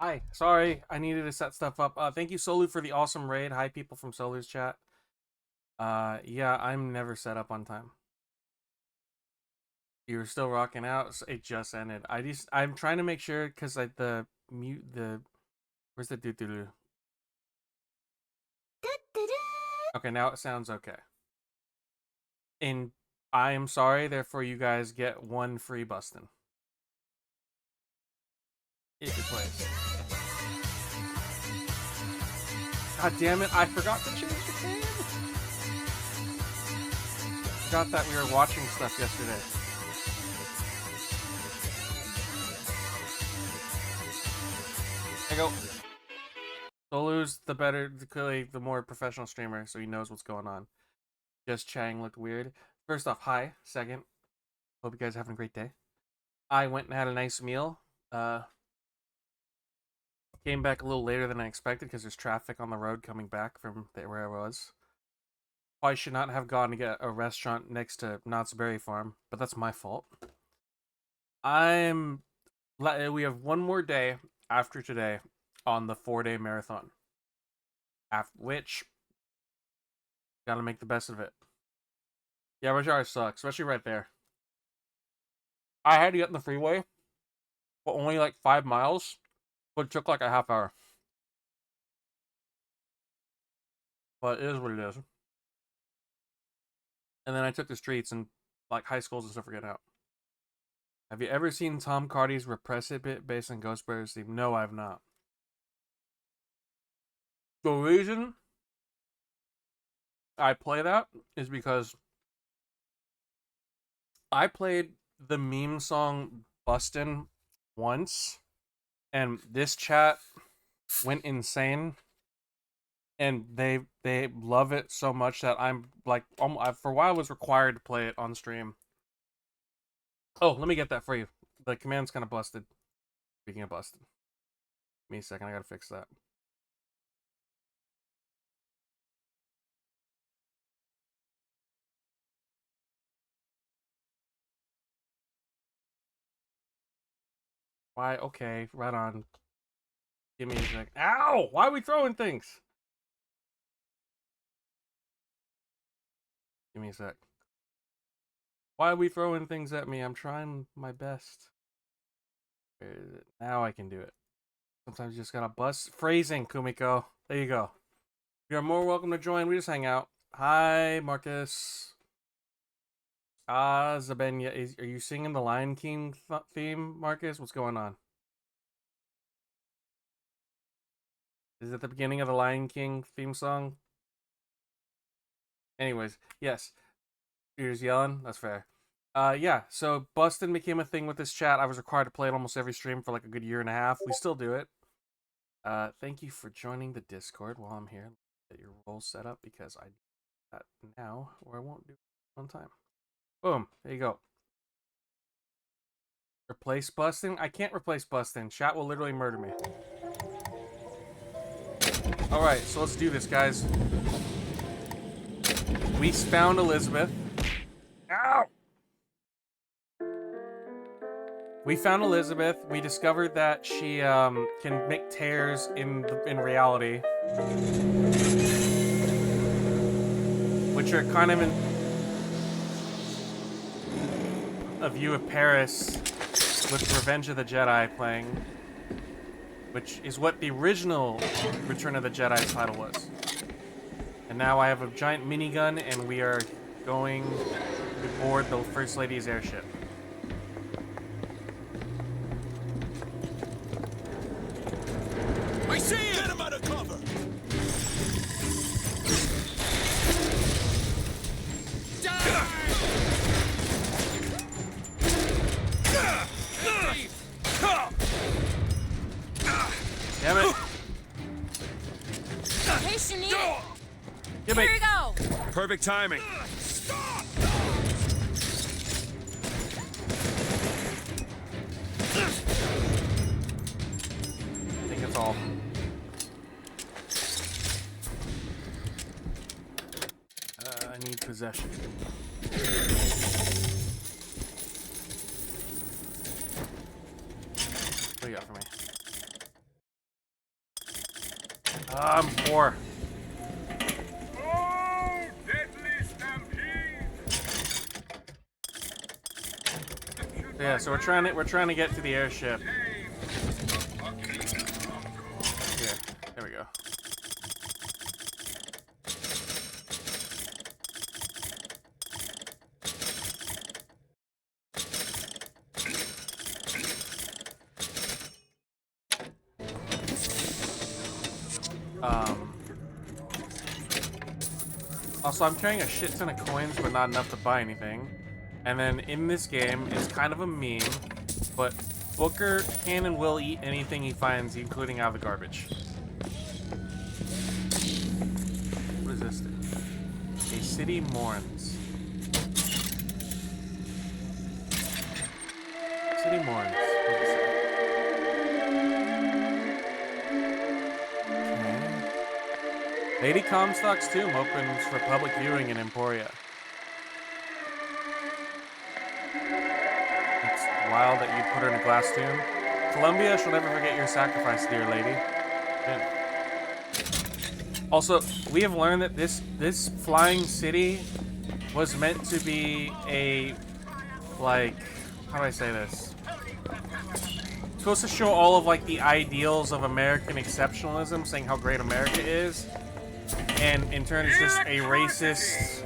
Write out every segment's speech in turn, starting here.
Hi. Sorry, I needed to set stuff up. Thank you, Solu, for the awesome raid. Hi, people from Solu's chat. Yeah, I'm never set up on time. You're still rocking out. It just ended. I'm trying to make sure because like the mute the where's the doo doo doo? Okay, now it sounds okay. And I am sorry. Therefore, you guys get one free bustin'. If it plays. God damn it! I forgot to change the cam. Forgot that we were watching stuff yesterday. There you go. Solu's clearly the more professional streamer, so he knows what's going on. Just Chang looked weird. First off, hi. Second, hope you guys are having a great day. I went and had a nice meal. Came back a little later than I expected because there's traffic on the road coming back from where I was. Probably should not have gone to get a restaurant next to Knott's Berry Farm, but that's my fault. We have one more day after today on the 4-day marathon. After which, gotta make the best of it. Yeah, Rush Hour sucks, especially right there. I had to get in the freeway, but only like 5 miles, but it took like a half hour. But it is what it is. And then I took the streets and like high schools and stuff for getting out. Have you ever seen Tom Cardy's Repress It bit based on Ghostbusters theme? No, I have not. The reason I play that is because I played the meme song Bustin' once, and this chat went insane, and they love it so much that I'm like, for a while I was required to play it on stream. Oh, let me get that for you. The command's kind of busted. Speaking of busted. Give me a second, I gotta fix that. Why? Okay, right on. Give me a sec. Ow! Why are we throwing things? Give me a sec. Why are we throwing things at me? I'm trying my best. Where is it? Now I can do it. Sometimes you just gotta bust. Phrasing, Kumiko. There you go. You're more welcome to join. We just hang out. Hi, Marcus. Zabenya. Are you singing the Lion King theme, Marcus? What's going on? Is it the beginning of the Lion King theme song? Anyways, yes. You're just yelling? That's fair. Yeah, so Bustin' became a thing with this chat. I was required to play it almost every stream for like a good year and a half. We still do it. Thank you for joining the Discord while I'm here. Get your role set up because I do that now, or I won't do it on time. Boom. There you go. Replace Bustin'? I can't replace Bustin'. Chat will literally murder me. Alright, so let's do this, guys. We found Elizabeth. Ow! We found Elizabeth. We discovered that she can make tears in reality, which are kind of in a view of Paris with Revenge of the Jedi playing, which is what the original Return of the Jedi title was. And now I have a giant minigun, and we are going to board the First Lady's airship. I see him! Get him out of cover! Damn it! Hey, Shania! Give me. Here we go! Perfect timing. I think it's all. I need possession. What do you got for me? I'm poor. Oh, deadly stampede! Yeah, so we're trying to get to the airship. Here, there we go. Also, I'm carrying a shit ton of coins, but not enough to buy anything. And then in this game, it's kind of a meme, but Booker can and will eat anything he finds, including out of the garbage. What is this thing? A city mourns. City mourns. What does it say? Lady Comstock's tomb opens for public viewing in Emporia. It's wild that you put her in a glass tomb. Columbia shall never forget your sacrifice, dear lady. Yeah. Also, we have learned that this flying city was meant to be a, like, how do I say this? It's supposed to show all of like the ideals of American exceptionalism, saying how great America is. And in turn, it's just a racist,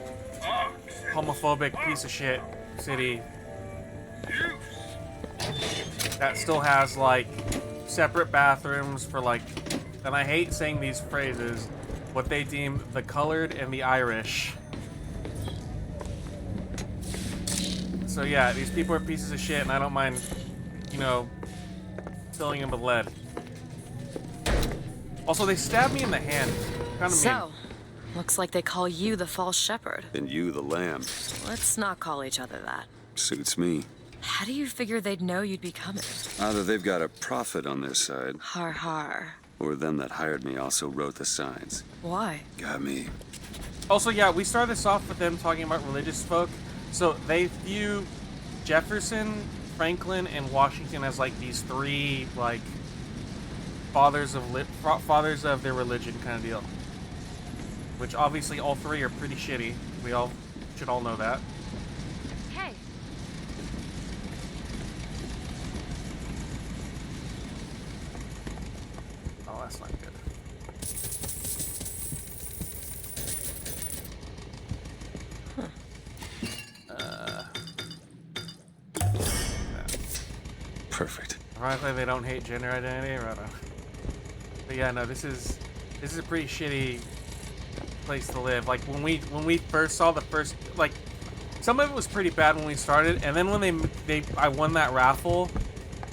homophobic piece of shit city that still has like separate bathrooms for like, and I hate saying these phrases, what they deem the colored and the Irish. So yeah, these people are pieces of shit, and I don't mind, you know, filling them with lead. Also, they stabbed me in the hand. Kind of So, looks like they call you the false shepherd. And you the lamb. Let's not call each other that. Suits me. How do you figure they'd know you'd be coming? Either they've got a prophet on their side, Har har. or them that hired me also wrote the signs. Why? Got me. Also, yeah, we started this off with them talking about religious folk. So they view Jefferson, Franklin, and Washington as like these three like fathers of their religion kind of deal. Which obviously all three are pretty shitty. We all should all know that. Hey. Oh, that's not good. Perfect. Ironically, they don't hate gender identity, right on. But yeah, no, this is a pretty shitty place to live. Like when we first saw the first, like, some of it was pretty bad when we started, and then when I won that raffle,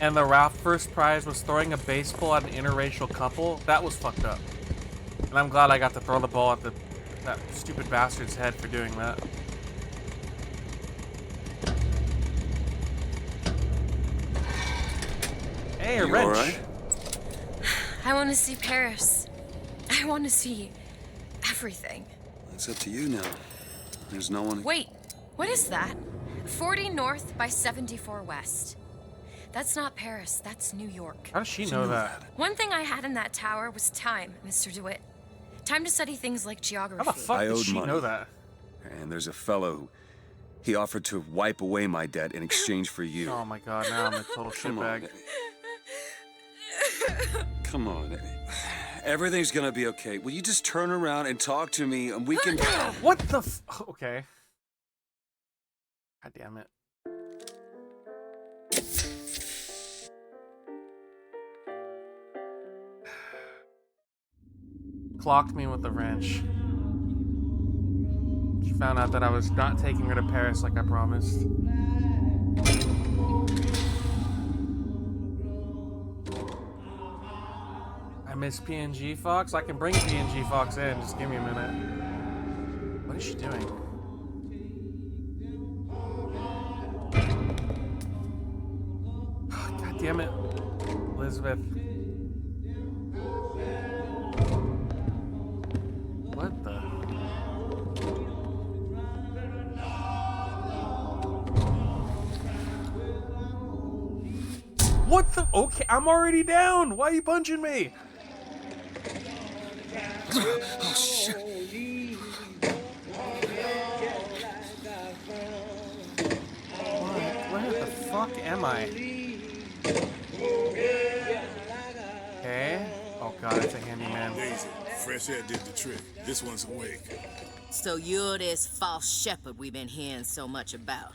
and the first prize was throwing a baseball at an interracial couple. That was fucked up, and I'm glad I got to throw the ball at that stupid bastard's head for doing that. Hey, a You wrench. all right? I want to see Paris. I want to see everything. It's up to you now. There's no one. Wait, what is that? 40 north by 74 west. That's not Paris, that's New York. How does she know that? One thing I had in that tower was time, Mr. DeWitt. Time to study things like geography. How the fuck I does owed she money. know that? And there's a fellow who he offered to wipe away my debt in exchange for you. Oh my god, now I'm a total Come on. shitbag. Come on. Everything's gonna be okay. Will you just turn around and talk to me and we can. What the okay. God damn it. Clocked me with the wrench. She found out that I was not taking her to Paris like I promised. I miss PNG Fox. I can bring PNG Fox in. Just give me a minute. What is she doing? God damn it, Elizabeth. What the? What the? Okay, I'm already down. Why are you punching me? Oh, shit. Where the fuck am I? Okay. Oh god, it's a handyman. Daisy, fresh air did the trick. This one's awake. So you're this false shepherd we've been hearing so much about.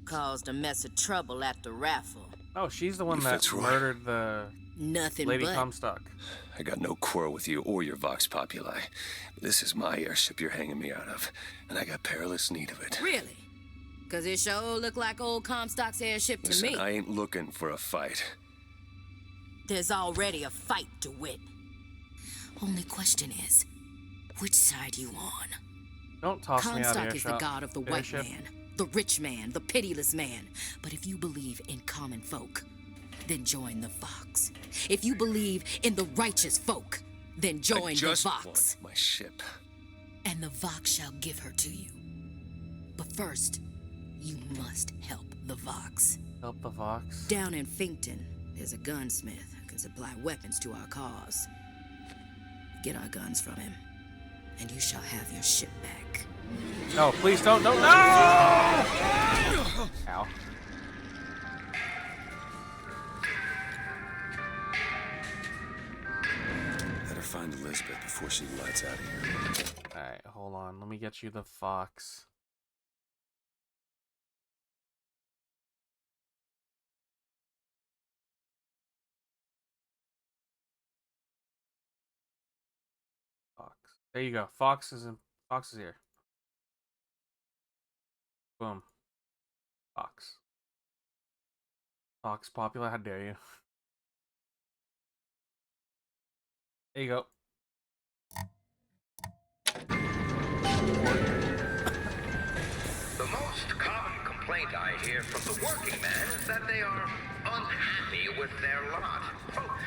Caused a mess of trouble at the raffle. Oh, she's the one that Fitzroy. murdered the Nothing Lady but... Comstock. I got no quarrel with you or your Vox Populi. This is my airship you're hanging me out of, and I got perilous need of it. Really? Cause it sure look like old Comstock's airship to Listen, me. I ain't looking for a fight. There's already a fight to win. Only question is, which side you on? Don't toss me out of Comstock is the earshot. god of the white Airship. man, the rich man, the pitiless man. But if you believe in common folk, then join the Vox. If you believe in the righteous folk, then I join the just Vox. want my ship. And the Vox shall give her to you. But first, you must help the Vox. Help the Vox. Down in Finkton, there's a gunsmith who can supply weapons to our cause. Get our guns from him, and you shall have your ship back. No, please don't. No! Ow. Better find Elizabeth before she lights out of here. Alright, hold on. Let me get you the Fox. Fox. There you go. Fox is here. Boom. Fox. Fox popular, how dare you? There you go. The most common complaint I hear from the working man is that they are unhappy with their lot. Oh,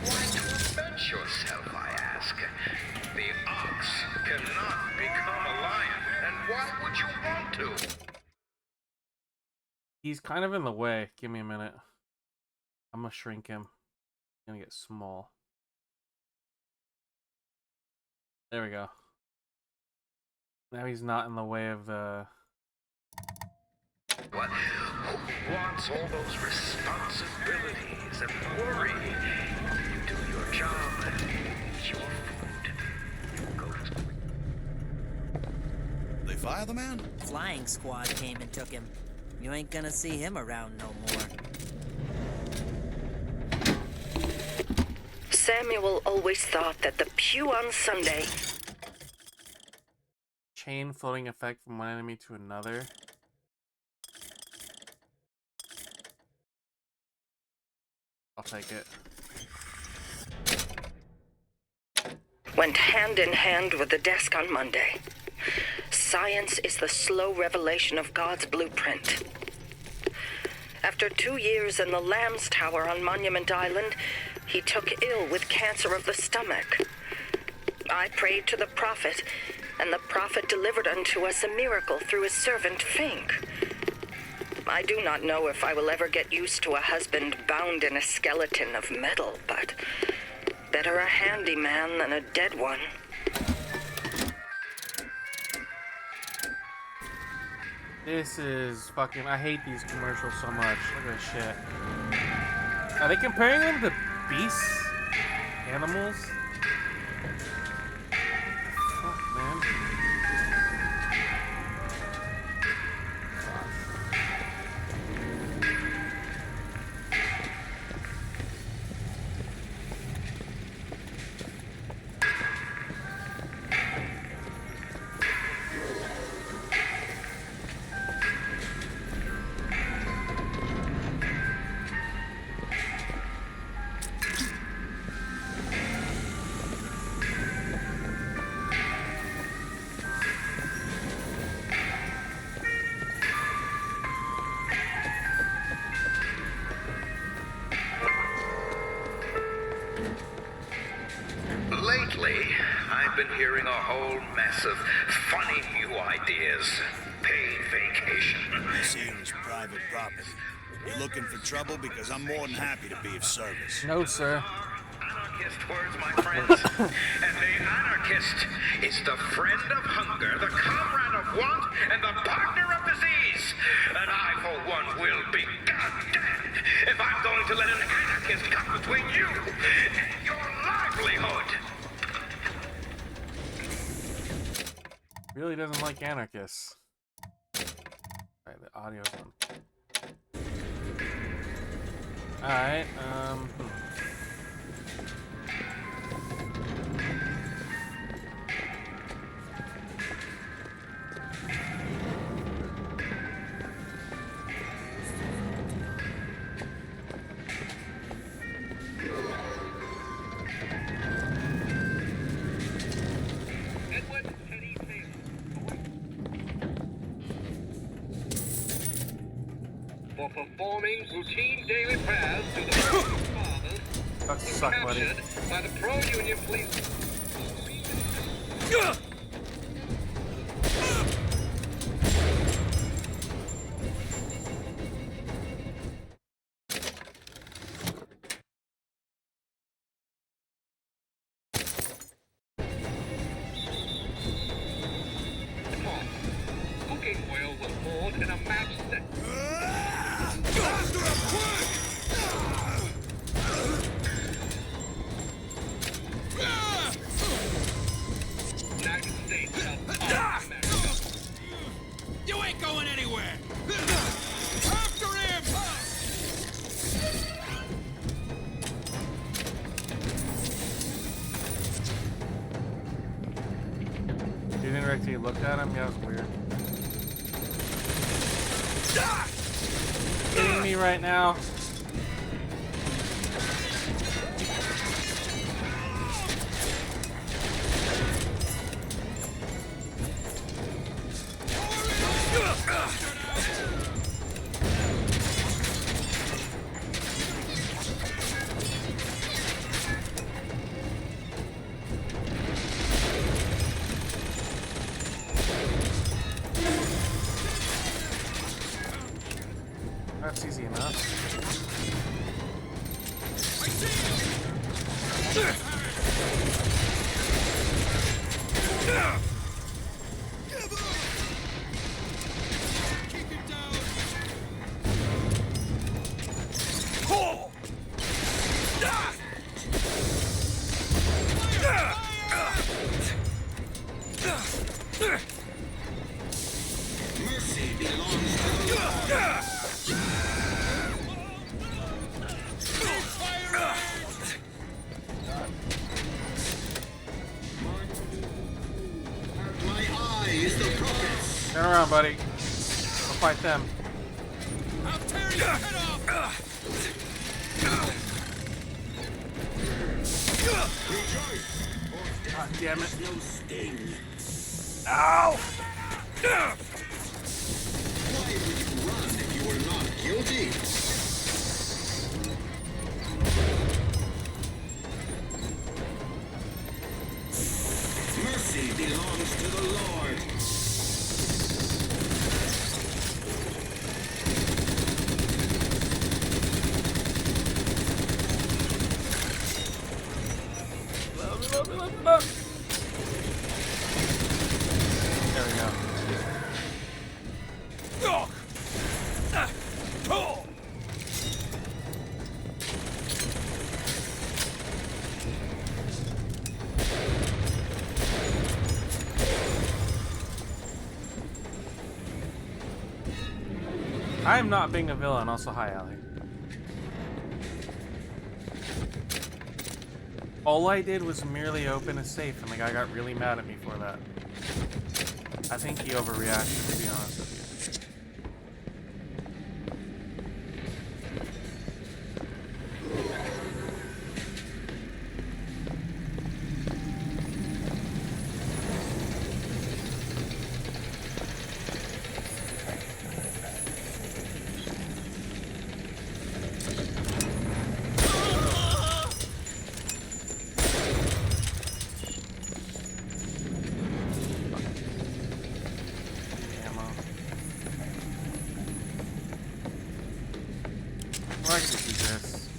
why torment yourself, I ask? The ox cannot become a lion, and why would you want to? He's kind of in the way. Give me a minute. I'm gonna shrink him. He's gonna get small. There we go. Now he's not in the way of the... What? Who wants all those responsibilities and worry? You do your job, eat your food, go to school. They fire the man? Flying squad came and took him. You ain't gonna see him around no more. Samuel always thought that the pew on Sunday... Chain floating effect from one enemy to another. I'll take it. went hand in hand with the desk on Monday. Science is the slow revelation of God's blueprint. After 2 years in the Lamb's Tower on Monument Island, he took ill with cancer of the stomach. I prayed to the prophet, and the prophet delivered unto us a miracle through his servant Fink. I do not know if I will ever get used to a husband bound in a skeleton of metal, but better a handy man than a dead one. This is fucking... I hate these commercials so much. Look at this shit. Are they comparing them to beasts? Animals? Fuck, man. Lately, I've been hearing a whole mess of funny new ideas. Paid vacation. This here is private property. You're looking for trouble because I'm more than happy to be of service. No, sir. Anarchist words, my friends. And the anarchists anarchist is the friend of hunger, the comrade of want, and the partner of disease. And I, for one, will be goddamned if I'm going to let an anarchist come between you and your livelihood. Really doesn't like anarchists. Alright, the audio's on. Alright, Edward Teddy Taylor. For performing routine daily prayers to the fathers, Sucks to suck, buddy. captured by the pro-union police. Cooking oil was poured in a matchstick. United States of America. You ain't going anywhere! After him! You didn't actually look at him? Yeah, it was weird. Kidding me right now? That's easy enough. Mercy belongs to the Lord. My eye is the prophets. Turn around, buddy. I'll fight them. I'll tear your head off. God damn it. No sting. Ow! Why would you run if you were not guilty? Mercy belongs to the Lord. There we go. I am not being a villain. Also, hi, Allie. All I did was merely open a safe, and the guy got really mad at me for that. I think he overreacted, to be honest with you. Ammo. Well, I can just do this.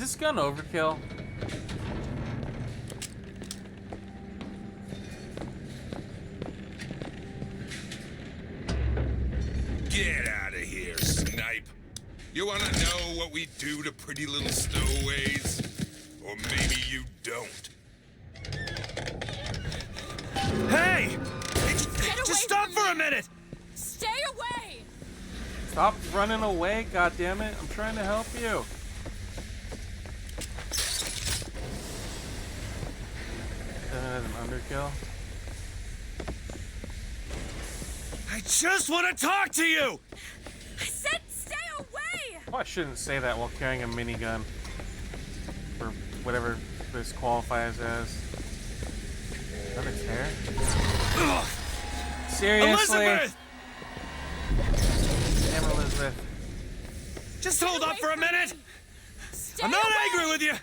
this gun overkill? Get out of here, snipe. You want to know what we do to pretty little stowaways? Or maybe you don't. Hey! Get Just away stop from for a me. minute! Stay away! Stop running away, goddammit. I'm trying to help you. An underkill. I just want to talk to you! I said stay away! Oh, I shouldn't say that while carrying a minigun. Or whatever this qualifies as. Another tear? Ugh. Seriously? Elizabeth! Damn, Elizabeth. Just hold up for a minute! Stay I'm not away. angry with you!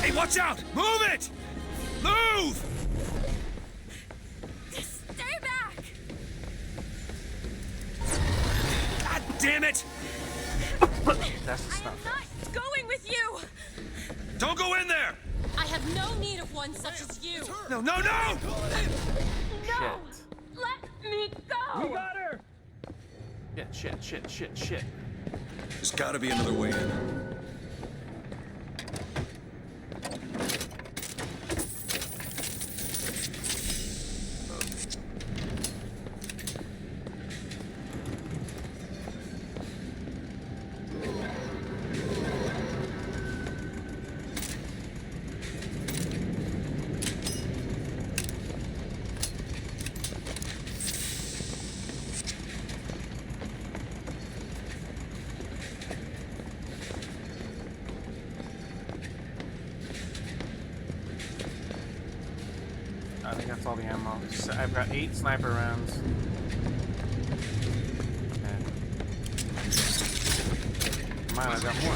Hey, watch out! Move it! Move! Stay back! God damn it! That's the I stuff. am not going with you! Don't go in there! I have no need of one such as you! No, no, no! No! Let me go! We got her! Shit. There's gotta be another way in. I think that's all the ammo. So I've got 8 sniper rounds. Okay. Come on, I've got more.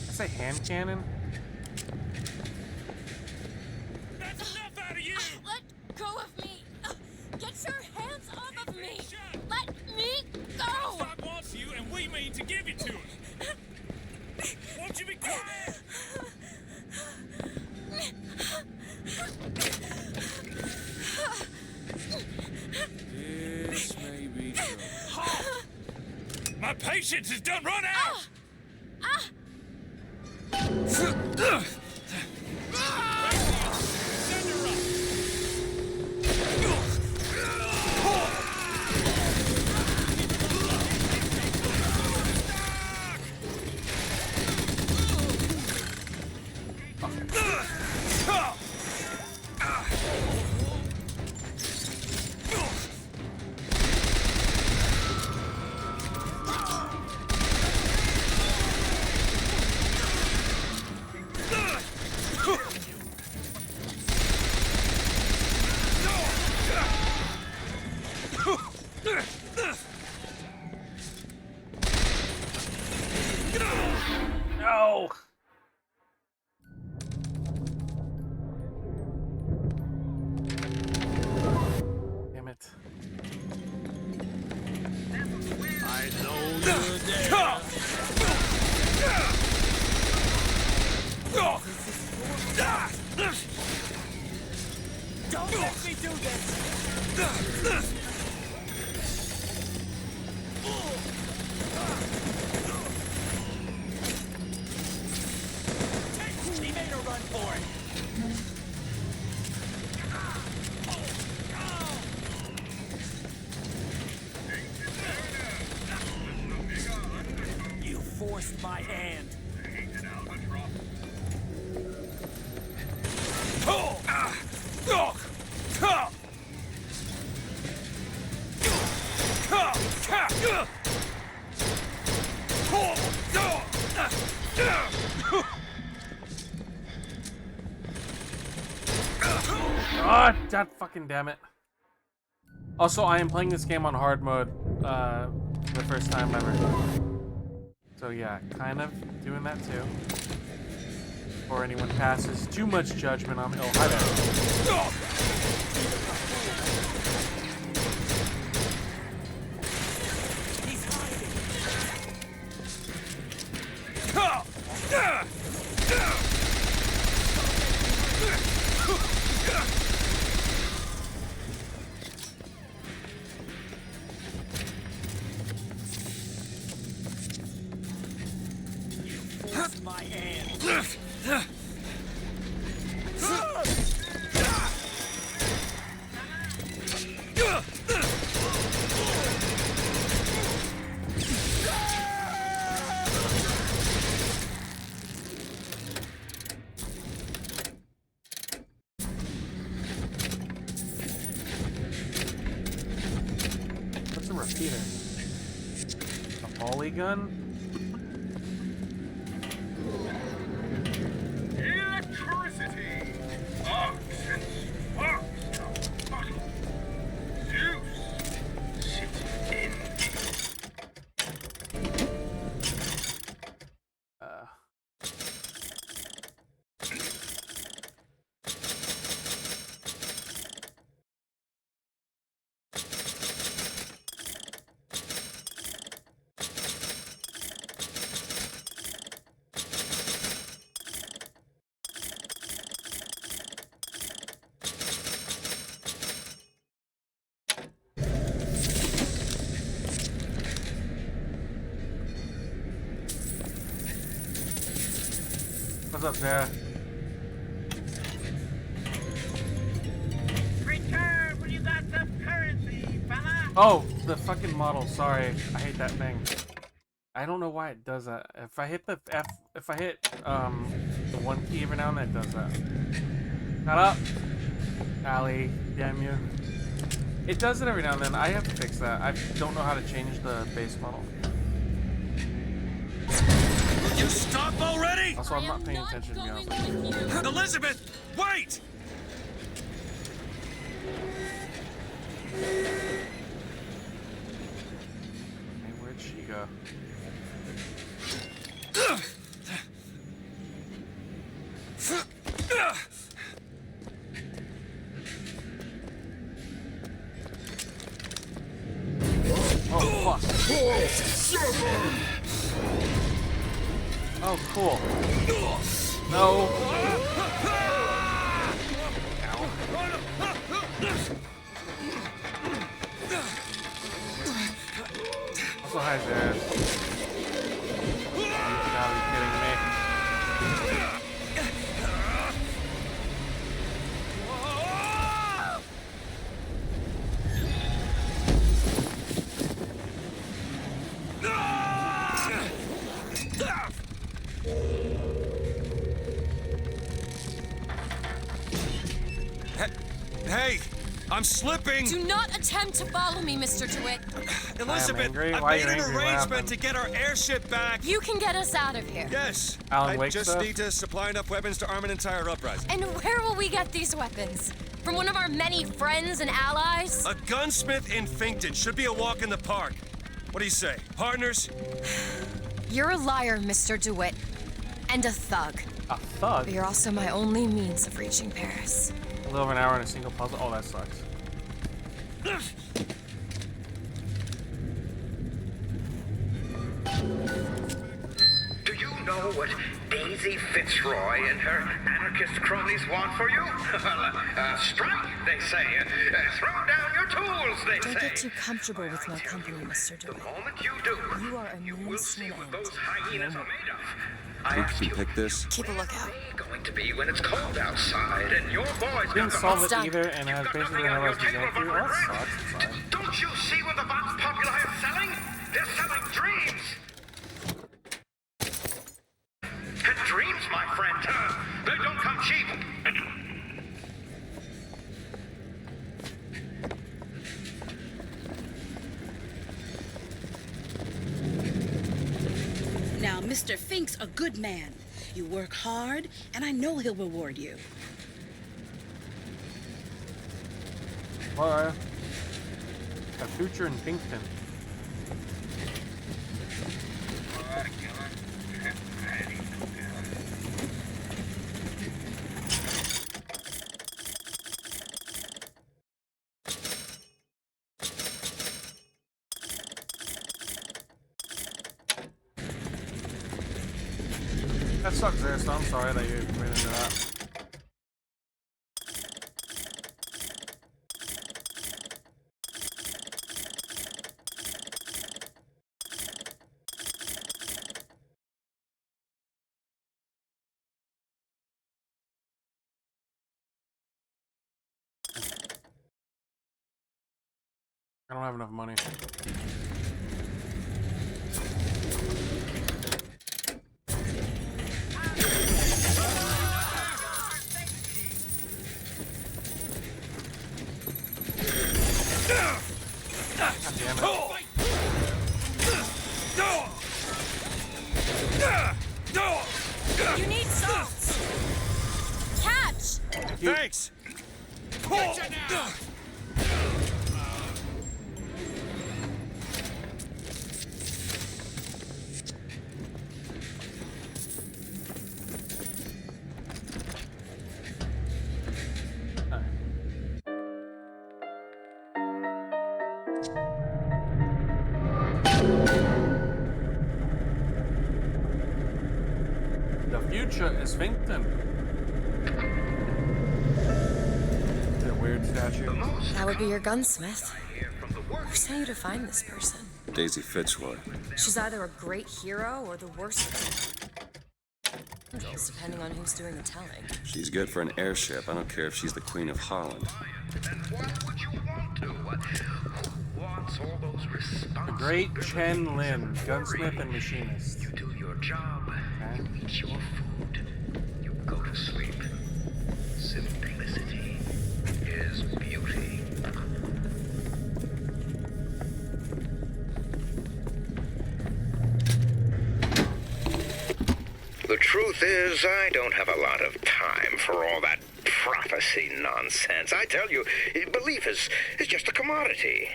I say hand cannon? That's enough out of you! Let go of me! Get your hands off of me! Let me go! Stop wants you, and we mean to give it to him. Won't you be quiet? This may be true. My patience is done run out! Send her No! Damn it. I know you're there. Don't let me do this! He made a run for it! You forced my hand. Oh, god fucking damn it. Also, I am playing this game on hard mode, for the first time ever. So yeah, kind of doing that too. Before anyone passes too much judgment on. Oh, hi there. Kiss my hand. What's a repeater? A volley gun? Electricity! Arcs and sparks of battle. Zeus sits in. What's up, Sarah? Return when you got some currency, fella! Oh, the fucking model. Sorry, I hate that thing. I don't know why it does that. If I hit the F, if I hit the one key every now and then, it does that. Shut up, Allie. Damn you. It does it every now and then. I have to fix that. I don't know how to change the base model. You stop already? Also, I'm not paying attention to be honest. Elizabeth, wait! Hey, where'd she go? Oh, fuck. Oh, cool. No. Also, hi, Zara. You gotta be kidding me. Hey, I'm slipping! Do not attempt to follow me, Mr. DeWitt. Elizabeth, angry. I Why are made you an angry? What arrangement happened? to get our airship back. You can get us out of here. Yes. Alan I Wake just stuff? need to supply enough weapons to arm an entire uprising. And where will we get these weapons? From one of our many friends and allies? A gunsmith in Finkton should be a walk in the park. What do you say, partners? You're a liar, Mr. DeWitt. And a thug. A thug? But you're also my only means of reaching Paris. A little over an hour in a single puzzle? Oh, that sucks. Do you know what Daisy Fitzroy and her anarchist cronies want for you? Strike, they say. Throw down your tools, they Don't say. get too comfortable with my company, Mr. The DeWitt. moment you do, You are a you will means to see an what end. those hyenas are made of. I Think asked you you, can pick this? Keep a lookout. what's it going to be when it's cold outside and your boys Didn't got the solve It's it done. either, and has Got basically nothing on your realized he's going table through. but Well, that regret. sucks. It's fine. Don't you see what the Vox Populi are selling? They're selling dreams. And dreams, my friend, they don't come cheap. Now, Mr. Fink's a good man. You work hard, and I know he'll reward you. Bye. A future in Pinkton. That sucks, Zersto. I'm sorry that you ran into that. I don't have enough money. God damn it. You need salts. Catch. Thanks! The future is Finkton. The weird statue. That would be your gunsmith. Who sent you to find this person? Daisy Fitzroy. She's either a great hero or the worst angels, depending on who's doing the telling. She's good for an airship. I don't care if she's the Queen of Holland. And why would you want to? Who wants all those The responsibilities? great Chen Lin, gunsmith and machinist. You do your job. Okay. You eat your food. You go to sleep. Simplicity is beauty. The truth is, I don't have a lot of time for all that prophecy nonsense. I tell you, belief is just a commodity.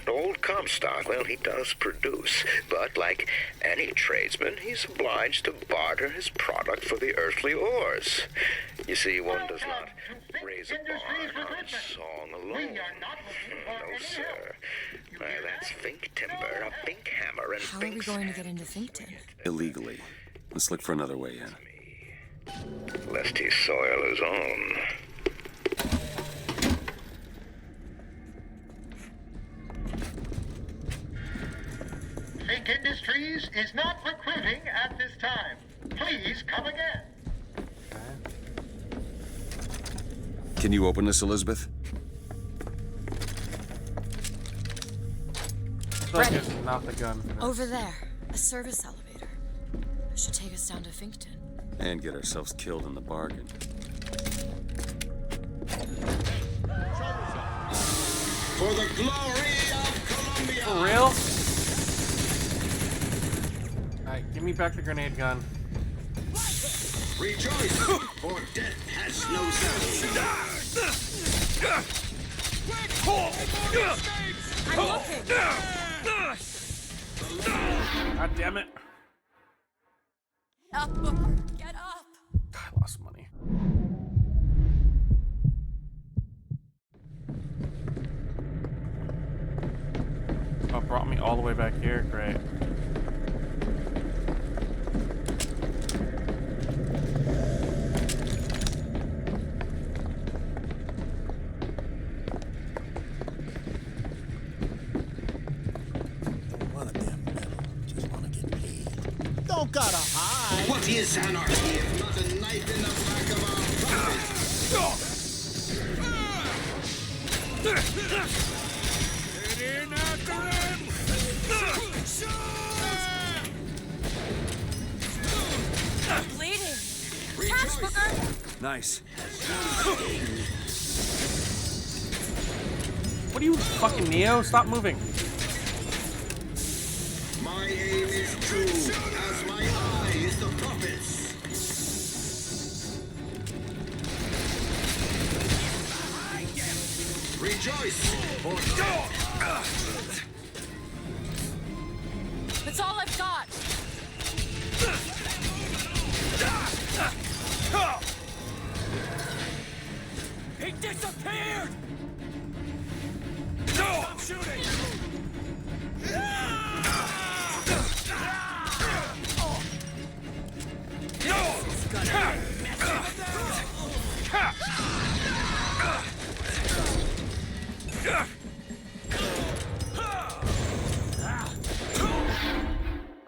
Old Comstock, well, he does produce, but like any tradesman, he's obliged to barter his product for the earthly ores. You see, one does not raise a barn on song alone. No, sir. That's Fink timber, a Fink hammer, and How are we Fink going to get into Finkton? Illegally. Let's look for another way in. lest he soil his own. Fink Industries is not recruiting at this time. Please come again. Can you open this, Elizabeth? Like it's not the gun for this. Over there, a service elevator. Should take us down to Finkton. And get ourselves killed in the bargain. For the glory of Columbia! For real? Alright, give me back the grenade gun. Rejoice, for death has no sound. I'm looking! God damn it. Up, Booker, get up! I lost money. Oh, brought me all the way back here. Great. Don't want a damn medal, just want to get paid. Don't gotta hide! What is anarchy if not a knife in the back of our prophets? Get in after him! Bleeding! Catch, Booker! Nice. What are you, fucking Neo? Stop moving. My aim is true, as my eye is the prophet's. Rejoice, for That's all I've got! he disappeared! Stop shooting!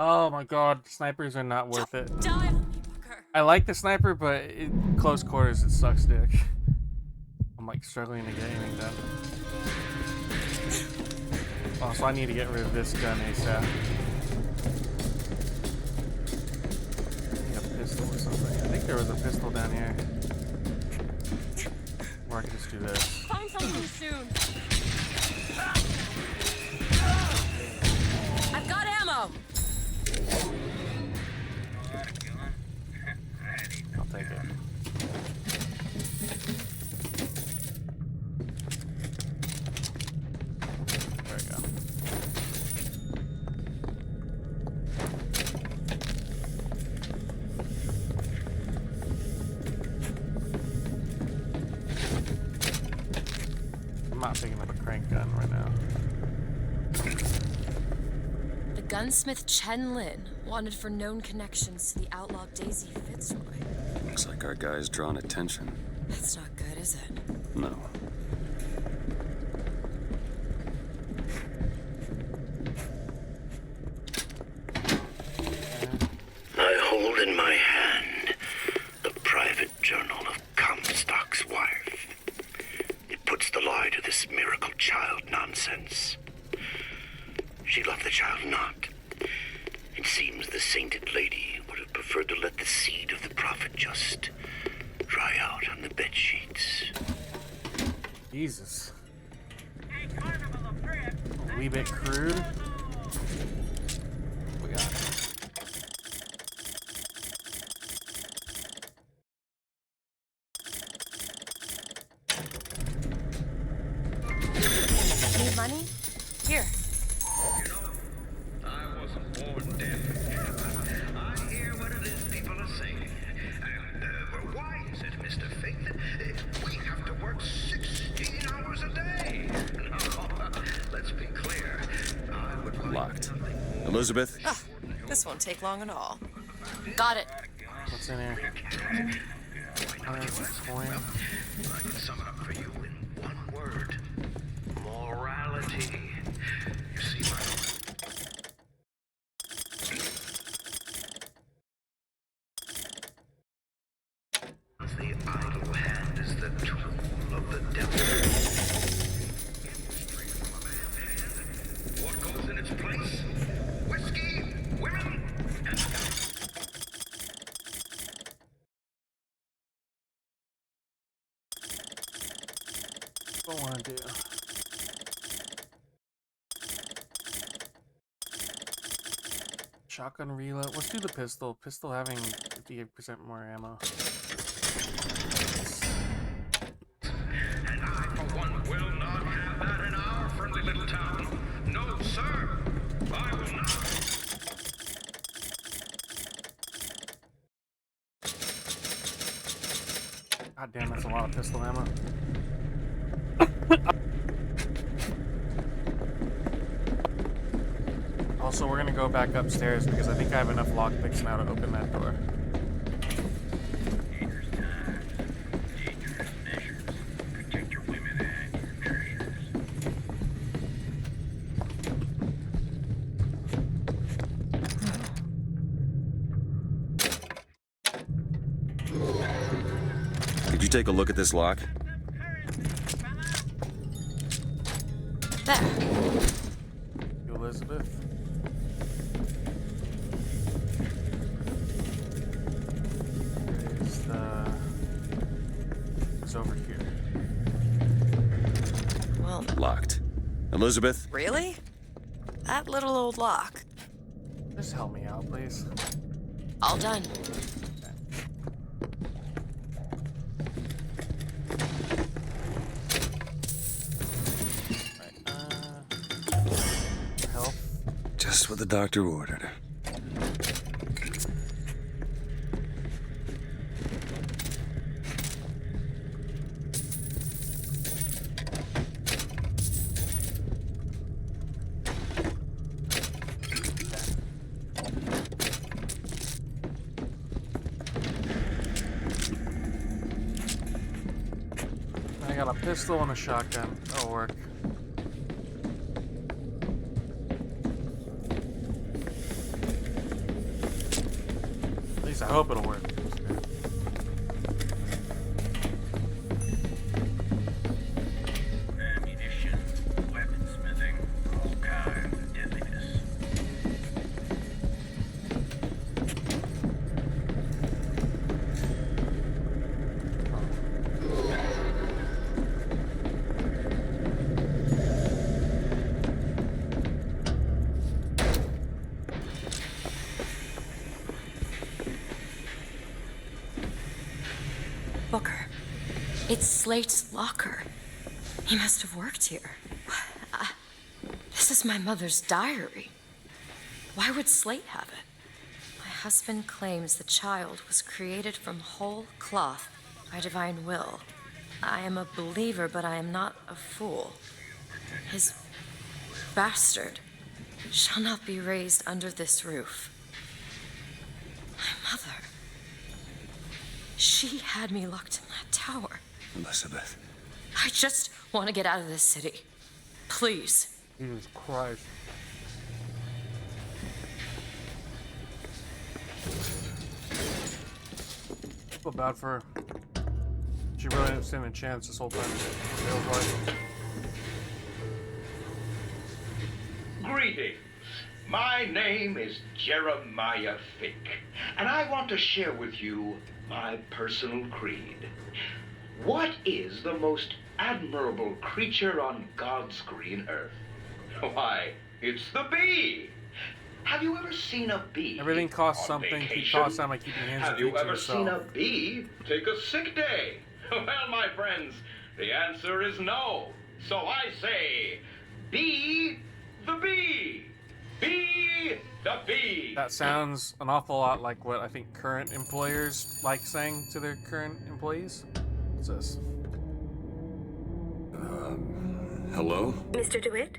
Oh my god, snipers are not worth it. Die on me, Booker! I like the sniper, but in close quarters it sucks dick. I'm like struggling to get anything done. Oh, so I need to get rid of this gun ASAP. I need a pistol or something. I think there was a pistol down here. Or I can just do this. Find something soon. I've got ammo. I'll take it. There we go. I'm not picking up a crank gun right now. The gunsmith Chen Lin, wanted for known connections to the outlaw Daisy Fitzroy. Looks like our guy's drawn attention. That's not good, is it? No. I hold in my hand the private journal of Comstock's wife. It puts the lie to this miracle child nonsense. She loved the child not. It seems the sainted lady would have preferred to let the seed of the prophet just dry out on the bed sheets. Jesus. A wee bit crude. We got it. Need money? Here. I wasn't born deaf. I hear what it is people are saying. And why is it, Mr. Faith? We have to work 16 hours a day. No, let's be clear. I would like Locked. Elizabeth? This won't take long at all. Got it. What's in here? Coin. I can sum it up for you in one word. Morality. You see, my the idle hand is the tool of the devil. What goes in its place? Whiskey, women, and What I want to do? Shotgun reload. Let's do the pistol. Pistol having 58% more ammo. And I, for one, will not have that in our friendly little town. No, sir. I will not. God damn, that's a lot of pistol ammo. Also, we're gonna go back upstairs because I think I have enough lockpicks now to open that door. Did you take a look at this lock? There. You, Elizabeth. Where's the... It's over here. Well, Locked. Elizabeth? really? That little old lock. Just help me out, please. All done. Help. Just what the doctor ordered. I got a pistol and a shotgun. That'll work. At least I hope it'll work. Ammunition, weaponsmithing, all kinds. Booker. It's Slate's locker. He must have worked here. This is my mother's diary. Why would Slate have it? My husband claims the child was created from whole cloth by divine will. I am a believer, but I am not a fool. His bastard shall not be raised under this roof. My mother. She had me locked in that tower. Elizabeth. I just want to get out of this city. Please. Jesus Christ. I feel bad for her. She really didn't stand a chance this whole time. It feels like. Greetings. My name is Jeremiah Fink, and I want to share with you my personal creed. What is the most admirable creature on God's green earth? Why, it's the bee. Have you ever seen a bee? Everything costs on something. Keep vacation? costs down by keeping your hands Have and you feet to ever seen a yourself. bee take a sick day? Well, my friends, the answer is no. So I say, be the bee. Be the bee. That sounds an awful lot like what I think current employers like saying to their current employees. What's this? Hello? Mr. DeWitt?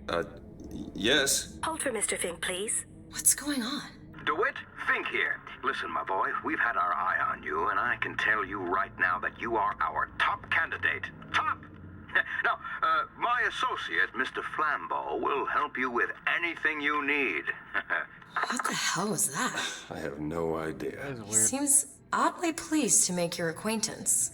Yes? Hold for Mr. Fink, please. What's going on? DeWitt, Fink here. Listen, my boy, we've had our eye on you, and I can tell you right now that you are our top candidate. Top! Now, my associate, Mr. Flambeau, will help you with anything you need. What the hell was that? I have no idea. That is He weird. seems oddly pleased to make your acquaintance.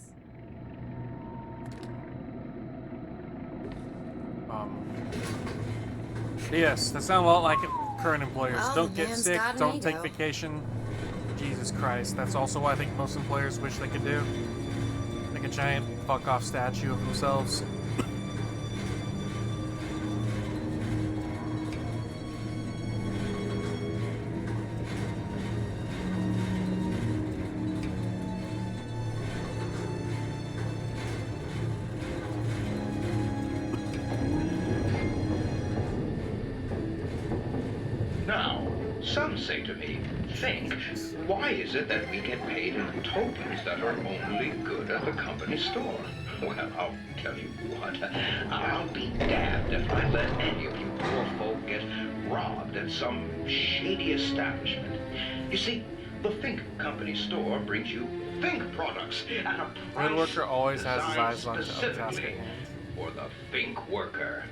Yes, that sounds a lot like current employers. Well, Don't the get man's sick, got an don't take ego. vacation. Jesus Christ. That's also what I think most employers wish they could do. Make a giant fuck off statue of themselves. Now, some say to me, Fink, why is it that we get paid in tokens that are only good at the company store? Well, I'll tell you what, I'll be damned if I let any of you poor folk get robbed at some shady establishment. You see, the Fink Company store brings you Fink products at a price Good worker always has his eyes on the task at specifically hand. for the Fink worker.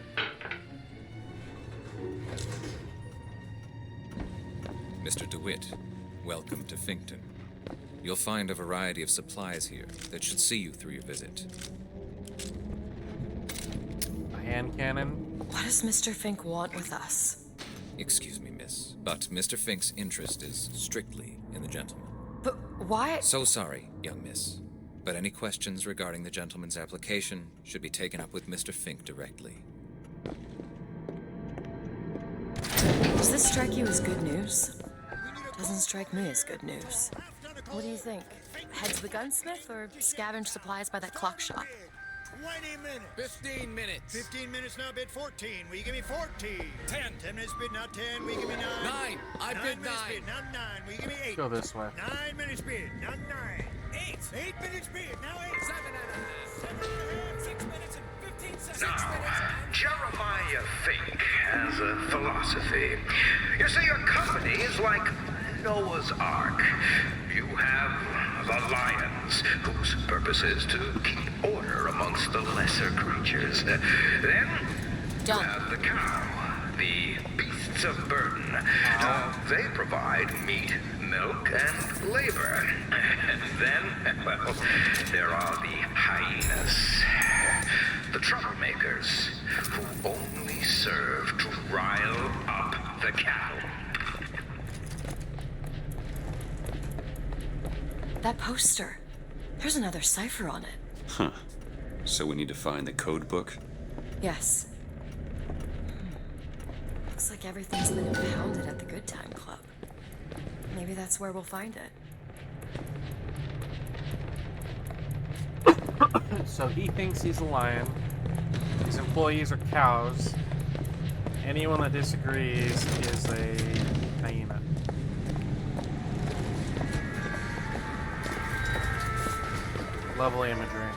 Mr. DeWitt, welcome to Finkton. You'll find a variety of supplies here that should see you through your visit. A hand cannon. What does Mr. Fink want with us? Excuse me, miss, but Mr. Fink's interest is strictly in the gentleman. But why? So sorry, young miss, but any questions regarding the gentleman's application should be taken up with Mr. Fink directly. Does this strike you as good news? Doesn't strike me as good news. What do you think? Head to the gunsmith or scavenge supplies by that clock shop? 20 minutes. 15 minutes. 15 minutes now, bid 14. Will you give me 14? 10. 10 minutes bid, now 10. Will you give me 9? 9. I bid 9. Minutes bid, now 9. Will you give me 8? Go this way. 9 minutes bid, now 9. 8. 8 minutes bid, now 8. 7 and a half. 7 and a half. 6 minutes and 15 seconds. Now, Jeremiah Fink has a philosophy. You see, your company is like Noah's Ark. You have the lions, whose purpose is to keep order amongst the lesser creatures. Then you have the cow, the beasts of burden. They provide meat, milk, and labor. And then, well, there are the hyenas, the troublemakers, who only serve to rile up the cattle. That poster. There's another cipher on it. Huh. So we need to find the code book? Yes. Looks like everything's been impounded at the Good Time Club. Maybe that's where we'll find it. So he thinks he's a lion. His employees are cows. Anyone that disagrees is a hyena. Lovely imagery.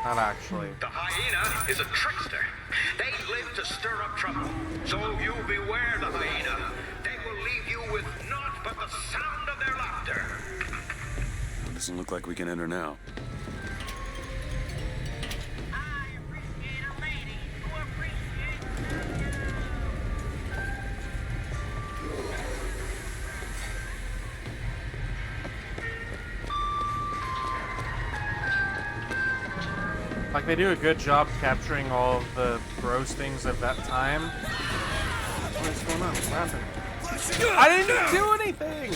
Not actually. The hyena is a trickster. They live to stir up trouble. So you beware the hyena. They will leave you with naught but the sound of their laughter. Doesn't look like we can enter now. Like, they do a good job capturing all of the gross things of that time. What is going on? What's happening? I didn't do anything!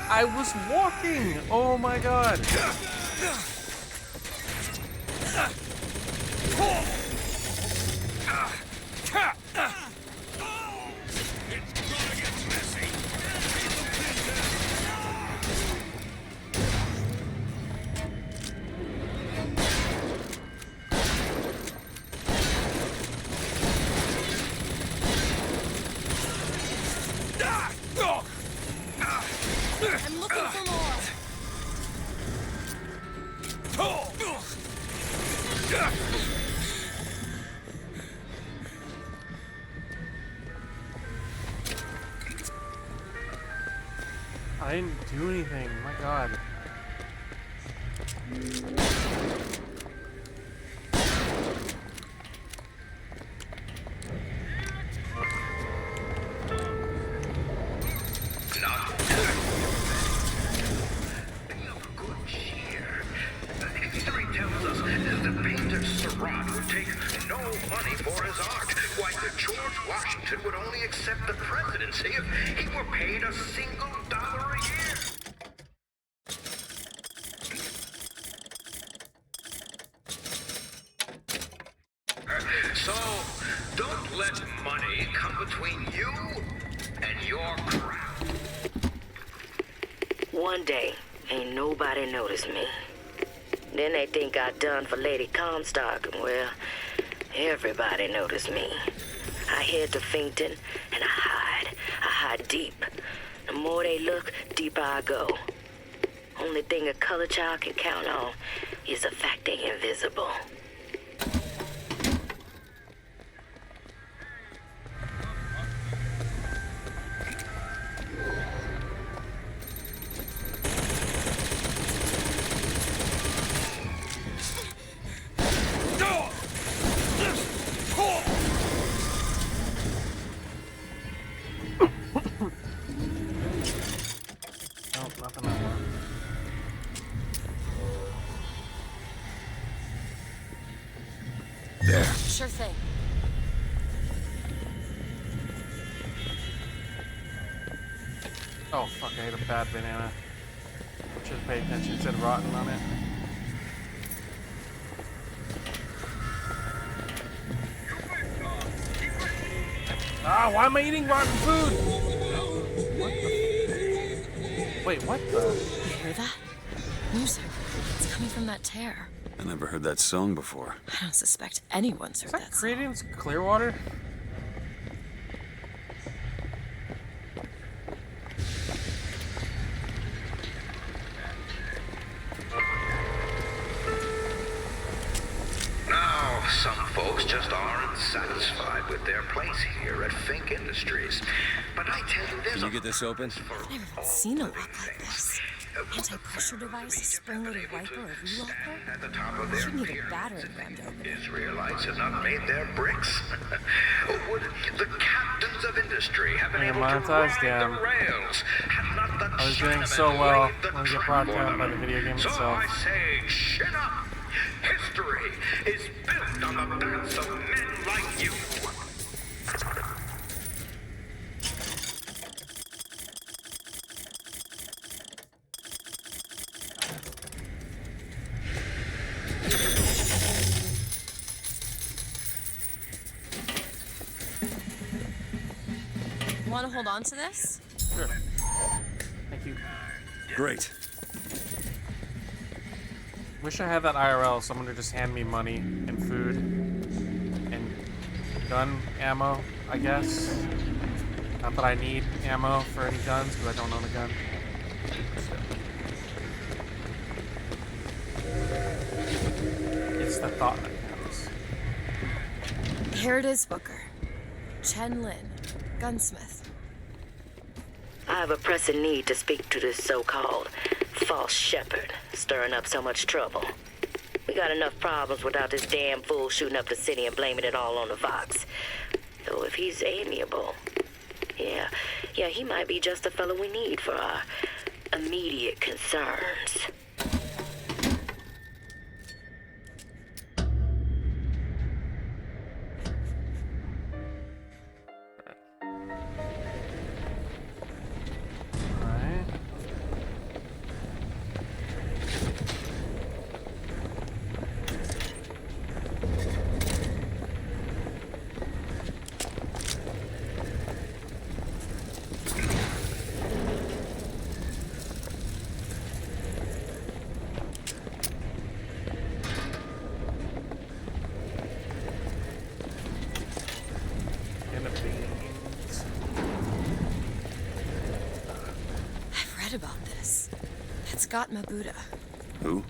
I was walking! Oh my god! I'm looking for more. I didn't do anything. My god. History tells us that the painter Seurat would take no money for his art, while George Washington would only accept the presidency if he were paid a single dollar a year. So, don't let money come between you and your crown. One day, ain't nobody noticed me. Then they think I done for Lady Comstock, and well, everybody noticed me. I head to Finkton, and I hide deep. The more they look, deeper I go. Only thing a color child can count on is the fact they invisible. Sure thing. Oh fuck, I ate a bad banana. Should pay attention, it said rotten on it. Ah, why am I eating rotten food? What the? Wait, what the? You hear that? Music. It's coming from that tear. I never heard that song before. I don't suspect anyone's heard that song. Creedence Clearwater? Now, some folks just aren't satisfied with their place here at Fink Industries. But I tell you, there's Can you get this open? I've never even seen a lock like this. Anti-pressure device, a spring-loaded wiper, a relocker? at the top of their Should need a battering ram to open it. Israelites have not made their bricks. Would the captains of industry have been able to ride Damn. the rails? Had not the I was doing Chinamen so well. laid the I was track brought for down them? by the video game so itself. I say, chin up. History is built on the backs of men like you. Want to hold on to this? Sure. Thank you. Great. Wish I had that IRL. Someone to just hand me money and food and gun ammo, I guess. Not that I need ammo for any guns because I don't own a gun. It's the thought that counts. Here it is, Booker. Chen Lin, gunsmith. I have a pressing need to speak to this so-called false shepherd, stirring up so much trouble. We got enough problems without this damn fool shooting up the city and blaming it all on the Vox. Though if he's amiable, yeah, he might be just the fellow we need for our immediate concerns. About this. It's Gautama Buddha. Who?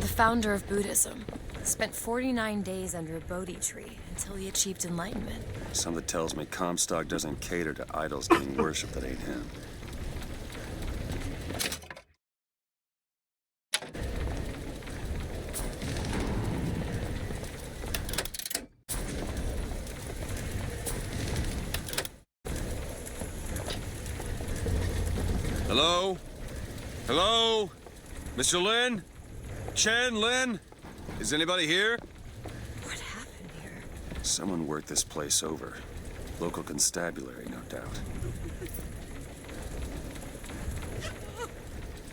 The founder of Buddhism. Spent 49 days under a Bodhi tree until he achieved enlightenment. Something tells me Comstock doesn't cater to idols getting worship that ain't him. Hello? Hello? Mr. Lin? Chen Lin? Is anybody here? What happened here? Someone worked this place over. Local constabulary, no doubt.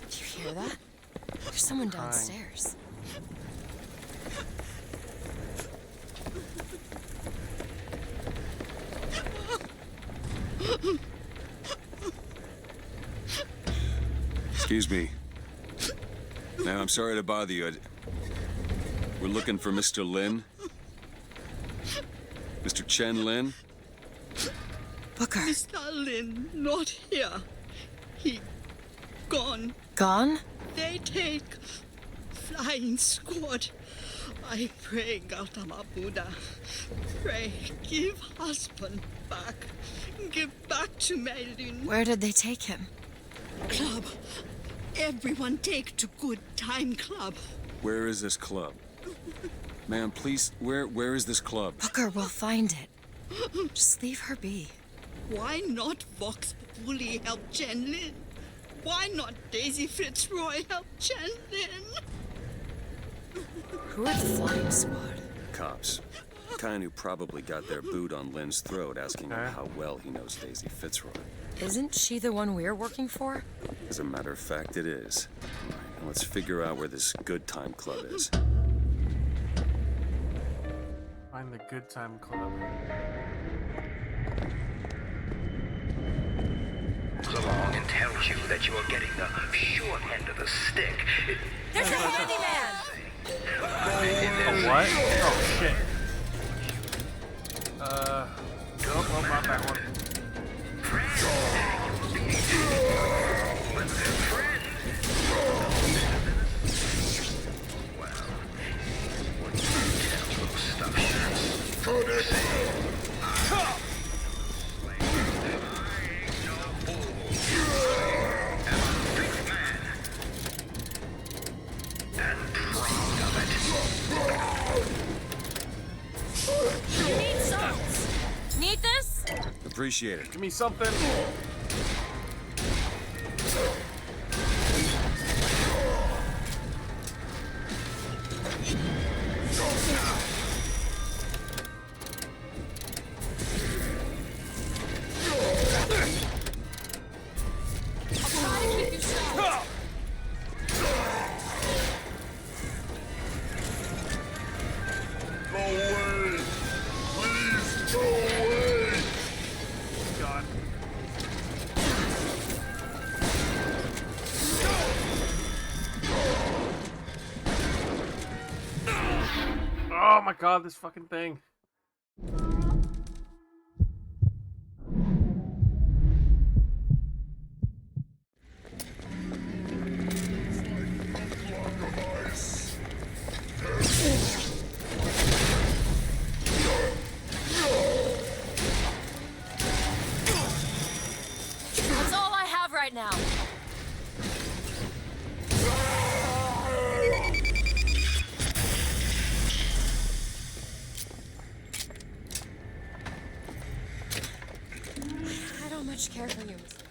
Did you hear that? There's someone downstairs. Excuse me. Ma'am, I'm sorry to bother you. We're looking for Mr. Lin. Mr. Chen Lin. Booker. Mr. Lin, not here. He gone. Gone? They take flying squad. I pray, Gautama Buddha. Pray, give husband back. Give back to Mei Lin. Where did they take him? Club. Everyone take to Good Time Club. Where is this club? Ma'am, please, where is this club? Booker, we'll find it. Just leave her be. Why not Vox Populi help Chen Lin? Why not Daisy Fitzroy help Chen Lin? Who are the flying squad? Cops. The kind who probably got their boot on Lin's throat asking him how well he knows Daisy Fitzroy. Isn't she the one we're working for? As a matter of fact, it is. All right, now let's figure out where this Good Time Club is. Find the Good Time Club. Along and tells you that you are getting the short end of the stick. There's a handyman! A what? Oh shit. Nope, not that one. You need salts. Need this? Appreciate it. Give me something. god, this fucking thing. That's all I have right now. I don't much care for you, Mr.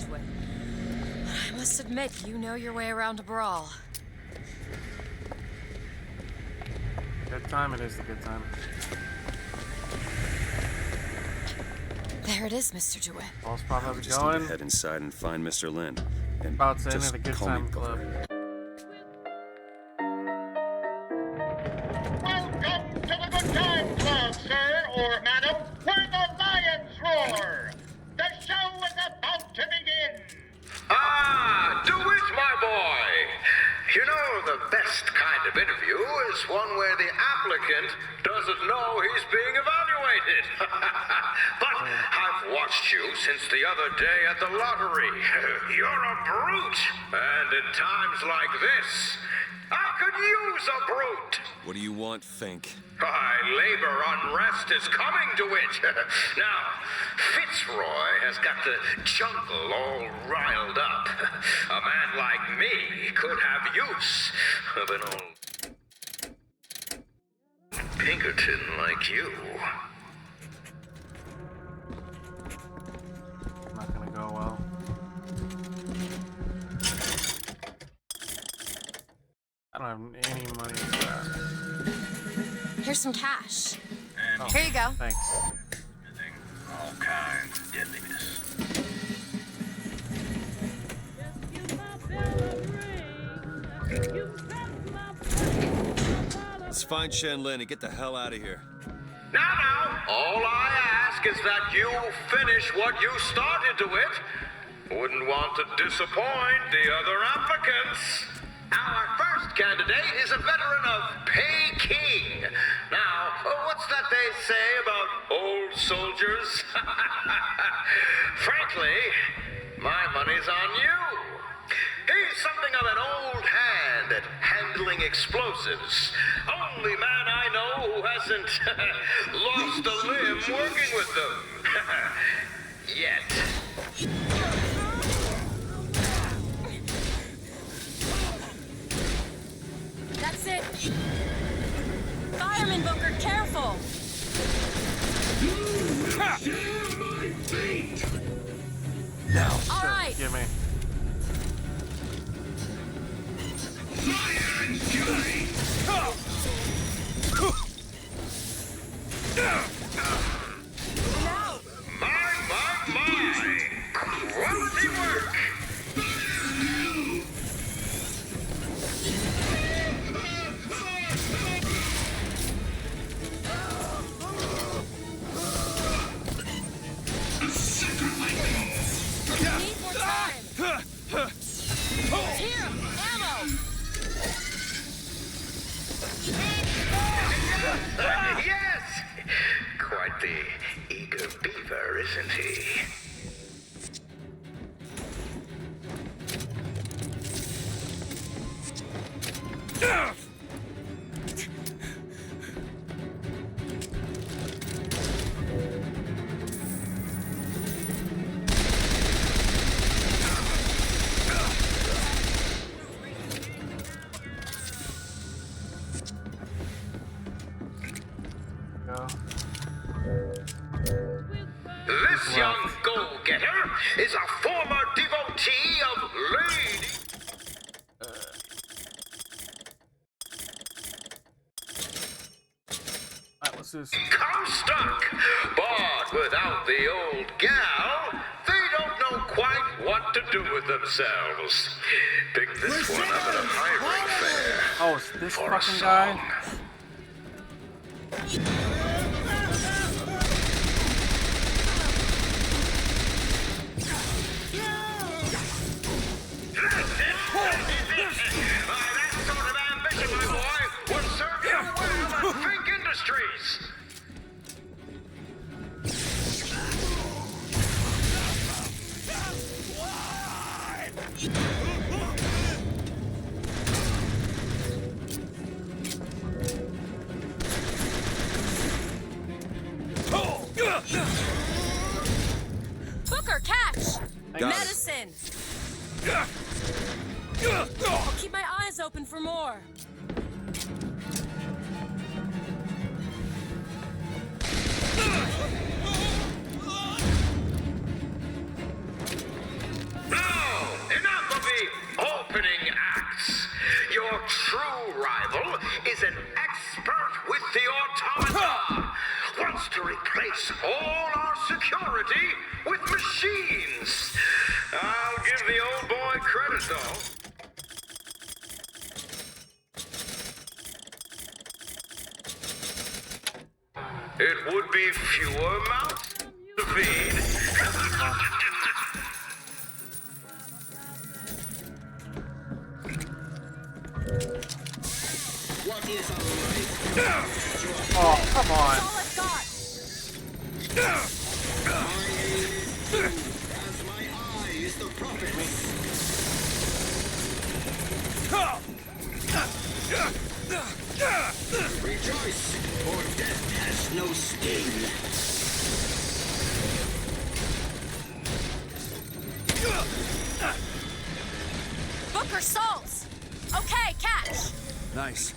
Twin. I must admit, you know your way around a brawl. Good time, it is a good time. There it is, Mr. DeWitt. Ball's probably Just need going. to head inside and find Mr. Lin. And About to just enter the good call me time club. Booker. Welcome to the Good Time Club, sir or madam, where the lions roar. The show is about to begin. Ah, DeWitt, my boy. You know, the best kind of interview is one where the applicant doesn't know he's being evaluated. But I've watched you since the other day at the lottery. You're a brute. And in times like this, I could use a brute. What do you want, Fink? Labor unrest is coming to it. Now, Fitzroy has got the jungle all riled up. A man like me could have use of an old Pinkerton like you. Not gonna go well. I don't have any money for that. Here's some cash. Oh, Here you go. Thanks. All kinds of deadliness. Let's find Shen Lin and get the hell out of here. Now, all I ask is that you finish what you started to it. Wouldn't want to disappoint the other applicants. Our first candidate is a veteran of Peking. Now, what's that they say about old soldiers? Frankly, my money's on you. He's something of an old hand at handling explosives. Only man I know who hasn't lost a limb working with them. Yet. That's it. Fireman Booker, careful. Now. All right. Give me. My. Quality work. Need more time. Here, ammo. Yes! Quite the eager beaver, isn't he? Go. This young go-getter is a former devotee of Lady... Alright, let's do this. Comstock! But without the old gal, they don't know quite what to do with themselves. Pick this one up at a hiring fair. Oh, it's this For a fucking song. guy? That sort factories. Booker, catch! Got it. Medicine! I'll keep my eyes open for more. Now, enough of the opening acts. Your true rival is an expert with the automata. Wants to replace all our security with machines. I'll give the old boy credit, though. It would be fewer mouths to feed. What is alright? Oh, come on. That's all I've got. My aim is true, as my eye is the prophet. Rejoice, for death has no sting. Booker, salts! Okay, catch! Nice.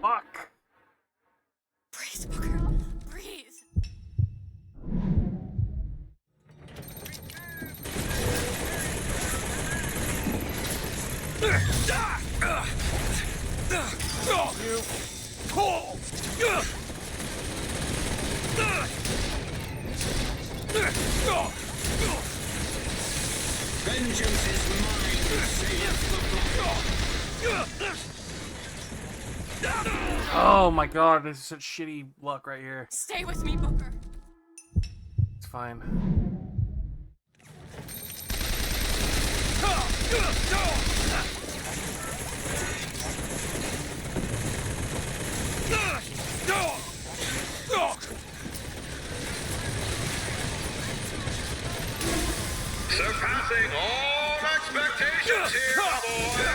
Fuck. Breathe, Booker. Breathe. Vengeance is mine, saith the prophet. Oh my god, this is such shitty luck right here. Stay with me, Booker. It's fine. Surpassing all expectations here, my boy.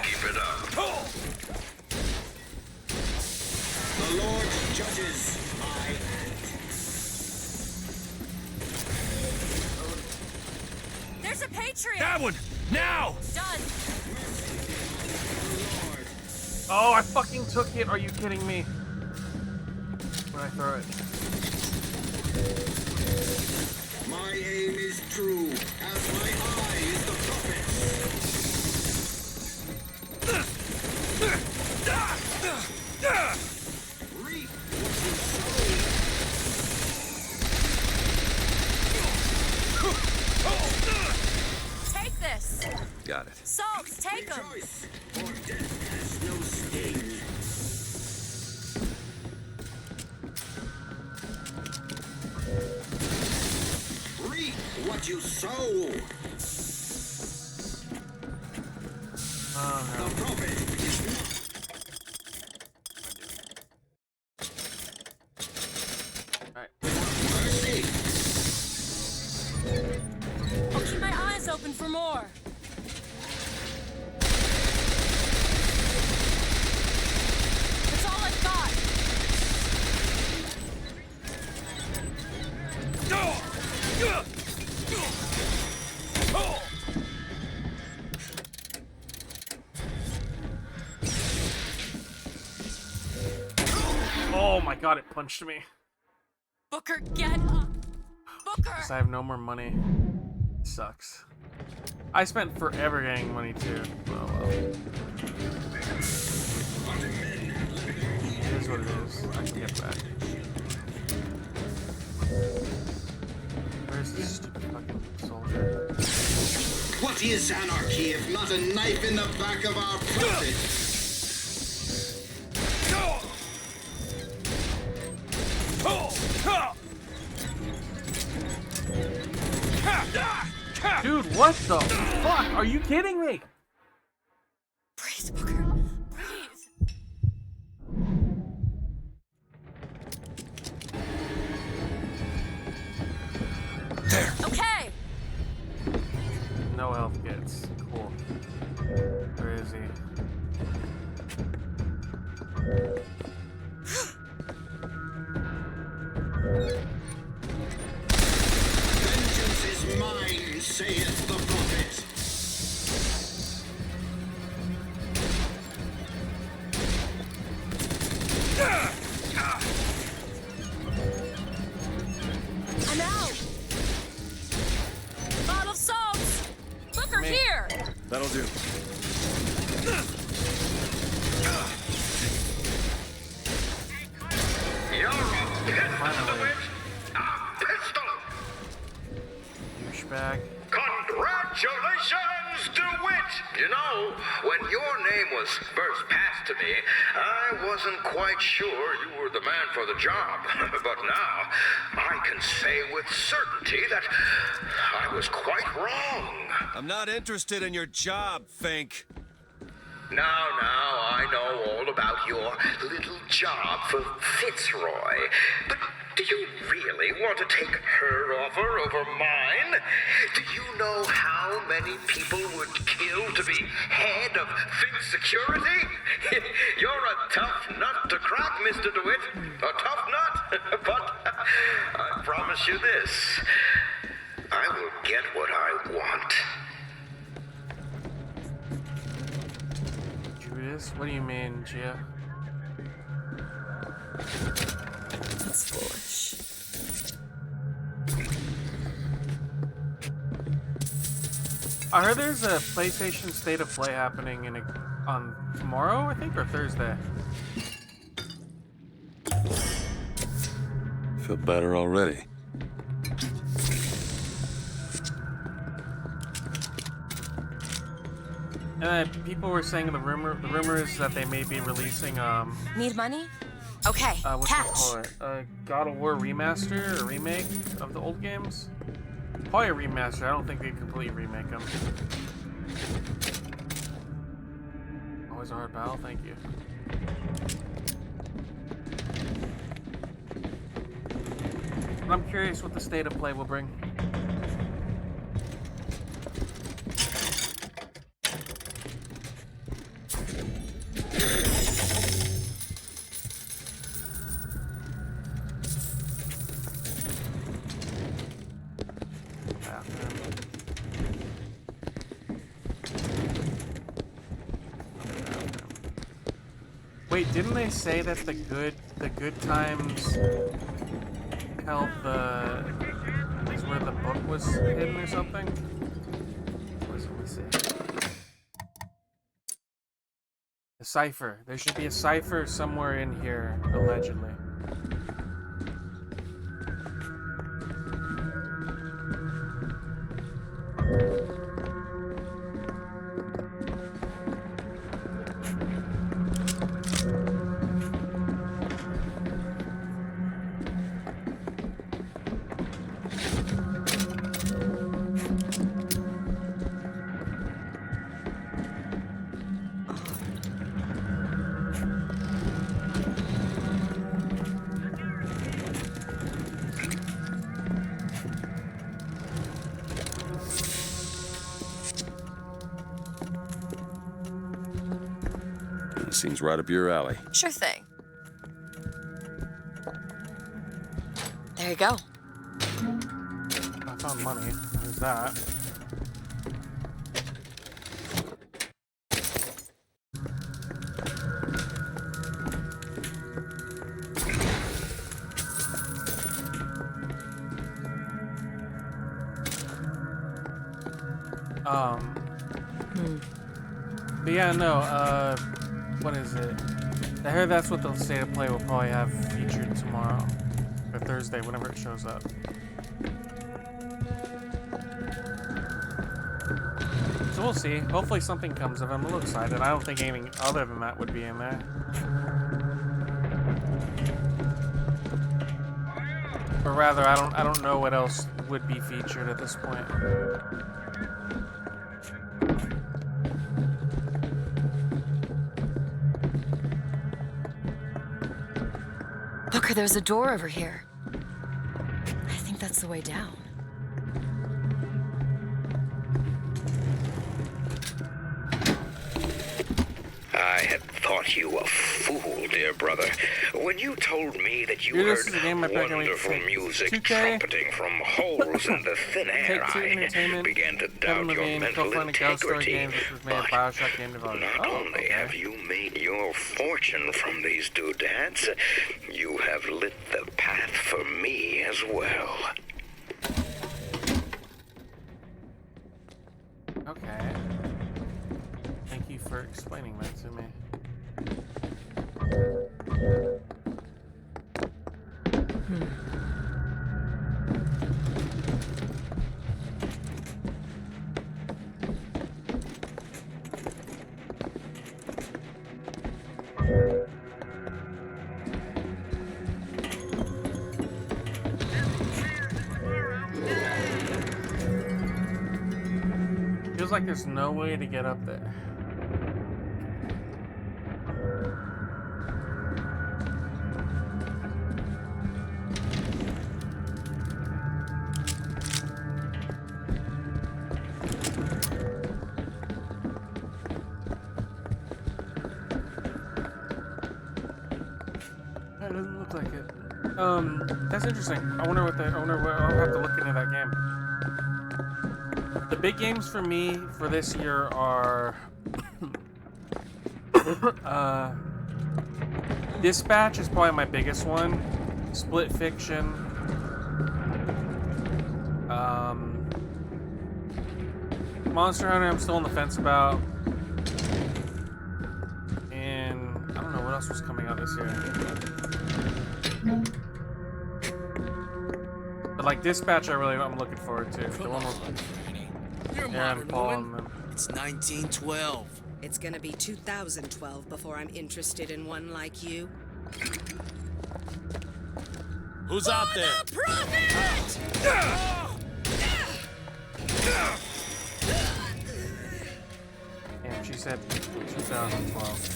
Keep it up. The Lord judges my hand. There's a Patriot! That one! Now! Done! Oh, I fucking took it. Are you kidding me? When I throw it. My aim is true, as my eye is the prophet's. Reap what you sow. Take this! Got it. Salts, take them! Rejoice, for death has no sting. Reap what you sow. The prophet is not. Mercy. I'll keep my eyes open for more. That's all I've got. Oh my god, it punched me. Booker, get up! Booker! Because I have no more money. Sucks. I spent forever getting money too. Oh well. It is what it is. I can get back. Where's this stupid fucking soldier? What is anarchy if not a knife in the back of our prophet? Dude, what the fuck? Are you kidding me? Breathe, Booker. Breathe. There. Okay. No health kits. Cool. Where is he? Vengeance is mine, saith the prophet. I'm out. Bottle of salts. Booker, here. That'll do. You're Finally. a pistol! Douchebag. Congratulations, DeWitt! You know, when your name was first passed to me, I wasn't quite sure you were the man for the job. But now, I can say with certainty that I was quite wrong. I'm not interested in your job, Fink. Now, I know all about your little job for Fitzroy. But do you really want to take her offer over mine? Do you know how many people would kill to be head of Fink Security? You're a tough nut to crack, Mr. DeWitt. A tough nut. But I promise you this. I will get what I want. Judas? What do you mean, Gia? That's foolish. I heard there's a PlayStation State of Play happening on tomorrow, I think, or Thursday. Feel better already. And people were saying the rumor is that they may be releasing Need money? Okay, what's catch. it called? God of War remaster or remake of the old games. Probably a remaster. I don't think they'd completely remake them. Always a hard battle. Thank you. I'm curious what the State of Play will bring. Wait, didn't they say that the good times held is where the book was hidden or something? Let me see. A cipher. There should be a cipher somewhere in here, allegedly. Seems right up your alley. Sure thing. There you go. I found money. There's that. But yeah, no, what is it? I heard that's what the State of Play will probably have featured tomorrow. Or Thursday, whenever it shows up. So we'll see. Hopefully something comes of it. I'm a little excited. I don't think anything other than that would be in there. Or rather, I don't know what else would be featured at this point. Booker, there's a door over here. I think that's the way down. I had thought you a fool, dear brother, when you told me that you Dude, this heard is a game I better wonderful wait. music 2K? trumpeting from holes in the thin air. Take-Two Entertainment, I began to doubt Kevin your Levine, mental co-founding Ghost Story integrity. Games, which was made at Bioshock Game Development. Not Oh, only okay. have you made your fortune from these doodads, you have lit the path for me as well. Okay. Thank you for explaining that to me. Feels like there's no way to get up there. That doesn't look like it. That's interesting. I wonder what I'll have to look into that game. The big games for me for this year are Dispatch is probably my biggest one. Split Fiction. Monster Hunter I'm still on the fence about. And I don't know what else was coming out this year. But like Dispatch I'm looking forward to. The one with Aaron Paul and them. It's 1912. It's gonna be 2012 before I'm interested in one like you. Who's out there? Damn, she said 2012.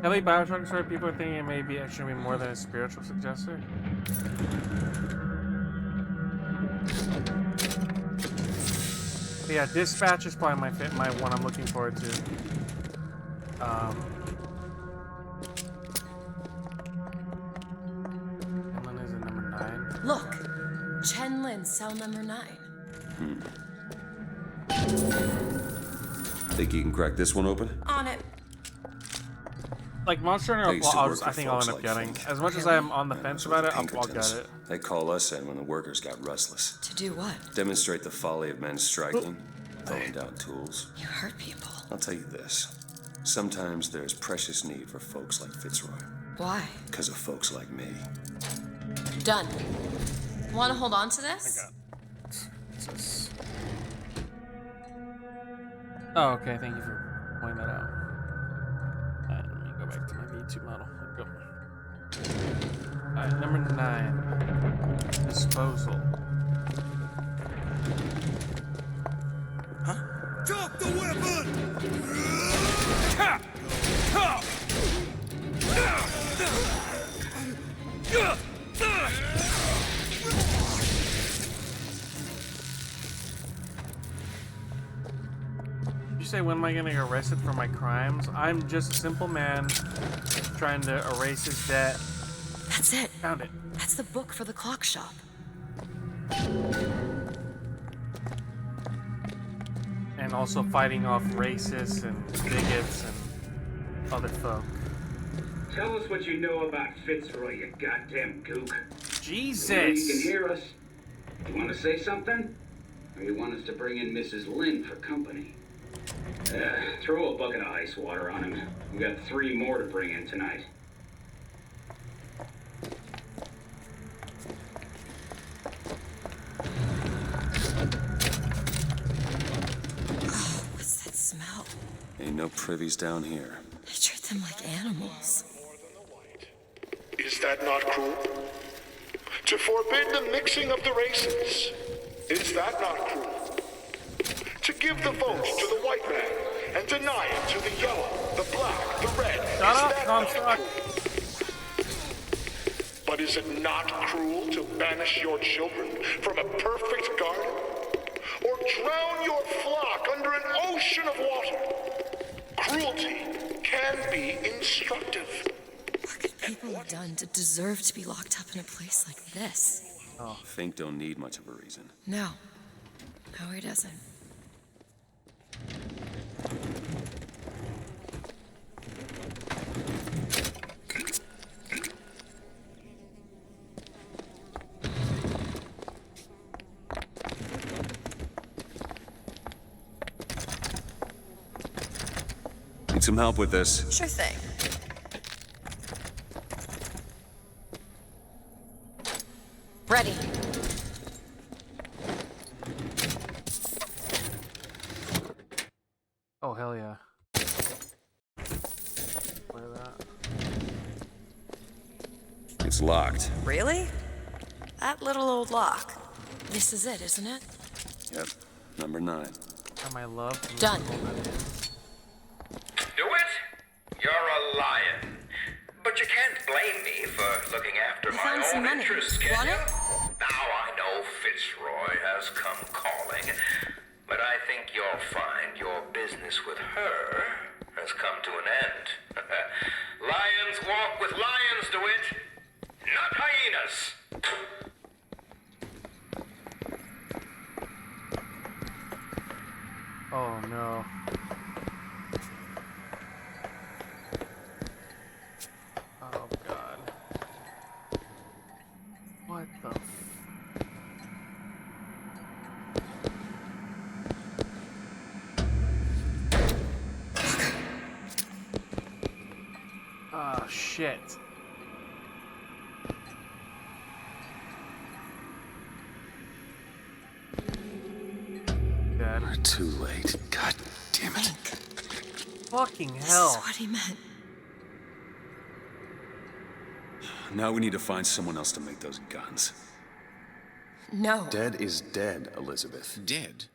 Heavy Bioshock story, people are thinking it may be actually be more than a spiritual successor. But yeah, Dispatch is probably my one I'm looking forward to. Chenlin is in number 9. Look, Chenlin, cell number 9. Think you can crack this one open? On it. Like Monster I Hunter, used to work I for think I'll folks end up like getting. Fink. As much as I'm on the fence about it, I'll get Pinkertons. it. They call us in when the workers got restless. To do what? Demonstrate the folly of men striking, throwing down tools. You hurt people. I'll tell you this. Sometimes there's precious need for folks like Fitzroy. Why? Because of folks like me. Done. Want to hold on to this? Oh, okay. Thank you for pointing that out. Alright, let me go back to my V2 model. There we go. Alright, number 9. Disposal. Drop the weapon! You say, when am I gonna get arrested for my crimes? I'm just a simple man trying to erase his debt. That's it. Found it. That's the book for the clock shop. And also fighting off racists and bigots and other folk. Tell us what you know about Fitzroy, you goddamn gook. Jesus! You know you can hear us. You want to say something? Or you want us to bring in Mrs. Lynn for company? Throw a bucket of ice water on him. We got 3 more to bring in tonight. Oh, what's that smell? Ain't no privies down here. They treat them like animals. Is that not cruel? To forbid the mixing of the races. Is that not cruel? To give the vote to the white man and deny it to the yellow, the black, the red. Shut up, that not Comstock. cruel? But is it not cruel to banish your children from a perfect garden? Or drown your flock under an ocean of water? Cruelty can be instructive. What could people have done to deserve to be locked up in a place like this? Oh. Fink don't need much of a reason. No. No, he doesn't. Need some help with this. Sure thing. Ready. Oh, hell yeah. Look at that. It's locked. Really? That little old lock. This is it, isn't it? Yep. Number 9. And my love. Done. Do it? You're a lion. But you can't blame me for looking after my found some own money. interests, can Want you? it? Now I know Fitzroy has come calling, but I think you'll find your business with her has come to an end. Lions walk with lions, DeWitt, not hyenas. Oh no. Oh god. What the Oh shit. Dead. We're too late. God damn it. Fucking This hell. is what he meant. Now we need to find someone else to make those guns. No. Dead is dead, Elizabeth. Dead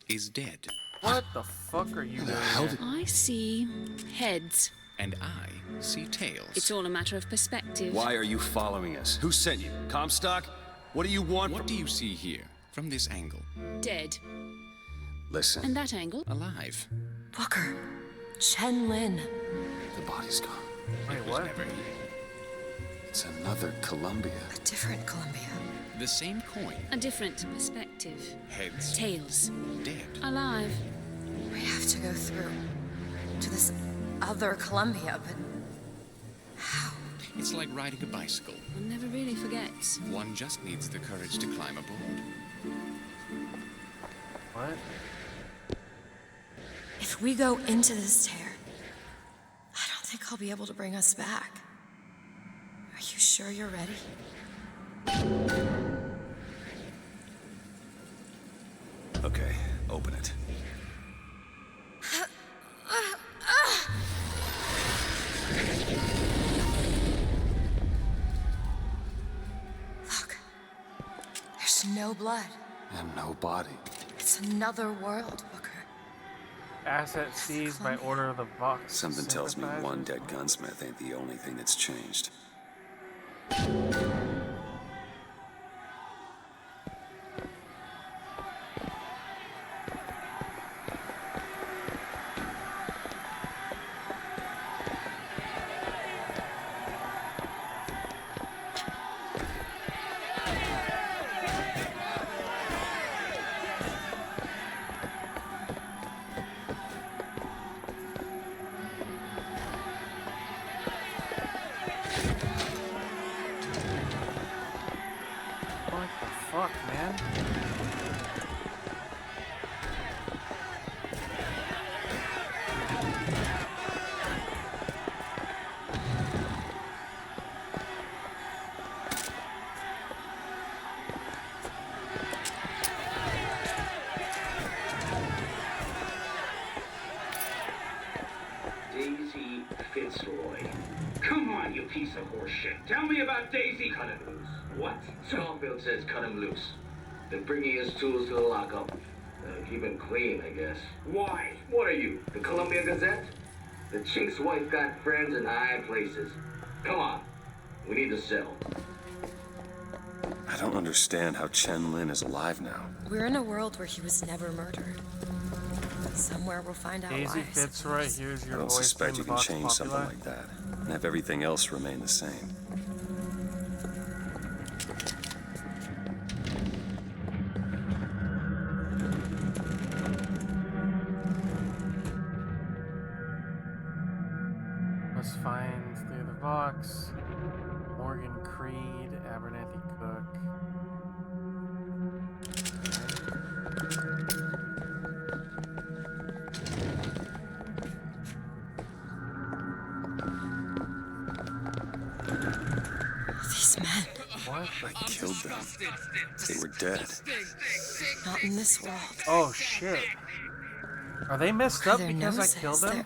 is dead. What the fuck are you doing? Here? I see heads. And I see tails. It's all a matter of perspective. Why are you following us? Who sent you? Comstock? What do you want? What do you see here, from this angle? Dead. Listen. And that angle? Alive. Booker. Chen Lin. The body's gone. Wait, It was what? never here. It's another Columbia. A different Columbia. The same coin. A different perspective. Heads. Tails. Dead. Alive. We have to go through to this other Columbia, but It's like riding a bicycle. One never really forgets. One just needs the courage to climb aboard. What? if we go into this tear, I don't think I'll be able to bring us back. Are you sure you're ready? Okay, open it. Look, there's no blood. And no body. It's another world, Booker. Asset seized by order of the Vox. Something tells me Sympathizer? one dead gunsmith ain't the only thing that's changed. What the fuck, man? Daisy Fitzroy. Come on, you piece of horseshit. Tell me about Daisy. Cut him loose. What? Caulfield says cut him loose. Then bringing his tools to the lockup. Keep him clean, I guess. Why? What are you, the Columbia Gazette? The chink's wife got friends in high places. Come on. We need to sell. I don't understand how Chen Lin is alive now. We're in a world where he was never murdered. Somewhere we'll find out Daisy why. Fitzroy, here's I your don't voice suspect in you the can Vox change something Populi. like that and have everything else remain the same. Let's find through the Vox. Morgan Creed, Abernathy Cook. These men. What? I killed them. They were dead. Not in this world. Oh shit. Are they messed up Their because noses, I killed them?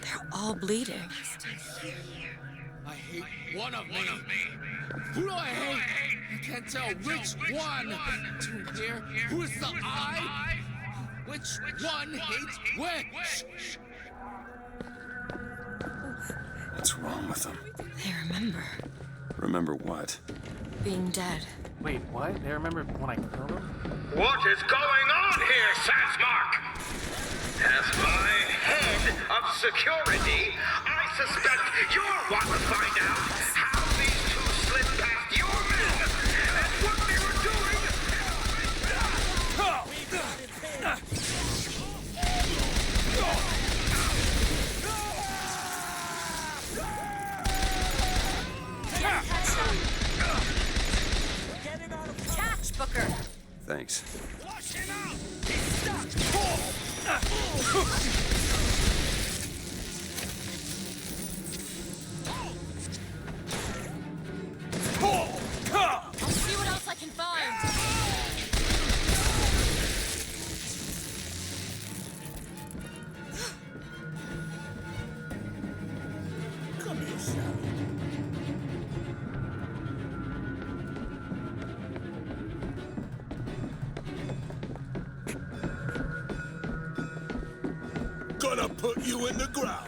They're all bleeding. I hate one of me. Who do I hate? I can't tell which one. To hear who is the I? Which one hates which? What's wrong with them? They remember Remember what? being dead. Wait, what? They remember when I killed them? What is going on here, Sansmark? As my head of security, I suspect you're one to find out how these two slipped past your men and what they were doing. Catch, Booker! Thanks. I'll see what else I can find. Come here, Sally. Gonna put you in the ground.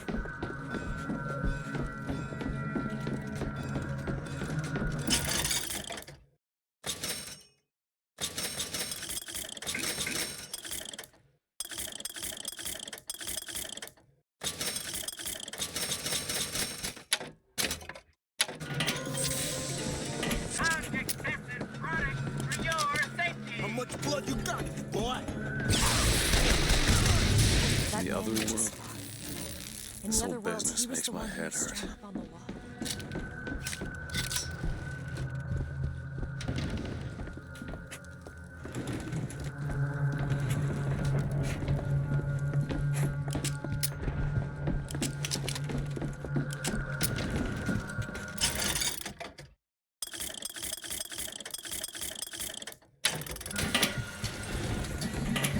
How much blood you got, boy? The other world. In This the whole other world, business he was makes the my one who head was hurt. strung up on the wall.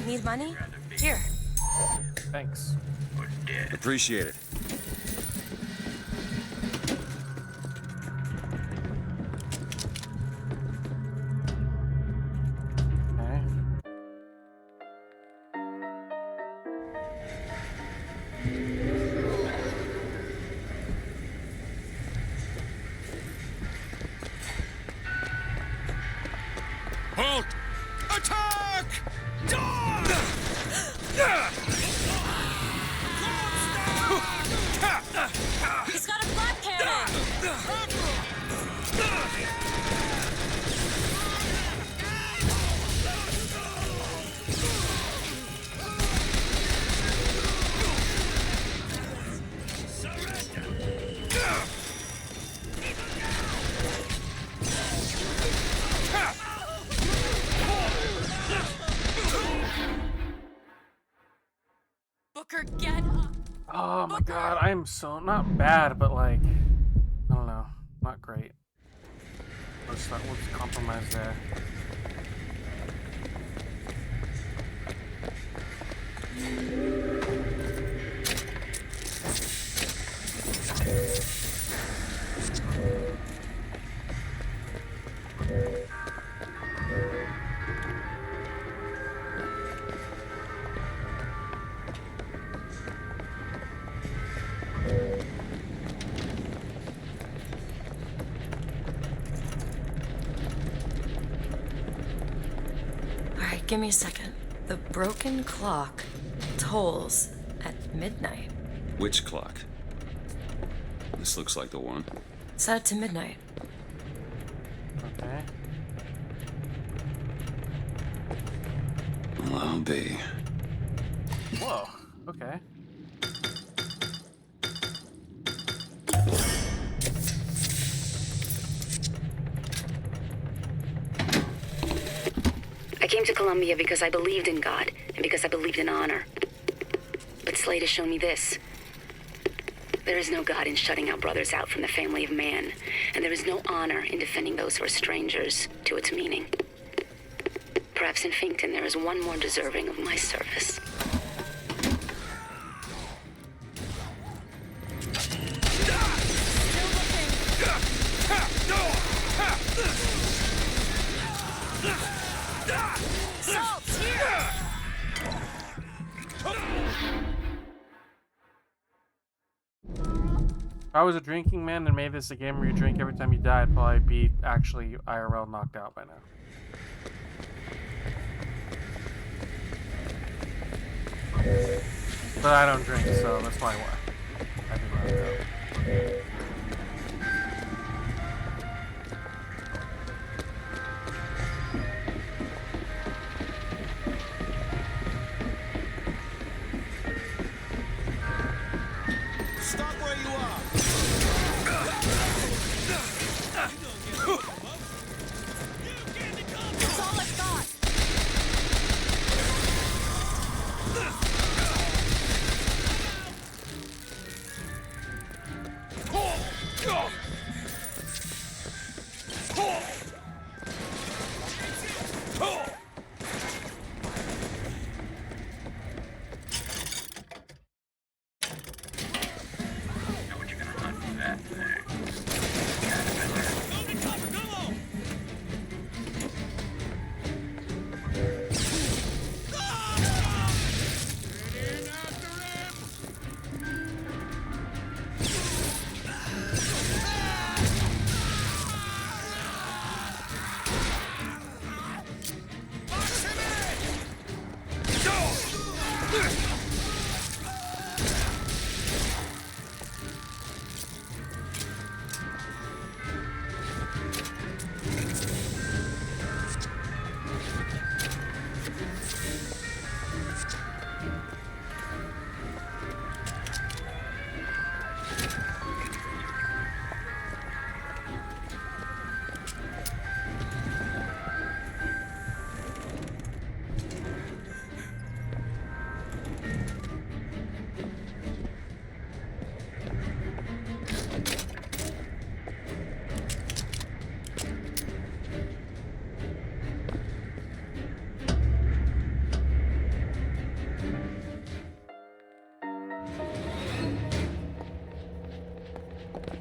Need money? Here. Thanks. Appreciate it. Okay. Halt! Attack! He's got a black cannon! Booker, get up! Oh my god, I'm so not bad, but like I don't know, not great. Let's compromise there. Wait, give me a second. The broken clock tolls at midnight. Which clock? This looks like the one. Set it to midnight. Okay. Well, I'll be. Whoa. Okay. I came to Columbia because I believed in God and because I believed in honor. But Slade has shown me this. There is no God in shutting our brothers out from the family of man, and there is no honor in defending those who are strangers to its meaning. Perhaps in Finkton there is one more deserving of my service. Salt's here! If I was a drinking man and made this a game where you drink every time you die, I'd probably be actually IRL knocked out by now. But I don't drink, so that's why I do that. Stop where you are. It's all I've got!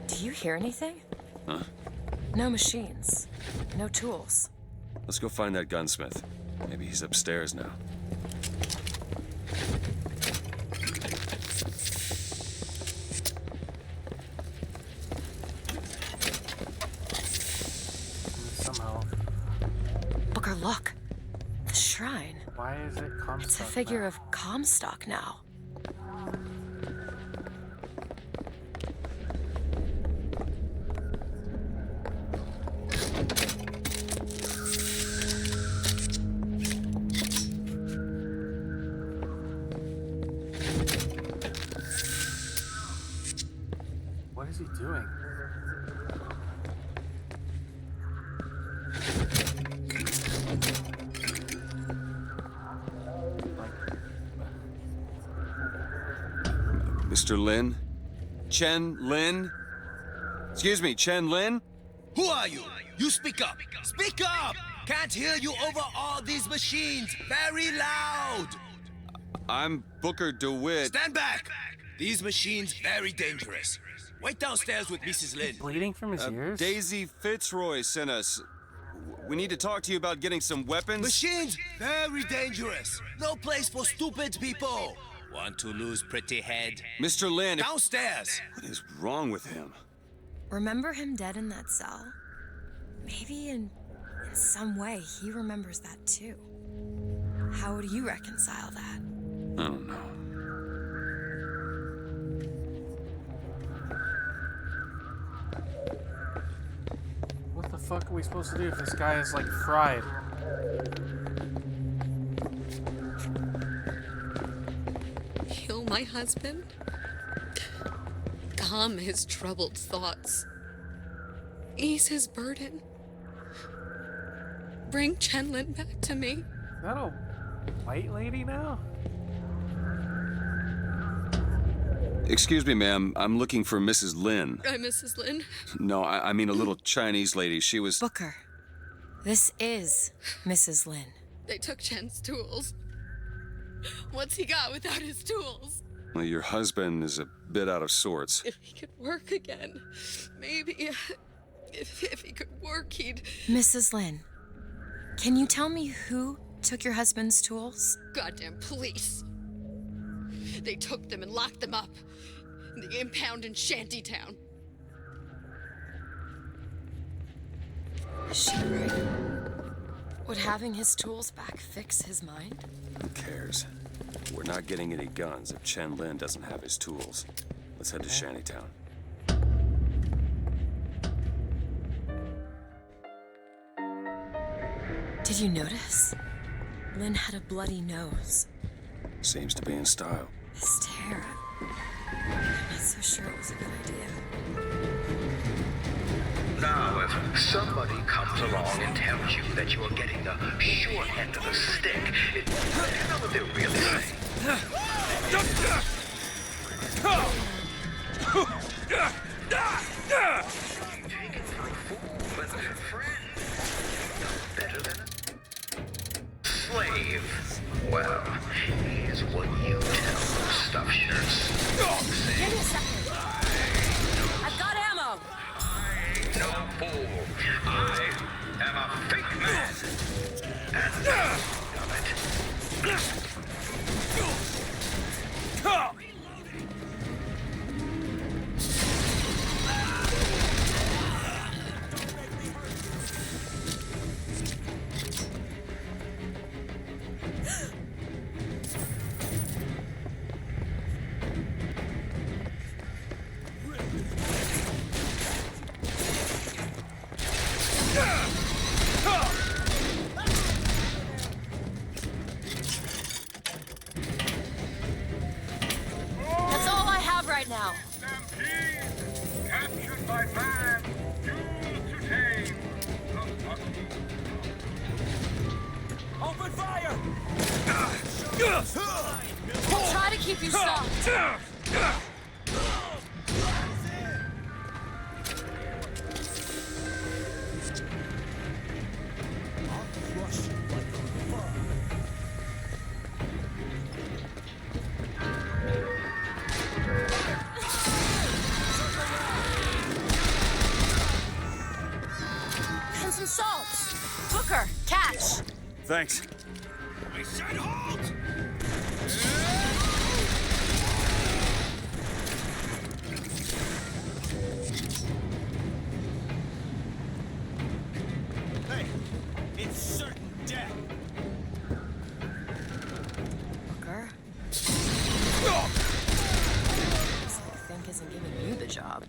Do you hear anything? Huh? No machines. No tools. Let's go find that gunsmith. Maybe he's upstairs now. Somehow. Booker, look. The shrine. Why is it Comstock? It's a figure of Comstock now. What is he doing? Mr. Lin? Chen Lin? Excuse me, Chen Lin? Who are you? You speak up. Speak up! Can't hear you over all these machines. Very loud. I'm Booker DeWitt. Stand back. These machines very dangerous. Wait downstairs with Mrs. Lin. Bleeding from his ears? Daisy Fitzroy sent us. We need to talk to you about getting some weapons. Machines very dangerous. No place for stupid people. Want to lose pretty head? Mr. Lin. Downstairs. What is wrong with him? Remember him dead in that cell? Maybe in some way he remembers that too. How would you reconcile that? I don't know. What the fuck are we supposed to do if this guy is like fried? Kill my husband? Calm his troubled thoughts. Ease his burden. Bring Chenlin back to me. Is that a white lady now? Excuse me, ma'am. I'm looking for Mrs. Lin. I'm Mrs. Lin. No, I mean a little Chinese lady. She was... Booker, this is Mrs. Lin. They took Chen's tools. What's he got without his tools? Well, your husband is a bit out of sorts. If he could work again, maybe... If he could work, he'd... Mrs. Lin, can you tell me who took your husband's tools? Goddamn police. They took them and locked them up in the impound in Shantytown. Is she right? Would having his tools back fix his mind? Who cares? We're not getting any guns if Chen Lin doesn't have his tools. Let's head to Shantytown. Did you notice? Lin had a bloody nose. Seems to be in style. This tear. I'm not so sure it was a good idea. Now, if somebody comes along and tells you that you are getting the short end of the stick, you know what they're really saying. Take it for a fool, but a friend. No better than a slave. Well, here's what you tell those stuffed shirts. Give me a second. I've got ammo. No fool. I am a fake man. And of it. That's all I have right now. Captured by man, doomed to tame. Open fire! I'll try to keep you soft. And some salt. Booker, catch. Thanks. I said halt! Hey, it's certain death. Booker? I think isn't giving you the job.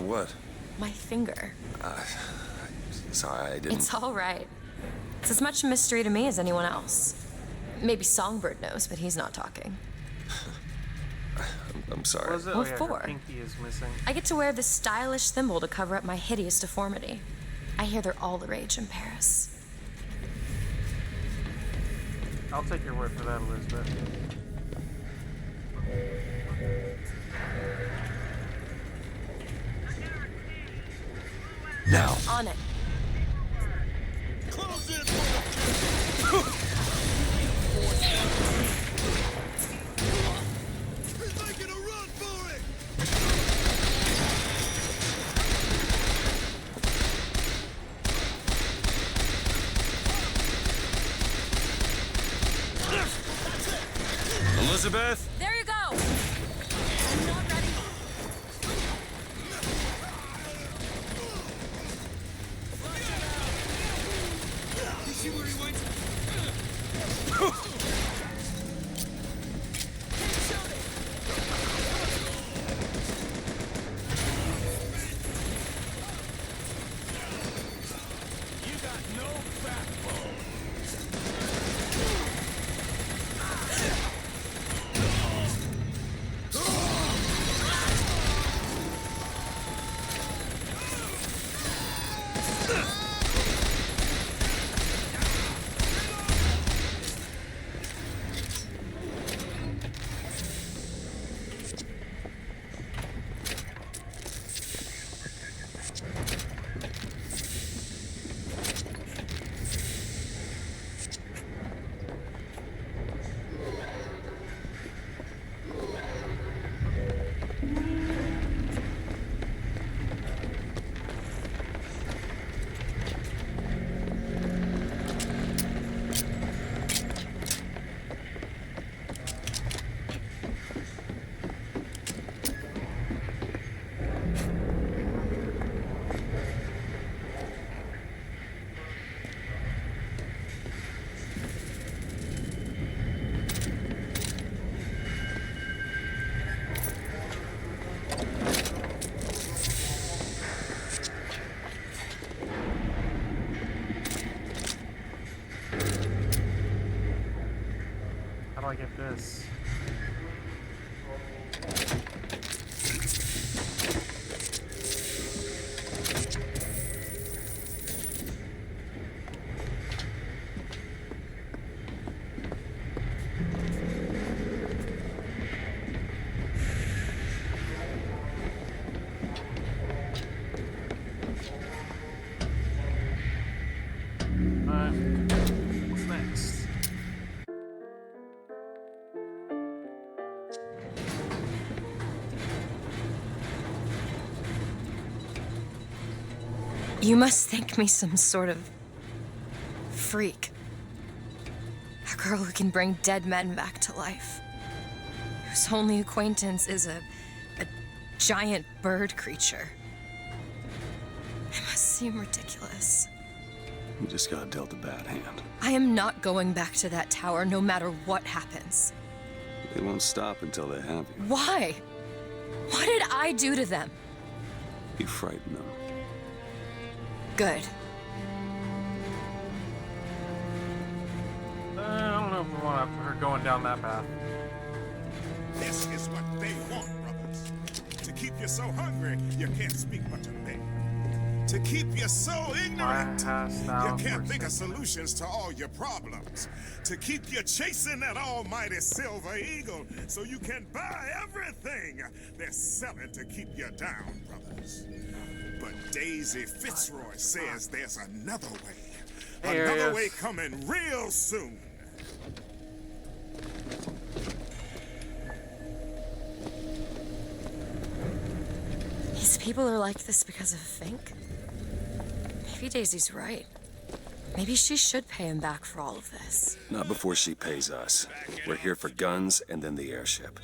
What? My finger. Sorry, I didn't... It's all right. It's as much a mystery to me as anyone else. Maybe Songbird knows, but he's not talking. I'm sorry. Was it? What Oh, yeah, for? her pinky is missing. I get to wear this stylish thimble to cover up my hideous deformity. I hear they're all the rage in Paris. I'll take your word for that, Elizabeth. Now. On it. Close it! He's making a run for it! Elizabeth? There you go! I'm not ready. You see where he went? You got no backbone. How do I get this? Alright. What's next? You must think me some sort of freak. A girl who can bring dead men back to life. Whose only acquaintance is a giant bird creature. It must seem ridiculous. You just got dealt a bad hand. I am not going back to that tower no matter what happens. They won't stop until they have you. Why? What did I do to them? You frighten them. Good. I don't know if we want her going down that path. This is what they want, brothers. To keep you so hungry, you can't speak much of them. To keep you so ignorant, you can't think of solutions to all your problems. To keep you chasing that almighty silver eagle so you can buy everything they're selling to keep you down, brothers. But Daisy Fitzroy says there's another way. Here he Another is. way coming real soon. These people are like this because of Fink. Maybe Daisy's right. Maybe she should pay him back for all of this. Not before she pays us. We're here for guns and then the airship.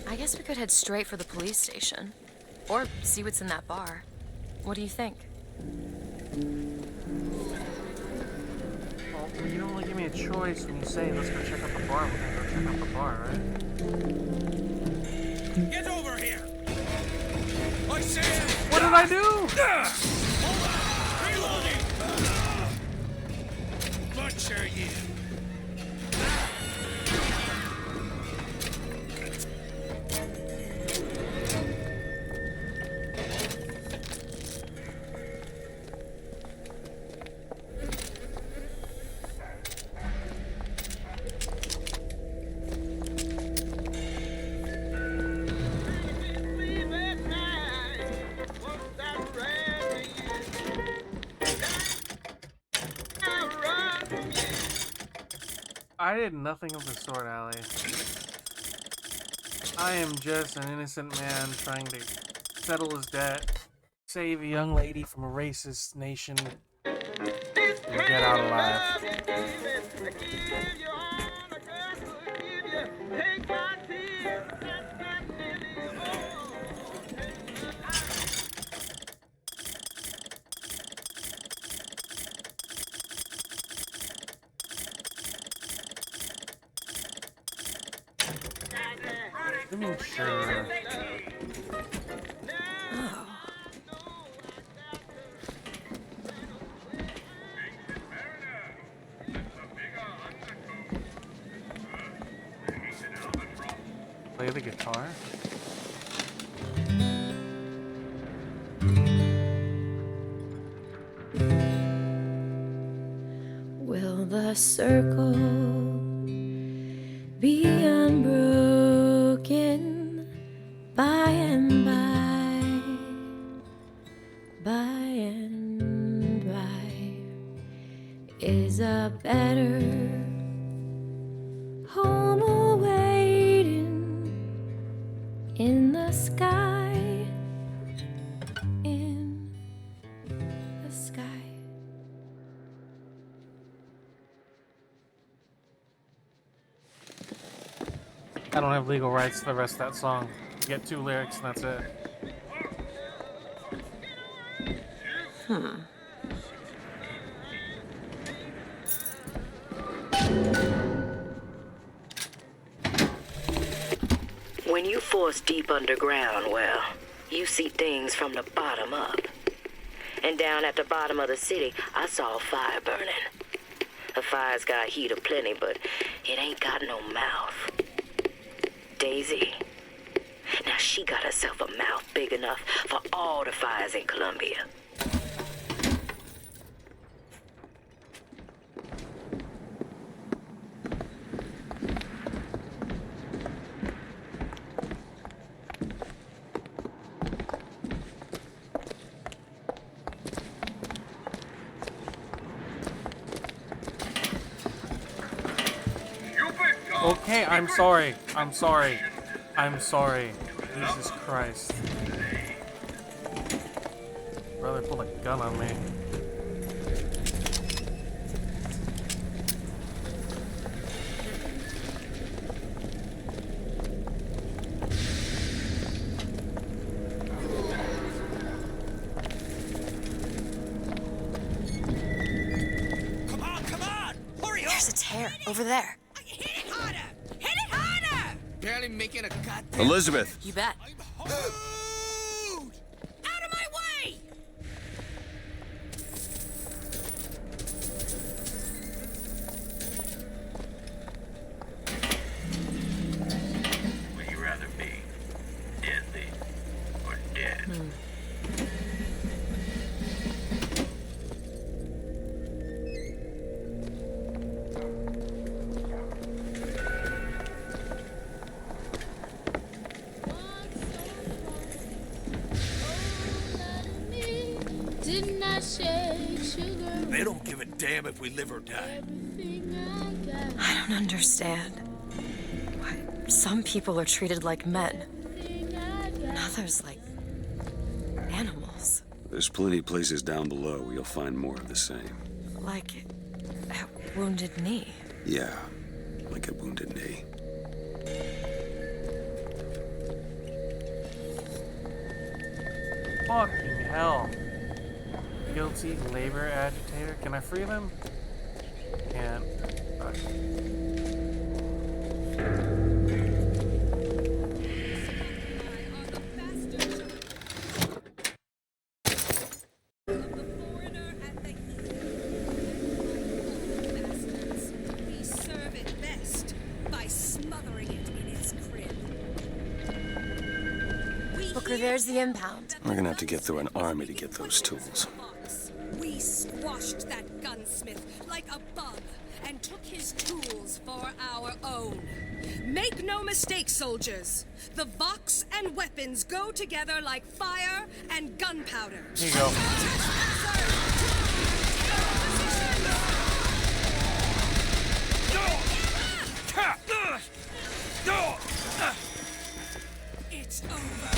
I guess we could head straight for the police station. Or see what's in that bar. What do you think? Well, you don't really give me a choice when you say, let's go check out the bar. We're gonna go check out the bar, right? Get over here! I said. What did I do? Reloading. Butcher you. I did nothing of the sort, Allie. I am just an innocent man trying to settle his debt, save a young lady from a racist nation, and get out alive. I mean, sure. Oh. Play the guitar? Will the circle be unbroken by and by, by and by? Is a better home awaiting in the sky, in the sky? I don't have legal rights to the rest of that song. You get 2 lyrics and that's it. When you force deep underground, well, you see things from the bottom up. And down at the bottom of the city, I saw a fire burning. The fire's got heat aplenty, but it ain't got no mouth. Daisy. Now she got herself a mouth big enough for all the fires in Columbia. Okay, I'm sorry. I'm sorry. I'm sorry. Jesus Christ. Brother pulled a gun on me. Come on! Hurry up! There's a tear over there. Hit it harder! Barely making a goddamn... Elizabeth! You bet. Out of my way! Would you rather be deadly or dead? Didn't I shake sugar? They don't give a damn if we live or die. I don't understand. Why some people are treated like men, and others like animals. There's plenty of places down below where you'll find more of the same. Like at Wounded Knee. Yeah, like a Wounded Knee. Fucking hell. Guilty labor agitator. Can I free them? Can't. Fuck. there's the impound. We're gonna have to get through an army to get those tools. We squashed that gunsmith like a bug and took his tools for our own. Make no mistake, soldiers. The Vox and weapons go together like fire and gunpowder. Here you go. It's over.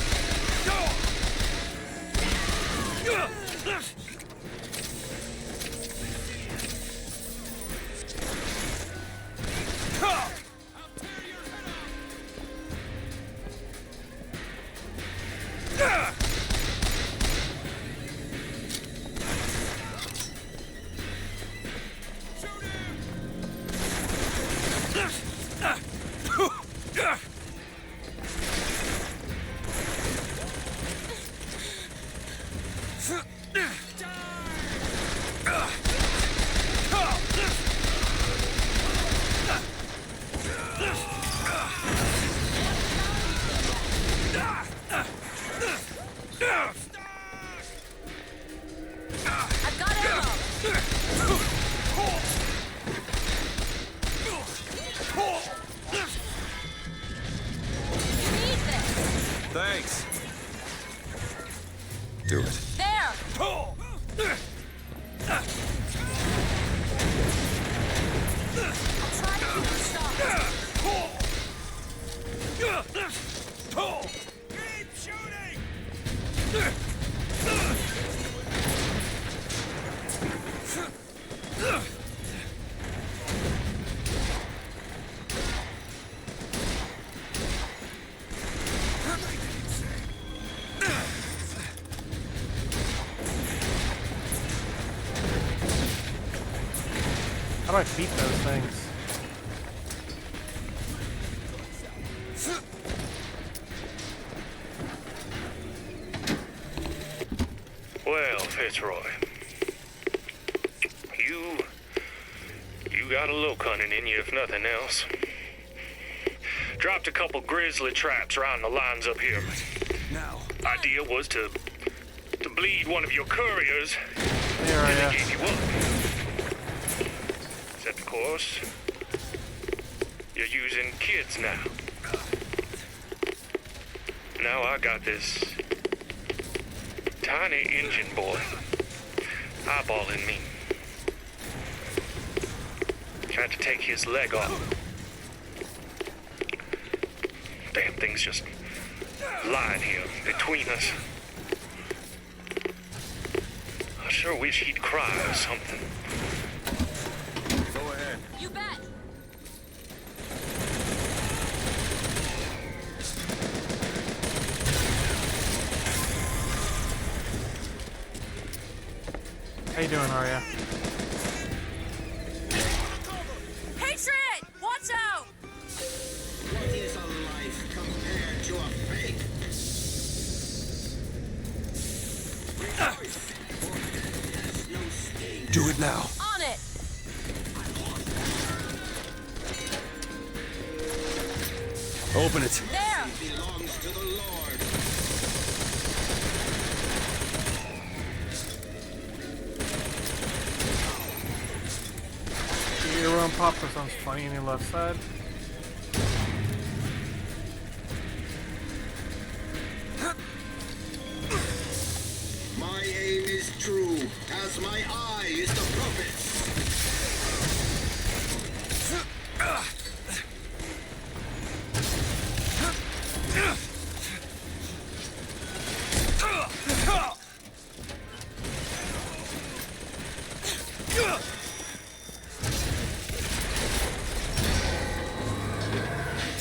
I've got ammo. You need this. Thanks. Do it. There. I'll try to keep you stopped. Keep shooting! How do I beat those things? Well, Fitzroy, you got a little cunning in you, if nothing else. Dropped a couple grizzly traps around the lines up here. Now. Idea was to bleed one of your couriers, Here I and am. they gave you up. Except, of course, you're using kids now. Now I got this tiny engine boy eyeballing me. Tried to take his leg off. Damn thing's just lying here between us. I sure wish he'd cry or something. Go ahead. You bet. How you doing, Arya? Hatred! Watch out! What is a life compared to a fate? Do it now. On it! Open it. There! Belongs to the Lord. You run pop for sounds funny on your left side. My aim is true, as my eye is the prophet's.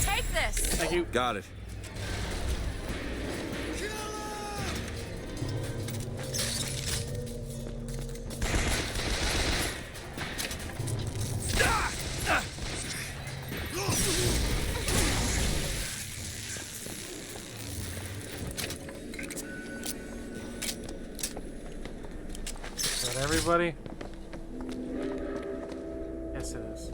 Take this! Thank you. Got it. Is that everybody? Yes, it is.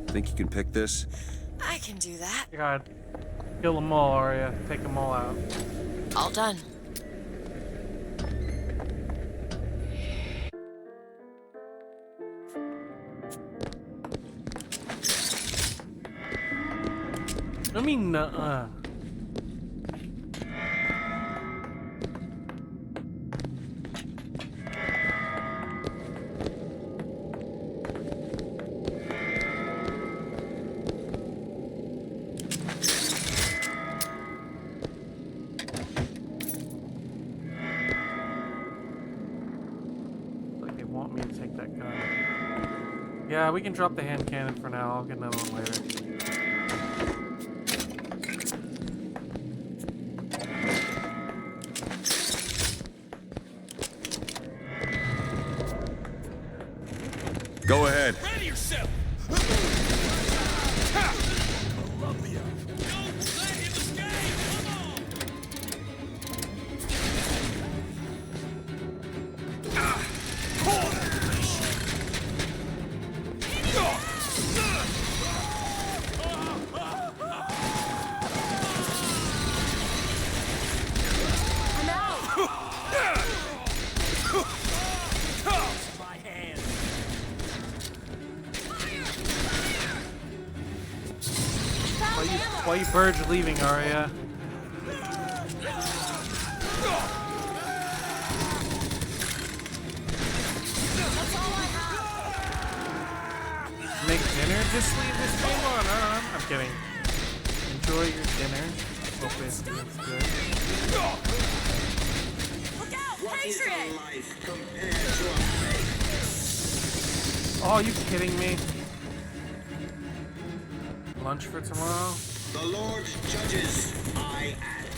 Think you can pick this? I can do that. God. Kill them all, Arya. Take them all out. All done. I mean, like they want me to take that gun. Yeah, we can drop the hand cannon for now. I'll get another one later. Go ahead. Ready yourself! Columbia! Don't let him escape! Come on! I'm out. My hand! Why you birds leaving, Arya? Make dinner? Just leave this game on. I'm kidding. Enjoy your dinner. Well, basically, it's good. Look out, Patriot! Oh, are you kidding me? Lunch for tomorrow? The Lord judges, I add.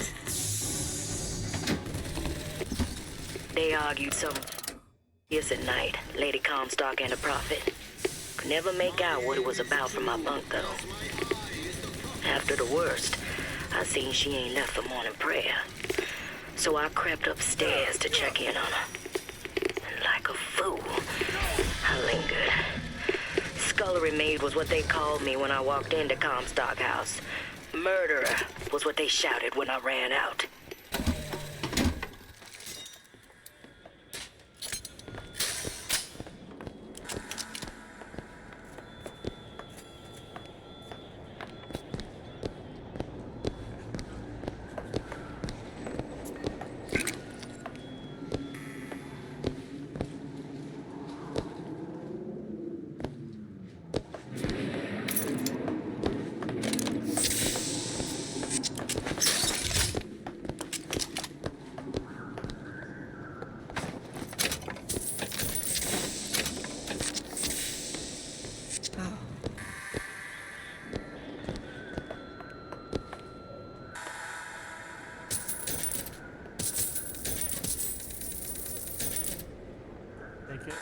They argued some years at night, Lady Comstock and the Prophet. Could never make out what it was about from my bunk, though. After the worst, I seen she ain't left for morning prayer. So I crept upstairs to check in on her. And like a fool, I lingered. Scullery maid was what they called me when I walked into Comstock House. Murderer was what they shouted when I ran out. Take it.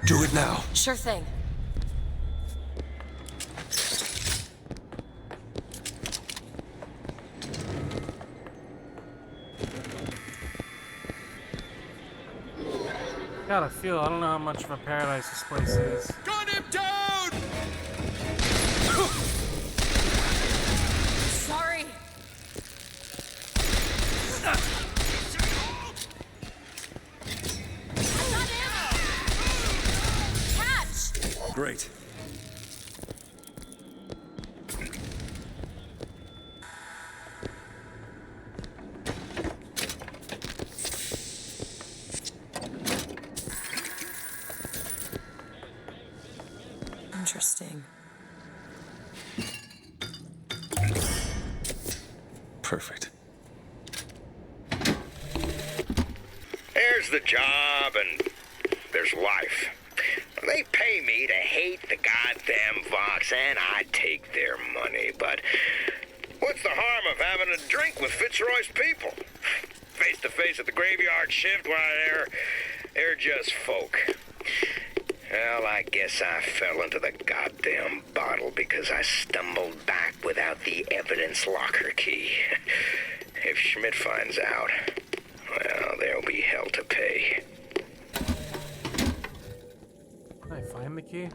Do it now. Sure thing. Got a feel. I don't know how much of a paradise this place is. Gun him down! Sorry. I got him! Catch! Great. Interesting. Perfect. There's the job and there's life. They pay me to hate the goddamn Vox, and I take their money, but what's the harm of having a drink with Fitzroy's people? Face to face at the graveyard shift, why, they're just folk. Well, I I guess I fell into the goddamn bottle because I stumbled back without the evidence locker key. If Schmidt finds out, well, there'll be hell to pay. Can I find the key?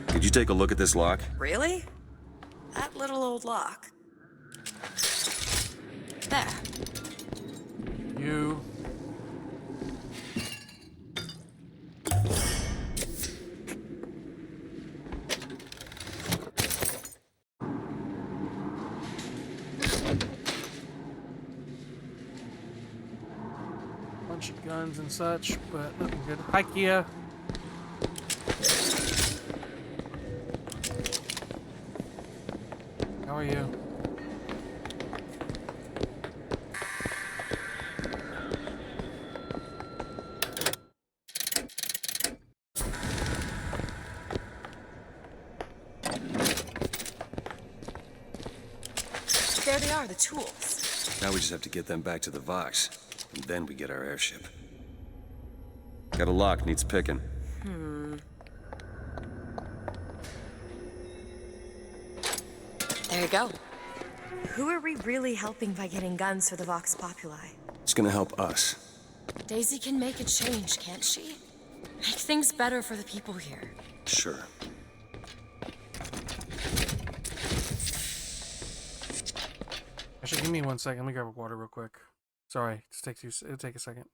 Could you take a look at this lock? Really? That little old lock. There. You. Bunch of guns and such, but nothing good. Hi, Kia. How are you? There they are, the tools. Now we just have to get them back to the Vox, and then we get our airship. Got a lock, needs picking. There you go. Who are we really helping by getting guns for the Vox Populi? It's gonna help us. Daisy can make a change, can't she? Make things better for the people here. Sure. Actually, give me 1 second. Let me grab a water real quick. Sorry, it'll take a second.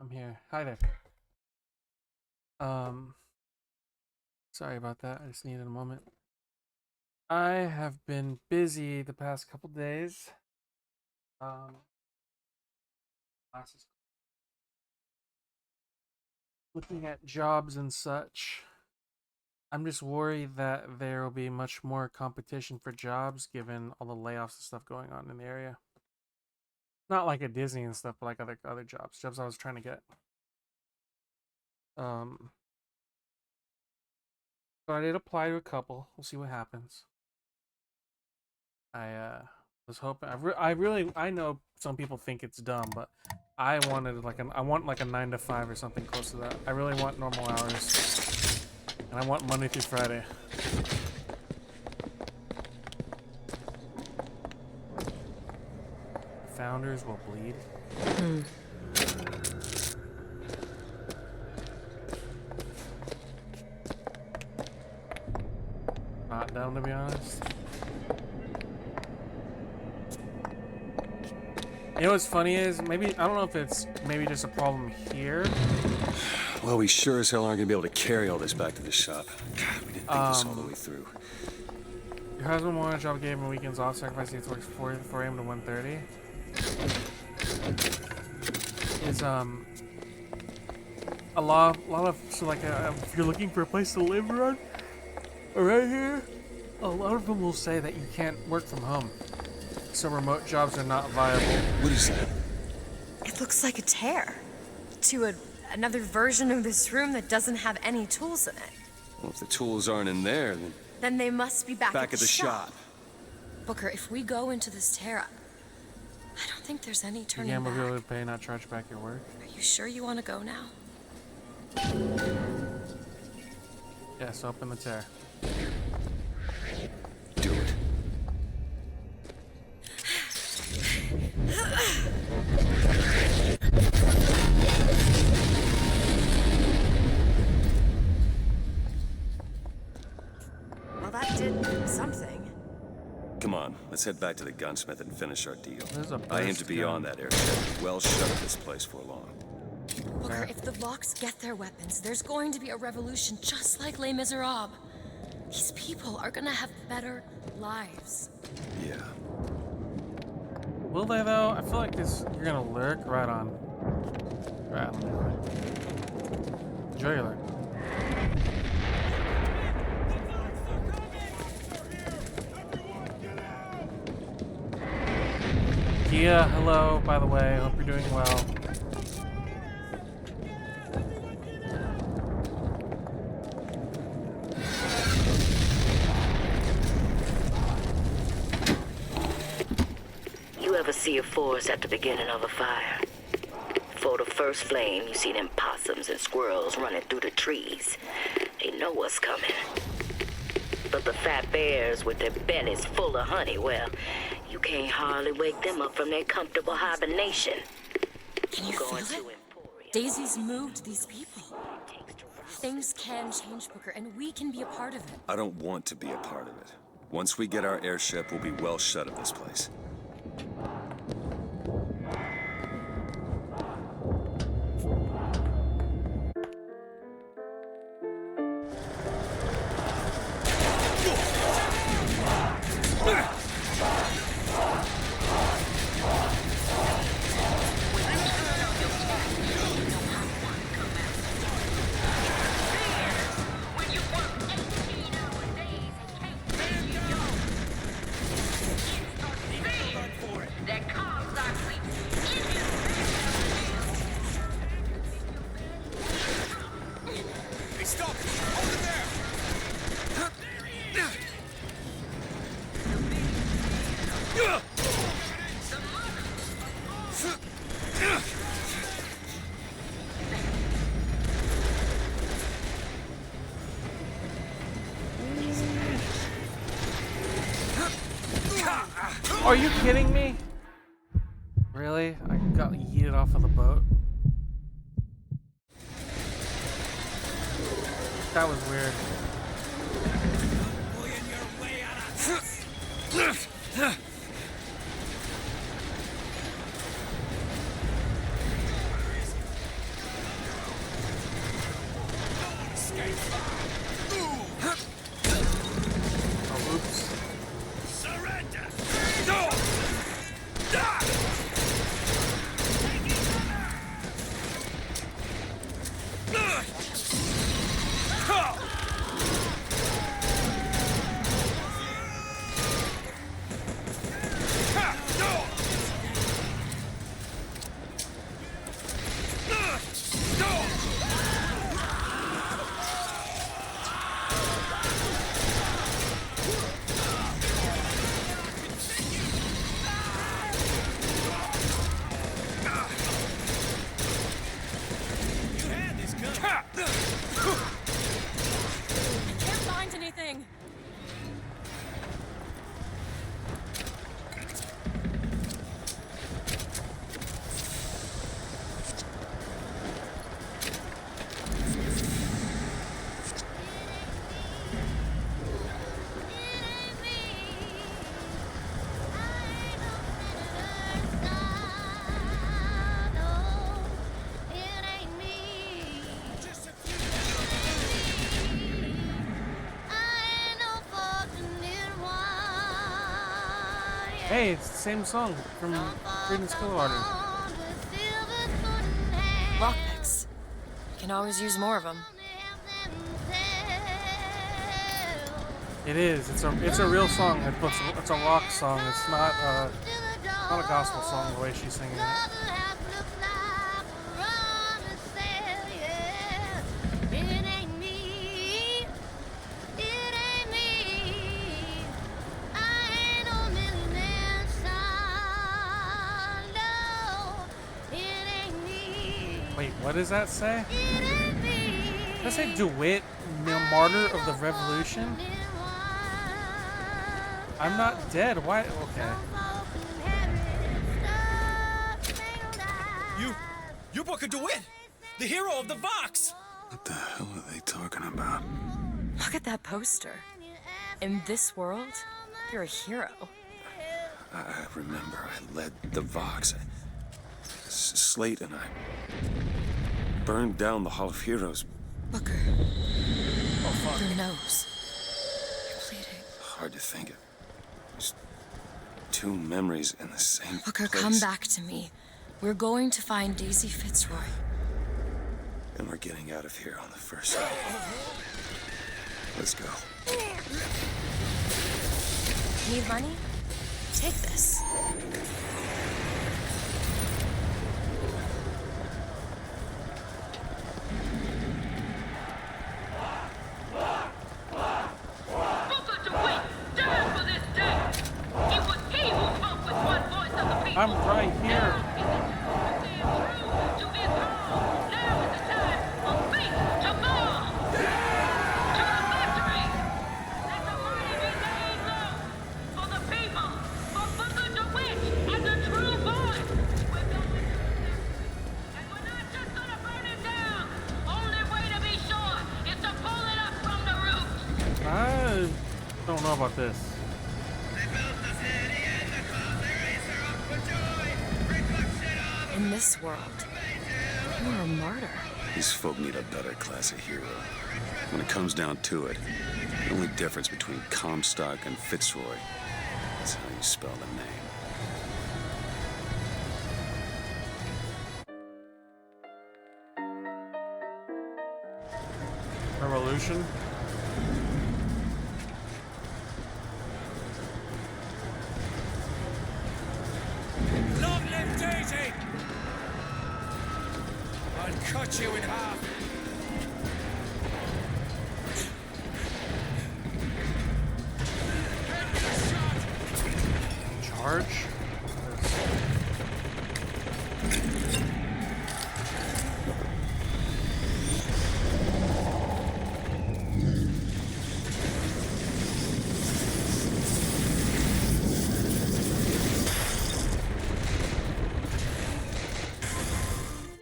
I'm here. Hi there. Sorry about that. I just needed a moment. I have been busy the past couple days. Looking at jobs and such. I'm just worried that there will be much more competition for jobs given all the layoffs and stuff going on in the area. Not like at Disney and stuff, but like other jobs I was trying to get. So I did apply to a couple. We'll see what happens. I was hoping. I know some people think it's dumb, but I want like a 9 to 5 or something close to that. I really want normal hours, and I want Monday through Friday. Founders will bleed. Not dumb, to be honest. You know what's funny is, maybe, I don't know if it's maybe just a problem here. Well, we sure as hell aren't gonna be able to carry all this back to the shop. God, we didn't think this all the way through. Your husband wanted a job, gave him weekends off, sacrificing his work 4 a.m. to 1:30. Is a lot of, so like if you're looking for a place to live around here, A lot of them will say that you can't work from home, so remote jobs are not viable. What is that? It looks like a tear to another version of this room that doesn't have any tools in it. Well, if the tools aren't in there, Then they must be back at the shop. Booker, if we go into this tear, I don't think there's any You turning gamble back. be able to pay, not charge back your work. Are you sure you want to go now? Yes, open the tear. Do it. Well, that did something. Come on, let's head back to the gunsmith and finish our deal. There's a I aim burst to be gun. on that airship, well shut of this place for long. Booker, if the Vox get their weapons, there's going to be a revolution just like Les Miserables. These people are gonna have better lives. Yeah. Will they though? I feel like you're gonna lurk right on. Right on the enjoy your lurk. Kia, hello, by the way. Hope you're doing well. You ever see a forest at the beginning of a fire? For the first flame, you see them possums and squirrels running through the trees. They know what's coming. But the fat bears with their bellies full of honey, well, you can't hardly wake them up from their comfortable hibernation. Can you feel it? Daisy's moved these people. Things can change, Booker, and we can be a part of it. I don't want to be a part of it. Once we get our airship, we'll be well shut of this place. Hey, stop! Over there! Are you kidding me? Really? I got yeeted off of the boat. That was weird. Oh, oops. Surrender! Can't find anything. Hey, it's the same song from Creedence Clearwater. Lockpicks. Can always use more of them. It is. It's a real song. It's a rock song. It's not a gospel song the way she's singing it. Wait, what does that say? Does it say DeWitt, Martyr of the Revolution? I'm not dead. Why? Okay. You Booker DeWitt, the hero of the Vox. What the hell are they talking about? Look at that poster. In this world, you're a hero. I remember I led the Vox. Slate and I burned down the Hall of Heroes. Booker. Oh, fuck. Your nose. You're bleeding. Hard to think of. There's two memories in the same Booker, place. come back to me. We're going to find Daisy Fitzroy. And we're getting out of here on the first night. Let's go. Need money? Take this. I'm right here. I don't know about this. In this world, you're a martyr. These folk need a better class of hero. When it comes down to it, the only difference between Comstock and Fitzroy is how you spell the name. Revolution? Long live Daisy! I'll cut you in half. Charge?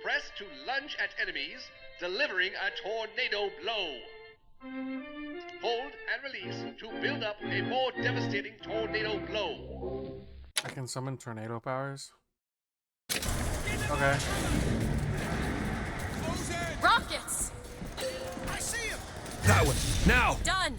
Press to lunge at enemies, delivering a tornado blow. Hold and release to build up a more devastating tornado blow. I can summon tornado powers. Okay. Rockets! I see him! That one, now! Done!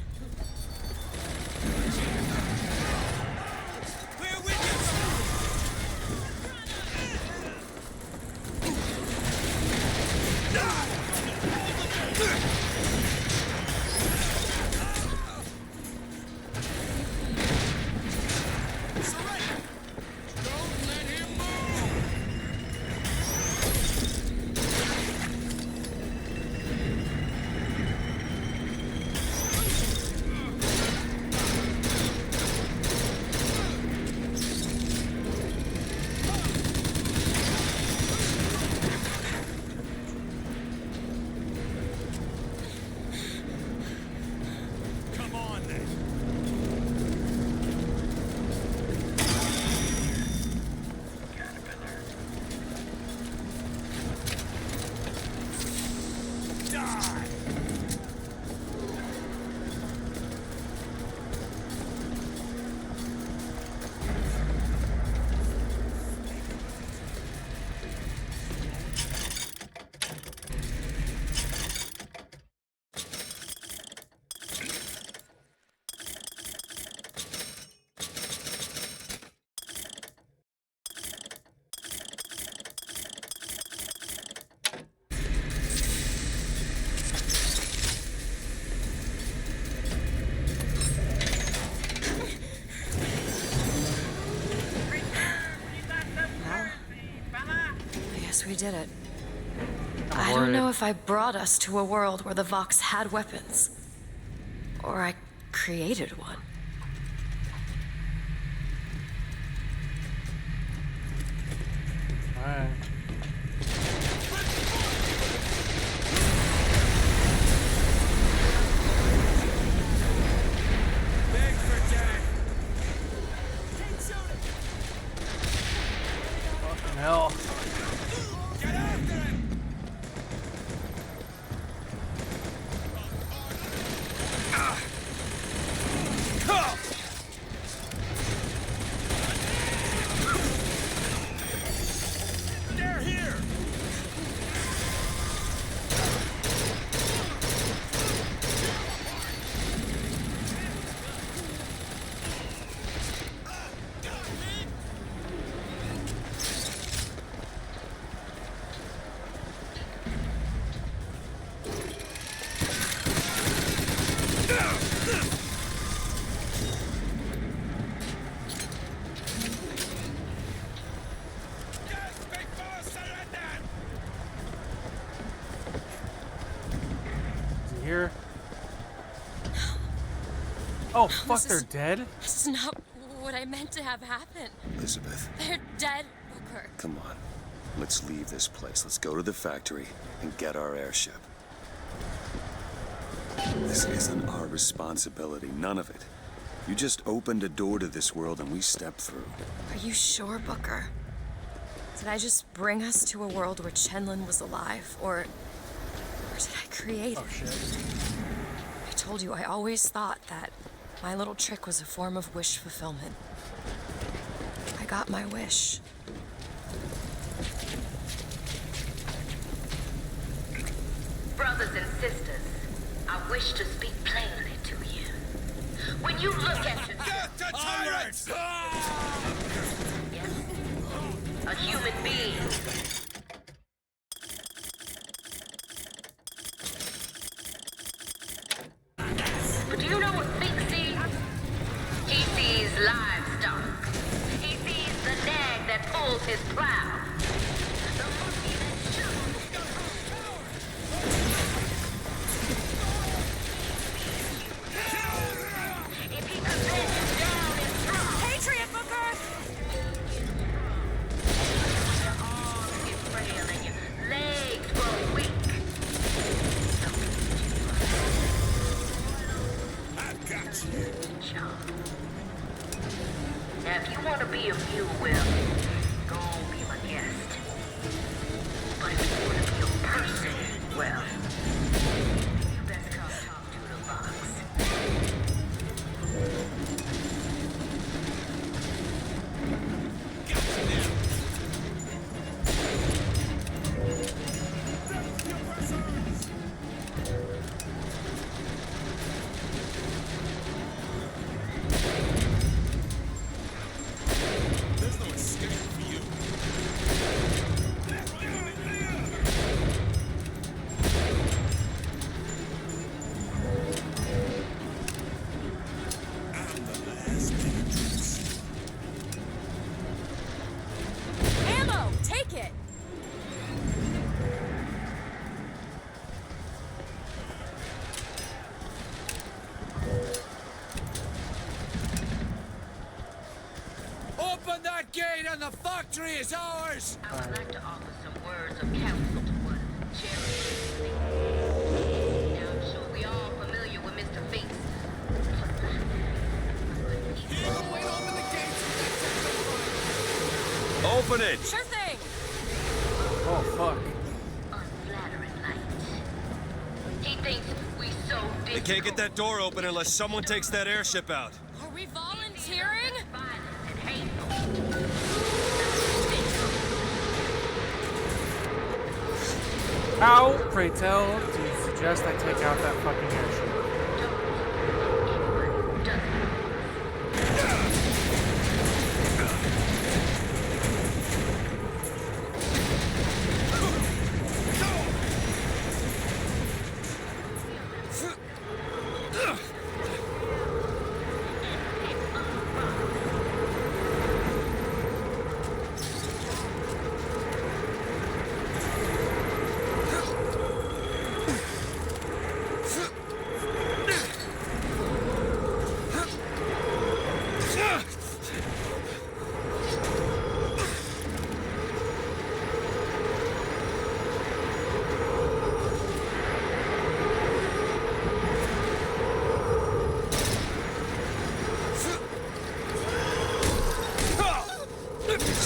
we did it. I don't know if I brought us to a world where the Vox had weapons. Or I created one. Alright. Fucking hell. Get after him! They're here! Here. Oh, fuck, they're dead? This is not what I meant to have happen. Elizabeth, They're dead, Booker. come on. Let's leave this place. Let's go to the factory and get our airship. This isn't our responsibility, none of it. You just opened a door to this world and we stepped through. Are you sure, Booker? Did I just bring us to a world where Chenlin was alive, or did I create it? Oh, shit. I told you, I always thought that my little trick was a form of wish fulfillment. I got my wish. Brothers and sisters, I wish to speak plainly to you. When you look at Death to tyrants! a human being, but do you know what Fink sees? He sees livestock. He sees the nag that pulls his plow. The monkey that shovels. If he could bend you down and drop. Patriot, Booker! Your arms get frail and your legs grow weak. I've got you. Now, if you want to be a mule, well, go on, be my guest. But if you want to be a person, well, you best come talk to the Vox. There's no escape for you. I'm the last entrance. Ammo! Take it! Open that gate and the factory is ours! I would like to offer some words of counsel to what Jerry is thinking. Now, I'm sure we all familiar with Mr. Fink's Open it! Sure thing! Oh, fuck. unflattering light. He thinks we so They can't get that door open unless someone takes that airship out. Are we volunteering? violent and hateful. How, pray tell, do you suggest I take out that fucking airship?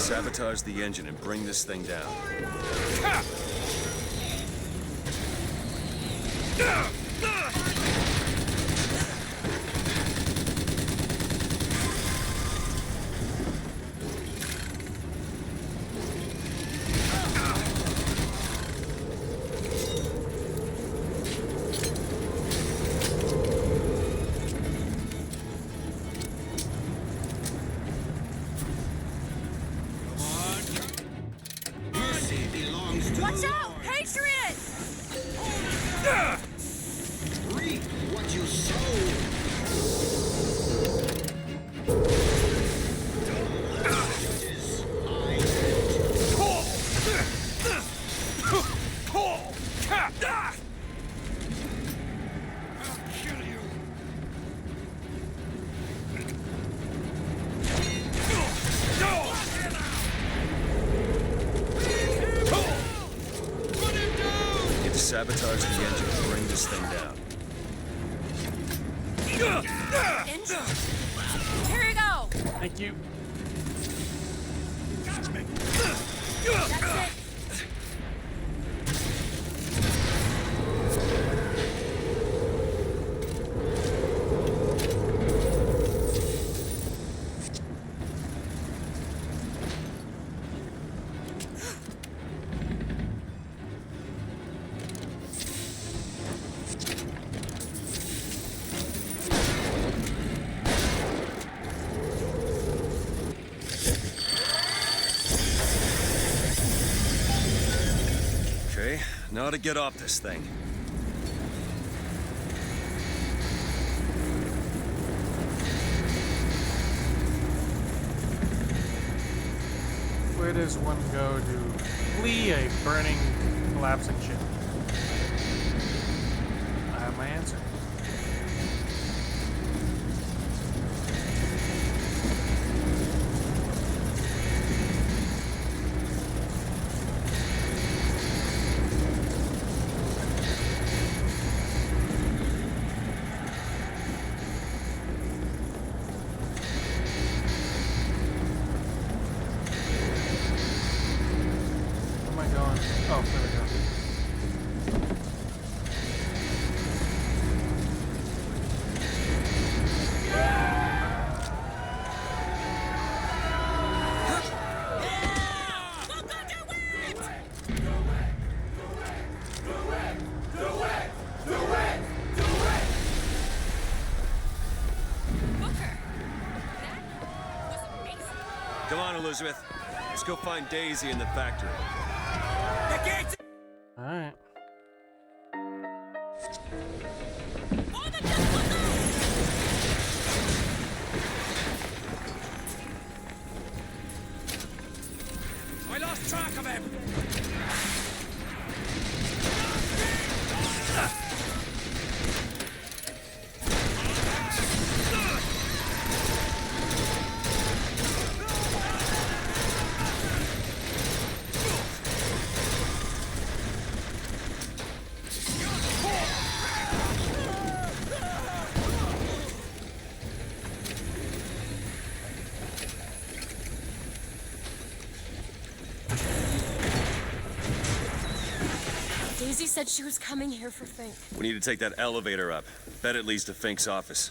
Sabotage the engine and bring this thing down. Watch out! Patriot! Reap what you sow. Sabotage the engine and bring this thing down. Engine? Here you go! Thank you. That's it. Okay, now to get off this thing. Where does one go to flee a burning, collapsing ship? I have my answer. Where am I going? Oh, there we go. Come on, Elizabeth. Let's go find Daisy in the factory. Alright. I lost track of him! Daisy said she was coming here for Fink. We need to take that elevator up. Bet it leads to Fink's office.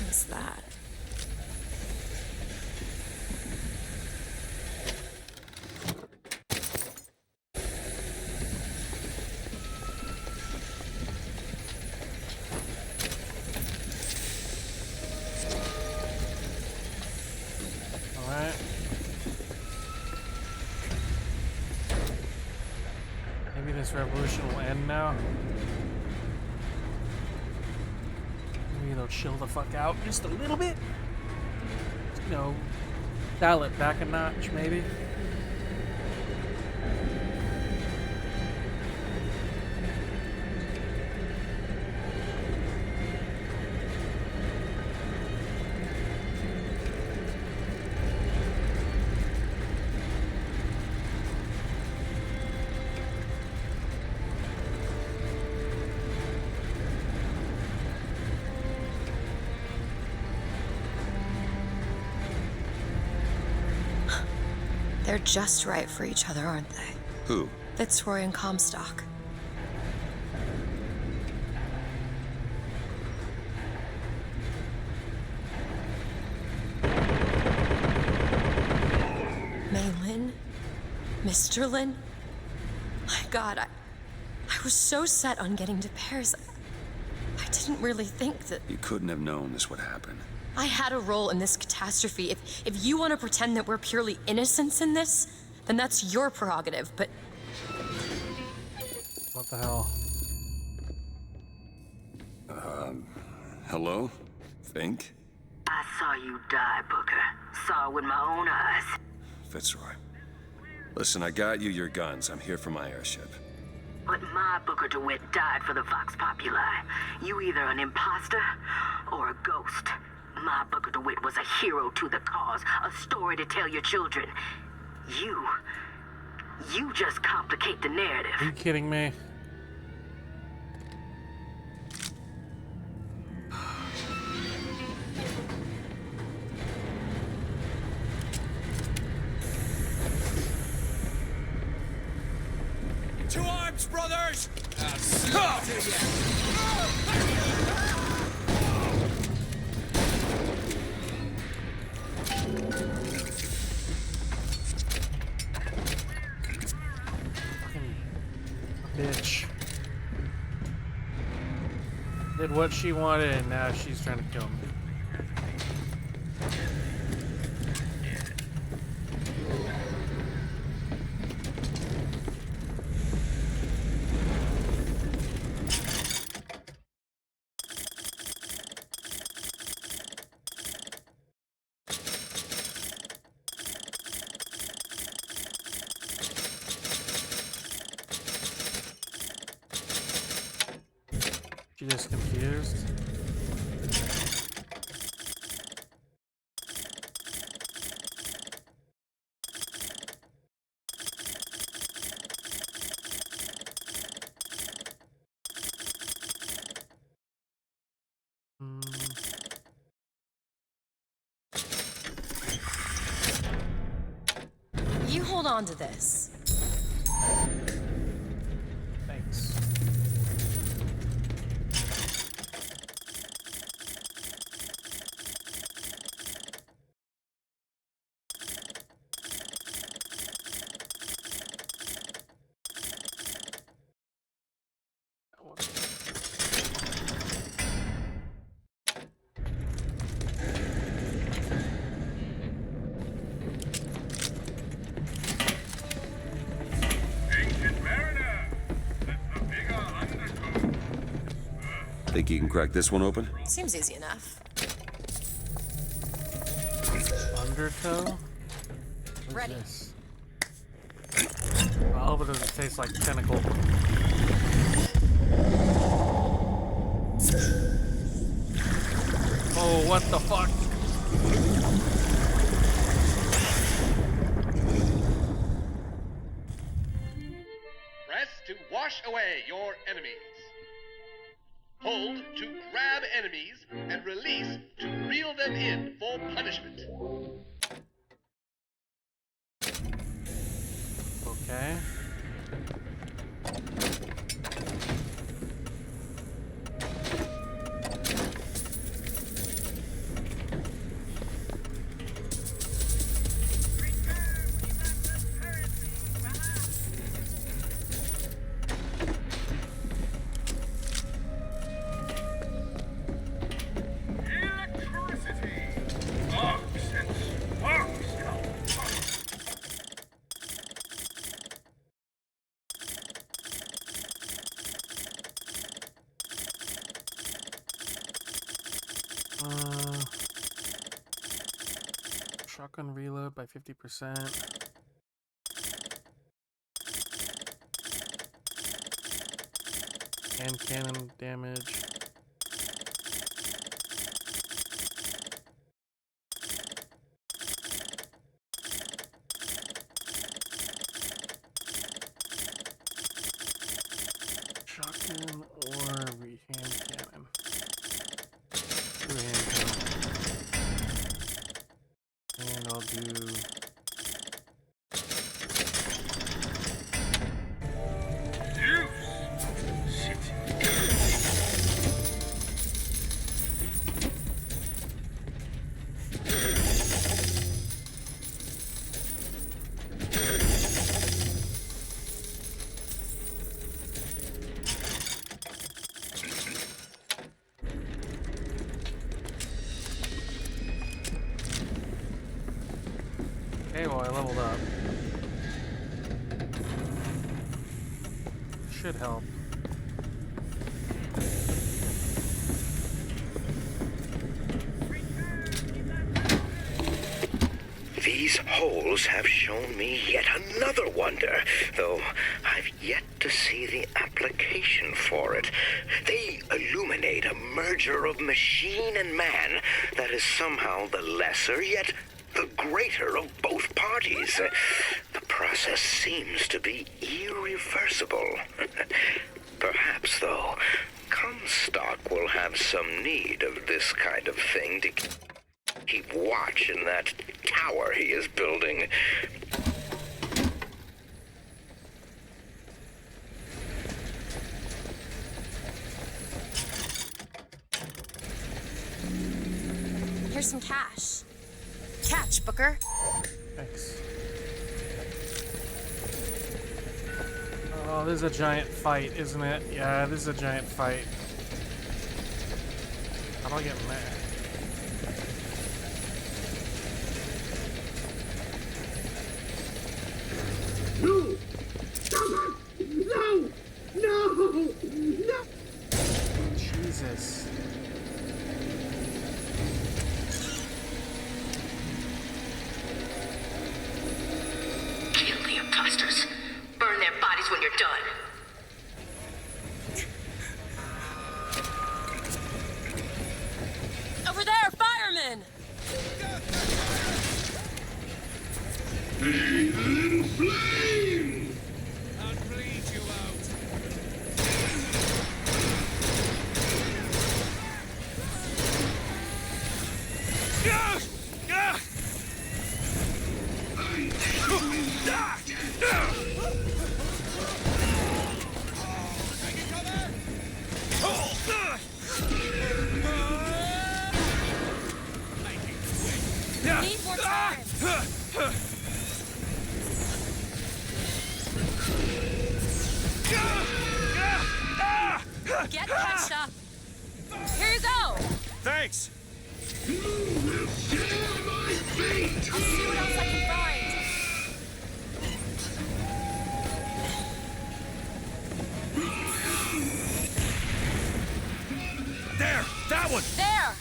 What's that? Alright. Maybe this revolution will end now. Maybe they'll chill the fuck out just a little bit. You know, dial it back a notch, maybe. They're just right for each other, aren't they? Who? Fitzroy and Comstock. Mei Lin? Mr. Lin? My God, I was so set on getting to Paris. I didn't really think that You couldn't have known this would happen. I had a role in this catastrophe. If you want to pretend that we're purely innocents in this, then that's your prerogative, but... What the hell? Hello? Fink? I saw you die, Booker. Saw it with my own eyes. Fitzroy. Listen, I got you your guns. I'm here for my airship. But my Booker DeWitt died for the Vox Populi. You either an imposter or a ghost. My Booker DeWitt was a hero to the cause, a story to tell your children. You just complicate the narrative. Are you kidding me? To arms, brothers! I'll see you to you. Bitch. Did what she wanted and now she's trying to kill me. She just confused. You hold on to this. Thanks. Think you can crack this one open? Seems easy enough. Undertow? What's Ready. this? I hope it doesn't taste like tentacle. Oh, what the fuck? Press to wash away your enemies. Hold to grab enemies and release to reel them in for punishment. Okay. Shotgun reload by 50%. And cannon damage. Shotgun or hand cannon. Two hand cannon. And I'll do Okay, well, I leveled up. Should help. These holes have shown me yet another wonder, though I've yet to see the application for it. They illuminate a merger of machine and man that is somehow the lesser, yet the greater of both parties. The process seems to be irreversible. Perhaps, though, Comstock will have some need of this kind of thing to keep watch in that tower he is building. Here's some cash. Catch, Booker. Thanks. Oh, this is a giant fight, isn't it? Yeah, this is a giant fight. How do I get mad? No! Stop it! No! No! No! Jesus. Kill the imposters. Burn their bodies when you're done. Over there, firemen! Flame! I'll bleed you out. Need more time! Get catched up! Here you go! Thanks. You will share my fate! I'll see what else I can find. There, that one. There!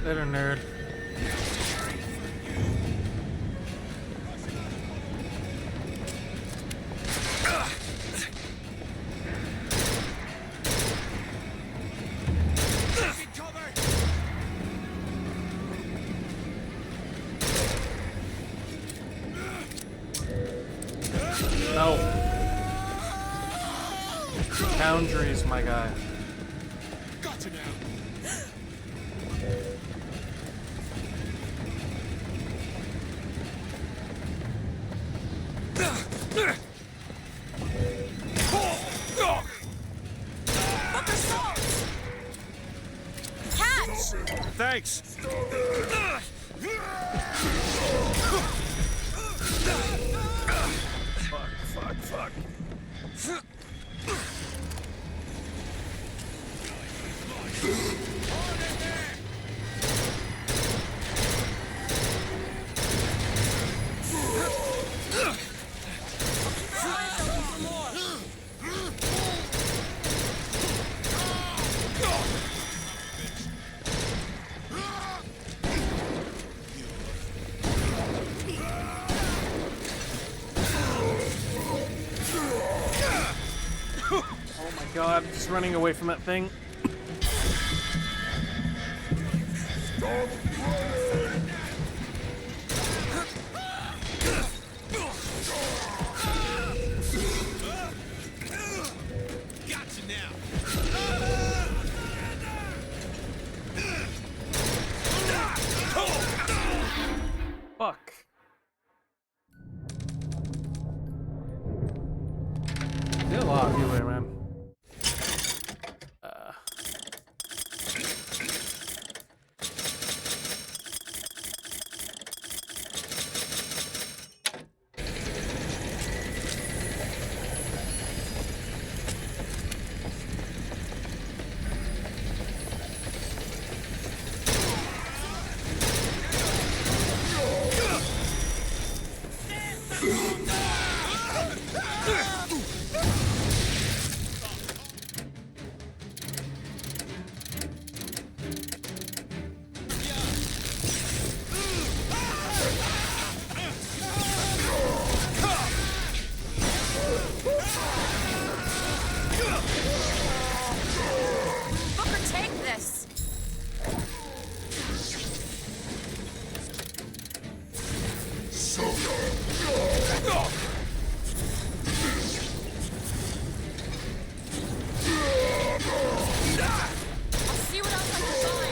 Little nerd. No. Boundaries, my guy. Got you now. Booker Salt! Catch! Thanks. Fuck. Oh my god, just running away from that thing. Gotcha now. Fuck. There's a lot of people here, man. Booker, take this. I'll see what else I can find.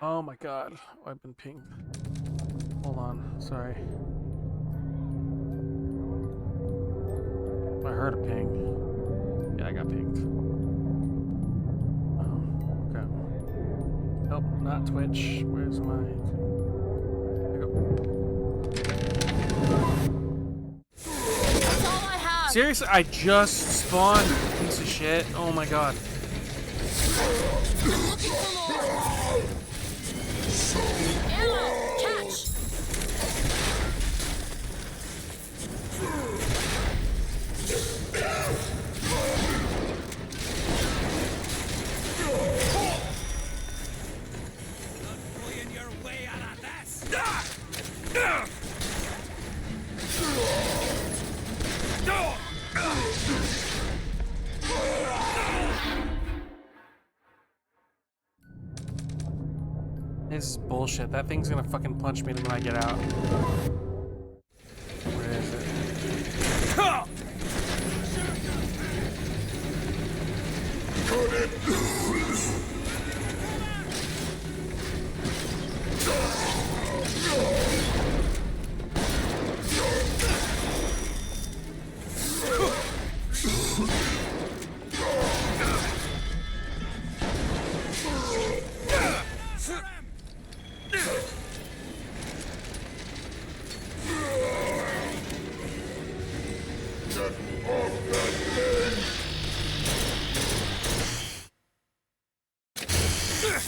Oh my god, oh, I've been pinged. Hold on, sorry. I heard a ping. Yeah, I got pinged. Oh, okay. Nope, not Twitch. Where's my... There you go. That's all I have. Seriously, I just spawned, you piece of shit. Oh my god. I'm looking for more. Ammo! Catch! Pulling your way out of this. This is bullshit. That thing's gonna fucking punch me when I get out. Where is it?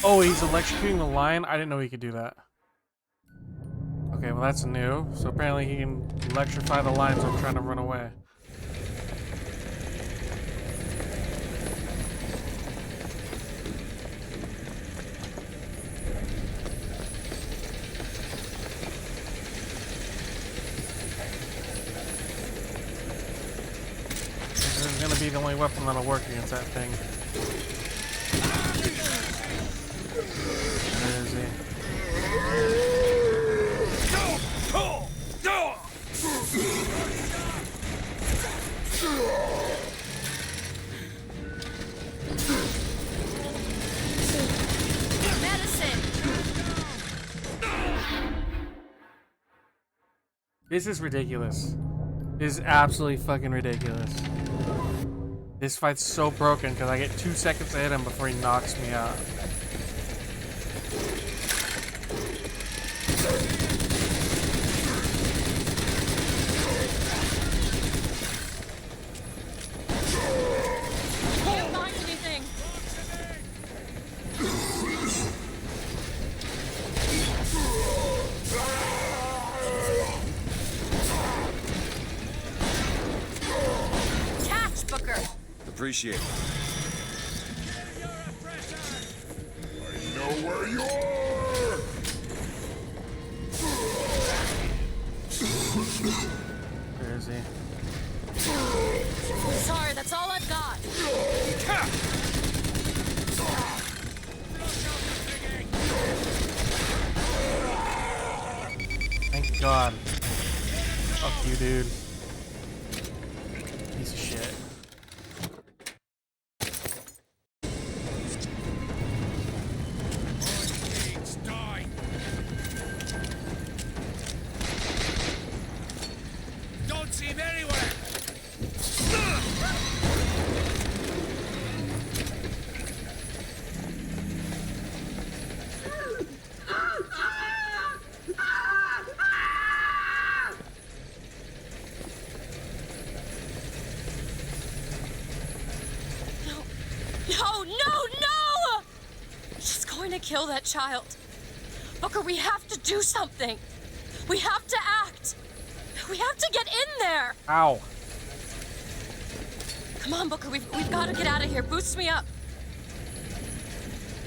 Oh, he's electrocuting the lion? I didn't know he could do that. Okay, well that's new. So apparently he can electrify the lions while trying to run away. This is gonna be the only weapon that'll work against that thing. Where is he? Medicine! This is ridiculous. This is absolutely fucking ridiculous. This fight's so broken because I get 2 seconds to hit him before he knocks me out. Appreciate it. I know where you are! Where is he? Sorry, that's all I've got. Thank God. Fuck you, dude. Piece of shit. Don't see him anywhere! No, no, no! She's going to kill that child. Booker, we have to do something. We have to act. We have to get in there. Ow. Come on, Booker, we've got to get out of here. Boost me up.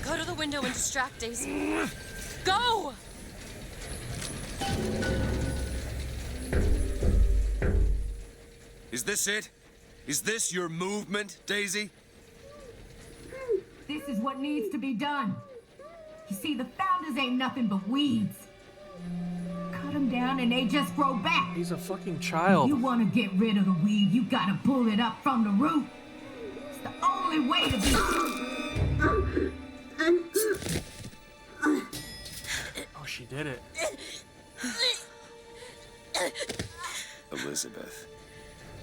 Go to the window and distract Daisy. Go! Is this it? Is this your movement, Daisy? This is what needs to be done. You see, the founders ain't nothing but weeds. Cut them down and they just grow back. He's a fucking child. You want to get rid of the weed, you gotta pull it up from the root. It's the only way to be... Oh, she did it. Elizabeth.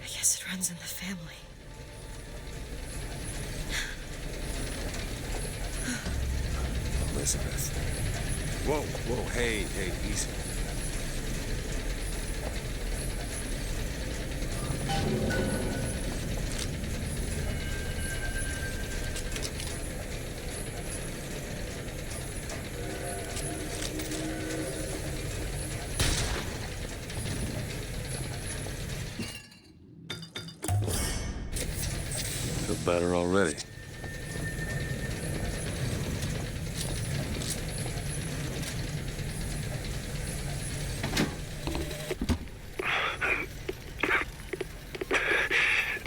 I guess it runs in the family. Elizabeth. Whoa, whoa, hey, easy. Feel better already.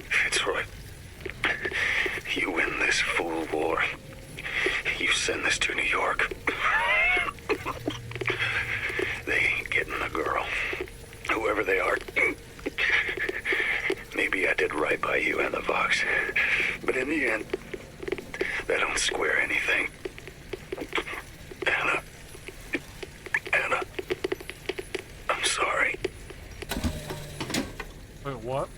Fitzroy, you win this fool war. You send this to New York. They ain't getting the girl. Whoever they are. Maybe I did right by you and the Vox. But in the end, that don't square anything. Anna, I'm sorry. Wait, what?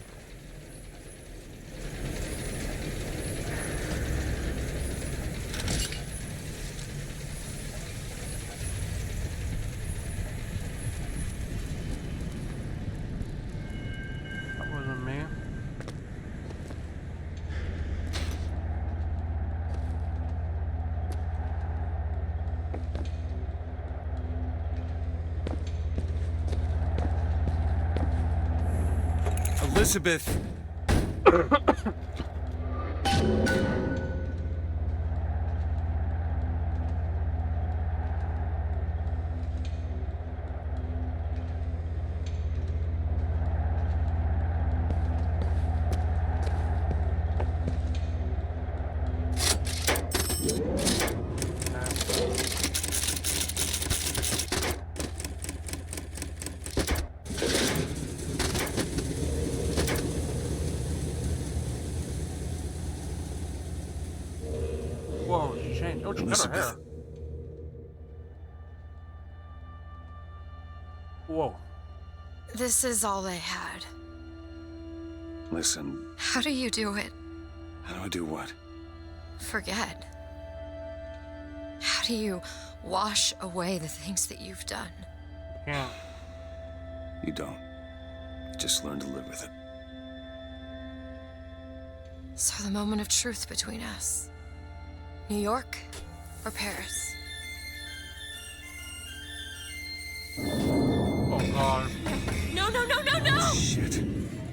That wasn't me. Elizabeth! Whoa, she changed. Oh, she cut her hair. Whoa. This is all they had. Listen, How do you do it? how do I do what? Forget. How do you wash away the things that you've done? Yeah. You don't. You just learn to live with it. So the moment of truth between us. New York or Paris? Oh, God. No, no, no, no, no! Shit.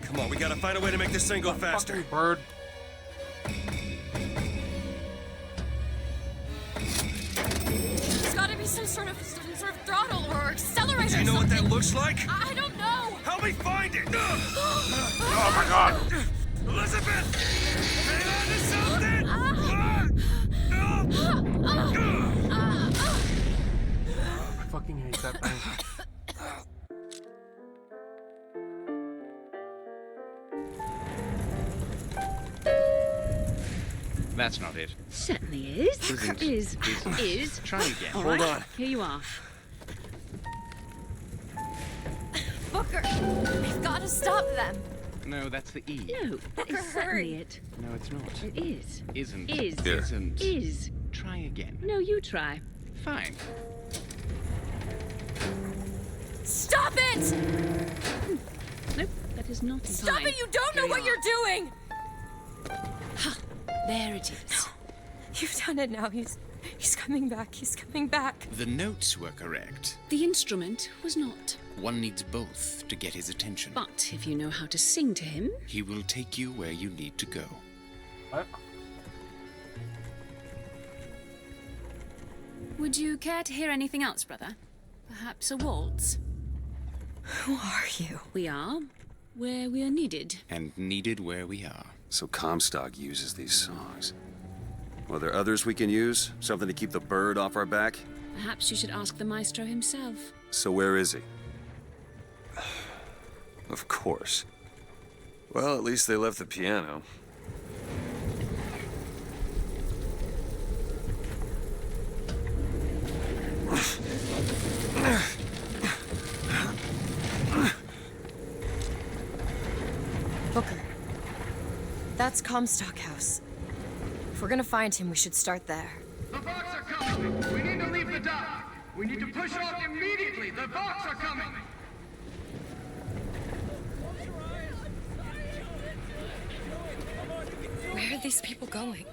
Come on, we gotta find a way to make this thing go faster. Fuck me, bird. some sort of throttle or accelerator. Do you know what that looks like? I don't know. Help me find it! Oh my god! Elizabeth! Hang on to something! I fucking hate that thing. That's not it. Certainly is. Isn't. Is. Try again. All Hold right, on. Here you are. Booker, we've got to stop them. No, that's the E. No, that is certainly it. No, it's not. It is. Isn't. Is. Isn't. Is. Try again. No, you try. Fine. Stop it! Nope, that is not Stop fine. it! You don't know what you're doing! There it is. You've done it now. He's coming back. He's coming back. The notes were correct. The instrument was not. One needs both to get his attention. But if you know how to sing to him... He will take you where you need to go. What? Would you care to hear anything else, brother? Perhaps a waltz? Who are you? We are where we are needed. And needed where we are. So Comstock uses these songs. Well, there others we can use? Something to keep the bird off our back? Perhaps you should ask the maestro himself. So where is he? Of course. Well, at least they left the piano. Booker. That's Comstock House. If we're gonna find him, we should start there. The Vox are coming! We need to leave the dock! We need to push off immediately! The Vox are coming! Where are these people going?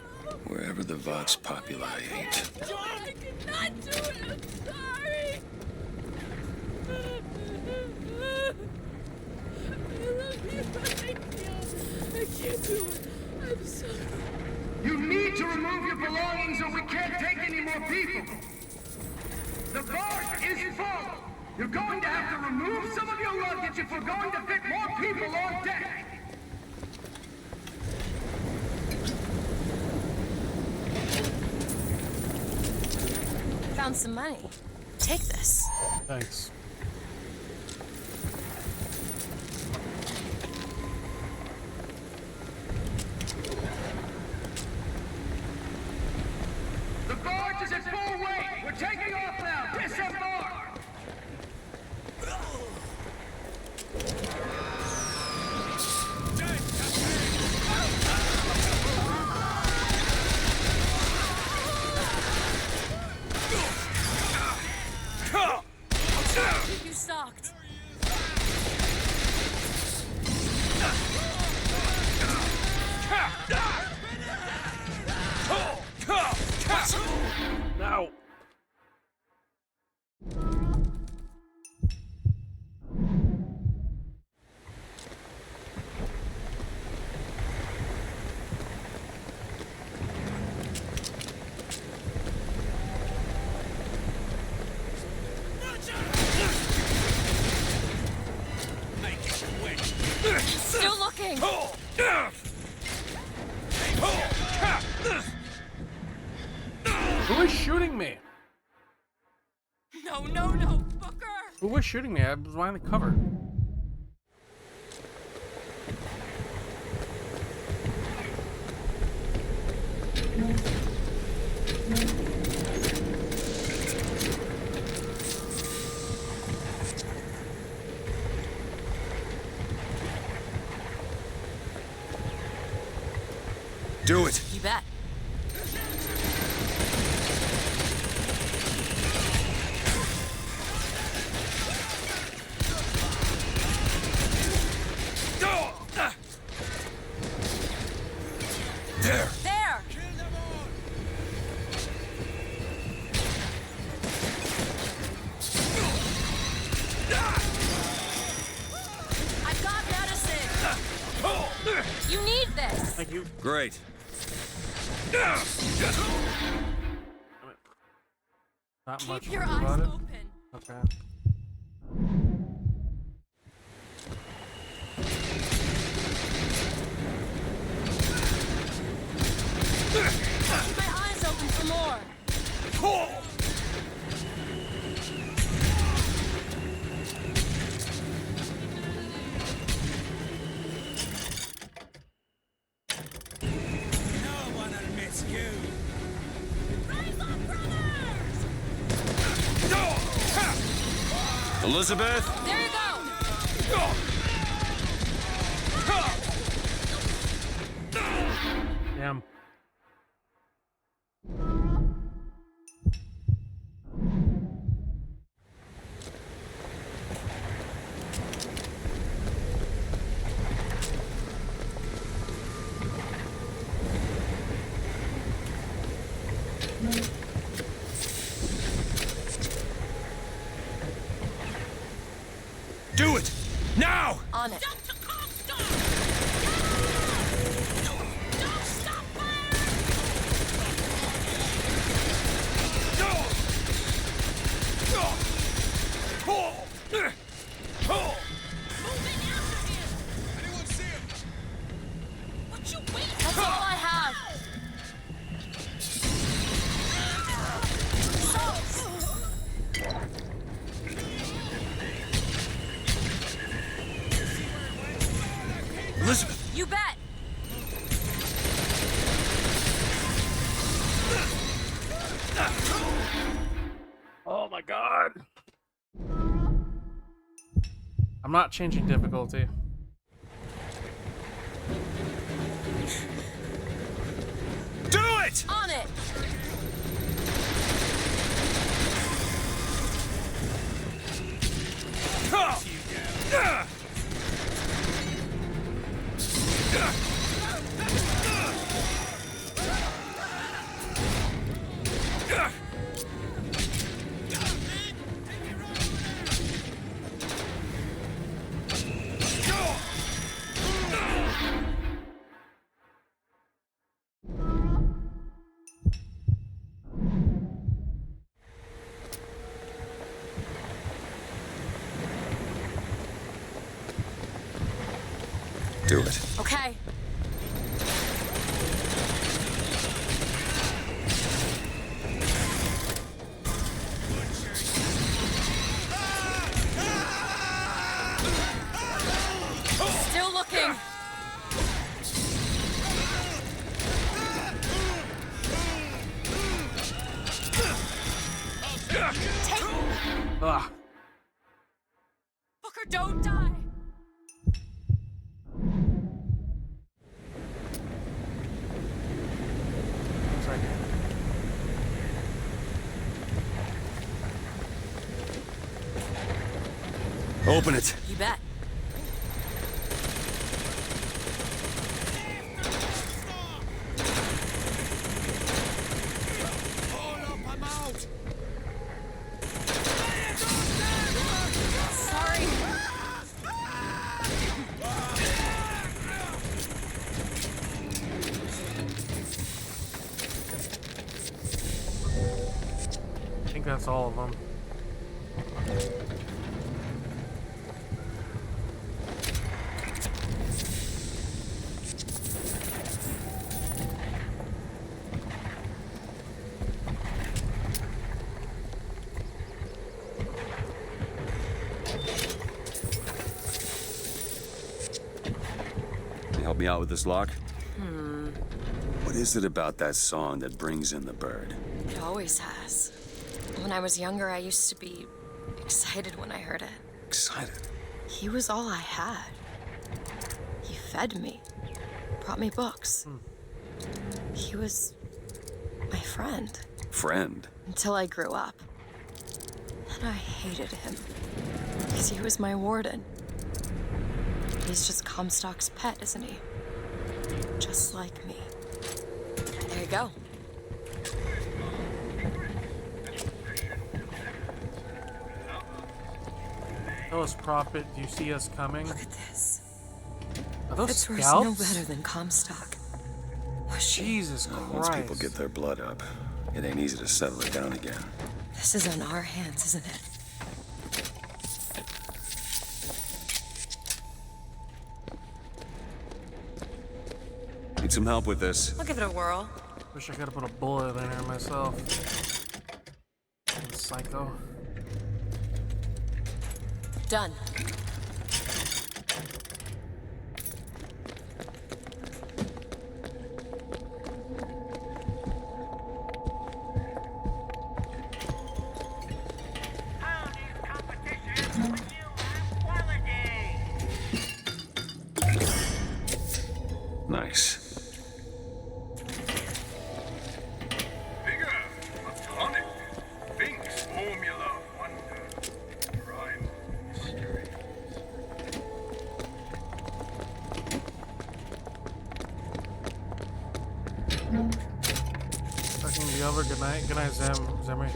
Wherever the Vox Populi ain't. John, I did not do it! I'm sorry! I can't do it. I'm sorry. You need to remove your belongings or we can't take any more people! The barge is full! You're going to have to remove some of your luggage if we're going to fit more people on deck! Found some money. Take this. Thanks. The barge is at full weight! We're taking off now! Disembark! You sucked. No. Still looking. Who is shooting me? No, no, no, Booker! Who was shooting me? I was behind the cover. Do it! You bet. There! There! I've got medicine! You need this! Thank you. Great. Not Keep much your more eyes about it. open. Okay. Keep my eyes open for more. No one will miss you. Elizabeth? There you go. Damn. Do it! Now! On it. That's all I have. Elizabeth! You bet. Oh my god. I'm not changing difficulty. Do it! On it. Do it. Okay. Still looking. Take. Ugh. Booker, don't die. Open it. You bet. I'm out! Sorry. I think that's all of them. Can you help me out with this lock? What is it about that song that brings in the bird? It always has. When I was younger, I used to be excited when I heard it. Excited? He was all I had. He fed me, brought me books. He was my friend. Friend? Until I grew up. Then I hated him. Because he was my warden. He's just Comstock's pet, isn't he? Just like me. There you go. Tell us, Prophet, do you see us coming? Look at this. Are those Fitzroy's scouts? no better than Comstock. Was she? Jesus Once Christ. people get their blood up, it ain't easy to settle it down again. This is on our hands, isn't it? Need some help with this. I'll give it a whirl. Wish I could have put a bullet in here myself. Psycho. Done. Nice. Vigor, tonic, Vinx formula, wonder, prime mystery. Fucking be over. Good night. Good night, Zimri.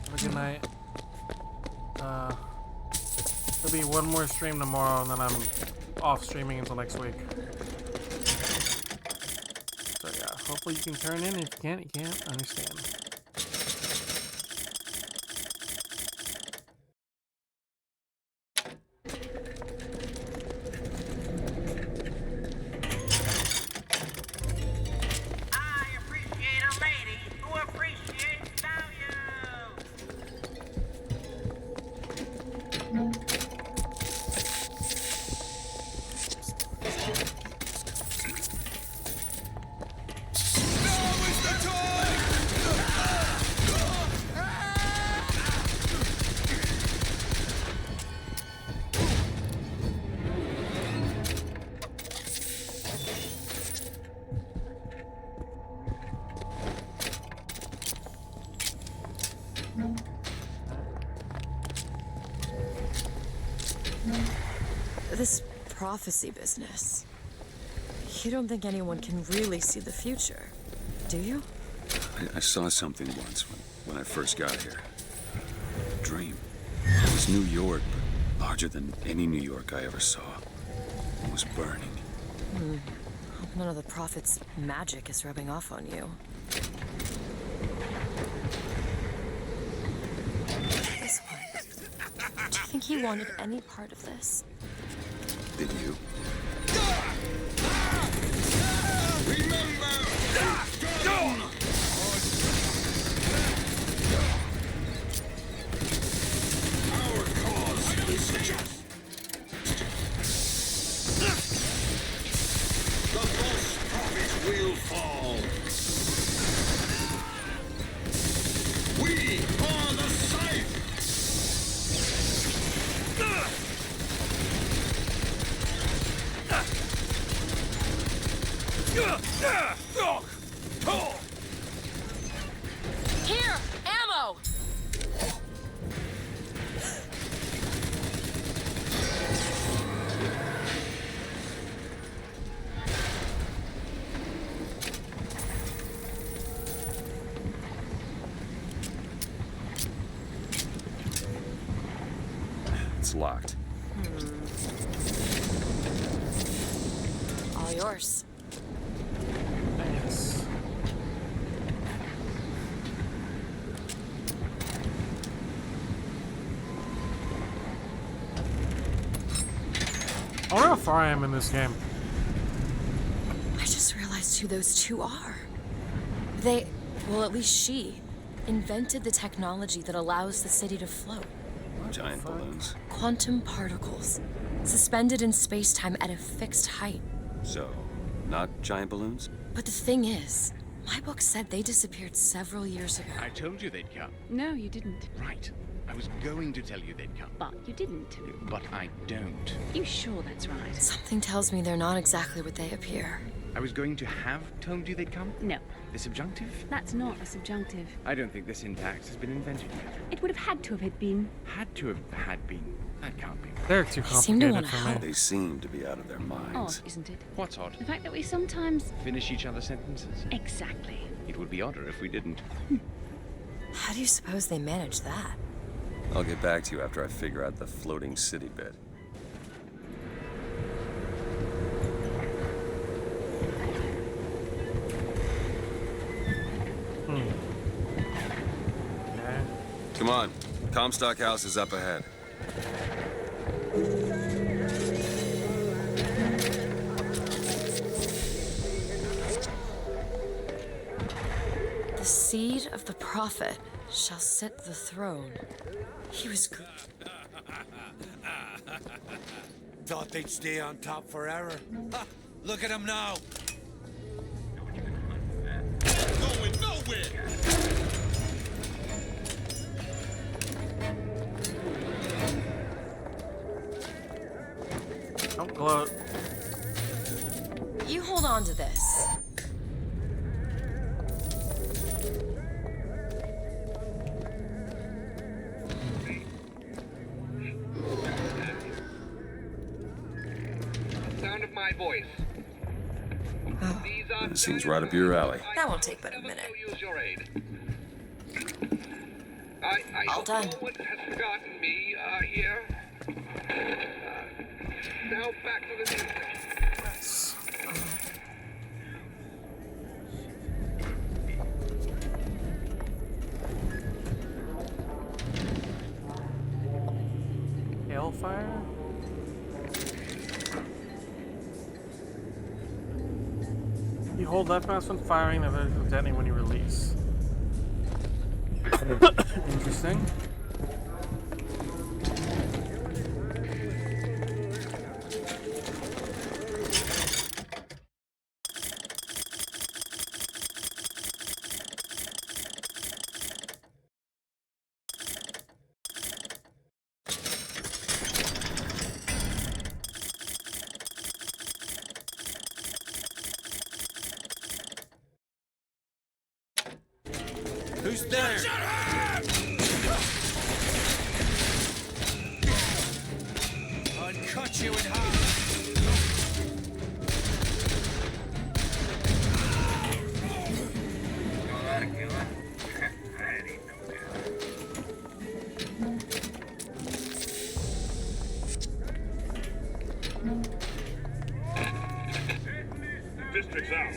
Have a good night. There'll be one more stream tomorrow, and then I'm off streaming until next week. So yeah, hopefully you can turn in. If you can't, you can't. I understand. This prophecy business. You don't think anyone can really see the future, do you? I saw something once when I first got here. A dream. It was New York, but larger than any New York I ever saw. It was burning. Hope none of the prophet's magic is rubbing off on you. This one. Do you think he wanted any part of this? Did you? Our cause is just. The false prophets will fall. We are the Scythe. Here, ammo! It's locked. All yours. Thanks. I wonder how far I am in this game. I just realized who those two are. They, well, at least she, invented the technology that allows the city to float. Giant balloons. Quantum particles, suspended in space-time at a fixed height. So, not giant balloons? But the thing is, my book said they disappeared several years ago. I told you they'd come. No, you didn't. Right. I was going to tell you they'd come. But you didn't. But I don't. You sure that's right? Something tells me they're not exactly what they appear. I was going to have told you they'd come? No. The subjunctive? That's not a subjunctive. I don't think the syntax has been invented yet. It would have had to have been. Had to have had been. That can't be. They're too seem to complicated wanna for me. help. They seem to be out of their minds. Odd, isn't it? What's odd? The fact that we sometimes... Finish each other's sentences? Exactly. It would be odder if we didn't. How do you suppose they manage that? I'll get back to you after I figure out the floating city bit. Comstock House is up ahead. The seed of the prophet shall sit the throne. He was good. Thought they'd stay on top forever. Ha! Look at them now. Going nowhere. Don't gloat. You hold on to this. Sound of my voice. These are Seems right up your alley. That won't take but a minute. use your aid. I All hope done. no one has forgotten me here. Now back to the music. Hailfire? You hold left mouse when firing, the other will detonate when you release. Interesting. Who's there? I'll cut you in half. District's out.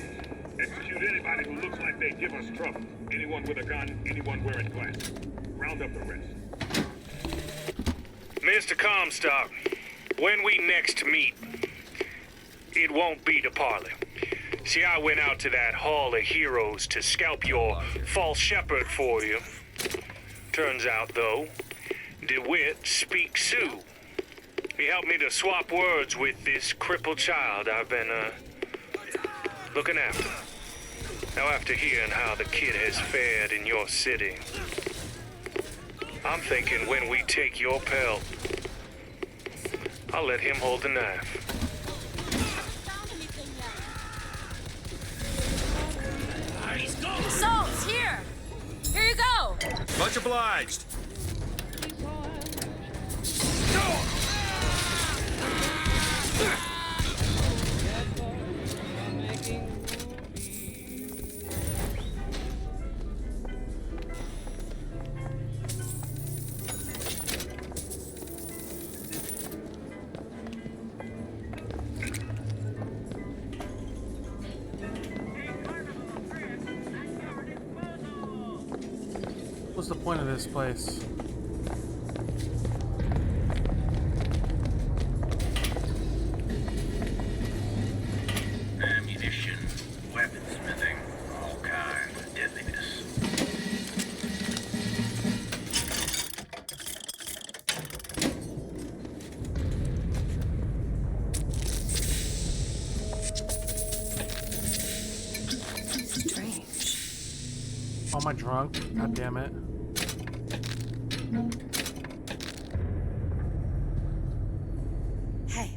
Execute anybody who looks like they give us trouble. Anyone with a gun, anyone wearing glasses. Round up the rest. Mr. Comstock, when we next meet, it won't be to parley. See, I went out to that Hall of Heroes to scalp your false shepherd for you. Turns out, though, DeWitt speaks Sioux. He helped me to swap words with this crippled child I've been, looking after. Now, after hearing how the kid has fared in your city, I'm thinking when we take your pelt, I'll let him hold the knife. Salts, here! Here you go! Much obliged. What's the point of this place? Ammunition, weaponsmithing, all kinds of deadliness. Oh, am I drunk? God damn it. Hey.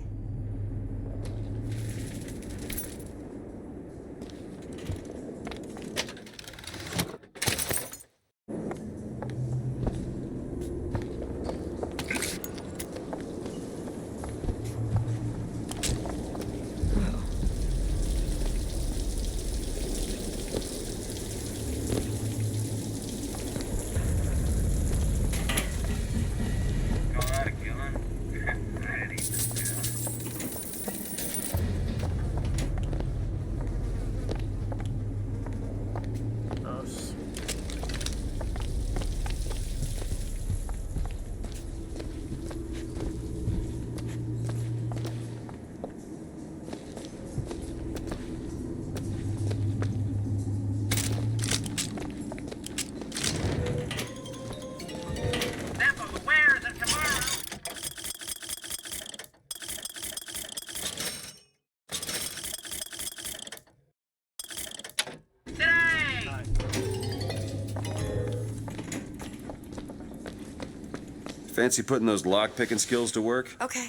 Fancy putting those lock-picking skills to work? Okay.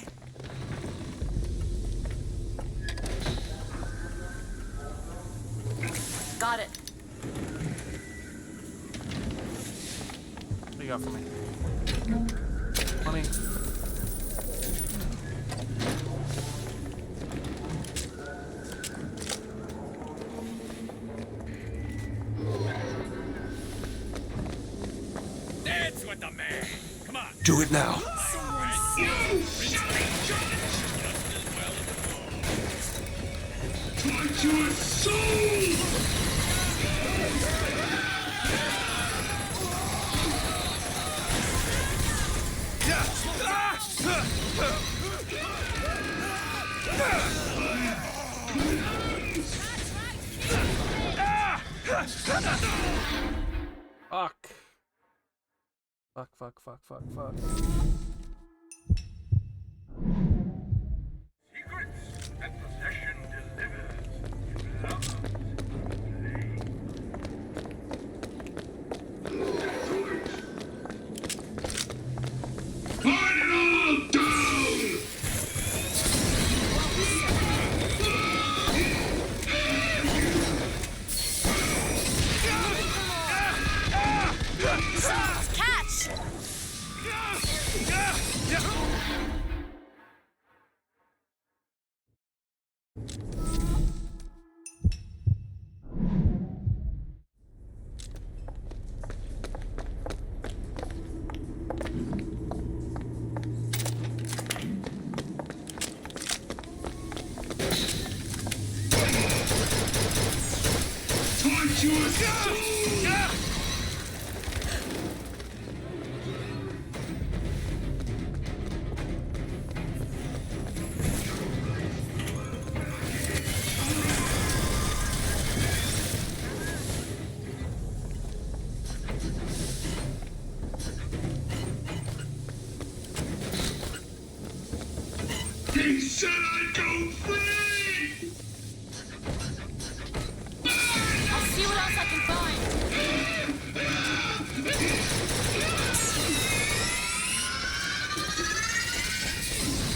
Got it. What do you got for me? Money. Dance with the man. Come on. Do it now. Touch your soul! Fuck. Fuck. Secrets and possession delivered. Burn it all down! Catch! Touch your soul! They said I'd go free! I'll see what else I can find.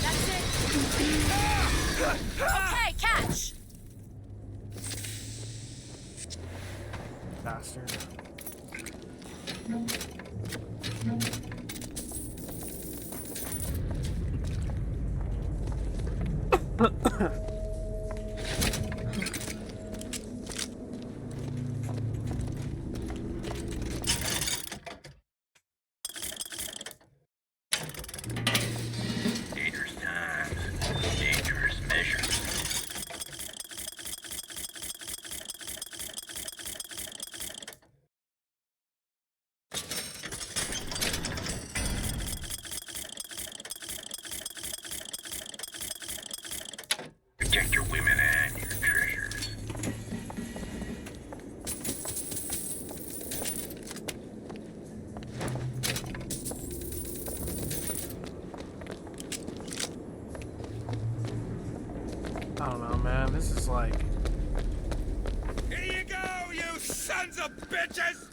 That's it. Okay, catch. Bastard. Dangerous times, dangerous measures. Protect your women and your treasures. I don't know, man. This is like. Here you go, you sons of bitches!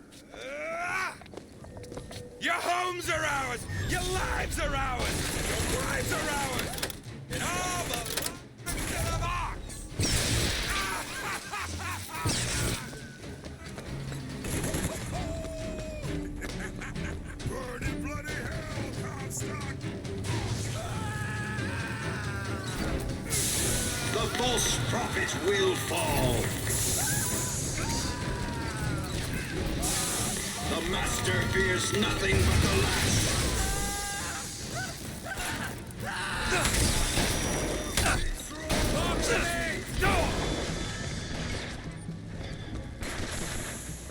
Your homes are ours! Your lives are ours! Your wives are ours! It all belongs to the box! Burning bloody hell, Comstock! The false prophets will fall. The master fears nothing but the last.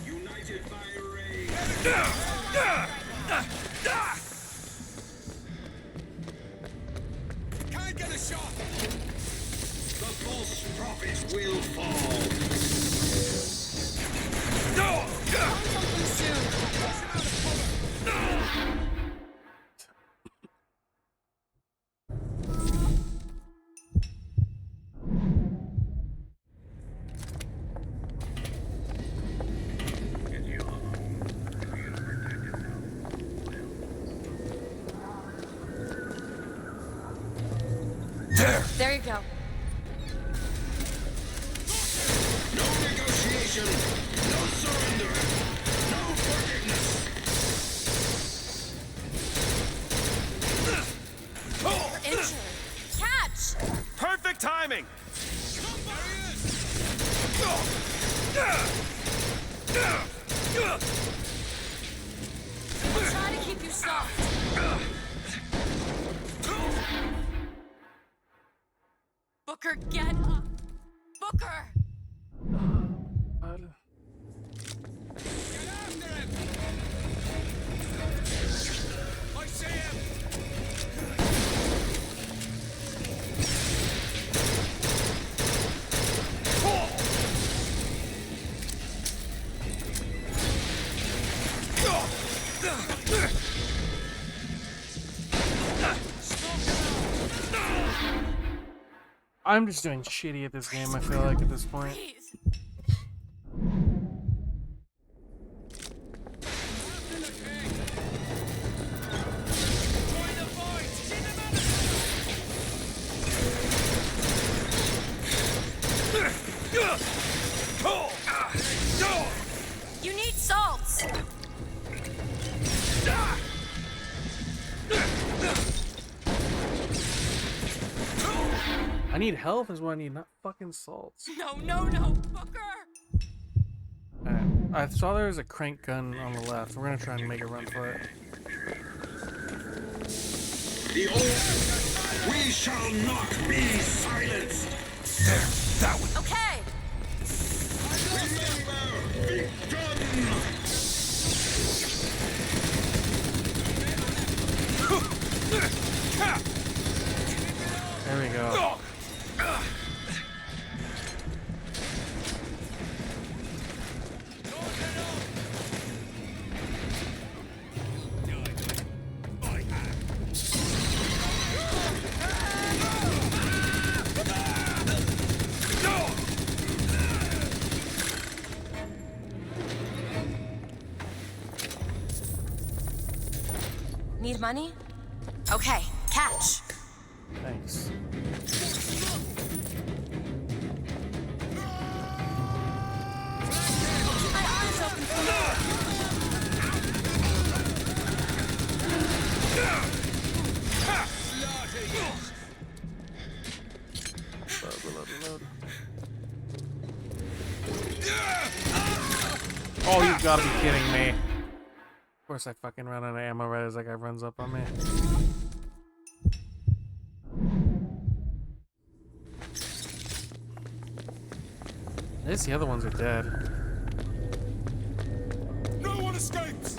United by rage. Can't get a shot! The false prophets will fall. Something soon. There you go. No negotiation, no surrender, no forgiveness. You're injured. Catch! Perfect timing! I'll try to keep you soft. Booker, get up! Booker! I see him! I'm just doing shitty at this game, I feel like, at this point. You need salts! I need health is what I need, not fucking salts. No, Booker! Alright, I saw there was a crank gun on the left. We're gonna try and make a run for it. The old... We shall not be silenced! There, that one. Okay! There we go. Need money? Okay, catch. Thanks. Keep my eyes open for Load. Oh, you gotta be kidding me. Of course I fucking run out of ammo right as that guy runs up on me. At least the other ones are dead. No one escapes!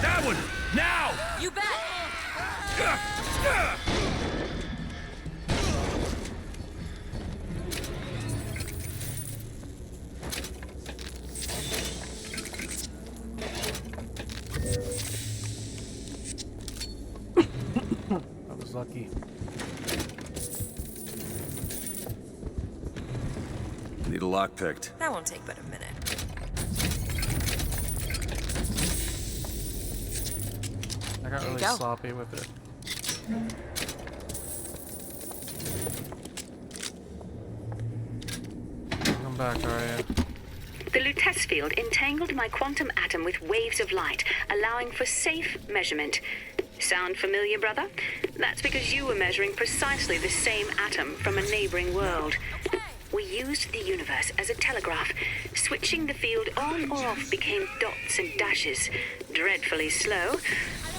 That one! Now! You bet! I was lucky. Need a lock picked. That won't take but a minute. I got really sloppy with it. Come back, Arya. The Lutece field entangled my quantum atom with waves of light, allowing for safe measurement. Sound familiar, brother? That's because you were measuring precisely the same atom from a neighboring world. We used the universe as a telegraph. Switching the field on or off became dots and dashes. Dreadfully slow.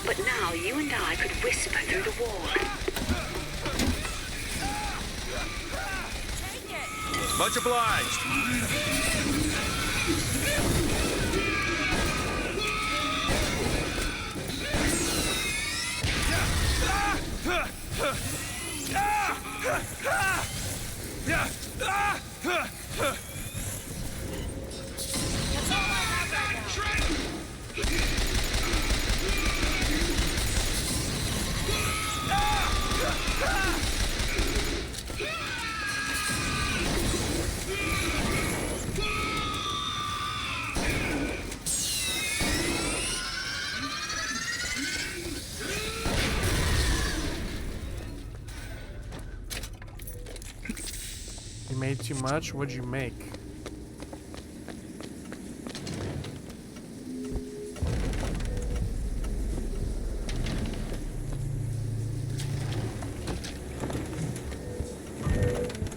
But now you and I could whisper through the wall. Much obliged. You made too much? What'd you make?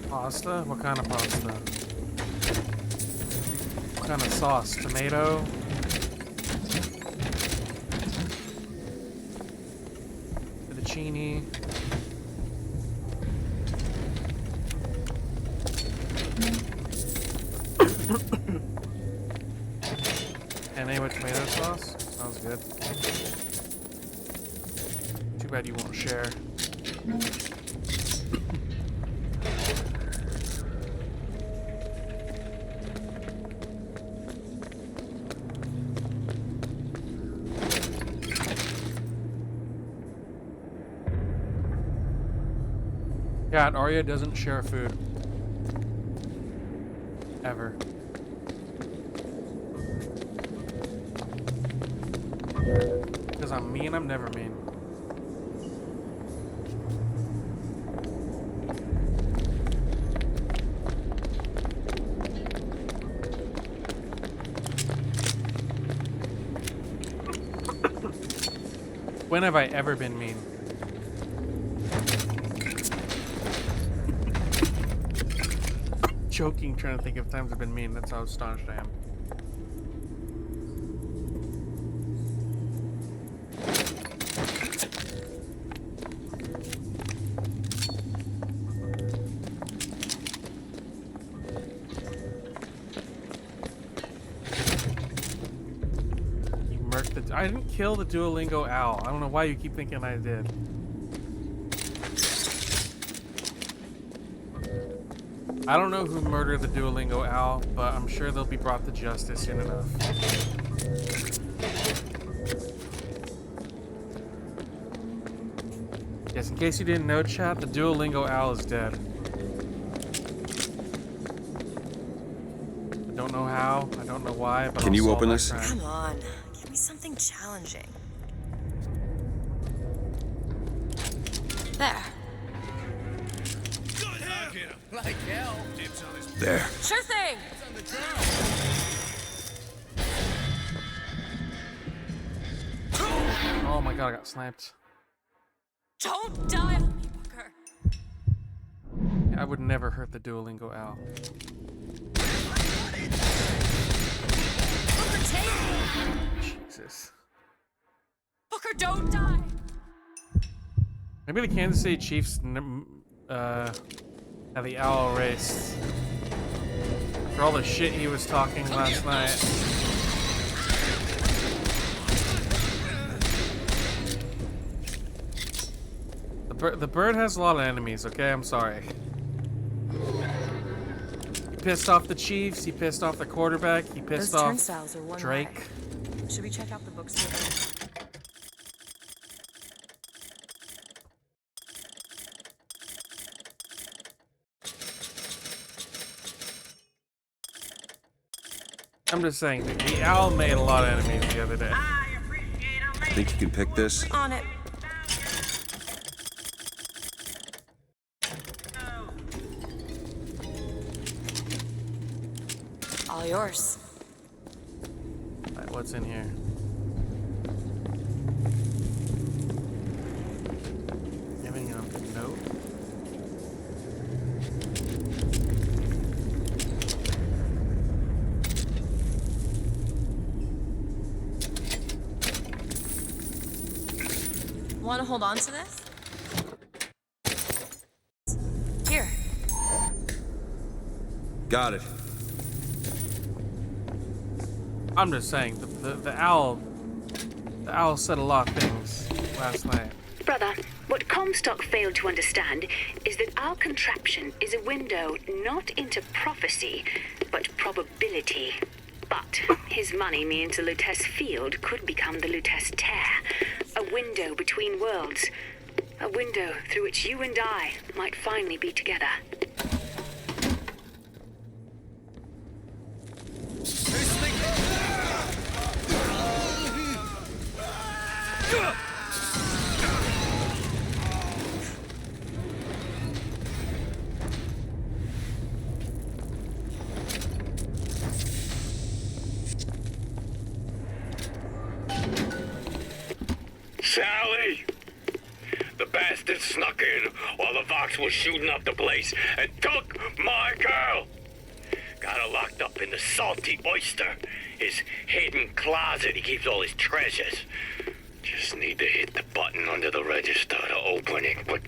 Pasta? What kind of pasta? What kind of sauce? Tomato? Fettuccine? Penne with tomato sauce? Sounds good. Too bad you won't share. Yeah, Arya doesn't share food. Ever. Because I'm mean, I'm never mean. When have I ever been mean? Joking, trying to think of times I've been mean. That's how astonished I am. You murked the... I didn't kill the Duolingo owl. I don't know why you keep thinking I did. I don't know who murdered the Duolingo owl, but I'm sure they'll be brought to justice soon enough. Yes, in case you didn't know, chat, the Duolingo owl is dead. I don't know how, I don't know why, but Can you open this? Come on, give me something challenging. There. Like hell. There. Sure thing. Oh my god, I got sniped. Don't die on me, Booker. I would never hurt the Duolingo owl. Booker, take me. Jesus. Booker, don't die. Maybe the Kansas City Chiefs had the owl erased for all the shit he was talking last night. The bird has a lot of enemies, okay? I'm sorry. He pissed off the Chiefs, he pissed off the quarterback, he pissed Those off turnstiles are one Drake. way. Should we check out the books here? I'm just saying, the owl made a lot of enemies the other day. Think you can pick this? On it. All yours. Alright, what's in here? Giving a note. Want to hold on to this? Here. Got it. I'm just saying, the owl said a lot of things last night. Brother, what Comstock failed to understand is that our contraption is a window not into prophecy, but probability. But his money means the Lutece Field could become the Lutece Tear, a window between worlds, a window through which you and I might finally be together. Sally! The bastard snuck in while the Vox was shooting up the place and took my girl! Got her locked up in the Salty Oyster, his hidden closet he keeps all his treasures. Just need to hit the button under the register to open it, but...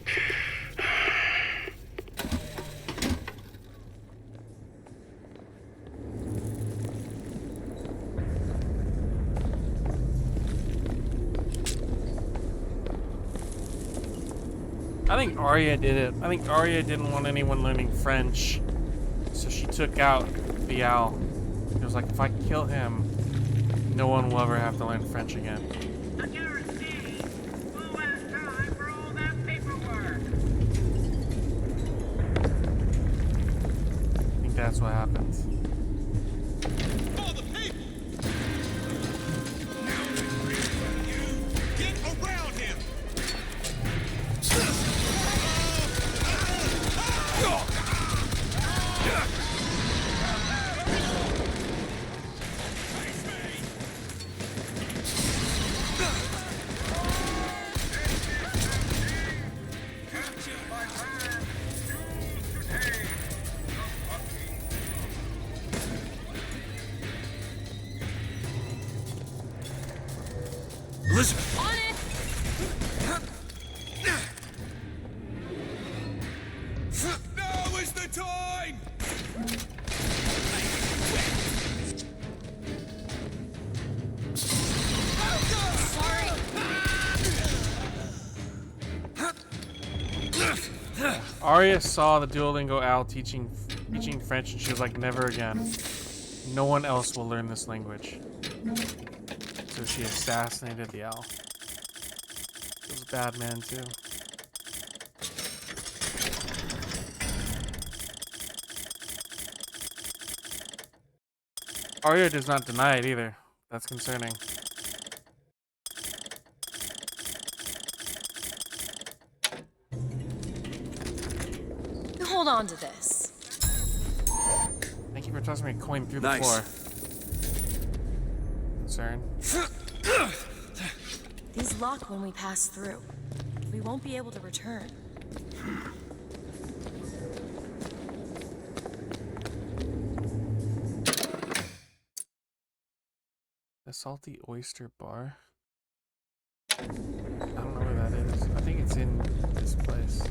I think Arya did it. I think Arya didn't want anyone learning French, so she took out the owl. It was like, if I kill him, no one will ever have to learn French again. I think that's what happens. Elizabeth! Now is the time! Arya saw the Duolingo owl teaching French, and she was like, never again. No one else will learn this language. So she assassinated the owl. She was a bad man too. Arya does not deny it either. That's concerning. Hold on to this. Thank you for tossing me a coin through the Nice. floor. Concern. These lock when we pass through. We won't be able to return. The Salty Oyster Bar. I don't know where that is. I think it's in this place.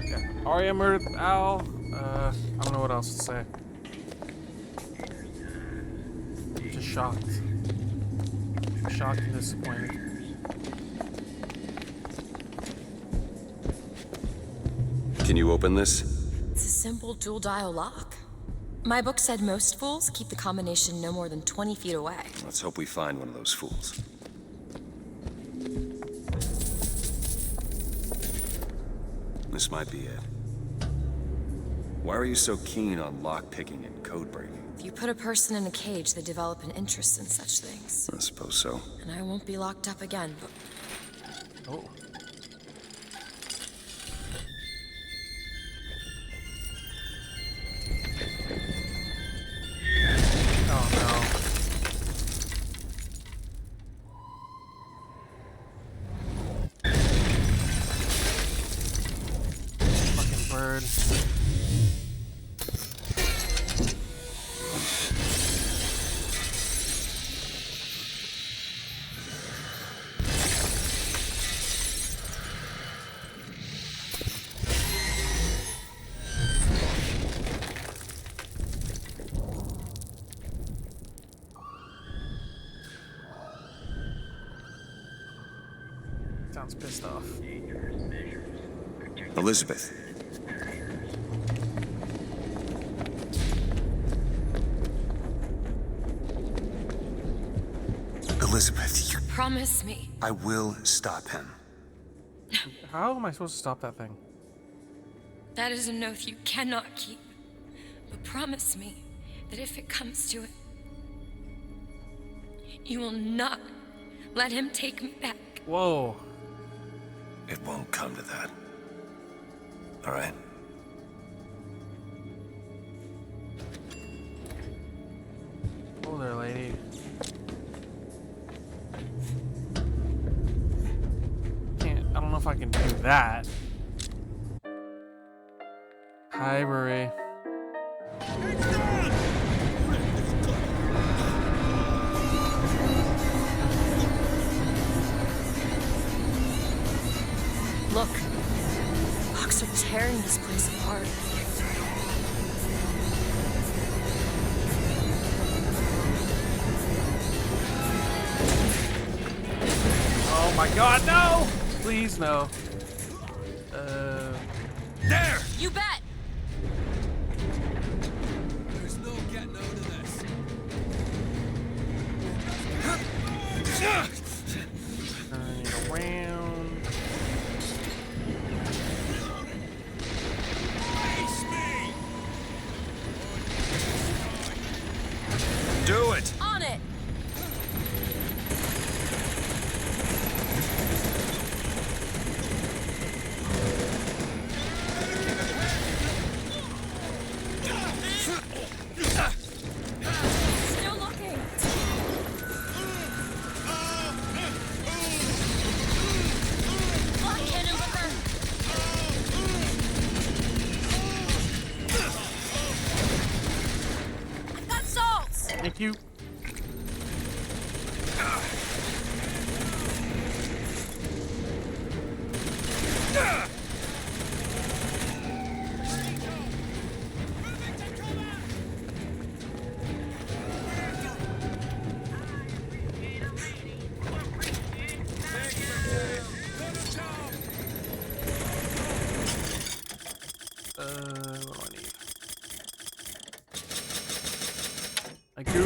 Yeah. Arya murdered the owl. I don't know what else to say. I'm just shocked. Shocked and disappointed. Can you open this? It's a simple dual dial lock. My book said most fools keep the combination no more than 20 feet away. Let's hope we find one of those fools. This might be it. Why are you so keen on lock-picking and code-breaking? If you put a person in a cage, they develop an interest in such things. I suppose so. And I won't be locked up again, but... Oh. sounds pissed off. Elizabeth. Elizabeth, you... Promise me. I will stop him. How am I supposed to stop that thing? That is an oath you cannot keep. But promise me that if it comes to it, you will not let him take me back. Whoa. It won't come to that. All right? Oh there, lady. I don't know if I can do that. Hi, Buri. Look, Vox are tearing this place apart. Oh my God, no! Please, no. There! You bet! There's no getting out of this. Turning around. Face me! Do it! On it! Still looking. Block cannon, Booker. I've got salts. Thank you. What do I need? I do.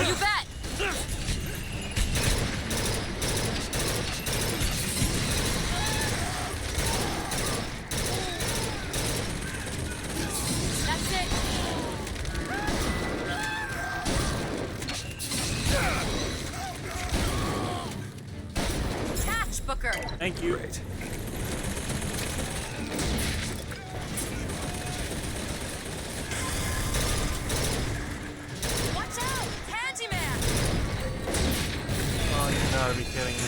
You bet. That's it. Catch, Booker. Thank you. Great. Watch out! Handyman! Oh, you gotta be kidding me.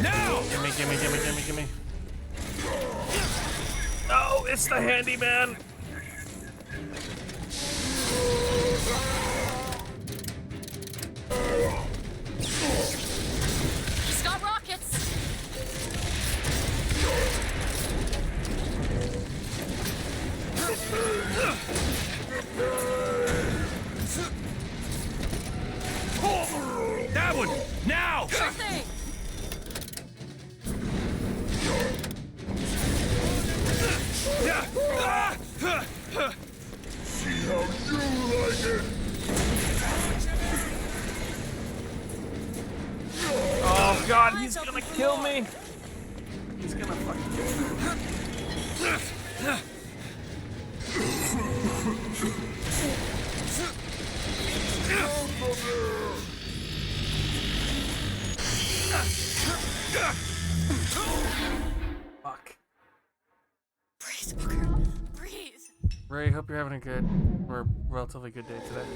Now! Gimme. No, it's the handyman. He's got rockets. That one! Now! Sure thing. See how you like it. Oh God, he's gonna kill me. He's gonna fucking kill me. Ray, hope you're having a good or relatively good day today.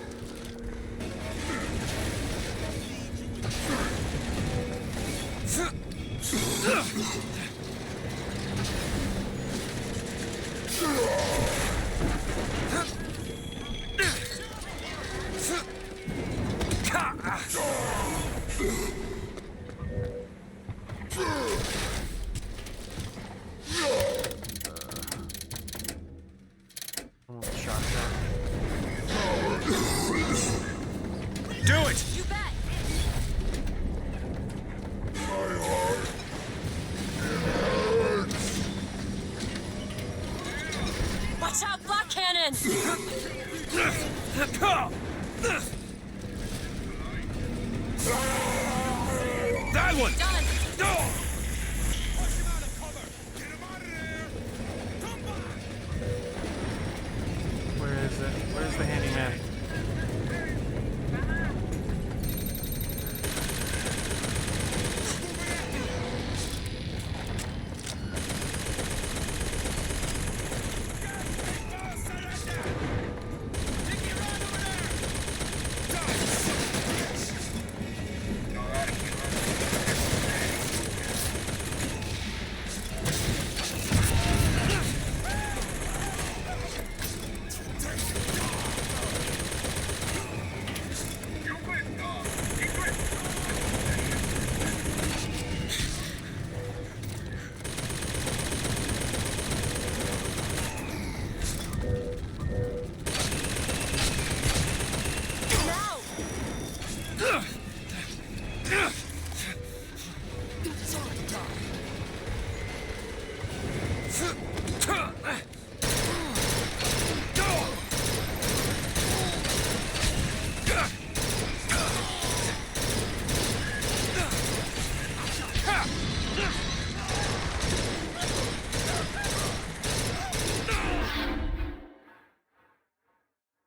Do it! You bet! Watch out, Black Cannon! That one! Done! Where is it? Where's the handyman?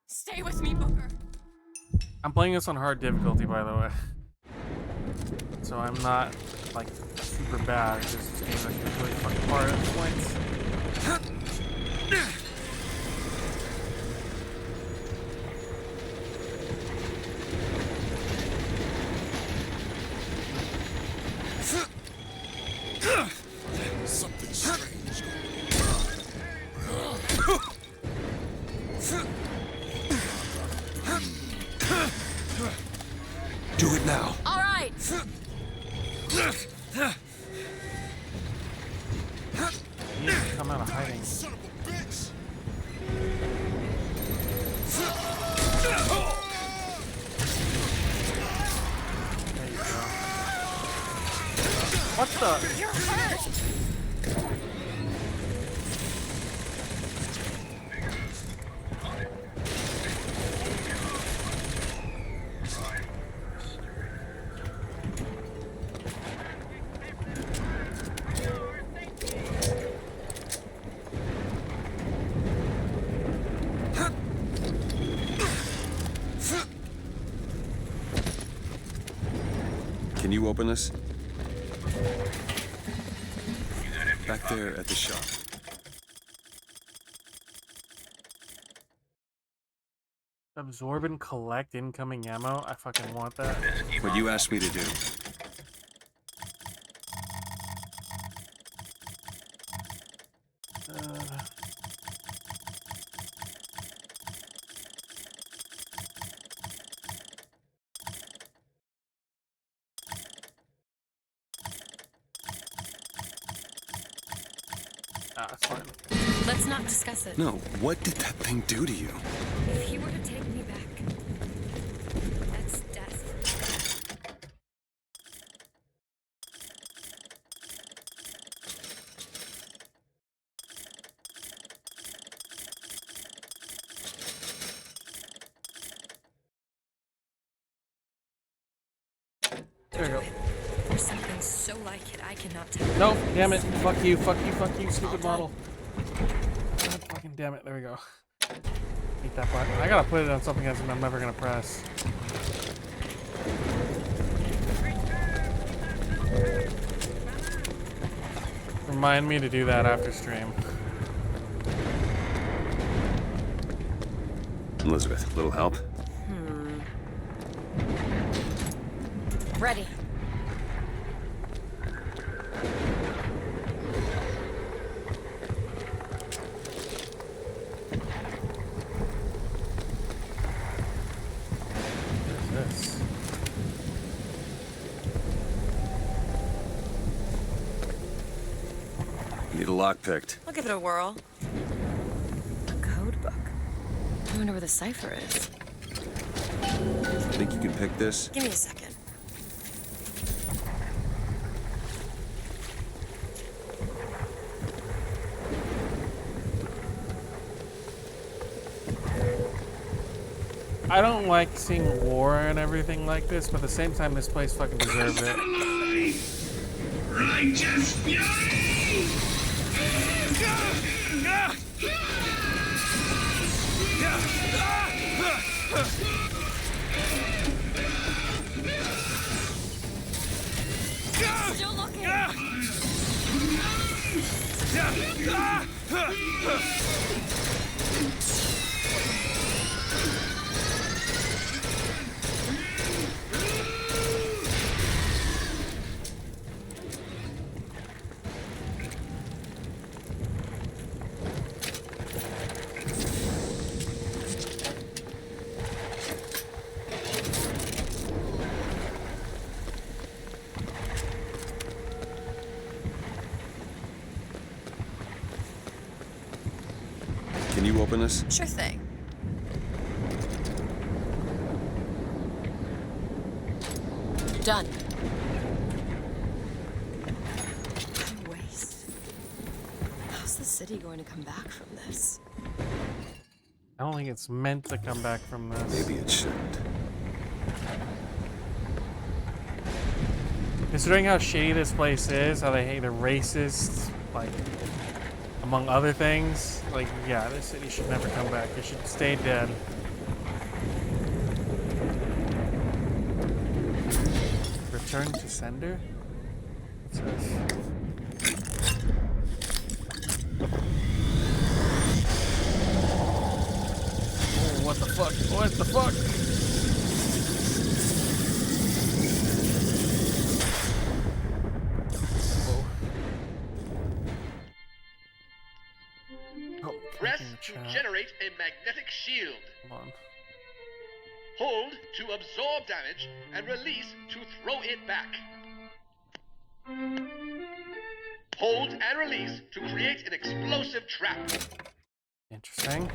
Stay with me, Booker. I'm playing this on hard difficulty, by the way. So I'm not, like, super bad. It's just this game that gets really fucking hard at points. Something strange. Do it now. All right. You need to come out of hiding. Son of a bitch! There you go. What the? You're hurt. Can you open this? Back there at the shop. Absorb and collect incoming ammo? I fucking want that. What you asked me to do. That's fine. Let's not discuss it. No, what did that thing do to you? If he were to take me back, that's death. There we go. There's something so like it, I cannot tell. No, damn it. Fuck you, stupid model. God fucking damn it. There we go. Beat that button. I gotta put it on something else I'm never gonna press. Remind me to do that after stream. Elizabeth, little help? Ready. What is this? Need a lock picked. I'll give it a whirl. A code book. I wonder where the cipher is. Think you can pick this? Give me a second. I don't like seeing war and everything like this, but at the same time, this place fucking deserves it. Righteous fury! Still looking. Can you open this? Sure thing. Done. What a waste. How's the city going to come back from this? I don't think it's meant to come back from this. Maybe it shouldn't. Considering how shady this place is, how they hate the racists, like, among other things, like, yeah, this city should never come back. It should stay dead. Return to sender? What's this? Oh, what the fuck? What the fuck? Press to generate a magnetic shield. Hold on. Hold to absorb damage and release to throw it back. Hold and release to create an explosive trap. Interesting.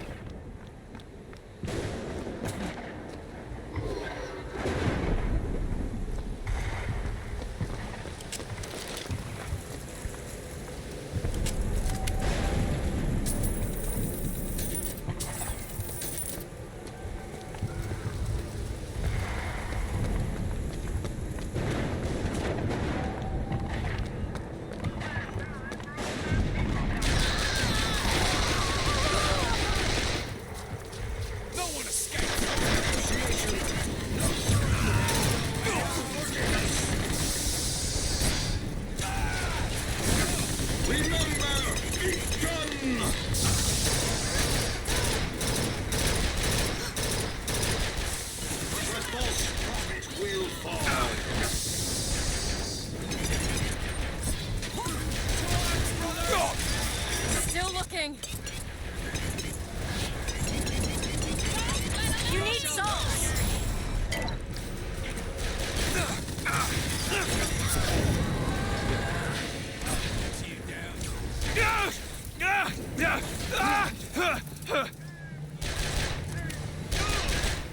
Still looking. You need salts.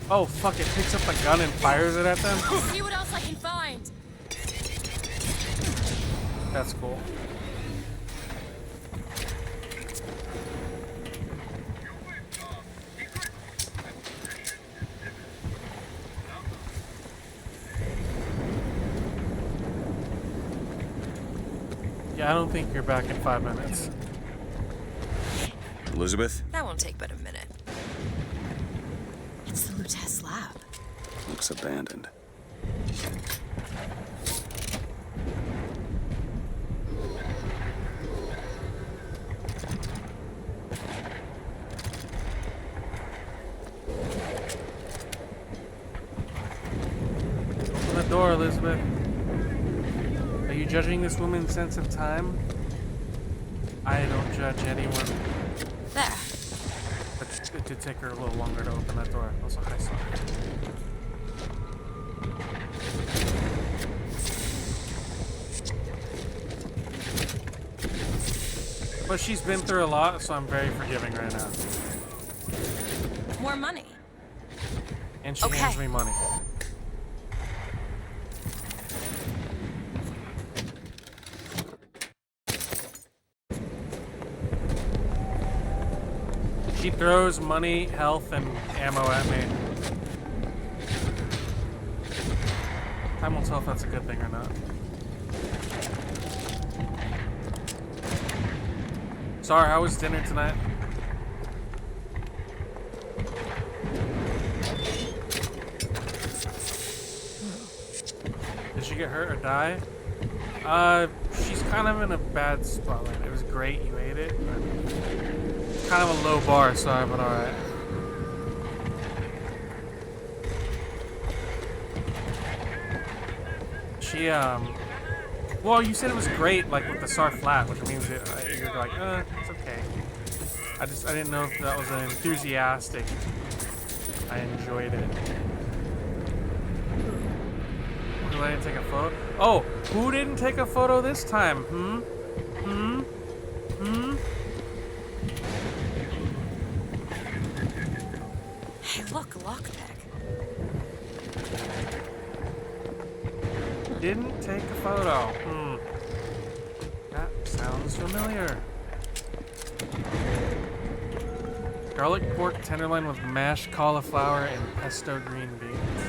Oh fuck, it picks up a gun and fires it at them? I'll see what else I can find. That's cool. Yeah, I don't think you're back in 5 minutes. Elizabeth? That won't take but a minute. It's the Lutece lab. Looks abandoned. door, Elizabeth. Are you judging this woman's sense of time? I don't judge anyone. There. But it did take her a little longer to open that door. Also, hi, sorry. But she's been through a lot, so I'm very forgiving right now. More money. And she hands me money. She throws money, health, and ammo at me. Time will tell if that's a good thing or not. Sorry, how was dinner tonight? Did she get hurt or die? She's kind of in a bad spot. It was great, you ate it, but it's kind of a low bar, sorry, but alright. She, well, you said it was great, like, with the SAR flat, which means you're like, it's okay. I didn't know if that was an enthusiastic. I enjoyed it. Who didn't take a photo? Oh, who didn't take a photo this time? Hey, look, a lockpick. Didn't take a photo. That sounds familiar. Garlic pork tenderloin with mashed cauliflower and pesto green beans.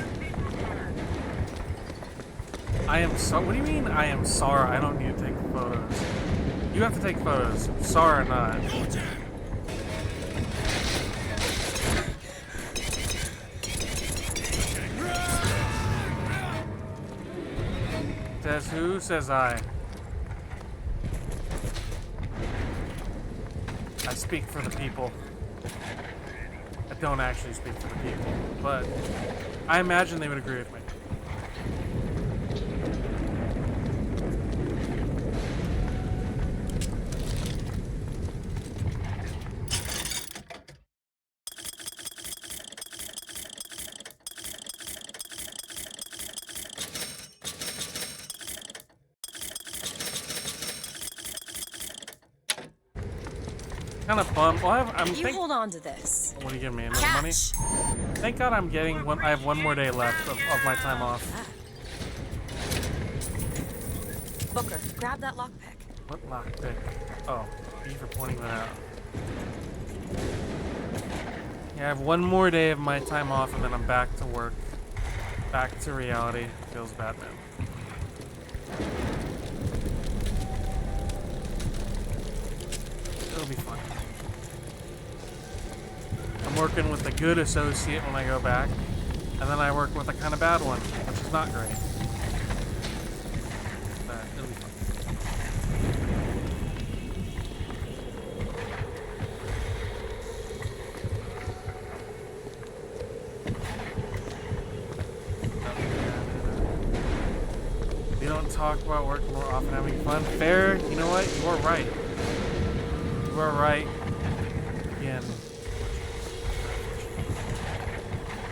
I am so. What do you mean I am sorry? I don't need to take photos. You have to take photos, sorry or not. Says who? Says I. I speak for the people. I don't actually speak for the people, but I imagine they would agree with me. Kind of bummed. Well, You hold on to this. What are you giving me? Another money? Thank God I'm getting one. I have one more day left of my time off. Booker, grab that lockpick. What lockpick? Oh, thank you for pointing that out. Yeah, I have one more day of my time off, and then I'm back to work. Back to reality. Feels bad, man. It'll be fun. I'm working with a good associate when I go back, and then I work with a kind of bad one, which is not great. But it'll be fun. We don't talk about work more often having fun. Fair, you know what? You are right. You are right. Again.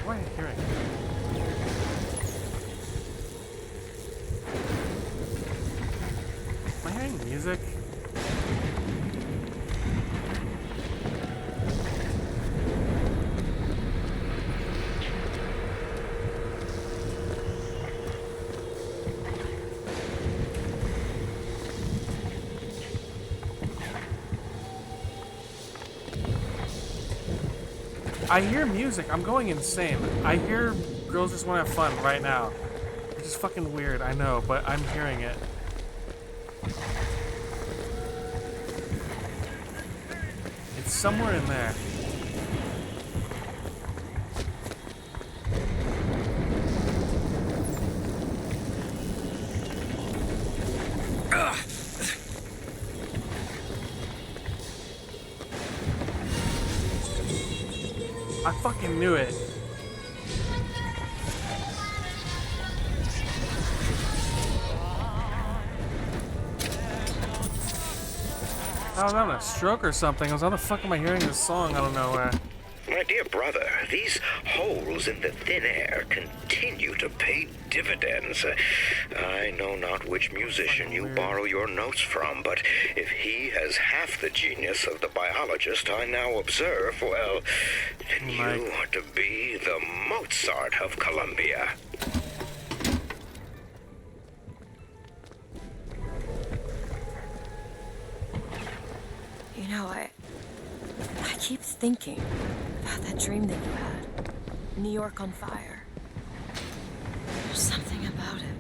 What am I hearing? Am I hearing music? I hear music. I'm going insane. I hear girls just want to have fun right now. Which is fucking weird, I know, but I'm hearing it. It's somewhere in there. I fucking knew it. I was having a stroke or something. I was, how the fuck am I hearing this song out of nowhere? My dear brother, these holes in the thin air continue to pay dividends. I know not which musician you borrow your notes from, but if he has half the genius of the biologist I now observe, well, then you ought to be the Mozart of Columbia. You know, I keep thinking about that dream that you had. New York on fire. There's something about it.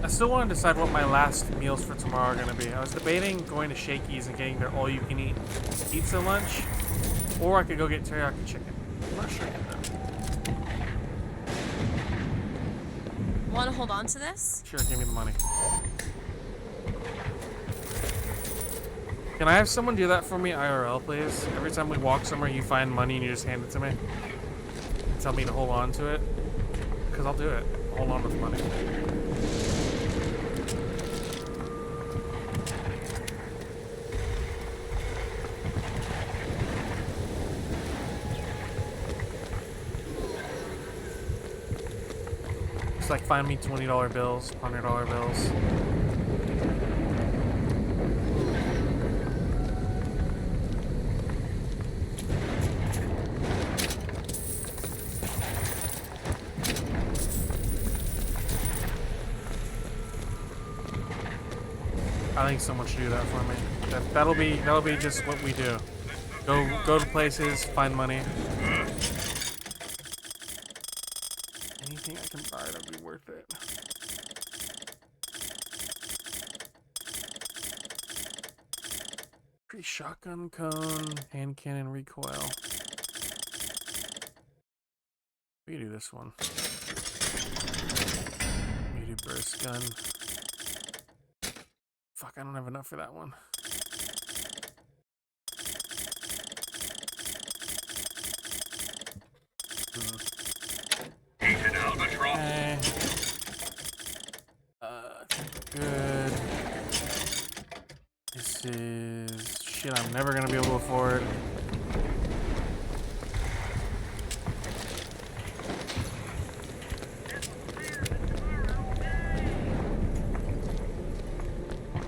I still want to decide what my last meals for tomorrow are going to be. I was debating going to Shakey's and getting their all-you-can-eat pizza lunch, or I could go get teriyaki chicken. I'm not sure yet, though. Want to hold on to this? Sure, give me the money. Can I have someone do that for me IRL, please? Every time we walk somewhere, you find money and you just hand it to me. Tell me to hold on to it. Because I'll do it. Hold on to the money. It's like, find me $20 bills, $100 bills. I think someone should do that for me. That'll be just what we do. Go to places, find money. Anything I can buy that'll be worth it. Shotgun cone, hand cannon recoil. We can do this one. We can do burst gun. Fuck, I don't have enough for that one. Okay. Good. This is shit I'm never gonna be able to afford.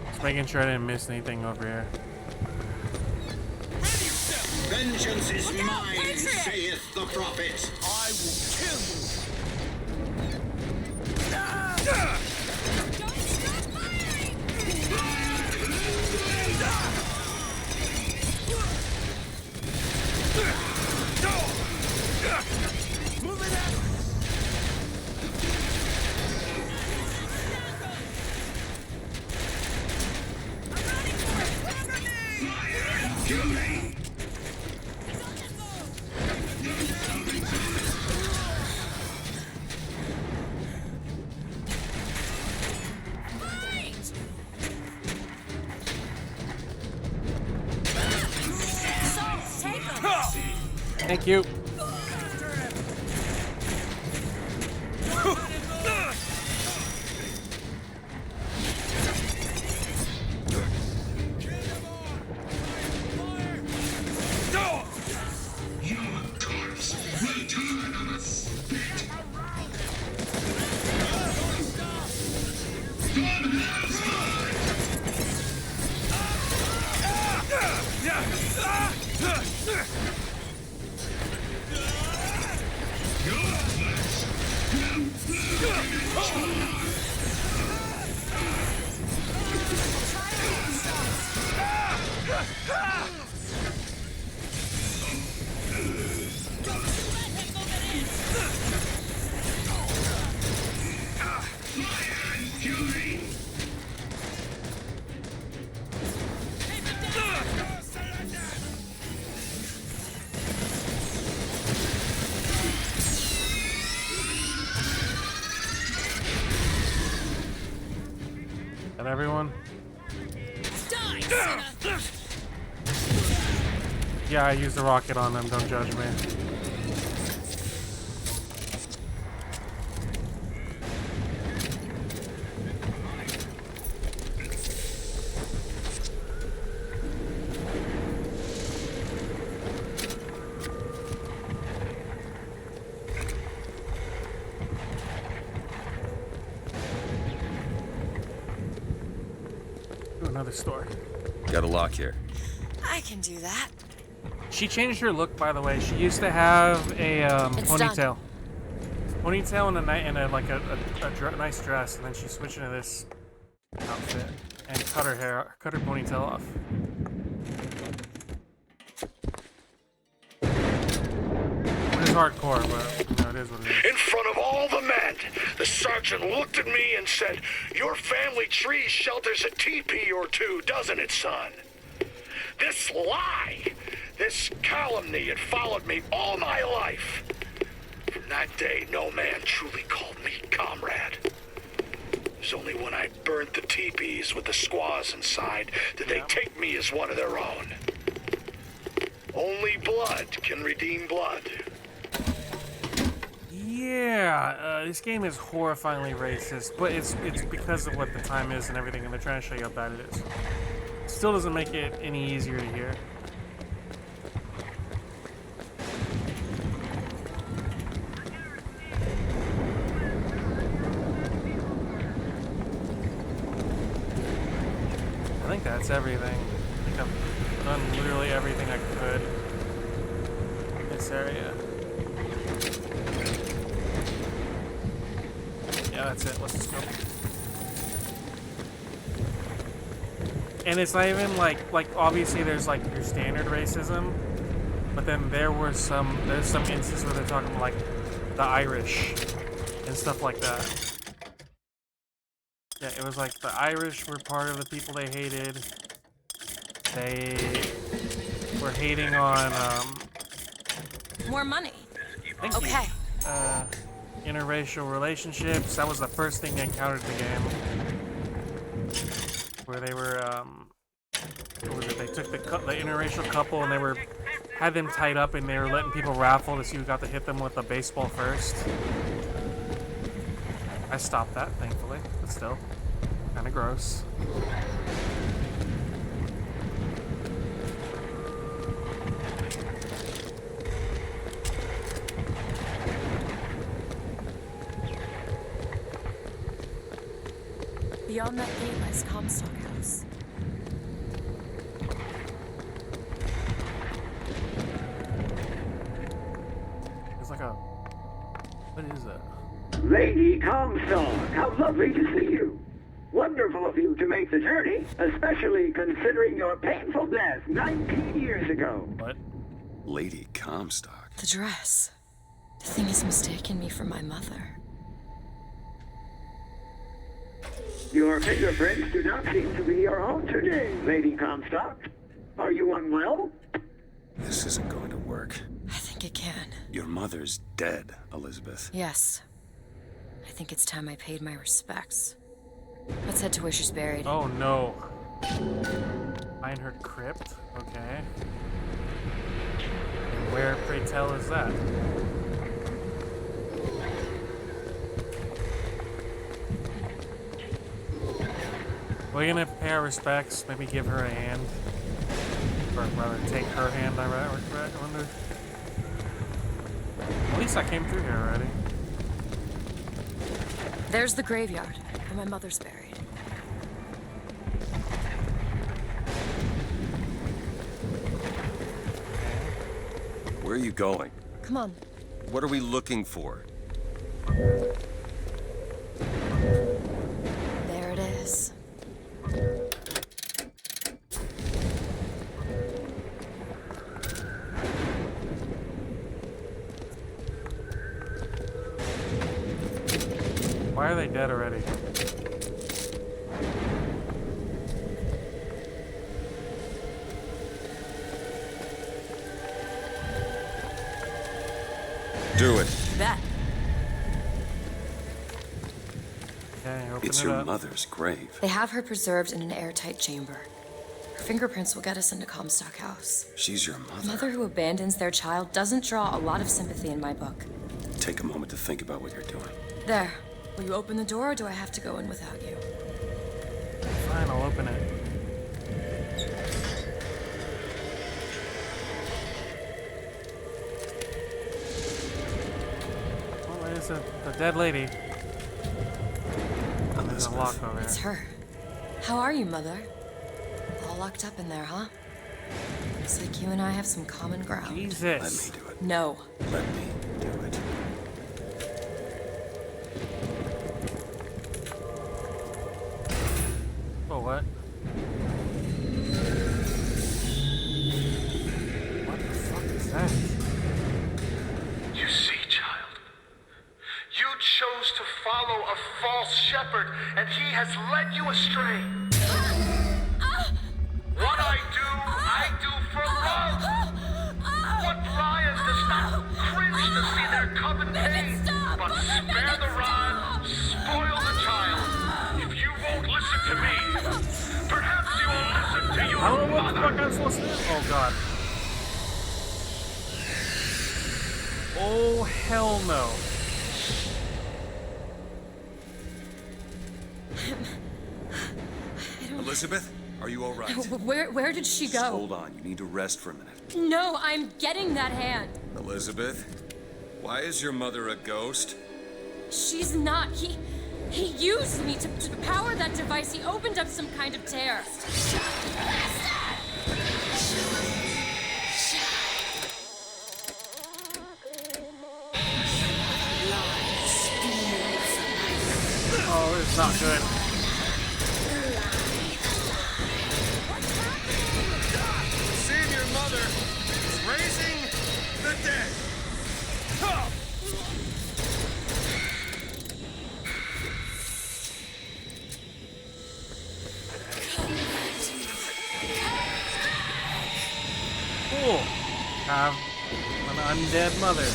Just making sure I didn't miss anything over here. Vengeance is mine, saith the prophet. I will kill you. Thank you. Everyone? Yeah, I used the rocket on them, don't judge me. another store. Got a lock here. I can do that. She changed her look, by the way. She used to have a ponytail. Ponytail and a nice dress, and then she switched into this outfit and cut her ponytail off. It is hardcore, but you know, it is what it is. In front of all the men, the sergeant looked at me and said, "Your family tree shelters a teepee or two, doesn't it, son?" This lie, this calumny had followed me all my life. From that day, no man truly called me comrade. It was only when I burnt the teepees with the squaws inside did they take me as one of their own. Only blood can redeem blood. Yeah, this game is horrifyingly racist, but it's because of what the time is and everything, and they're trying to show you how bad it is. Still doesn't make it any easier to hear. I think that's everything. I think I've done literally everything I could in this area. Yeah, that's it. Let's just go. And it's not even like obviously there's like your standard racism, but then there's some instances where they're talking about like the Irish and stuff like that. Yeah, it was like the Irish were part of the people they hated. They were hating on More money. thank you. Okay. Interracial relationships. That was the first thing they encountered in the game. Where they were, what was it? They took the interracial couple and had them tied up and they were letting people raffle to see who got to hit them with a baseball first. I stopped that, thankfully, but still, kind of gross. Beyond that gate lies Comstock House. It's like a... What is that? Lady Comstock, how lovely to see you. Wonderful of you to make the journey, especially considering your painful death 19 years ago. What? Lady Comstock? The dress. The thing has mistaken me for my mother. Your fingerprints do not seem to be your own today, Lady Comstock. Are you unwell? This isn't going to work. I think it can. Your mother's dead, Elizabeth. Yes. I think it's time I paid my respects. Let's head to where she's buried. Oh no. Find her crypt? Okay. And where, pray tell, is that? We're gonna pay our respects, maybe give her a hand. Or rather, take her hand, I wonder. At least I came through here already. There's the graveyard, where my mother's buried. Where are you going? Come on. What are we looking for? There it is. Why are they dead already? Do it. That. Okay, open It's it your up. mother's grave. They have her preserved in an airtight chamber. Her fingerprints will get us into Comstock House. She's your A mother. mother who abandons their child doesn't draw a lot of sympathy in my book. Take a moment to think about what you're doing. There. Will you open the door or do I have to go in without you? Fine, I'll open it. Well, there's a dead lady. There's a lock over It's there. her. How are you, Mother? all locked up in there, huh? Looks like you and I have some common ground. Jesus. Let me do it. No. Let me do it. Oh, what? What the fuck is that? You see, child, you chose to follow a false shepherd, and he has led you astray. What I do for love. What lion does not cringe to see their cub in pain, but spare the rod, spoil the child. If you won't listen to me, perhaps you will listen to your I don't know what the mother. fuck I'm supposed to do. Oh god. Oh hell no. Elizabeth, are you all right? Where did she Just go? hold on. You need to rest for a minute. No, I'm getting that hand. Elizabeth, why is your mother a ghost? She's not. He used me to power that device. He opened up some kind of tear. Oh, it's not good. Seeing your mother is raising the dead. Cool. Have an undead mother.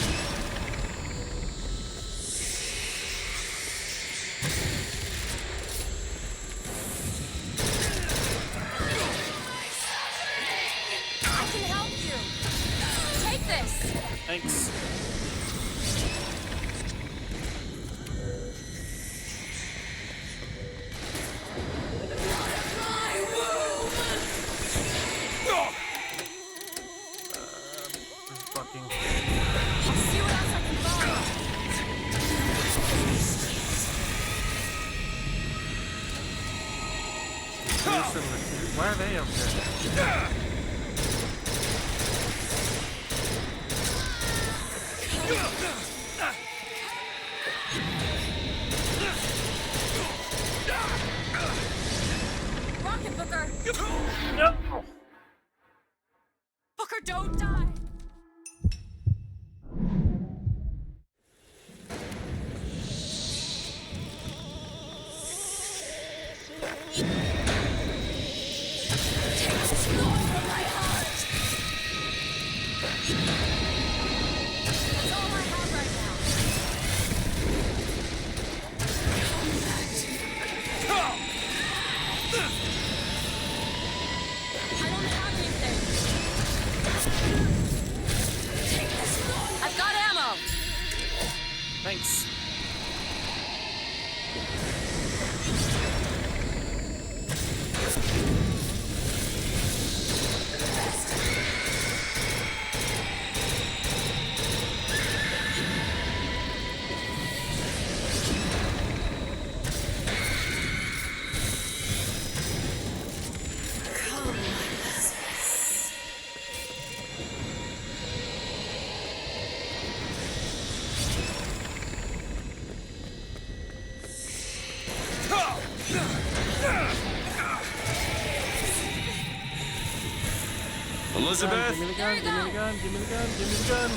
I can help you. Take this. Thanks. Fucking. I'll see what else I can find. Why are they up there? Rocket Booker. No. Booker, don't die. I've got ammo. Thanks. Elizabeth? Give me the gun, give me the gun, give me the gun, give me the gun.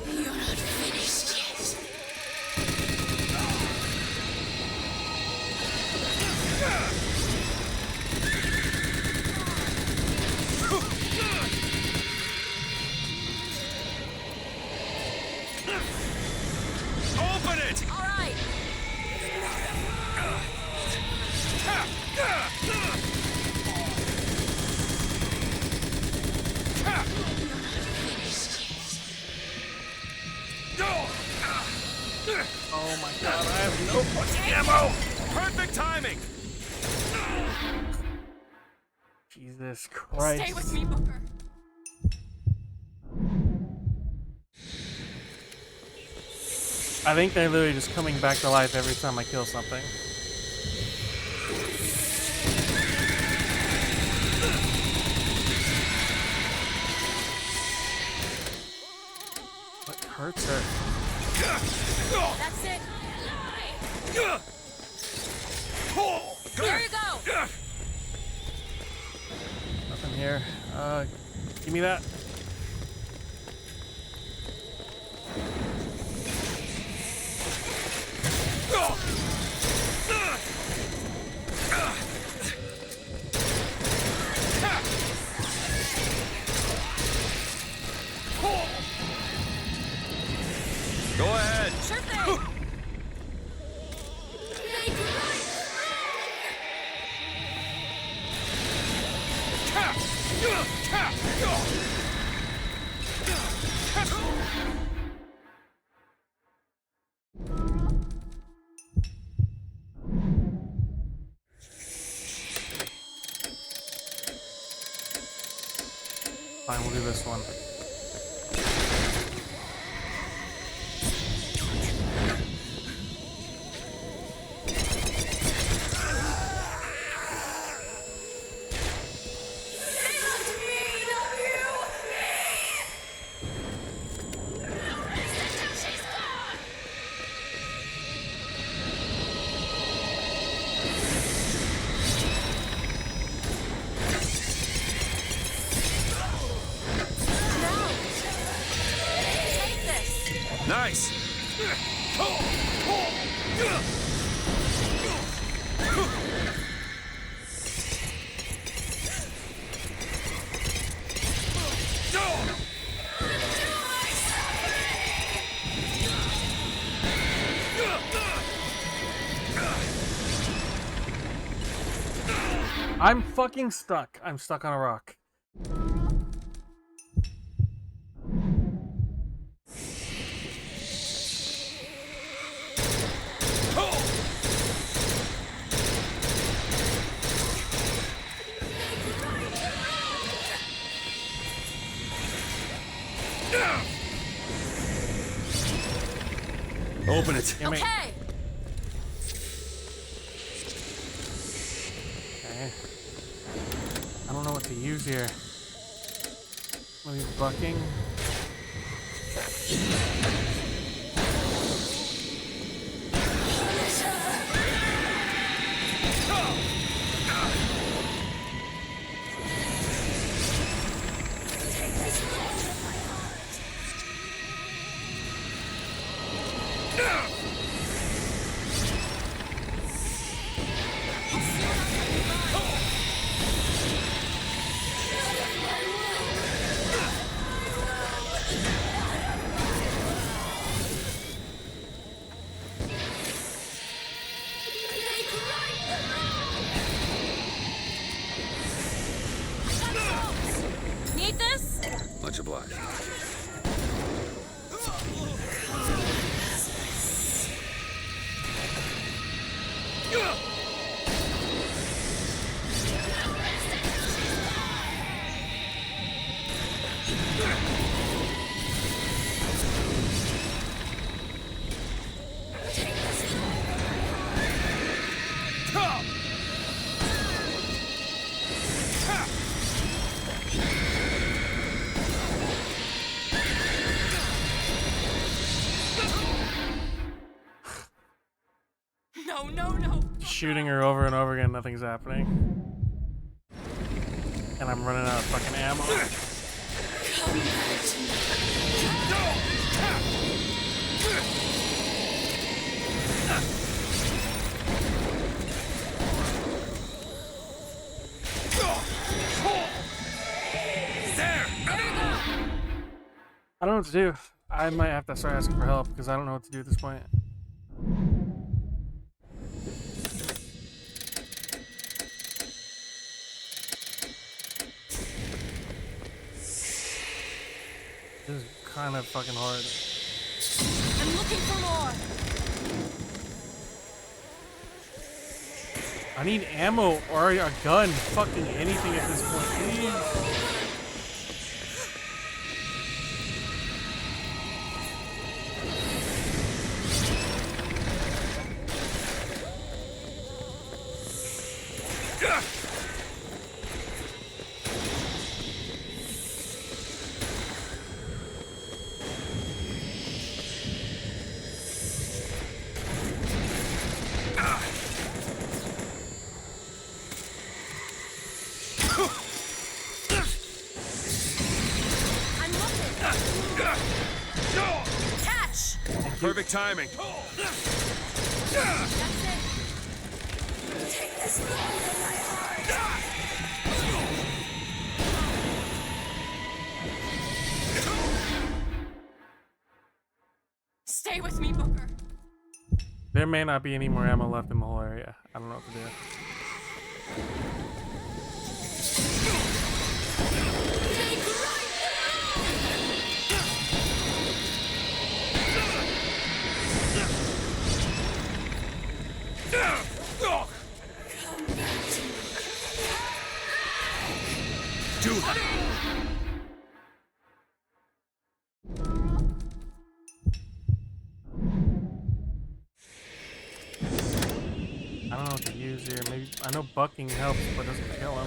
You're not finished yet. Open it! All right. Oh my god, I have no fucking ammo! Perfect timing! Jesus Christ. Stay with me, Booker. I think they're literally just coming back to life every time I kill something. hurts her. That's it. There you go. Nothing here. Give me that. Go ahead. Sure thing. Fine, we'll do this one. Nice. I'm fucking stuck. I'm stuck on a rock. Open it. Give me. Okay. Okay. I don't know what to use here. Maybe bucking. Need this? Much obliged. No. Shooting her over and over again, nothing's happening. And I'm running out of fucking ammo. I don't know what to do. I might have to start asking for help because I don't know what to do at this point. This is kind of fucking hard. I'm looking for more. I need ammo or a gun. Fucking anything at this point, please. Perfect timing. Stay with me, Booker. There may not be any more ammo left in the whole area. I don't know what to do. Do that. I don't know what to use here. Maybe I know bucking helps, but doesn't kill him.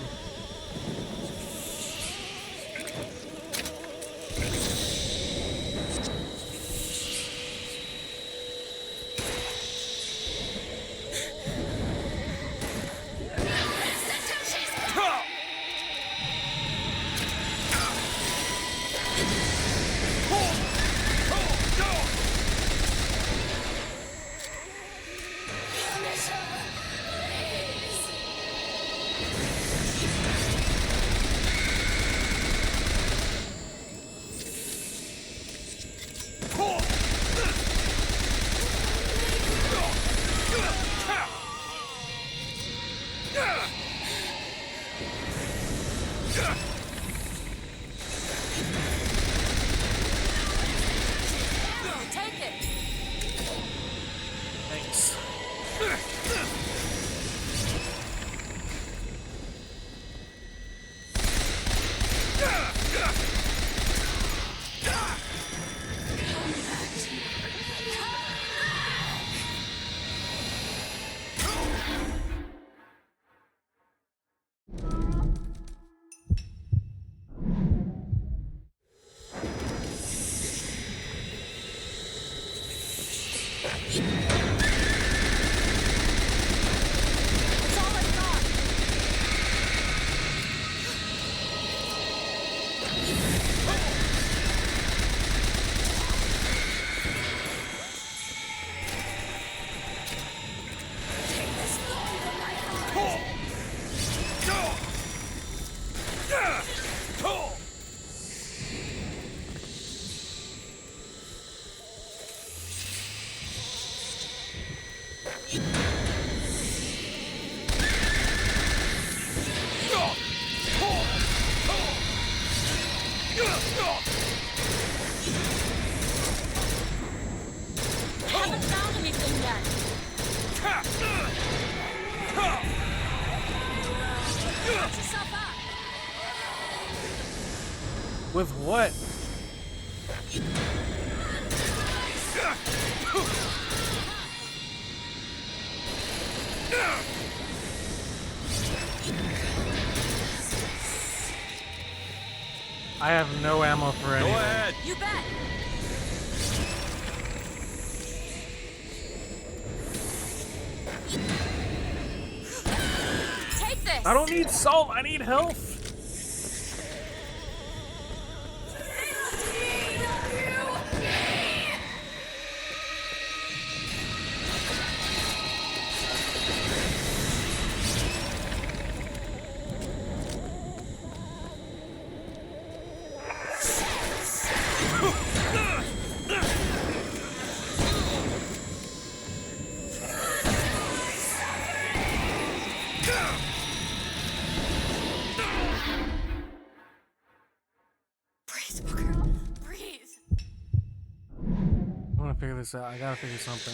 Haven't found anything yet. Watch yourself up. With what? I have no ammo for anything. Go ahead. You bet. Take this. I don't need salt. I need health. Breathe, Booker. Breathe. I want to figure this out. I gotta figure something.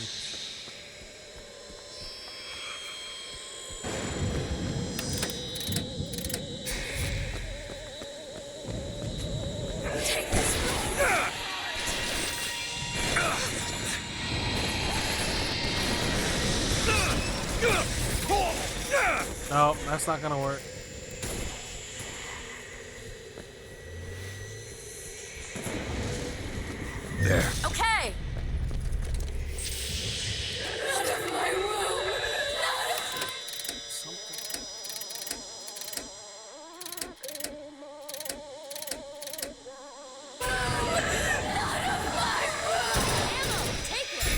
No, that's not gonna work. There. Okay. Take it.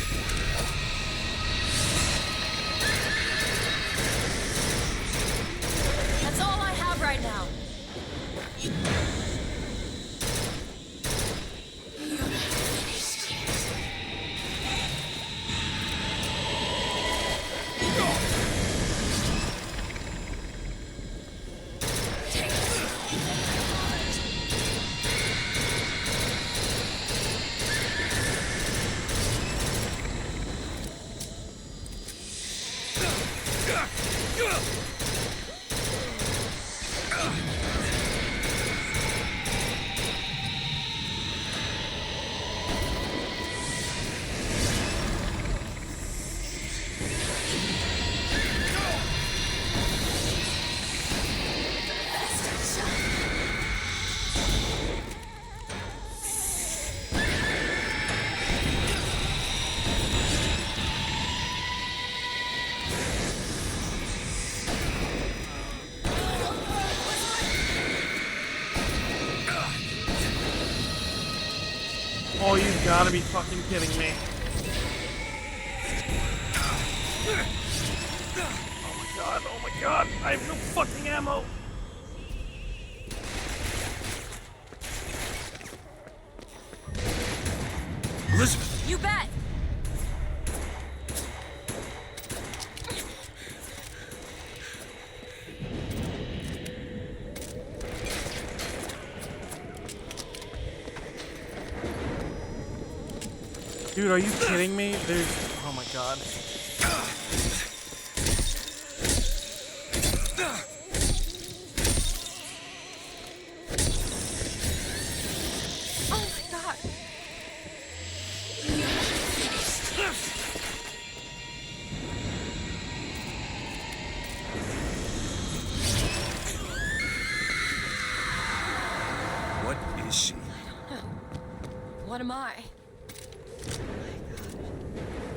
gotta be fucking kidding me. Oh my god, I have no fucking ammo. Elizabeth! You bet! Dude, are you kidding me? There's... Oh my god. Oh my god! What is she? What am I? Oh my god.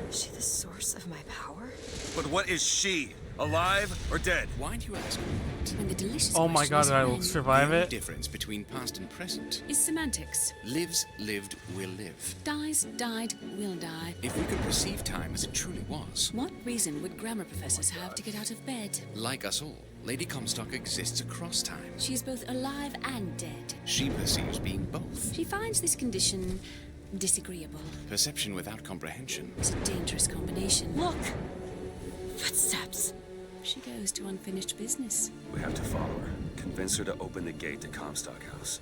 Is she the source of my power? But what is she? Alive or dead? Why do you ask that? And the delicious Oh my god, did I survive The only it? difference between past and present is semantics. lives, lived, will live. Dies, died, will die. If we could perceive time as it truly was, What reason would grammar professors have to get out of bed? like us all, Lady Comstock exists across time. She's both alive and dead. She perceives being both. She finds this condition disagreeable. Perception without comprehension. It's a dangerous combination. Look! Footsteps. She goes to unfinished business. We have to follow her. Convince her to open the gate to Comstock House.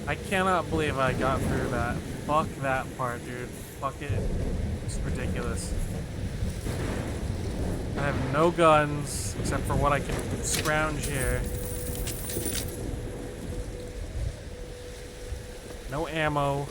I cannot believe I got through that. Fuck that part, dude. Fuck it. It's ridiculous. I have no guns, except for what I can scrounge here. No ammo.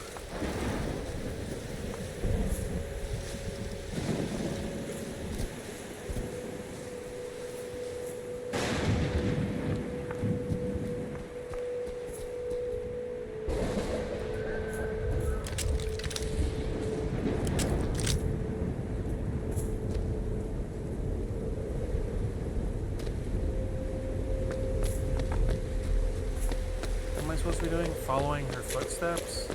What am I supposed to be doing? Following her footsteps?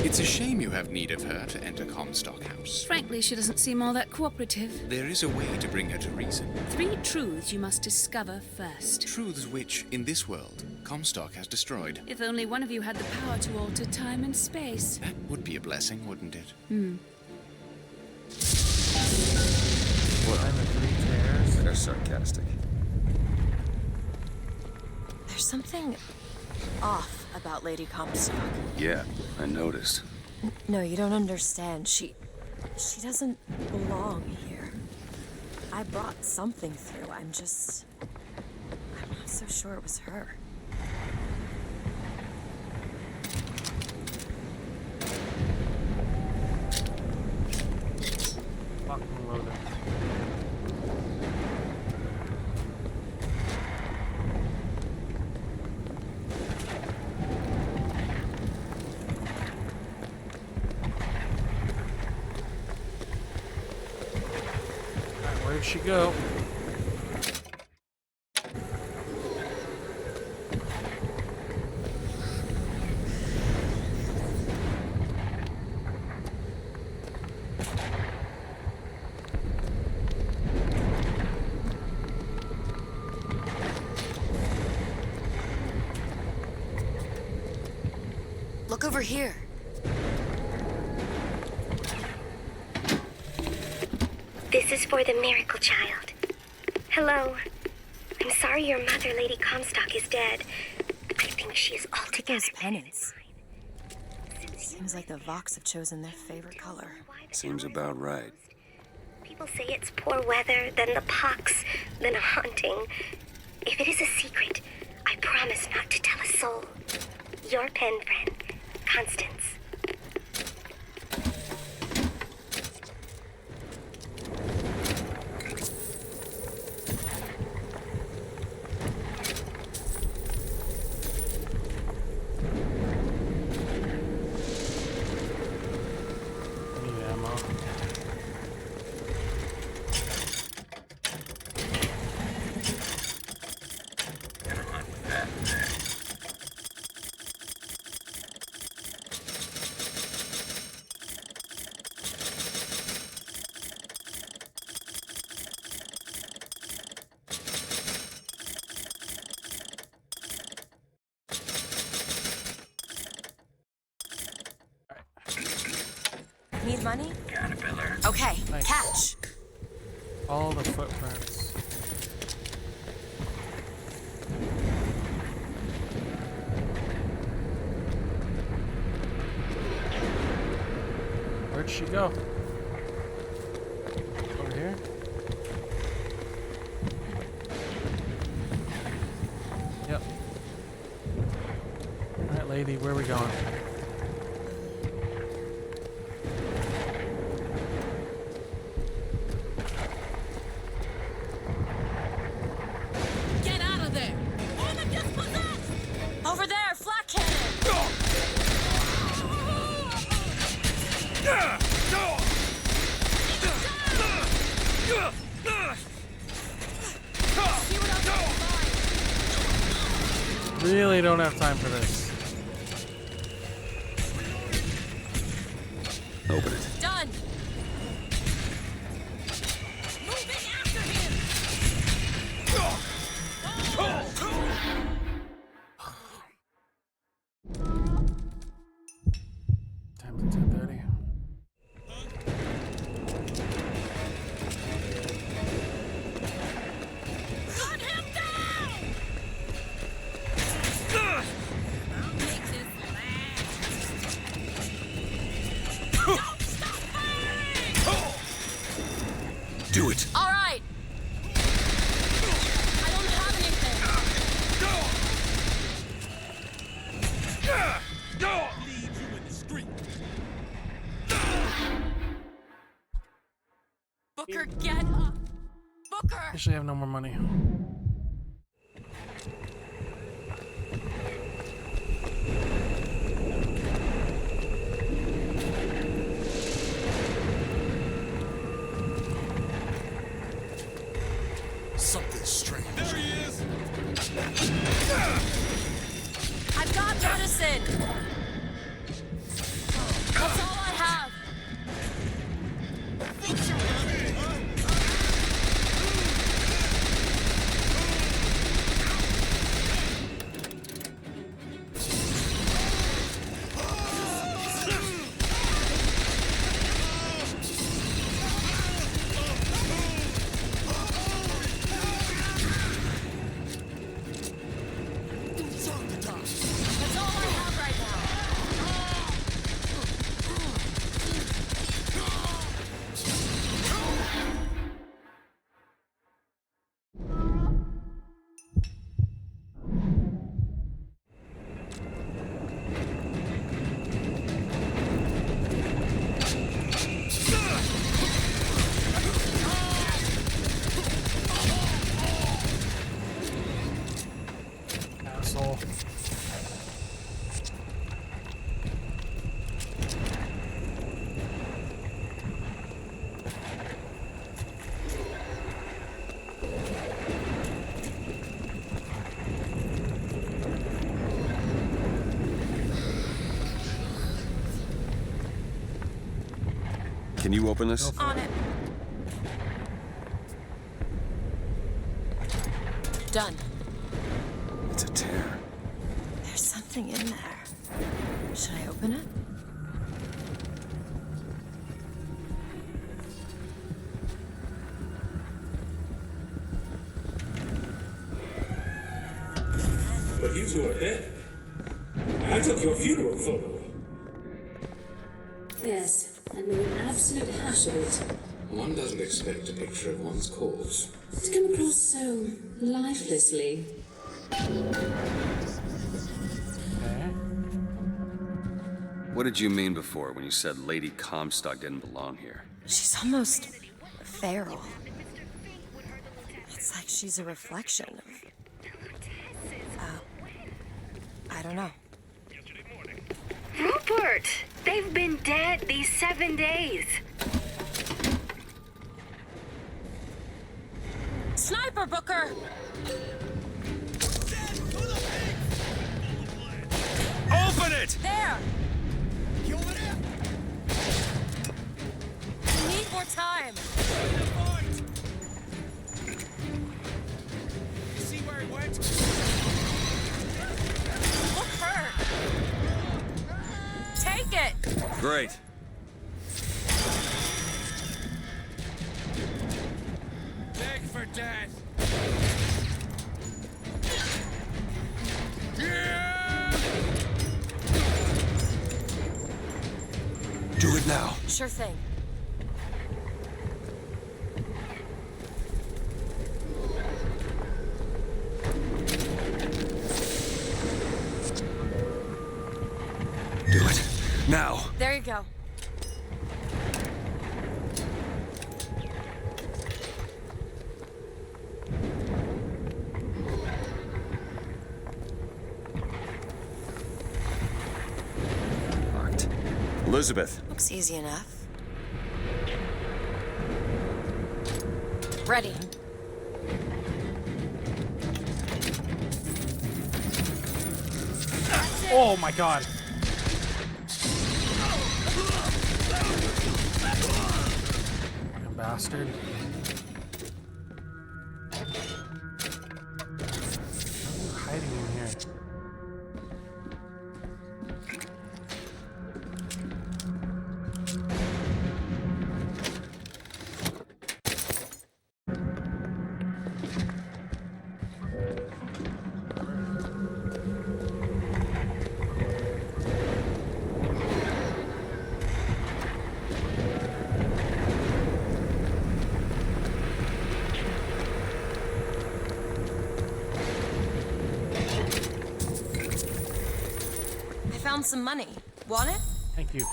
It's a shame you have need of her to enter Comstock House. Frankly, she doesn't seem all that cooperative. There is a way to bring her to reason. 3 truths you must discover first. Truths which, in this world, Comstock has destroyed. If only one of you had the power to alter time and space. That would be a blessing, wouldn't it? Behind the 3 chairs? They're sarcastic. There's something off about Lady Comstock. Yeah, I noticed. No, you don't understand. She doesn't belong here. I brought something through. I'm not so sure it was her. Fucking loaded. Alright, where'd she go? Look over here. This is for the miracle child. Hello. I'm sorry your mother, Lady Comstock, is dead. I think she is altogether. Those pennants. Seems like the Vox have chosen their favorite color. Seems about right. People say it's poor weather, then the pox, then a haunting. If it is a secret, I promise not to tell a soul. Your pen friend, Constance. money? Caterpillar. Okay, Nice. catch. All the footprints. Where'd she go? Over here? Yep. Alright, lady, where are we going? Get out of there! Woman just possessed! Over there, flak cannon! Really don't have time for this. Open it. Done! Moving after him! Time to 10:30. Cut him down! Make this last. Don't stop firing! Do it. All right. I don't have anything. Leave you in the street. Booker, get up. Booker! Actually, I have no more money. Something strange. There he is. I've got medicine. That's all I have. That's all I have right now. Asshole. Can you open this? On it. Done. It's a tear. There's something in there. Should I open it? But you two are dead. I took your funeral photo. Yes, and made an absolute hash of it. One doesn't expect a picture of one's corpse. To come across so lifelessly. What did you mean before when you said Lady Comstock didn't belong here? She's almost feral. It's like she's a reflection of... I don't know. Rupert! They've been dead these 7 days. Sniper, Booker! Open it! There! We need more time. You see where he went? Look hurt. Take it! Great. Now. Sure thing. Do it. Now. There you go. Locked. Elizabeth. Looks easy enough. Ready. Oh my god. Fucking bastard. How are you hiding in here? Found some money. Want it? Thank you.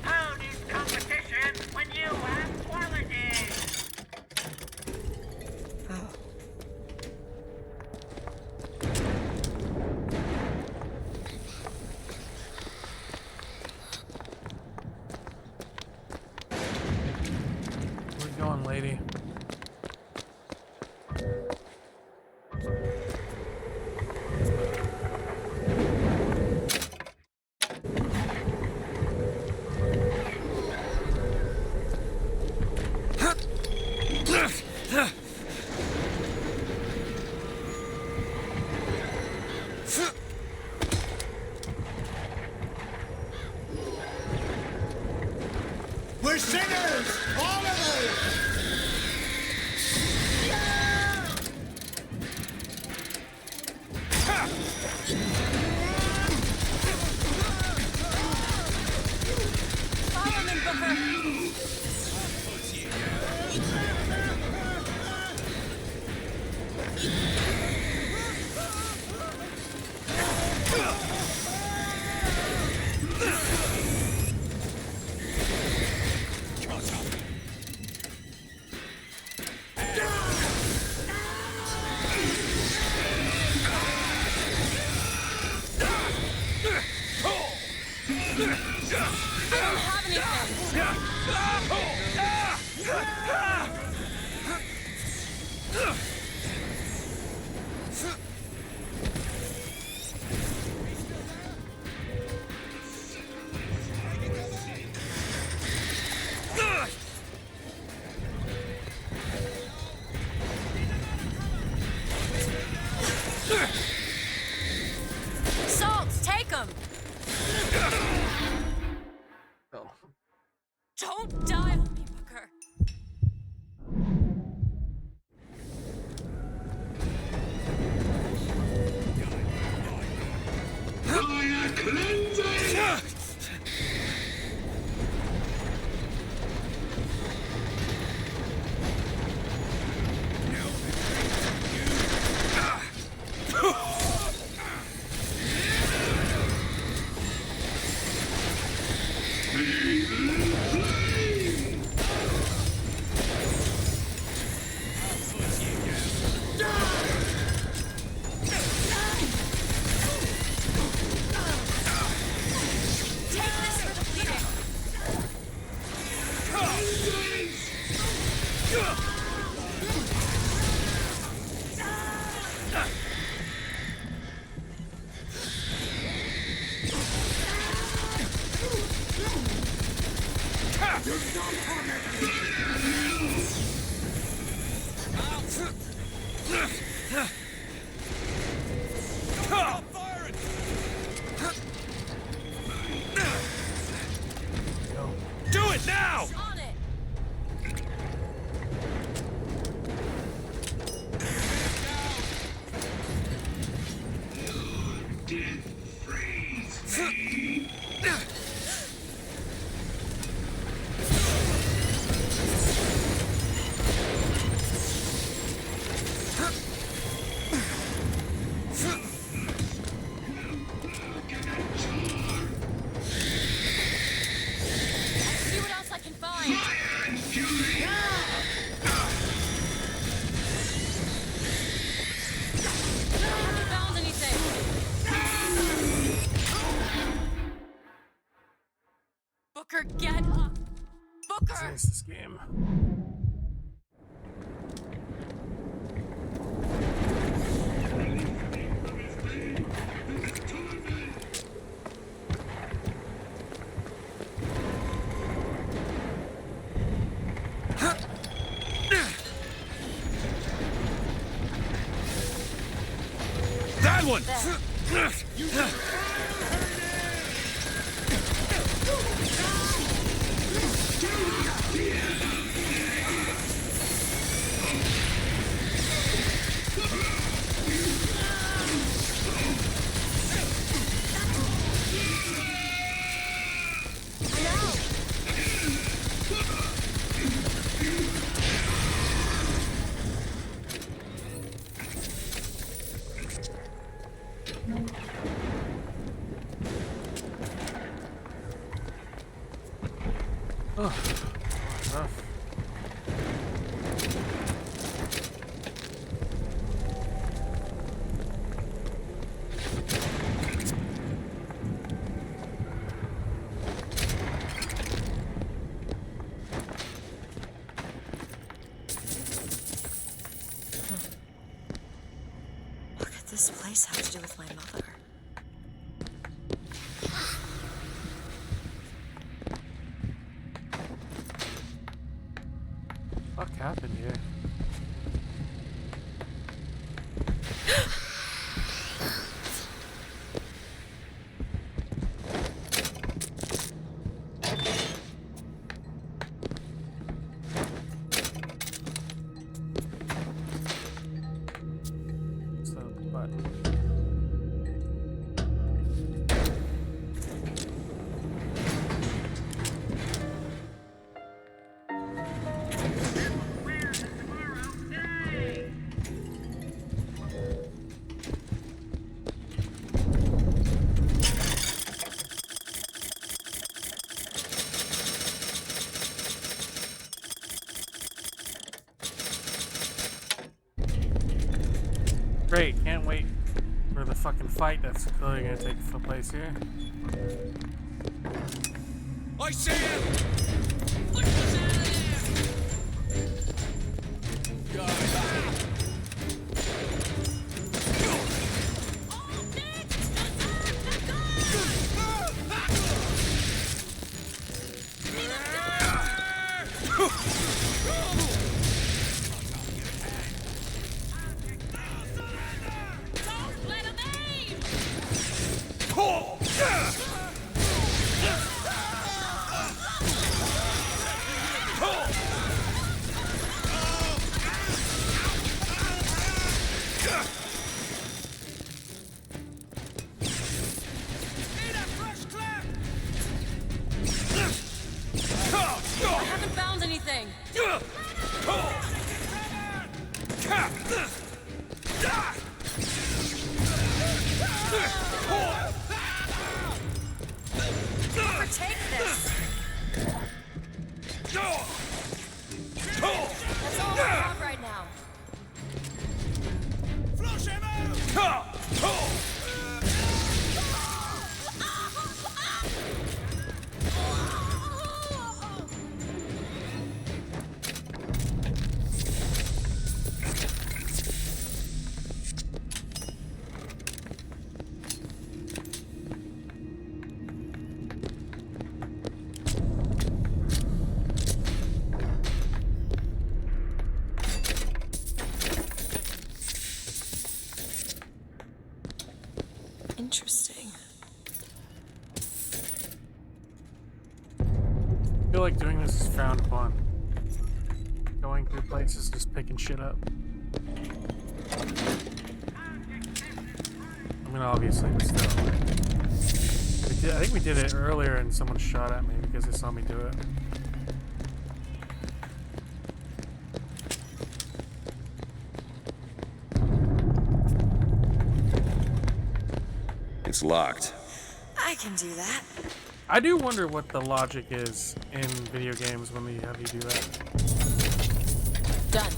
How is competition when you have quality? Oh. Where you going, lady? We're sinners! All of us! Follow me, Booker. I don't have Salt, take him! Oh. Don't die on me, Booker. haven't found anything. Booker, get up. Booker! It's this game. That one! What could this place have to do with my mother? What happened here? Great, can't wait for the fucking fight that's clearly gonna take place here. I see him! I haven't found anything. Booker, take this. That's all I have right now. Interesting. I feel like doing this is frowned upon. Going through places, just picking shit up. I mean, obviously, but still. I think we did it earlier and someone shot at me because they saw me do it. It's locked. I can do that. I do wonder what the logic is in video games when they have you do that. Done.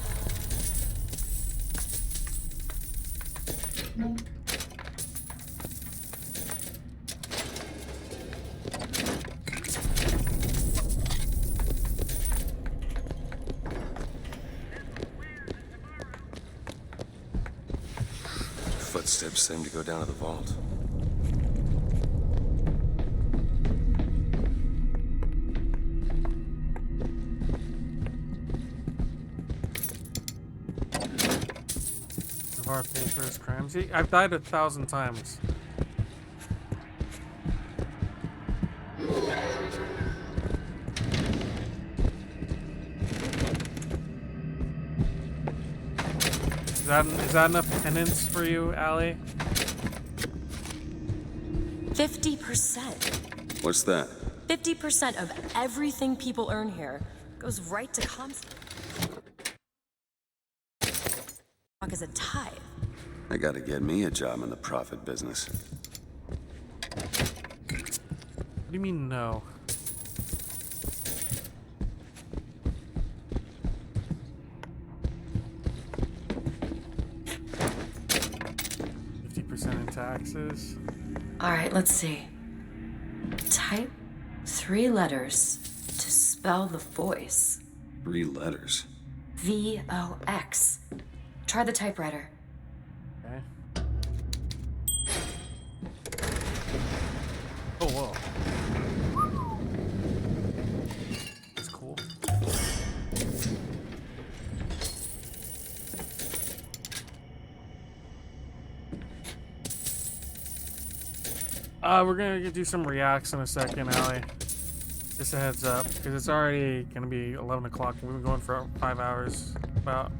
Footsteps seem to go down to the vault. Navarre papers, crimes. See, I've died 1,000 times. Is that enough penance for you, Allie? 50%. What's that? 50% of everything people earn here goes right to Comstock as a tithe. I gotta get me a job in the profit business. What do you mean, no? In taxes. All right, let's see. Type 3 letters to spell the voice. 3 letters. VOX. Try the typewriter. Okay. Oh, whoa. That's cool. We're gonna do some reacts in a second, Allie. Just a heads up, because it's already gonna be 11 o'clock. We've been going for 5 hours, about.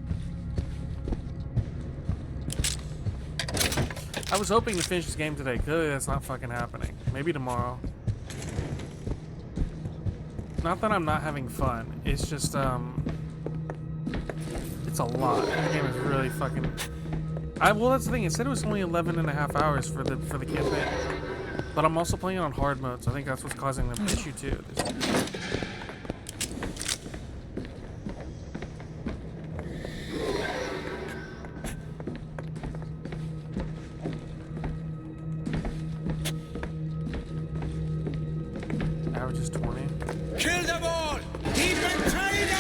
I was hoping to finish this game today. Clearly, that's not fucking happening. Maybe tomorrow. Not that I'm not having fun. It's just, it's a lot. The game is really fucking. Well, that's the thing. It said it was only 11.5 hours for the campaign. But I'm also playing on hard mode, so I think that's what's causing the issue too. Average is 20. Kill them all! Keep them traitors!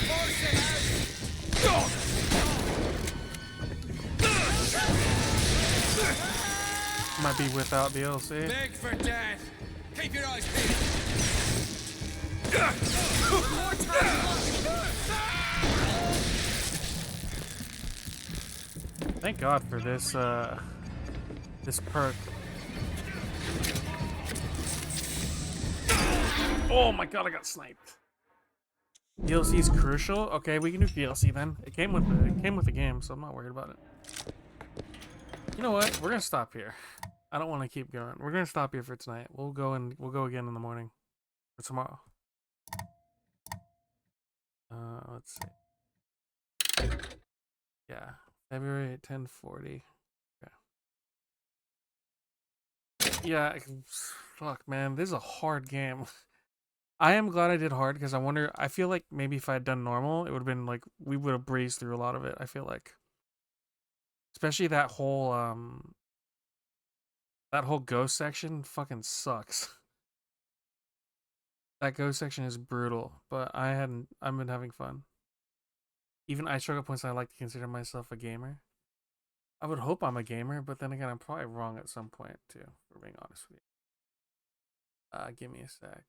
Force them out! Might be without DLC. Beg for death! Keep your eyes peeled! Thank God for this, this perk. Oh my God, I got sniped. DLC is crucial. Okay, we can do DLC then. It came with the game, so I'm not worried about it. You know what? We're gonna stop here. I don't want to keep going. We're gonna stop here for tonight. We'll go again in the morning or tomorrow. Let's see. Yeah, February at 10:40. Okay. Yeah, fuck, man, this is a hard game. I am glad I did hard because I feel like maybe if I had done normal, it would have been like we would have breezed through a lot of it. I feel like, especially that whole ghost section fucking sucks. That ghost section is brutal, but I've been having fun. Even I struggle points. I like to consider myself a gamer. I would hope I'm a gamer, but then again, I'm probably wrong at some point too. For being honest with you. Give me a sec.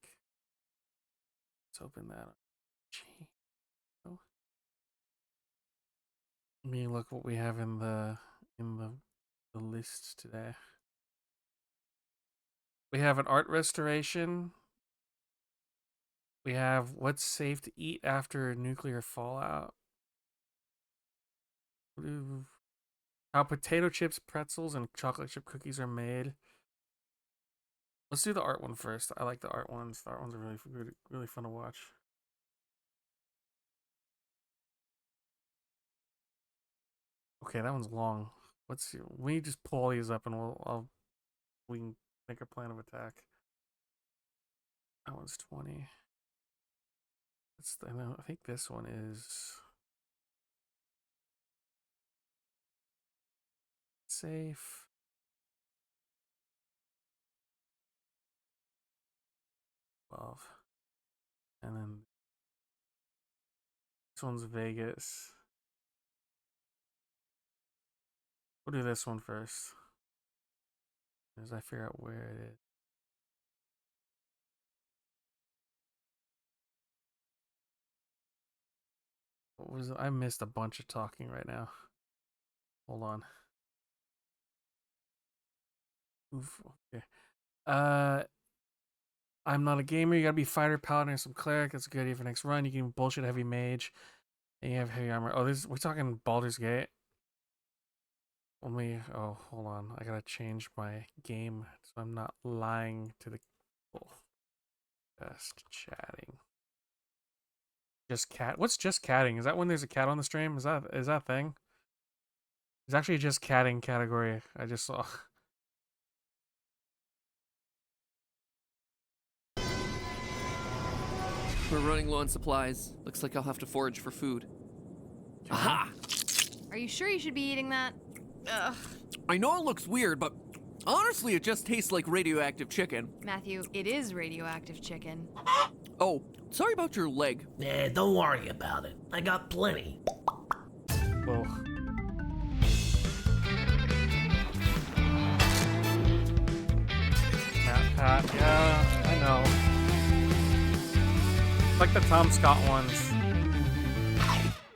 Let's open that up. Oh. Let me look what we have in the list today. We have an art restoration. We have what's safe to eat after nuclear fallout. How potato chips, pretzels, and chocolate chip cookies are made. Let's do the art one first. I like the art ones. The art ones are really fun to watch. Okay, that one's long. Let's see. We just pull all these up and we can Make a plan of attack. That one's 20. I think this one is safe. And then this one's Vegas. We'll do this one first, as I figure out where it is. What was it? I missed a bunch of talking right now. Hold on. Oof. Okay. I'm not a gamer. You gotta be fighter, paladin, or some cleric. That's a good idea for next run. You can bullshit heavy mage, and you have heavy armor. Oh, we're talking Baldur's Gate. Oh, hold on. I gotta change my game so I'm not lying to the people. Just chatting. Just cat. What's just catting? Is that when there's a cat on the stream? Is that a thing? It's actually just catting category. I just saw. We're running low on supplies. Looks like I'll have to forage for food. Aha! Are you sure you should be eating that? I know it looks weird, but honestly, it just tastes like radioactive chicken. Matthew, it is radioactive chicken. Oh, sorry about your leg. Nah, don't worry about it. I got plenty. Whoa. Pat, yeah, I know. It's like the Tom Scott ones.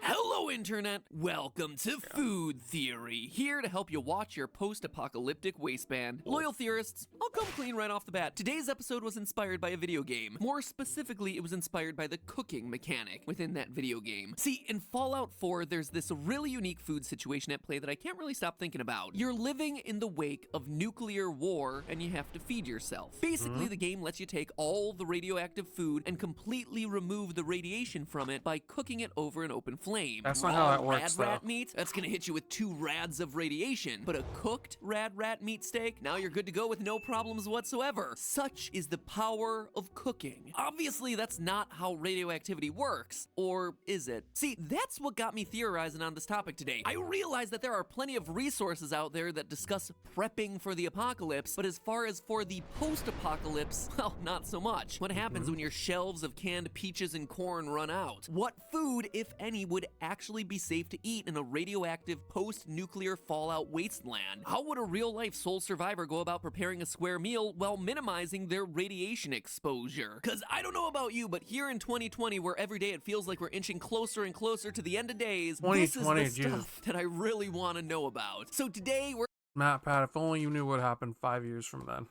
Hello, Internet. Welcome to Food Theory, here to help you watch your post-apocalyptic wasteland. Loyal theorists, I'll come clean right off the bat. Today's episode was inspired by a video game. More specifically, it was inspired by the cooking mechanic within that video game. See, in Fallout 4, there's this really unique food situation at play that I can't really stop thinking about. You're living in the wake of nuclear war, and you have to feed yourself. Basically, the game lets you take all the radioactive food and completely remove the radiation from it by cooking it over an open flame. That's not how that works, though. Rat meat, that's gonna hit you with 2 rads of radiation. But a cooked rat meat steak, now you're good to go with no problems whatsoever. Such is the power of cooking. Obviously, that's not how radioactivity works. Or is it? See, that's what got me theorizing on this topic today. I realize that there are plenty of resources out there that discuss prepping for the apocalypse, but as far as for the post-apocalypse, well, not so much. What happens when your shelves of canned peaches and corn run out? What food, if any, would actually be safe to eat in a radioactive post-nuclear fallout wasteland? How would a real-life Soul Survivor go about preparing a square meal while minimizing their radiation exposure? Cause I don't know about you, but here in 2020, where every day it feels like we're inching closer and closer to the end of days, this is the stuff that I really want to know about. So today we're Pat, if only you knew what happened 5 years from then.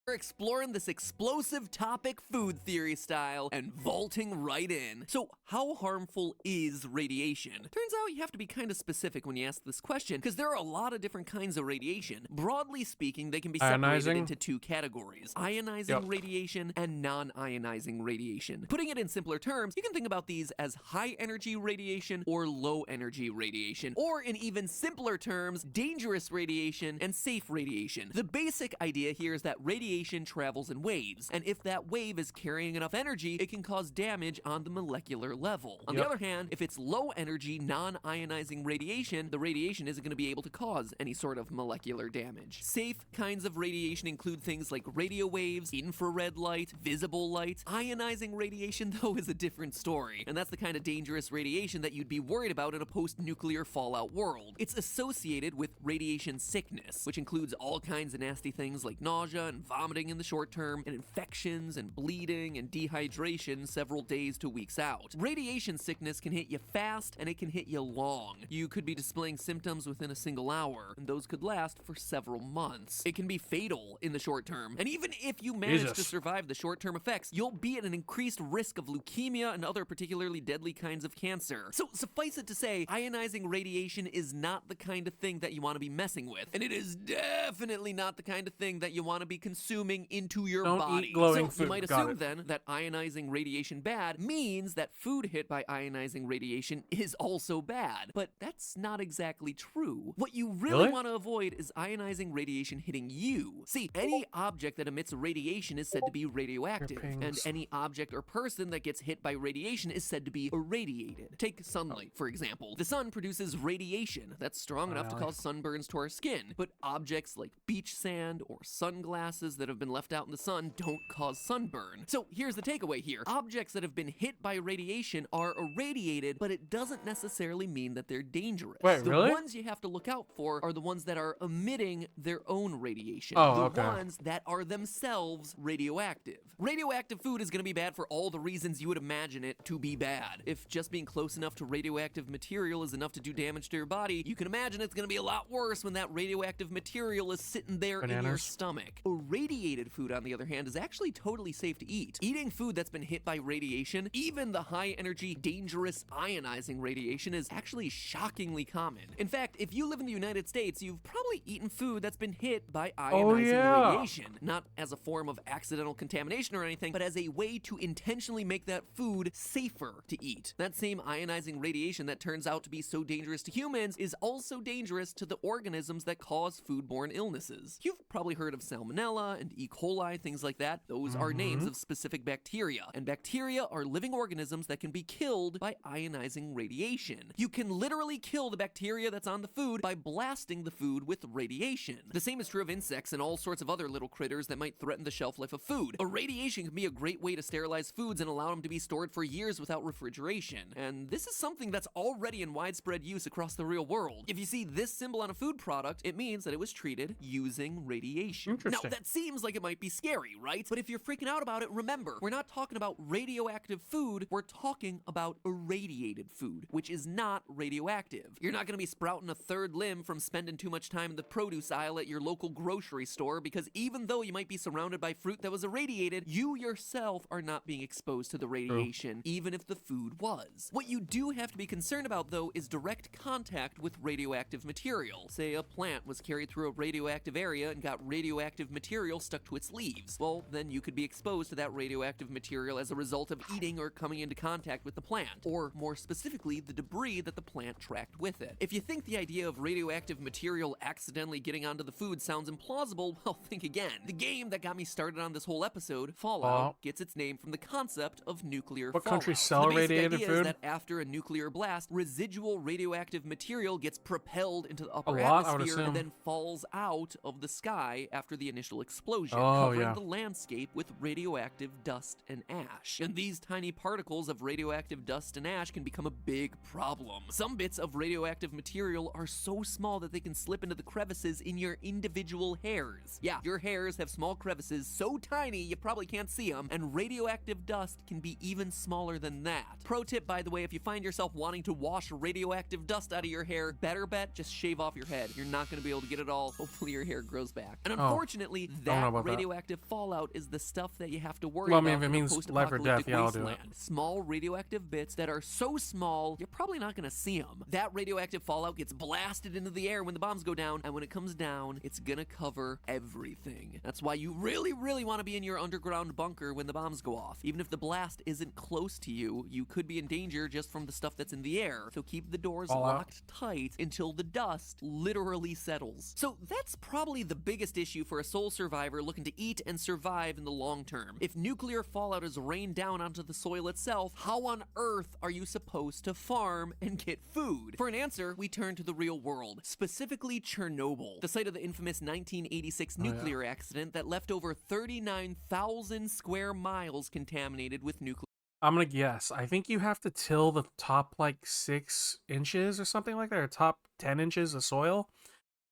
We're exploring this explosive topic food theory style and vaulting right in. So how harmful is radiation? Turns out you have to be kind of specific when you ask this question, because there are a lot of different kinds of radiation. Broadly speaking, they can be separated into 2 categories: ionizing radiation and non-ionizing radiation. Putting it in simpler terms, you can think about these as high energy radiation or low energy radiation, or in even simpler terms, dangerous radiation and safe radiation. The basic idea here is that radiation travels in waves, and if that wave is carrying enough energy, it can cause damage on the molecular level. On the other hand, if it's low energy, non-ionizing radiation, the radiation isn't going to be able to cause any sort of molecular damage. Safe kinds of radiation include things like radio waves, infrared light, visible light. Ionizing radiation, though, is a different story, and that's the kind of dangerous radiation that you'd be worried about in a post-nuclear fallout world. It's associated with radiation sickness, which includes all kinds of nasty things like nausea and vomiting in the short term, and infections and bleeding and dehydration several days to weeks out. Radiation sickness can hit you fast, and it can hit you long. You could be displaying symptoms within a single hour, and those could last for several months. It can be fatal in the short term, and even if you manage to survive the short-term effects, you'll be at an increased risk of leukemia and other particularly deadly kinds of cancer. So suffice it to say, ionizing radiation is not the kind of thing that you want to be messing with, and it is definitely not the kind of thing that you want to be consuming consuming into your Don't body. eat glowing so you food. might Got assume it. then that ionizing radiation bad means that food hit by ionizing radiation is also bad. But that's not exactly true. What you really want to avoid is ionizing radiation hitting you. See, any object that emits radiation is said to be radioactive, and any object or person that gets hit by radiation is said to be irradiated. Take sunlight, for example. The sun produces radiation that's strong enough to cause sunburns to our skin, but objects like beach sand or sunglasses that have been left out in the sun don't cause sunburn. So here's the takeaway here. Objects that have been hit by radiation are irradiated, but it doesn't necessarily mean that they're dangerous. Wait, the really? ones you have to look out for are the ones that are emitting their own radiation. Oh, the okay. ones that are themselves radioactive. Radioactive food is going to be bad for all the reasons you would imagine it to be bad. If just being close enough to radioactive material is enough to do damage to your body, you can imagine it's going to be a lot worse when that radioactive material is sitting there in your Bananas. stomach. Irradiated food, on the other hand, is actually totally safe to eat. Eating food that's been hit by radiation, even the high energy, dangerous ionizing radiation, is actually shockingly common. In fact, if you live in the United States, you've probably eaten food that's been hit by ionizing radiation. Not as a form of accidental contamination or anything, but as a way to intentionally make that food safer to eat. That same ionizing radiation that turns out to be so dangerous to humans is also dangerous to the organisms that cause foodborne illnesses. You've probably heard of salmonella and E. coli, things like that. Those are names of specific bacteria, and bacteria are living organisms that can be killed by ionizing radiation. You can literally kill the bacteria that's on the food by blasting the food with radiation. The same is true of insects and all sorts of other little critters that might threaten the shelf life of food. Irradiation can be a great way to sterilize foods and allow them to be stored for years without refrigeration. And this is something that's already in widespread use across the real world. If you see this symbol on a food product, it means that it was treated using radiation. Now, Interesting. that seems like it might be scary, right? But if you're freaking out about it, remember, we're not talking about radioactive food, we're talking about irradiated food, which is not radioactive. You're not going to be sprouting a third limb from spending too much time in the produce aisle at your local grocery store, because even though you might be surrounded by fruit that was irradiated, you yourself are not being exposed to the radiation, even if the food was. What you do have to be concerned about, though, is direct contact with radioactive material. Say a plant was carried through a radioactive area and got radioactive material stuck to its leaves. Well, then you could be exposed to that radioactive material as a result of eating or coming into contact with the plant, or more specifically, the debris that the plant tracked with it. If you think the idea of radioactive material accidentally getting onto the food sounds implausible, well, think again. The game that got me started on this whole episode, Fallout, gets its name from the concept of nuclear What fallout. countries sell The basic radiated idea food? is that after a nuclear blast, residual radioactive material gets propelled into the upper lot, I would atmosphere and assume. then falls out of the sky after the initial explosion, Oh, covering yeah. the landscape with radioactive dust and ash. And these tiny particles of radioactive dust and ash can become a big problem. Some bits of radioactive material are so small that they can slip into the crevices in your individual hairs. Yeah, your hairs have small crevices so tiny you probably can't see them, and radioactive dust can be even smaller than that. Pro tip, by the way, if you find yourself wanting to wash radioactive dust out of your hair, better bet just shave off your head. You're not going to be able to get it all. Hopefully your hair grows back. And unfortunately, I don't that know about that. radioactive fallout is the stuff that you have to worry Well, I about mean, if it in a means life or death, post-apocalyptic yeah, I'll do it. wasteland. Small radioactive bits that are so small, you're probably not going to see them. That radioactive fallout gets blasted into the air when the bombs go down, and when it comes down, it's going to cover everything. That's why you really, really want to be in your underground bunker when the bombs go off. Even if the blast isn't close to you, you could be in danger just from the stuff that's in the air. So keep the doors All out. locked tight until the dust literally settles. So that's probably the biggest issue for a soul survivor looking to eat and survive in the long term. If nuclear fallout is rained down onto the soil itself, how on earth are you supposed to farm and get food? For an answer, we turn to the real world, specifically Chernobyl, the site of the infamous 1986 nuclear accident that left over 39,000 square miles contaminated with nuclear. I'm gonna guess. I think you have to till the top like 6 inches or something like that, or top 10 inches of soil.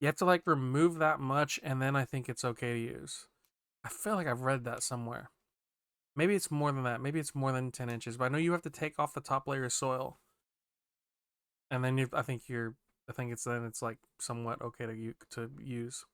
You have to like remove that much, and then I think it's okay to use. I feel like I've read that somewhere. Maybe it's more than that. Maybe it's more than 10 inches, but I know you have to take off the top layer of soil, and then I think it's like somewhat okay to use.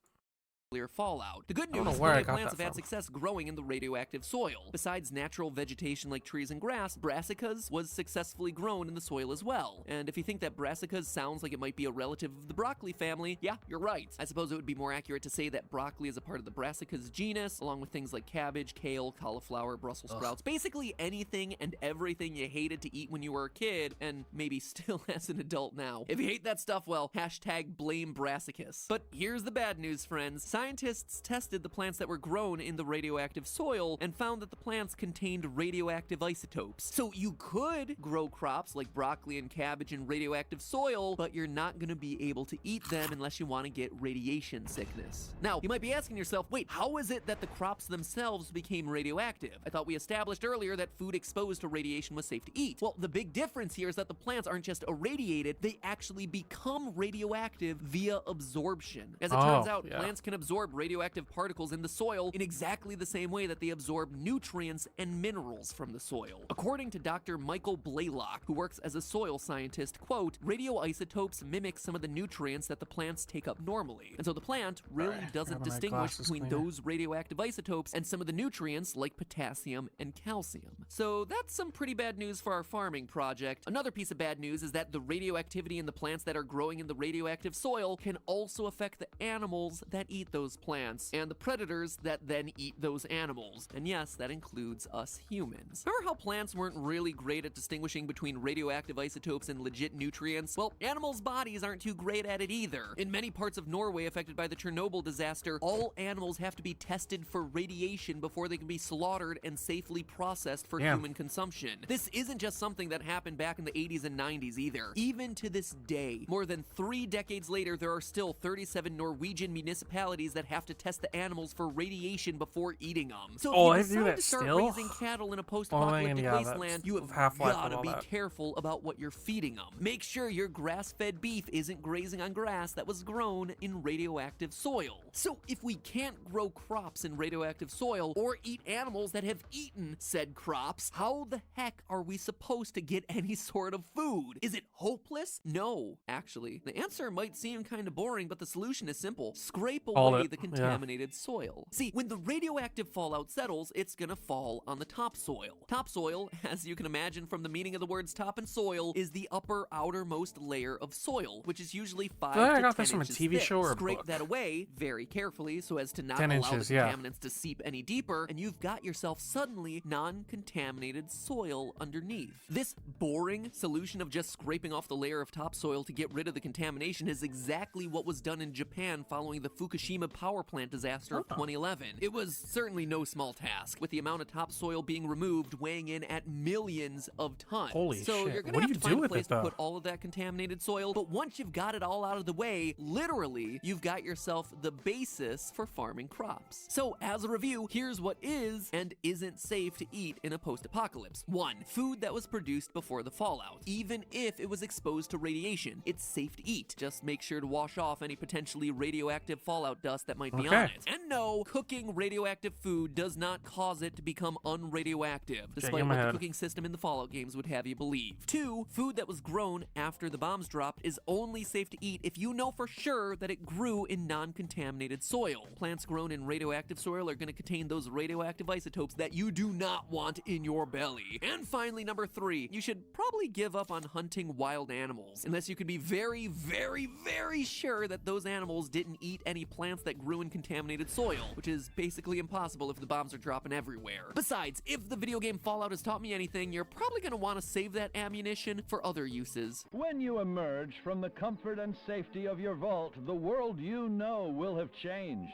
fallout. The good don't news know is where I plenty of got plants that have had from. success growing in the radioactive soil. Besides natural vegetation like trees and grass, brassicas was successfully grown in the soil as well. And if you think that brassicas sounds like it might be a relative of the broccoli family, yeah, you're right. I suppose it would be more accurate to say that broccoli is a part of the brassicas genus, along with things like cabbage, kale, cauliflower, Brussels sprouts, basically anything and everything you hated to eat when you were a kid, and maybe still as an adult now. If you hate that stuff, well, hashtag blame brassicas. But here's the bad news, friends. Scientists tested the plants that were grown in the radioactive soil and found that the plants contained radioactive isotopes. So you could grow crops like broccoli and cabbage in radioactive soil, but you're not going to be able to eat them unless you want to get radiation sickness. Now, you might be asking yourself, wait, how is it that the crops themselves became radioactive? I thought we established earlier that food exposed to radiation was safe to eat. Well, the big difference here is that the plants aren't just irradiated, they actually become radioactive via absorption. As it turns out, plants can absorb radioactive particles in the soil in exactly the same way that they absorb nutrients and minerals from the soil. According to Dr. Michael Blaylock, who works as a soil scientist, quote, radioisotopes mimic some of the nutrients that the plants take up normally. And so the plant really doesn't distinguish between those radioactive isotopes and some of the nutrients like potassium and calcium. So that's some pretty bad news for our farming project. Another piece of bad news is that the radioactivity in the plants that are growing in the radioactive soil can also affect the animals that eat those plants and the predators that then eat those animals. And yes, that includes us humans. Remember how plants weren't really great at distinguishing between radioactive isotopes and legit nutrients? Well, animals' bodies aren't too great at it either. In many parts of Norway affected by the Chernobyl disaster, all animals have to be tested for radiation before they can be slaughtered and safely processed for human consumption. This isn't just something that happened back in the 80s and 90s either. Even to this day, more than 3 decades later, there are still 37 Norwegian municipalities that have to test the animals for radiation before eating them. So if you decide to start raising cattle in a post-apocalyptic wasteland, you have gotta be careful about what you're feeding them. Make sure your grass-fed beef isn't grazing on grass that was grown in radioactive soil. So if we can't grow crops in radioactive soil or eat animals that have eaten said crops, how the heck are we supposed to get any sort of food? Is it hopeless? No, actually. The answer might seem kind of boring, but the solution is simple. Scrape away the contaminated soil. See, when the radioactive fallout settles, it's gonna fall on the topsoil. Topsoil, as you can imagine from the meaning of the words top and soil, is the upper outermost layer of soil, which is usually 5 to 10 I got this from a inches TV thick. show or a Scrape book? that away very carefully so as to not 10 allow inches, the yeah. contaminants to seep any deeper, and you've got yourself suddenly non-contaminated soil underneath. This boring solution of just scraping off the layer of topsoil to get rid of the contamination is exactly what was done in Japan following the Fukushima power plant disaster of 2011. It was certainly no small task, with the amount of topsoil being removed weighing in at millions of tons. Holy so shit. you're gonna What do have you to do find a with place it, to though? put all of that contaminated soil, but once you've got it all out of the way, literally, you've got yourself the basis for farming crops. So as a review, here's what is and isn't safe to eat in a post-apocalypse. 1. Food that was produced before the fallout. Even if it was exposed to radiation, it's safe to eat. Just make sure to wash off any potentially radioactive fallout dust that might be on it. And no, cooking radioactive food does not cause it to become unradioactive, despite what the cooking system in the Fallout games would have you believe. 2. Food that was grown after the bombs dropped is only safe to eat if you know for sure that it grew in non-contaminated soil. Plants grown in radioactive soil are going to contain those radioactive isotopes that you do not want in your belly. And finally, number 3, you should probably give up on hunting wild animals, unless you can be very, very, very sure that those animals didn't eat any plants that grew in contaminated soil, which is basically impossible if the bombs are dropping everywhere. Besides, if the video game Fallout has taught me anything, you're probably going to want to save that ammunition for other uses. When you emerge from the comfort and safety of your vault, the world you know will have changed.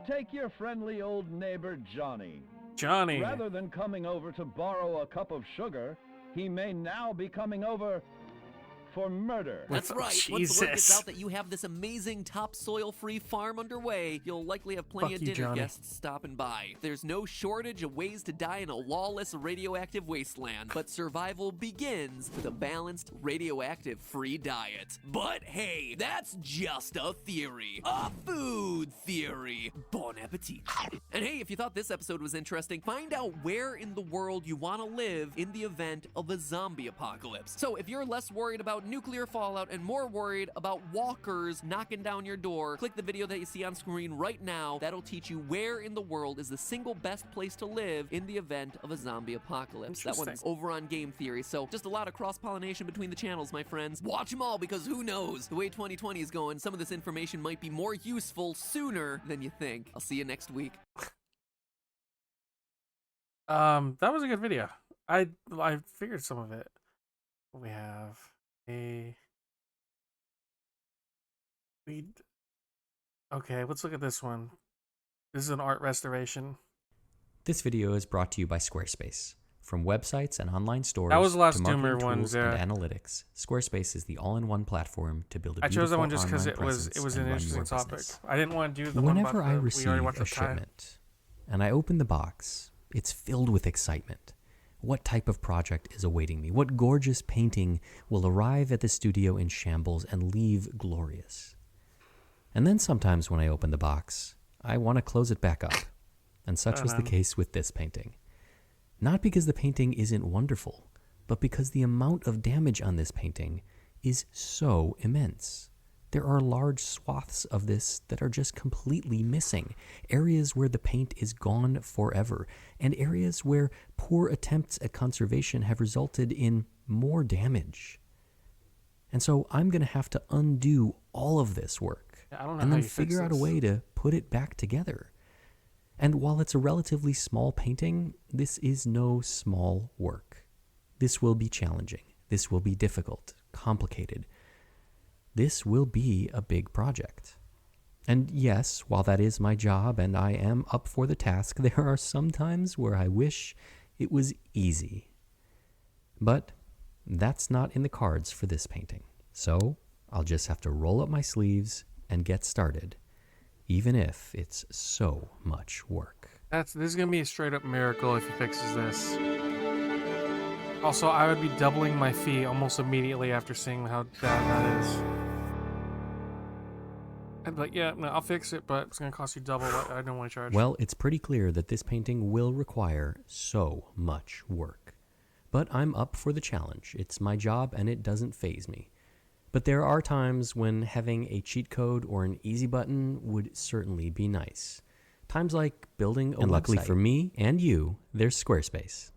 Take your friendly old neighbor Johnny. Johnny. Rather than coming over to borrow a cup of sugar, he may now be coming over for murder. That's right. Once the word gets out that you have this amazing topsoil-free farm underway, you'll likely have plenty of dinner guests stopping by. There's no shortage of ways to die in a lawless radioactive wasteland, but survival begins with a balanced radioactive-free diet. But hey, that's just a theory. A food theory. Bon appetit. And hey, if you thought this episode was interesting, find out where in the world you want to live in the event of a zombie apocalypse. So if you're less worried about about nuclear fallout and more worried about walkers knocking down your door, click the video that you see on screen right now. That'll teach you where in the world is the single best place to live in the event of a zombie apocalypse. That one's over on Game Theory, so just a lot of cross-pollination between the channels, my friends. Watch them all, because who knows? The way 2020 is going, some of this information might be more useful sooner than you think. I'll see you next week. That was a good video. I figured some of it. We have okay, let's look at this one. This is an art restoration. This video is brought to you by Squarespace. From websites and online stores That was the last to Doomer marketing one, tools yeah. and analytics, Squarespace is the all-in-one platform to build a I chose that one just because because it was an interesting topic. I didn't want to do the Whenever one I about receive we already watched a with Kai. shipment and I open the box, it's filled with excitement. What type of project is awaiting me? What gorgeous painting will arrive at the studio in shambles and leave glorious? And then sometimes when I open the box, I want to close it back up. And such was the case with this painting. Not because the painting isn't wonderful, but because the amount of damage on this painting is so immense. There are large swaths of this that are just completely missing, areas where the paint is gone forever, and areas where poor attempts at conservation have resulted in more damage. And so I'm going to have to undo all of this work, and then figure out a way to put it back together. And while it's a relatively small painting, this is no small work. This will be challenging. This will be difficult, complicated. This will be a big project. And yes, while that is my job and I am up for the task, there are some times where I wish it was easy. But that's not in the cards for this painting. So I'll just have to roll up my sleeves and get started, even if it's so much work. This is gonna be a straight up miracle if he fixes this. Also, I would be doubling my fee almost immediately after seeing how bad that is. I'd be like, yeah, no, I'll fix it, but it's gonna cost you double what I don't want to charge. Well, it's pretty clear that this painting will require so much work. But I'm up for the challenge. It's my job and it doesn't faze me. But there are times when having a cheat code or an easy button would certainly be nice. Times like building a website. And luckily for me and you, there's Squarespace.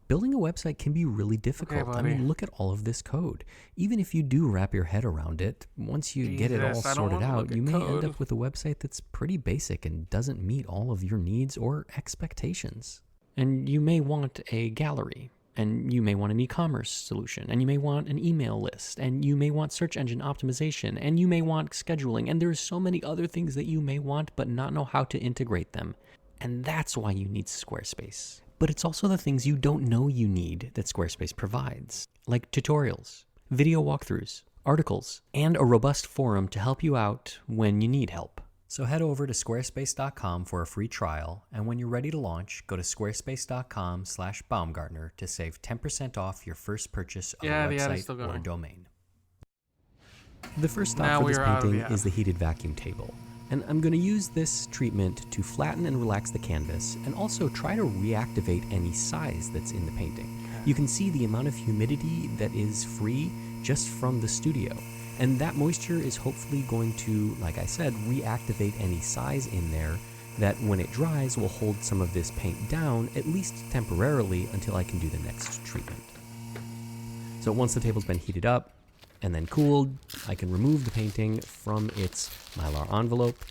Building a website can be really difficult. Okay, I mean, look at all of this code. Even if you do wrap your head around it, once you get it all sorted out, you may end up with a website that's pretty basic and doesn't meet all of your needs or expectations. And you may want a gallery, and you may want an e-commerce solution, and you may want an email list, and you may want search engine optimization, and you may want scheduling, and there's so many other things that you may want but not know how to integrate them. And that's why you need Squarespace. But it's also the things you don't know you need that Squarespace provides, like tutorials, video walkthroughs, articles, and a robust forum to help you out when you need help. So head over to squarespace.com for a free trial, and when you're ready to launch, go to squarespace.com/Baumgartner to save 10% off your first purchase of a website or domain. The first stop for this painting is the heated vacuum table. And I'm going to use this treatment to flatten and relax the canvas and also try to reactivate any size that's in the painting. You can see the amount of humidity that is free just from the studio. And that moisture is hopefully going to, like I said, reactivate any size in there that when it dries will hold some of this paint down, at least temporarily, until I can do the next treatment. So once the table's been heated up, and then cooled, I can remove the painting from its Mylar envelope,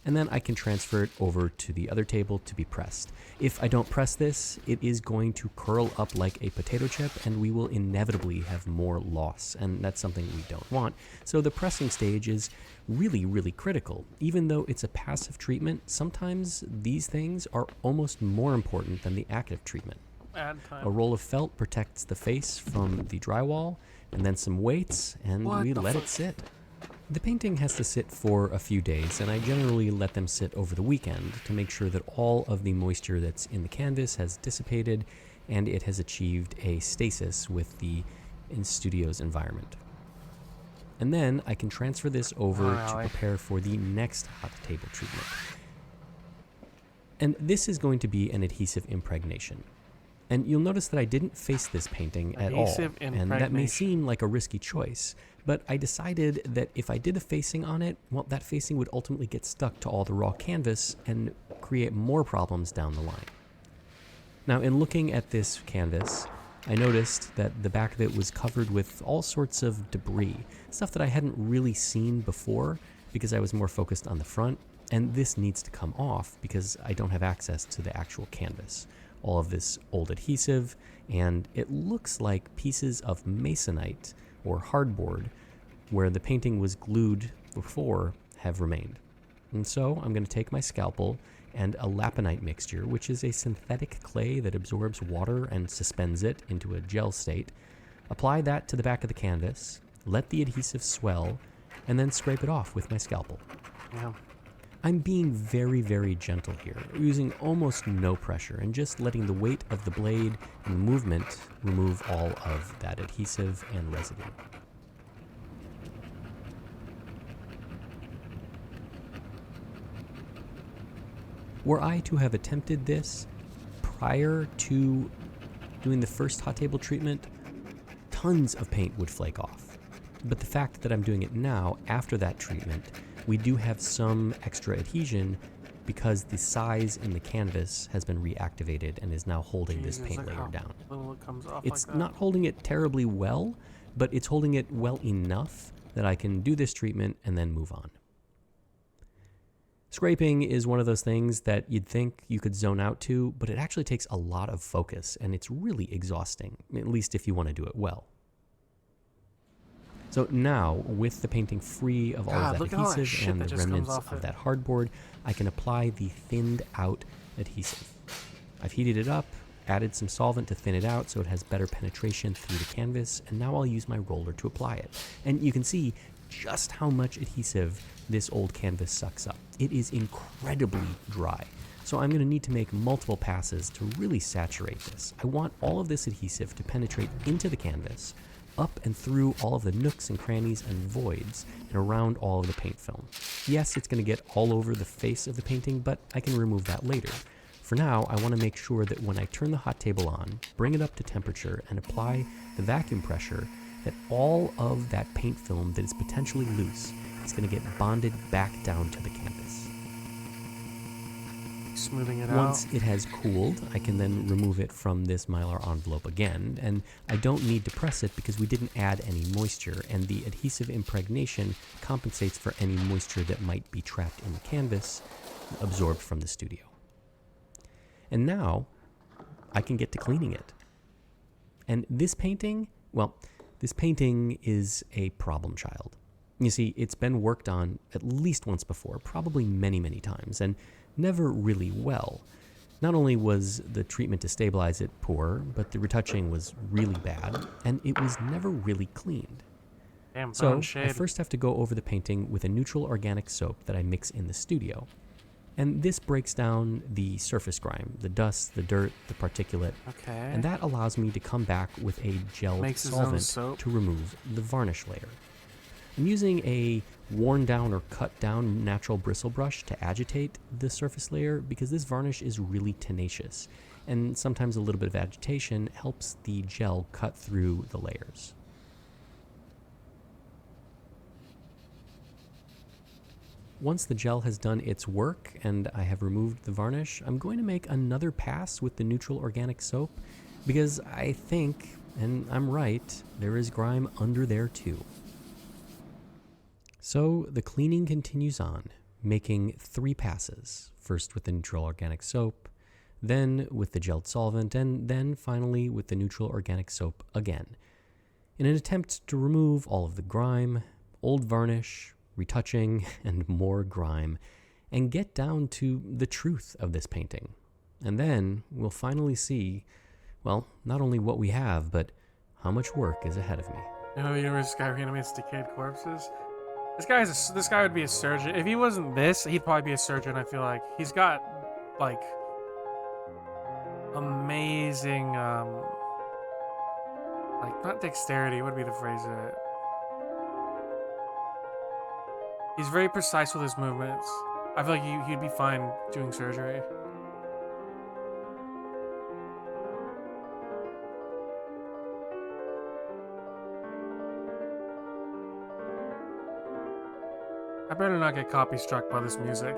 and then I can transfer it over to the other table to be pressed. If I don't press this, it is going to curl up like a potato chip, and we will inevitably have more loss, and that's something we don't want. So the pressing stage is really, really critical. Even though it's a passive treatment, sometimes these things are almost more important than the active treatment. A roll of felt protects the face from the drywall, and then some weights, and we let it sit. The painting has to sit for a few days, and I generally let them sit over the weekend to make sure that all of the moisture that's in the canvas has dissipated and it has achieved a stasis with the in-studio's environment. And then I can transfer this over to prepare for the next hot table treatment. And this is going to be an adhesive impregnation. And you'll notice that I didn't face this painting at all, Adhesive and that may impregnation. seem like a risky choice, but I decided that if I did the facing on it, well, that facing would ultimately get stuck to all the raw canvas and create more problems down the line. Now, in looking at this canvas, I noticed that the back of it was covered with all sorts of debris, stuff that I hadn't really seen before because I was more focused on the front, and this needs to come off because I don't have access to the actual canvas. All of this old adhesive, and it looks like pieces of masonite or hardboard where the painting was glued before have remained. And so I'm going to take my scalpel and a laponite mixture, which is a synthetic clay that absorbs water and suspends it into a gel state, apply that to the back of the canvas, let the adhesive swell, and then scrape it off with my scalpel. Yeah. I'm being very, very gentle here, using almost no pressure and just letting the weight of the blade and movement remove all of that adhesive and residue. Were I to have attempted this prior to doing the first hot table treatment, tons of paint would flake off. But the fact that I'm doing it now, after that treatment, we do have some extra adhesion because the size in the canvas has been reactivated and is now holding this Jesus, paint look layer how down. little it comes off It's like that. not holding it terribly well, but it's holding it well enough that I can do this treatment and then move on. Scraping is one of those things that you'd think you could zone out to, but it actually takes a lot of focus and it's really exhausting, at least if you want to do it well. So now, with the painting free of all God, of look that at all that adhesive shit and that the just comes remnants off of it. that hardboard, I can apply the thinned out adhesive. I've heated it up, added some solvent to thin it out so it has better penetration through the canvas, and now I'll use my roller to apply it. And you can see just how much adhesive this old canvas sucks up. It is incredibly dry. So I'm going to need to make multiple passes to really saturate this. I want all of this adhesive to penetrate into the canvas, up and through all of the nooks and crannies and voids, and around all of the paint film. Yes, it's going to get all over the face of the painting, but I can remove that later. For now, I want to make sure that when I turn the hot table on, bring it up to temperature, and apply the vacuum pressure, that all of that paint film that is potentially loose is going to get bonded back down to the canvas. Smoothing it out. Once it has cooled, I can then remove it from this Mylar envelope again, and I don't need to press it because we didn't add any moisture, and the adhesive impregnation compensates for any moisture that might be trapped in the canvas, absorbed from the studio. And now, I can get to cleaning it. And this painting, well, this painting is a problem child. You see, it's been worked on at least once before, probably many, many times, and never really well. Not only was the treatment to stabilize it poor, but the retouching was really bad, and it was never really cleaned. Damn, So brown I shade. first have to go over the painting with a neutral organic soap that I mix in the studio. And this breaks down the surface grime, the dust, the dirt, the particulate. Okay. And that allows me to come back with a gel Makes his own solvent soap. to remove the varnish layer. I'm using a worn down or cut down natural bristle brush to agitate the surface layer because this varnish is really tenacious, and sometimes a little bit of agitation helps the gel cut through the layers. Once the gel has done its work and I have removed the varnish, I'm going to make another pass with the neutral organic soap because I think, and I'm right, there is grime under there too. So the cleaning continues on, making 3 passes, first with the neutral organic soap, then with the gelled solvent, and then finally with the neutral organic soap again, in an attempt to remove all of the grime, old varnish, retouching, and more grime, and get down to the truth of this painting. And then we'll finally see, well, not only what we have, but how much work is ahead of me. You know, this guy reanimates decayed corpses. This guy would be a surgeon. If he wasn't this, he'd probably be a surgeon. I feel like he's got like amazing, like not dexterity. What would be the phrase? He's very precise with his movements. I feel like he'd be fine doing surgery. I better not get copy struck by this music.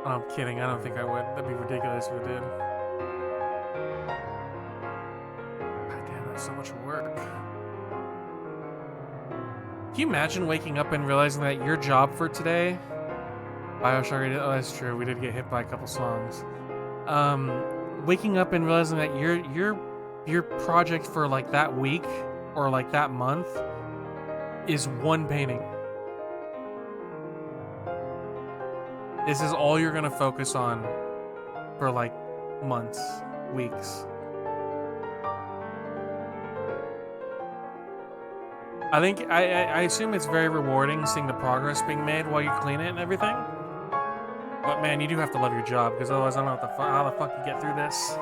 Oh, I'm kidding. I don't think I would. That'd be ridiculous if it did. God damn, that's so much work. Can you imagine waking up and realizing that your job for today, Bioshock, oh, that's true. We did get hit by a couple songs. Waking up and realizing that your project for like that week or like that month is one painting. This is all you're gonna focus on for like months, weeks. I think I assume it's very rewarding seeing the progress being made while you clean it and everything. But man, you do have to love your job, because otherwise I don't know how the fuck you get through this.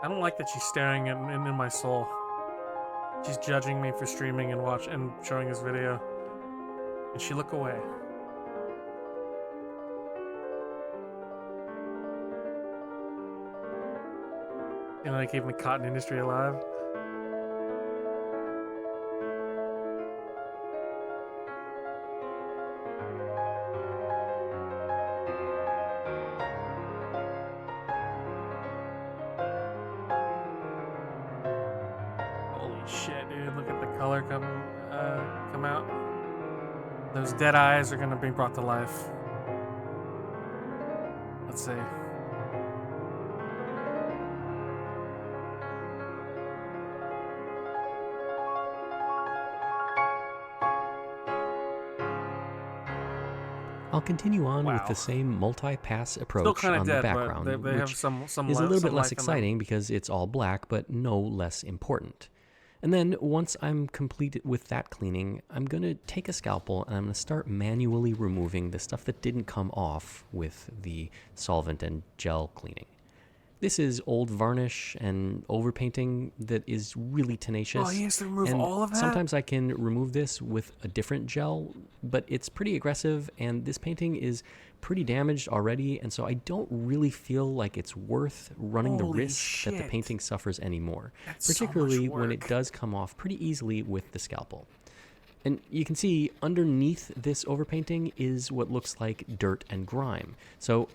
I don't like that she's staring into my soul. She's judging me for streaming and showing this video. And she look away. You know, they keeping the cotton industry alive. Holy shit, dude! Look at the color come out. Those dead eyes are gonna be brought to life. Let's see. I'll continue on with the same multi-pass approach kinda on dead, the but background, they have which some is a li- little some bit less life in them. exciting because it's all black, but no less important. And then once I'm complete with that cleaning, I'm going to take a scalpel and I'm going to start manually removing the stuff that didn't come off with the solvent and gel cleaning. This is old varnish and overpainting that is really tenacious. Oh, he has to remove and all of that? Sometimes I can remove this with a different gel, but it's pretty aggressive, and this painting is pretty damaged already, and so I don't really feel like it's worth running the Holy risk that the shit. painting suffers anymore, That's so much particularly when it work. does come off pretty easily with the scalpel. And you can see underneath this overpainting is what looks like dirt and grime. So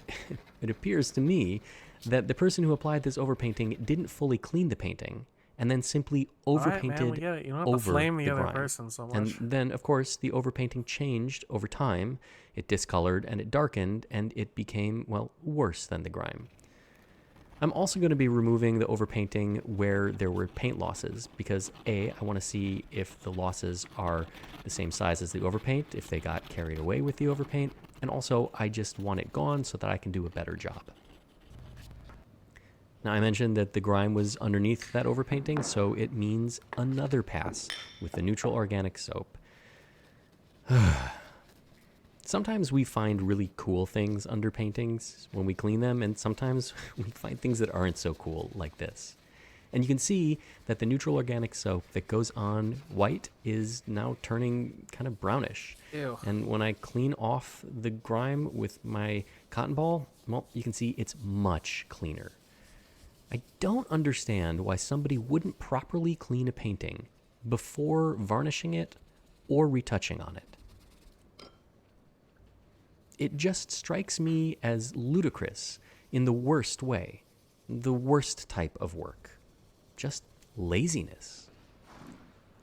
it appears to me that the person who applied this overpainting didn't fully clean the painting and then simply All right, overpainted man, we get it. You don't have to over flame the other grime. person so And much. then, of course, the overpainting changed over time. It discolored and it darkened, and it became, well, worse than the grime. I'm also going to be removing the overpainting where there were paint losses because A, I want to see if the losses are the same size as the overpaint, if they got carried away with the overpaint, and also I just want it gone so that I can do a better job. Now, I mentioned that the grime was underneath that overpainting, so it means another pass with the neutral organic soap. Sometimes we find really cool things under paintings when we clean them, and sometimes we find things that aren't so cool, like this. And you can see that the neutral organic soap that goes on white is now turning kind of brownish. Ew. And when I clean off the grime with my cotton ball, well, you can see it's much cleaner. I don't understand why somebody wouldn't properly clean a painting before varnishing it or retouching on it. It just strikes me as ludicrous in the worst way, the worst type of work. Just laziness.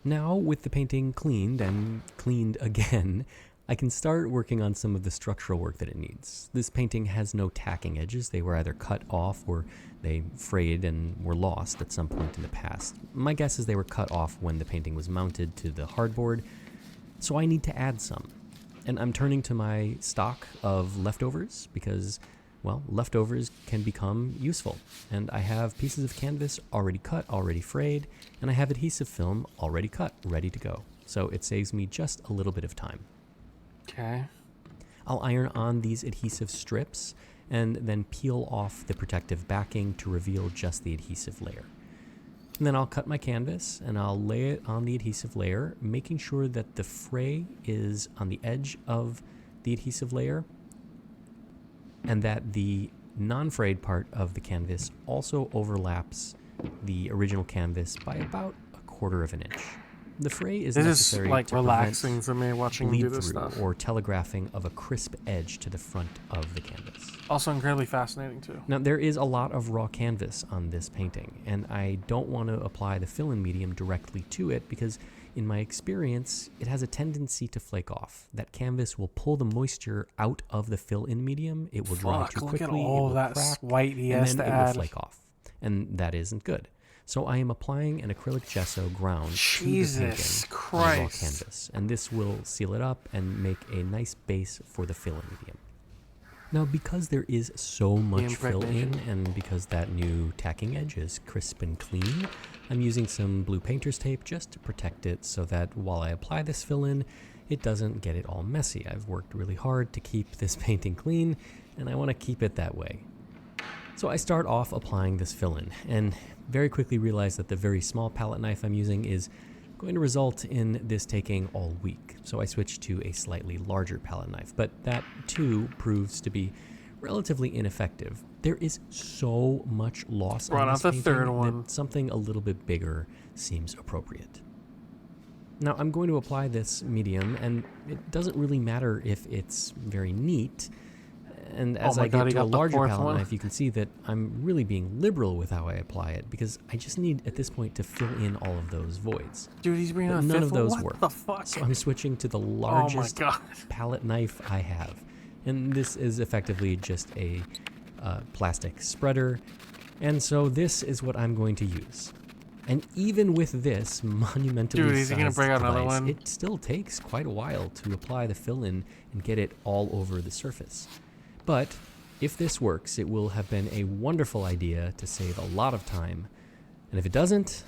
Now, with the painting cleaned and cleaned again, I can start working on some of the structural work that it needs. This painting has no tacking edges. They were either cut off or they frayed and were lost at some point in the past. My guess is they were cut off when the painting was mounted to the hardboard, so I need to add some. And I'm turning to my stock of leftovers because, well, leftovers can become useful. And I have pieces of canvas already cut, already frayed, and I have adhesive film already cut, ready to go. So it saves me just a little bit of time. Okay. I'll iron on these adhesive strips and then peel off the protective backing to reveal just the adhesive layer. And then I'll cut my canvas and I'll lay it on the adhesive layer, making sure that the fray is on the edge of the adhesive layer and that the non-frayed part of the canvas also overlaps the original canvas by about 1/4 of an inch. The fray is necessary like to relaxing to me watching you do bleed this through stuff. or telegraphing of a crisp edge to the front of the canvas. Also incredibly fascinating too. Now there is a lot of raw canvas on this painting, and I don't want to apply the fill-in medium directly to it because in my experience, it has a tendency to flake off. That canvas will pull the moisture out of the fill-in medium. It will dry too Look quickly. at all it will that crack, white he and has then to it will add. flake off, and that isn't good. So I am applying an acrylic gesso ground to the Jesus painting on raw Christ. canvas, and this will seal it up and make a nice base for the fill-in medium. Now, because there is so much fill-in and because that new tacking edge is crisp and clean, I'm using some blue painter's tape just to protect it so that while I apply this fill-in, it doesn't get it all messy. I've worked really hard to keep this painting clean, and I want to keep it that way. So I start off applying this fill-in, and very quickly realize that the very small palette knife I'm using is going to result in this taking all week. So I switched to a slightly larger palette knife, but that too proves to be relatively ineffective. There is so much loss Brought on out this the painting third that one. something a little bit bigger seems appropriate. Now I'm going to apply this medium, and it doesn't really matter if it's very neat. And as Oh my I God, get he to a got the larger fourth palette one. knife, you can see that I'm really being liberal with how I apply it because I just need, at this point, to fill in all of those voids. Dude, he's bringing But out a none fifth of one? those What work. the fuck? So I'm switching to the Oh my largest God. palette knife I have. And this is effectively just a plastic spreader. And so this is what I'm going to use. And even with this monumentally Dude, is he gonna sized break out another device, one? it still takes quite a while to apply the fill-in and get it all over the surface. But if this works, it will have been a wonderful idea to save a lot of time. And if it doesn't,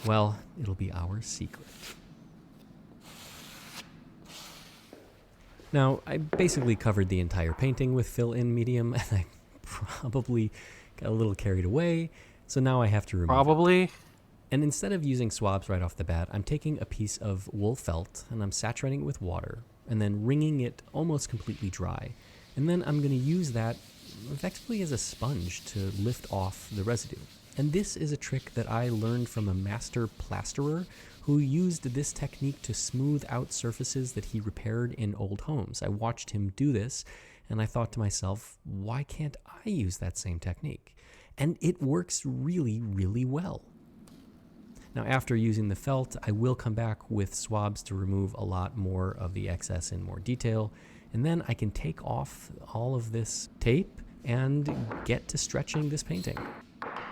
well, it'll be our secret. Now, I basically covered the entire painting with fill-in medium, and I probably got a little carried away, so now I have to remove it. Probably. And instead of using swabs right off the bat, I'm taking a piece of wool felt, and I'm saturating it with water, and then wringing it almost completely dry. And then I'm going to use that effectively as a sponge to lift off the residue. And this is a trick that I learned from a master plasterer who used this technique to smooth out surfaces that he repaired in old homes. I watched him do this, and I thought to myself, why can't I use that same technique? And it works really, really well. Now, after using the felt, I will come back with swabs to remove a lot more of the excess in more detail, and then I can take off all of this tape and get to stretching this painting.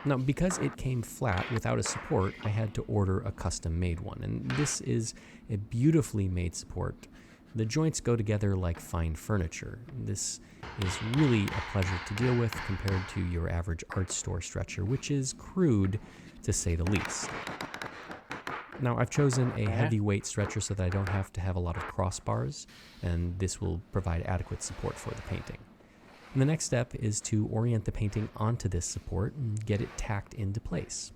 Now, because it came flat without a support, I had to order a custom-made one, and this is a beautifully made support. The joints go together like fine furniture. This is really a pleasure to deal with compared to your average art store stretcher, which is crude to say the least. Now, I've chosen a heavyweight stretcher so that I don't have to have a lot of crossbars, and this will provide adequate support for the painting. And the next step is to orient the painting onto this support and get it tacked into place.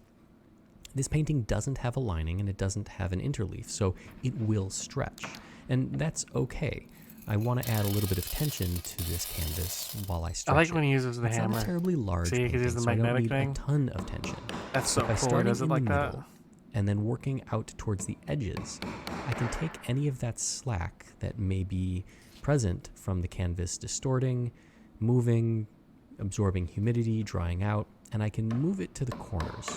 This painting doesn't have a lining and it doesn't have an interleaf, so it will stretch, and that's okay. I want to add a little bit of tension to this canvas while I stretch I like it. when he uses the It's hammer. not a terribly large See, 'cause painting, he's the so I don't magnetic need thing. a ton of tension. That's so By cool. He starting does it in like the that. middle and then working out towards the edges, I can take any of that slack that may be present from the canvas distorting, moving, absorbing humidity, drying out, and I can move it to the corners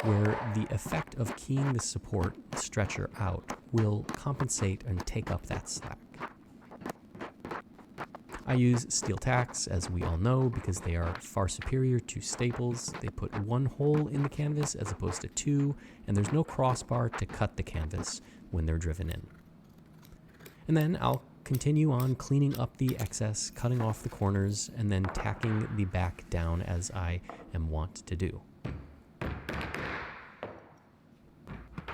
where the effect of keying the support stretcher out will compensate and take up that slack. I use steel tacks, as we all know, because they are far superior to staples. They put one hole in the canvas as opposed to two, and there's no crossbar to cut the canvas when they're driven in. And then I'll continue on cleaning up the excess, cutting off the corners, and then tacking the back down as I am wont to do.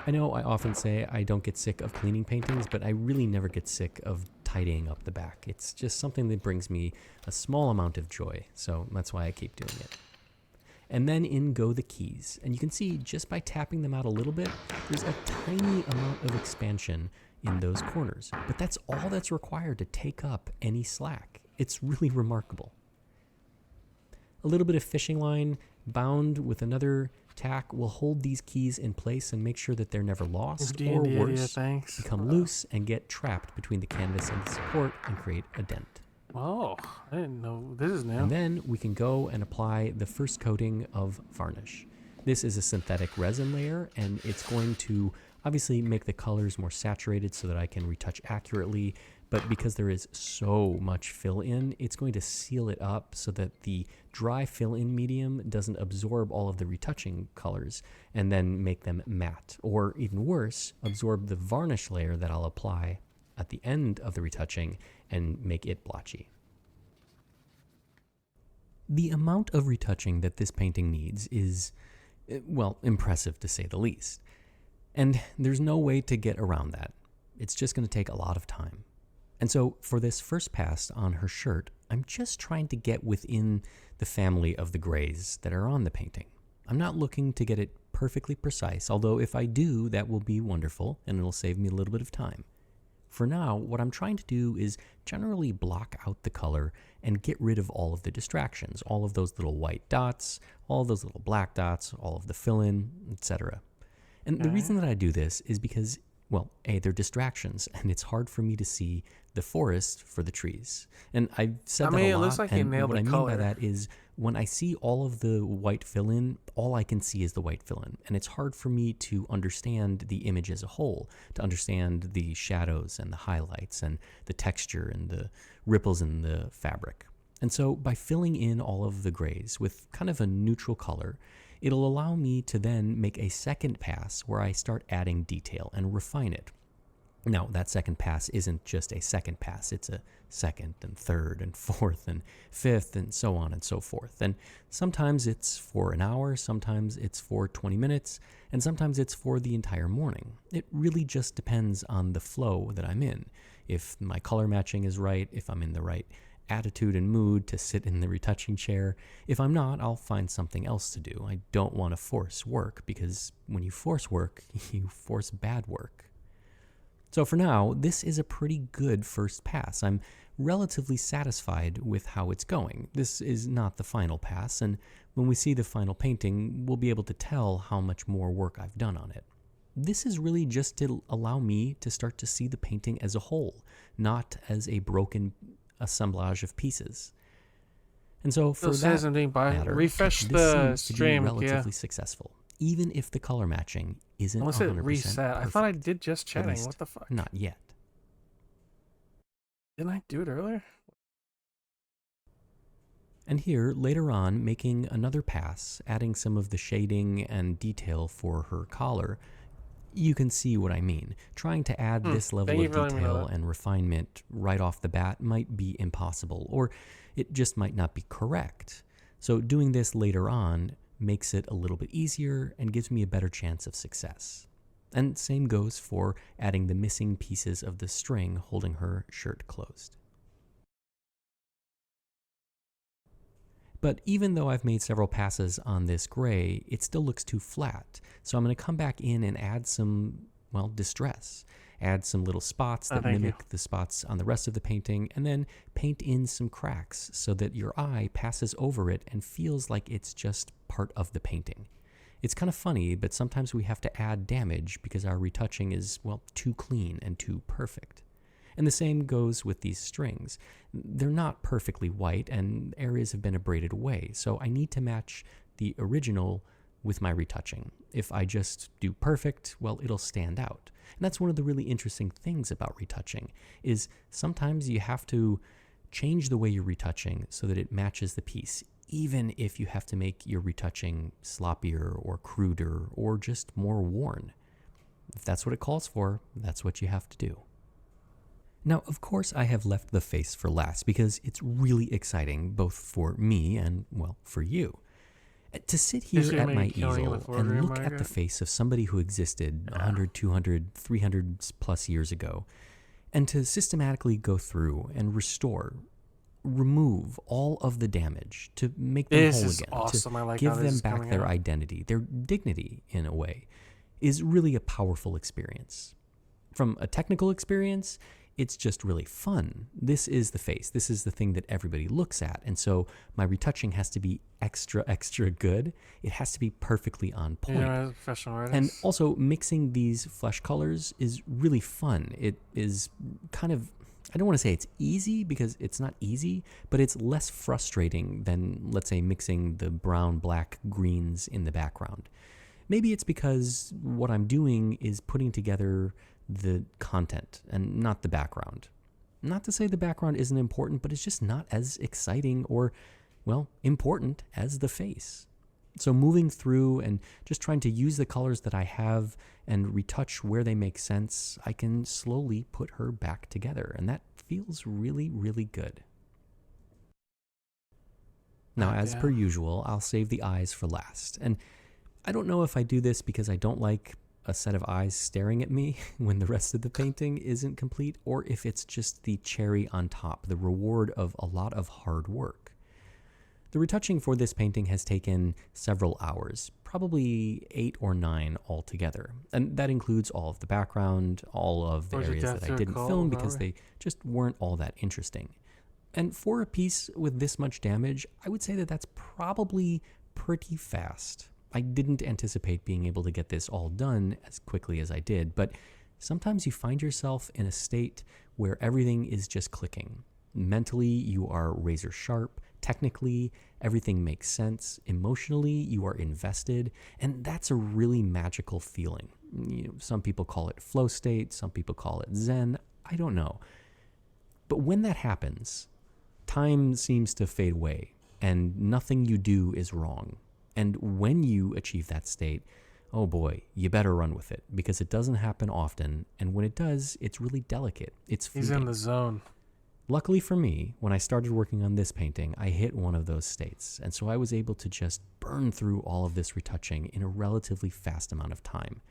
I know I often say I don't get sick of cleaning paintings, but I really never get sick of tidying up the back. It's just something that brings me a small amount of joy, so that's why I keep doing it. And then in go the keys. And you can see just by tapping them out a little bit, there's a tiny amount of expansion in those corners. But that's all that's required to take up any slack. It's really remarkable. A little bit of fishing line bound with another tack will hold these keys in place and make sure that they're never lost, or worse, become loose and get trapped between the canvas and the support and create a dent. Oh, I didn't know. This is new. And then we can go and apply the first coating of varnish. This is a synthetic resin layer, and it's going to obviously make the colors more saturated so that I can retouch accurately. But because there is so much fill-in, it's going to seal it up so that the dry fill-in medium doesn't absorb all of the retouching colors and then make them matte. Or even worse, absorb the varnish layer that I'll apply at the end of the retouching and make it blotchy. The amount of retouching that this painting needs is, well, impressive to say the least. And there's no way to get around that. It's just going to take a lot of time. And so for this first pass on her shirt, I'm just trying to get within the family of the grays that are on the painting. I'm not looking to get it perfectly precise, although if I do, that will be wonderful and it'll save me a little bit of time. For now, what I'm trying to do is generally block out the color and get rid of all of the distractions, all of those little white dots, all of those little black dots, all of the fill-in, etc. And the reason that I do this is because, well, A, they're distractions, and it's hard for me to see the forest for the trees. And I've said that a lot, it looks like you and nailed what the I mean color. by that is when I see all of the white fill-in, all I can see is the white fill-in. And it's hard for me to understand the image as a whole, to understand the shadows and the highlights and the texture and the ripples in the fabric. And so by filling in all of the grays with kind of a neutral color, it'll allow me to then make a second pass where I start adding detail and refine it. Now, that second pass isn't just a second pass, it's a second and third and fourth and fifth and so on and so forth. And sometimes it's for an hour, sometimes it's for 20 minutes, and sometimes it's for the entire morning. It really just depends on the flow that I'm in. If my color matching is right, if I'm in the right attitude and mood to sit in the retouching chair. If I'm not, I'll find something else to do. I don't want to force work, because when you force work, you force bad work. So for now, this is a pretty good first pass. I'm relatively satisfied with how it's going. This is not the final pass, and when we see the final painting, we'll be able to tell how much more work I've done on it. This is really just to allow me to start to see the painting as a whole, not as a broken assemblage of pieces. And so for that matter, refresh this the seems to be stream, relatively successful, even if the color matching isn't 100% Unless it reset. perfect. I thought I did just At chatting. least What the fuck? Not yet. Didn't I do it earlier? And here, later on, making another pass, adding some of the shading and detail for her collar, you can see what I mean. Trying to add this level Thank you of for letting me know detail that. and refinement right off the bat might be impossible, or it just might not be correct. So doing this later on makes it a little bit easier and gives me a better chance of success. And same goes for adding the missing pieces of the string holding her shirt closed. But even though I've made several passes on this gray, it still looks too flat. So I'm going to come back in and add some, well, distress. Add some little spots that thank you. mimic the spots on the rest of the painting, and then paint in some cracks so that your eye passes over it and feels like it's just part of the painting. It's kind of funny, but sometimes we have to add damage because our retouching is, well, too clean and too perfect. And the same goes with these strings. They're not perfectly white, and areas have been abraded away, so I need to match the original with my retouching. If I just do perfect, well, it'll stand out. And that's one of the really interesting things about retouching, is sometimes you have to change the way you're retouching so that it matches the piece, even if you have to make your retouching sloppier or cruder or just more worn. If that's what it calls for, that's what you have to do. Now, of course, I have left the face for last because it's really exciting, both for me and, well, for you. To sit here at my easel and look at the face of somebody who existed 100, 200, 300 plus years ago, and to systematically go through and restore remove all of the damage, to make them This whole is again, awesome. to I like give how this them is back coming their out. identity, their dignity in a way, is really a powerful experience. From a technical experience, it's just really fun. This is the face. This is the thing that everybody looks at. And so my retouching has to be extra, extra good. It has to be perfectly on point. Yeah, professional artist. And also mixing these flesh colors is really fun. It is kind of, I don't want to say it's easy because it's not easy, but it's less frustrating than, let's say, mixing the brown, black, greens in the background. Maybe it's because what I'm doing is putting together the content and not the background. Not to say the background isn't important, but it's just not as exciting or, well, important as the face. So moving through and just trying to use the colors that I have and retouch where they make sense, I can slowly put her back together. And that feels really, really good. Now, as per usual, I'll save the eyes for last. And I don't know if I do this because I don't like a set of eyes staring at me when the rest of the painting isn't complete, or if it's just the cherry on top, the reward of a lot of hard work. The retouching for this painting has taken several hours, probably 8 or 9 altogether. And that includes all of the background, all of the areas that I didn't film because they just weren't all that interesting. And for a piece with this much damage, I would say that that's probably pretty fast. I didn't anticipate being able to get this all done as quickly as I did, but sometimes you find yourself in a state where everything is just clicking. Mentally, you are razor sharp. Technically, everything makes sense. Emotionally, you are invested, and that's a really magical feeling. Some people call it flow state, some people call it Zen, I don't know. But when that happens, time seems to fade away, and nothing you do is wrong. And when you achieve that state, oh boy, you better run with it, because it doesn't happen often, and when it does, it's really delicate. It's fleeting. He's in the zone. Luckily for me, when I started working on this painting, I hit one of those states, and so I was able to just burn through all of this retouching in a relatively fast amount of time.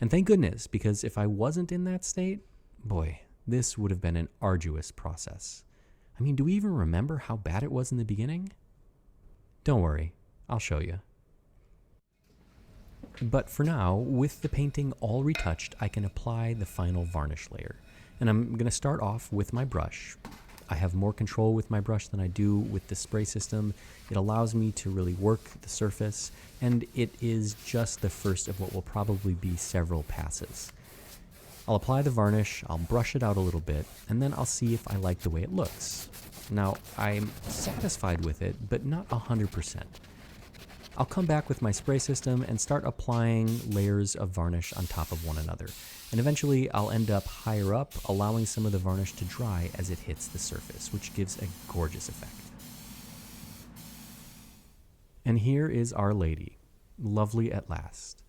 And thank goodness, because if I wasn't in that state, boy, this would have been an arduous process. I mean, do we even remember how bad it was in the beginning? Don't worry, I'll show you. But for now, with the painting all retouched, I can apply the final varnish layer. And I'm going to start off with my brush. I have more control with my brush than I do with the spray system. It allows me to really work the surface, and it is just the first of what will probably be several passes. I'll apply the varnish, I'll brush it out a little bit, and then I'll see if I like the way it looks. Now, I'm satisfied with it, but not 100%. I'll come back with my spray system and start applying layers of varnish on top of one another. And eventually I'll end up higher up, allowing some of the varnish to dry as it hits the surface, which gives a gorgeous effect. And here is Our Lady, lovely at last.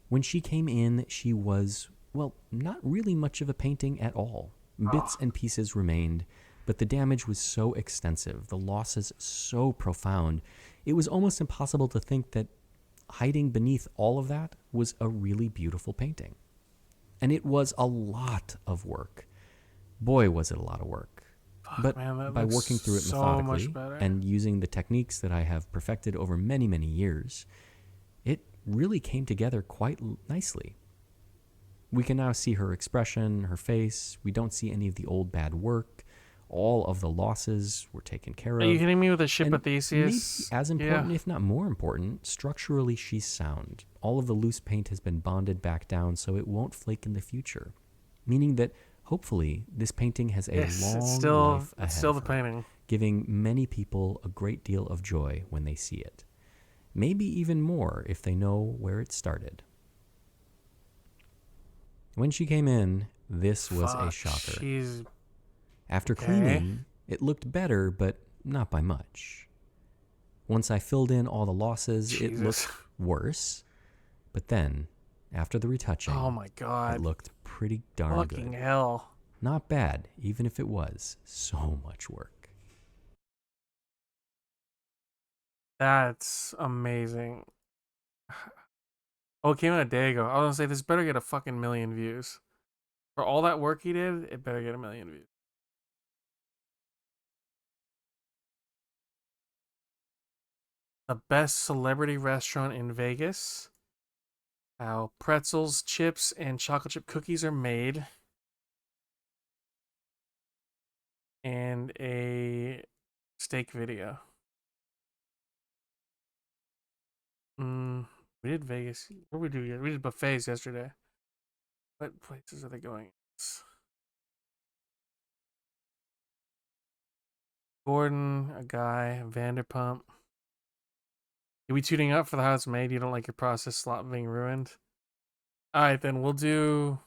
When she came in, she was, well, not really much of a painting at all. Bits and pieces remained, but the damage was so extensive, the losses so profound, it was almost impossible to think that hiding beneath all of that was a really beautiful painting. And it was a lot of work. Boy, was it a lot of work. But man, by working through it so methodically much better. and using the techniques that I have perfected over many, many years, it really came together quite nicely. We can now see her expression, her face. We don't see any of the old bad work. All of the losses were taken care of. Are you kidding me with the ship And of Theseus? maybe as important, Yeah. if not more important, structurally she's sound. All of the loose paint has been bonded back down so it won't flake in the future. Meaning that hopefully this painting has a Yes, long it's still, life ahead it's still of the her, painting. giving many people a great deal of joy when they see it. Maybe even more if they know where it started. When she came in, this was a shocker. She's... After Okay. cleaning, it looked better, but not by much. Once I filled in all the losses, it Jesus. looked worse. But then, after the retouching, Oh my god. it looked pretty darn Fucking good. hell. Not bad, even if it was so much work. That's amazing. Oh, it came out a day ago. I was gonna say this better get a fucking million views. For all that work he did, it better get a million views. the best celebrity restaurant in Vegas, how pretzels, chips, and chocolate chip cookies are made, and a steak video. We did Vegas. What did we do? We did buffets yesterday. What places are they going? Gordon, a guy, Vanderpump. Are we tuning up for the how it's made? You don't like your process slot being ruined? Alright, then we'll do...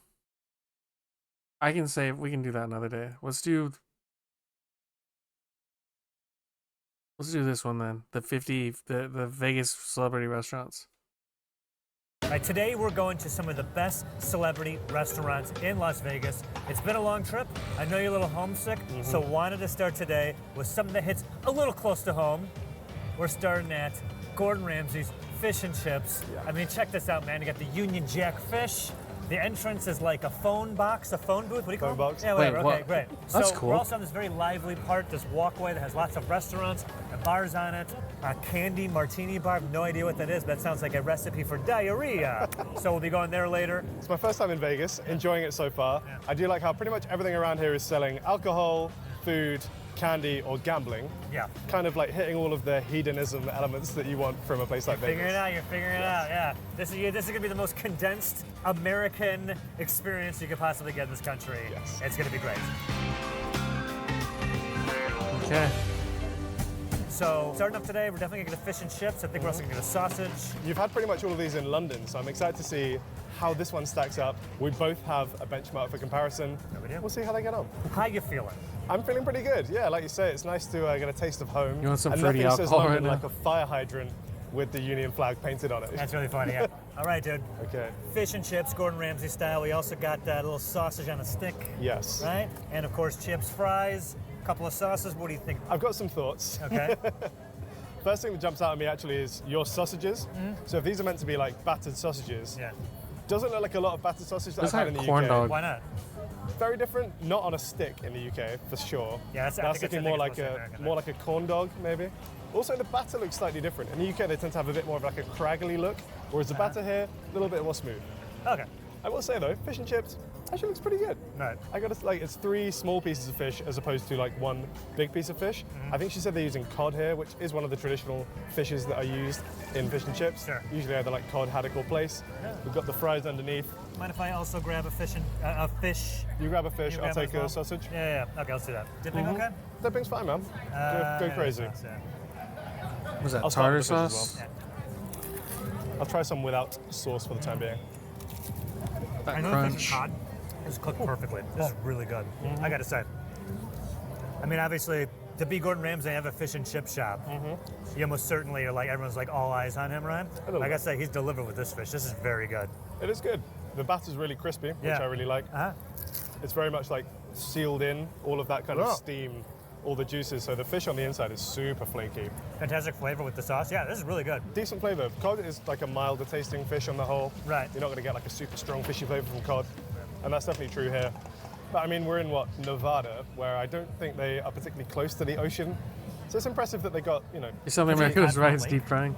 I can say we can do that another day. Let's do this one then. The Vegas celebrity restaurants. Right, today we're going to some of the best celebrity restaurants in Las Vegas. It's been a long trip. I know you're a little homesick, so wanted to start today with something that hits a little close to home. We're starting at Gordon Ramsay's Fish and Chips. Yeah. I mean, check this out, man. You got the Union Jack fish. The entrance is like a phone box, a phone booth. What do you call it? Phone box? Yeah, whatever. Wait, okay, great. That's so cool. We're also on this very lively part, this walkway that has lots of restaurants and bars on it. A candy martini bar. I have no idea what that is, but that sounds like a recipe for diarrhea. So we'll be going there later. It's my first time in Vegas, enjoying it so far. Yeah. I do like how pretty much everything around here is selling alcohol, food, candy, or gambling. Yeah. Kind of like hitting all of the hedonism elements that you want from a place like Vegas. You're figuring it out, yeah. This is gonna be the most condensed American experience you could possibly get in this country. Yes. It's gonna be great. Okay. So, starting up today, we're definitely gonna get a fish and chips. I think we're also gonna get a sausage. You've had pretty much all of these in London, so I'm excited to see how this one stacks up. We both have a benchmark for comparison. We'll see how they get on. How you feeling? I'm feeling pretty good. Yeah, like you say, it's nice to get a taste of home. You want some and fruity nothing says alcohol London right now? like a fire hydrant with the Union flag painted on it. That's really funny, yeah. All right, dude. Okay. Fish and chips, Gordon Ramsay style. We also got that little sausage on a stick. Yes. Right? And of course, chips, fries, a couple of sauces. What do you think? I've got some thoughts. Okay. First thing that jumps out at me actually is your sausages. So if these are meant to be like battered sausages, doesn't look like a lot of battered sausage that I've had in the corn UK. dog. Why not? Very different, not on a stick in the UK for sure. Yeah, that's looking more like a corn dog maybe. Also, the batter looks slightly different. In the UK, they tend to have a bit more of like a craggly look, whereas the batter here, a little bit more smooth. Okay. I will say though, fish and chips actually looks pretty good. Right. I got to like it's 3 small pieces of fish as opposed to like 1 big piece of fish. I think she said they're using cod here, which is one of the traditional fishes that are used in fish and chips. Sure. Usually either like cod, haddock, or plaice. Yeah. We've got the fries underneath. Mind if I also grab a fish? You grab a fish, I'll take a sausage. Yeah. Okay, let's do that. Dipping okay? Dipping's fine, man. Go crazy. Was that I'll start tartar with the fish as sauce? well. I'll try some without sauce for the time being. I know the fish and cod is cooked perfectly. This is really good. I gotta say. I mean, obviously, to be Gordon Ramsay, have a fish and chip shop. You almost certainly are like, everyone's like all eyes on him, right? I gotta say, he's delivered with this fish. This is very good. It is good. The batter's really crispy, which I really like. It's very much like sealed in, all of that kind of steam, all the juices. So the fish on the inside is super flaky. Fantastic flavor with the sauce. Yeah, this is really good. Decent flavor. Cod is like a milder tasting fish on the whole. Right. You're not going to get like a super strong fishy flavor from cod. And that's definitely true here. But I mean, we're in Nevada, where I don't think they are particularly close to the ocean. So it's impressive that they got, South America is right, it's deep frying.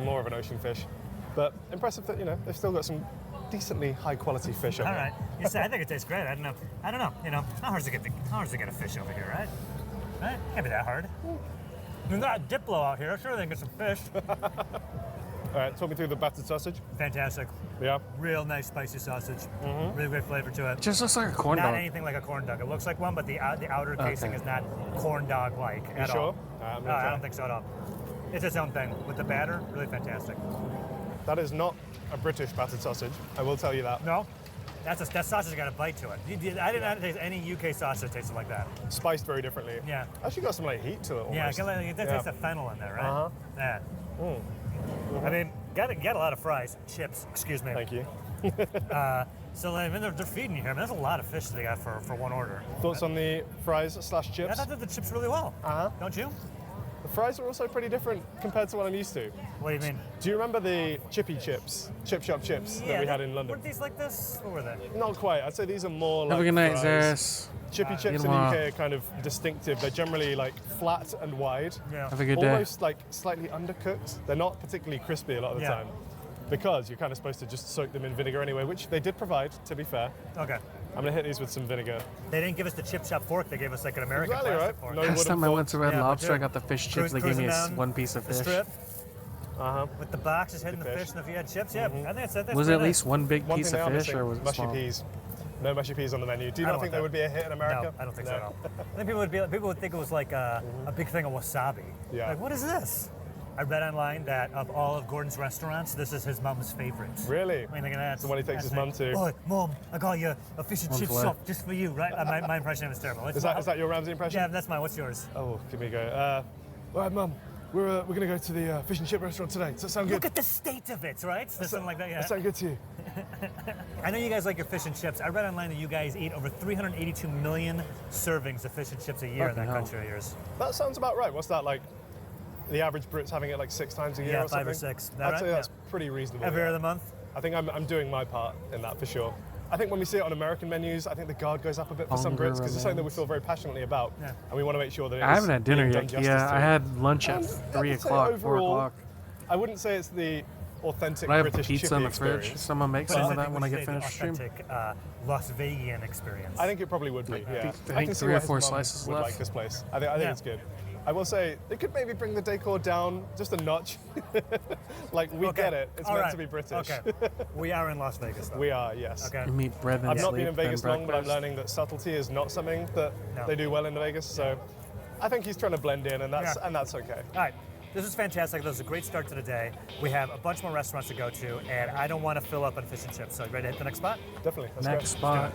More of an ocean fish. But impressive that, they've still got some decently high quality fish on All there. right. You say, I think it tastes great. I don't know. How hard is it to get a fish over here, right? Right? Can't be that hard. We've got a Diplo out here. Sure, they can get some fish. All right, talk me through the battered sausage. Fantastic. Yeah. Real nice spicy sausage. Really great flavor to it. It just looks like a corn Not dog. anything like a corn dog. It looks like one, but the outer casing is not corn dog-like at sure? all. No, I don't think so at all. It's its own thing. With the batter, really fantastic. That is not a British battered sausage. I will tell you that. No? That sausage got a bite to it. I did not taste any UK sausage that tasted like that. Spiced very differently. Yeah. Actually got some like heat to it almost. Yeah, it does taste the fennel in there, right? Yeah. I mean, got a lot of fries, chips, excuse me. Thank you. So I mean, they're feeding you here. I mean, there's a lot of fish they got for one order. Thoughts on the fries / chips? I thought the chips really well. Don't you? The fries are also pretty different compared to what I'm used to. What do you mean? Do you remember the chippy chips, chip shop chips that we had in London? Weren't these like this? What were they? Not quite. I'd say these are more Have like a good night, fries. Zeus. Chippy chips in the UK are kind of distinctive. They're generally like flat and wide. Yeah. Have a good day. Almost like slightly undercooked. They're not particularly crispy a lot of the time. Because you're kind of supposed to just soak them in vinegar anyway, which they did provide, to be fair. Okay. I'm gonna hit these with some vinegar. They didn't give us the chip shop fork. They gave us like an American Exactly plastic right. fork. No Last wooden time I went to Red Yeah, Lobster, I but got the fish chips. They gave cruising me down one piece of the fish. strip Uh-huh. with the boxes hitting the fish, and if you had chips, I think that's Was it pretty at nice. least one big One piece thing of they are fish, or missing, was it mushy small? peas. No mushy peas on the menu. Do you I not don't think want they that. would be a hit in America? No, I don't think so at all. I think people would think it was like a big thing of wasabi. Yeah. Like, what is this? I read online that of all of Gordon's restaurants, this is his mom's favorite. Really? I mean, thinking that's the one he takes his mum to. Oh, Mom, I got you a fish and chip shop just for you, right? My impression of it is terrible. Is that your Ramsey impression? Yeah, that's mine. What's yours? Oh, give me a go. All right, Mum. We're gonna go to the fish and chip restaurant today. Does that sound good? Look at the state of it, right? There's something like that, yeah. That sound good to you? I know you guys like your fish and chips. I read online that you guys eat over 382 million servings of fish and chips a year in that country of yours. That sounds about right. What's that like? The average Brit's having it like 6 times a year Yeah, or something? 5 or 6. I'd say that's pretty reasonable. Every other month? I think I'm doing my part in that for sure. I think when we see it on American menus, I think the guard goes up a bit for some Brits because it's something that we feel very passionately about, and we want to make sure that I haven't had dinner being yet. done justice Yeah, to I it. had lunch at 3 I'd say o'clock, 4 overall, o'clock. I wouldn't say it's the authentic But I have British pizza chippy in the fridge. experience. Someone make But some is of it that when I get the finished stream. authentic Las Vegian experience? I think it probably would be. Yeah, I I think can see 3 why or 4 his mum slices would left. like this place. I think it's good. I will say they could maybe bring the decor down just a notch. Like we get it. It's meant to be British. Okay. We are in Las Vegas, though. We are, yes. Okay. You meet bread and I've not sleep, been in Vegas then long, but I'm breakfast. learning that subtlety is not something that No. they do well in Vegas. So I think he's trying to blend in, and that's okay. All right. This is fantastic. This is a great start to the day. We have a bunch more restaurants to go to, and I don't want to fill up on fish and chips. So, you ready to hit the next spot? Definitely. Let's Next go. spot.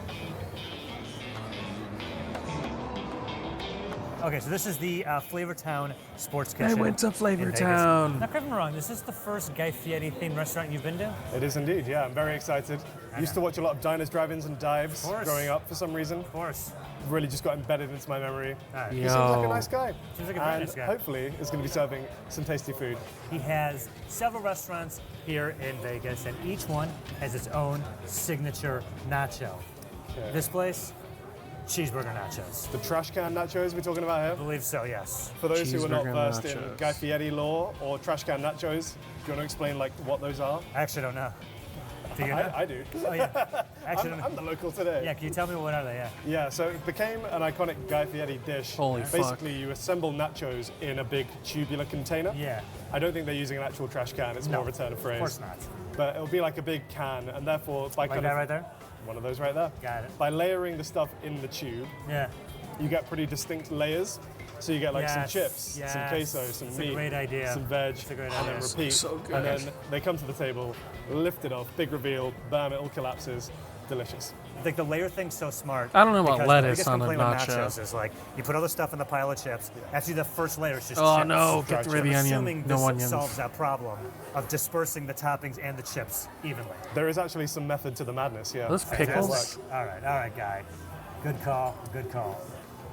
Okay, so this is the Flavor Town Sports Kitchen. I went to in Flavor Vegas. Town. Now, correct me wrong. Is this the first Guy Fieri themed restaurant you've been to? It is indeed, yeah. I'm very excited. Used to watch a lot of diners, drive-ins, and dives Of course. growing up for some reason. Of course. Really just got embedded into my memory. Alright. He seems like a Yo. nice guy. Seems like a very and nice guy. hopefully is going to be serving some tasty food. He has several restaurants here in Vegas, and each one has its own signature nacho. Okay. This place, cheeseburger nachos. The trash can nachos we're talking about I here. believe so, yes. For those who are not Cheeseburger versed in nachos. Guy Fieri lore or trash can nachos, do you want to explain like what those are? I actually don't know. Do you know? I do. Oh, yeah. Actually, I'm the local today. yeah, can you tell me what are they? Yeah. Yeah, so it became an iconic Guy Fieri dish. Holy fuck. Basically, you assemble nachos in a big tubular container. Yeah. I don't think they're using an actual trash can. It's No, more of a turn of phrase. Of course not. But it'll be like a big can, and therefore, by Like kind that of right there? one of those right there. Got it. By layering the stuff in the tube, Yeah. you get pretty distinct layers. So you get like some Yes, chips, some yes. queso, some It's a meat, great idea. some veg, It's a great and idea. then repeat. So good. And then they come to the table, lift it off, big reveal, bam, it all collapses. Delicious. I think the layer thing's so smart. I don't know about because lettuce the biggest on a complaint with nacho. nachos is like you put all the stuff in the pile of chips. After the first layer, it's just Oh chips. no, get rid of the I'm onion. assuming No this onions. solves that problem of dispersing the toppings and the chips evenly. There is actually some method to the madness, yeah. Those pickles. All right, guy. Good call.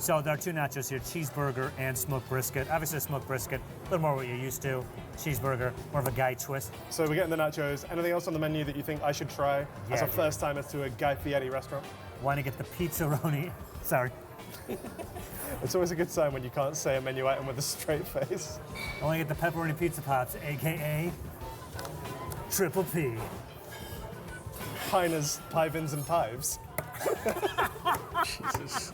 So there are two nachos here, cheeseburger and smoked brisket. Obviously, smoked brisket, a little more what you're used to. Cheeseburger, more of a Guy twist. So we're getting the nachos. Anything else on the menu that you think I should try as Yeah, a first timer to a Guy Fieri restaurant? Want to get the pizzaroni? Sorry. It's always a good sign when you can't say a menu item with a straight face. I want to get the pepperoni pizza pops, aka Triple P. Heiner's Pivins and Pives. Jesus.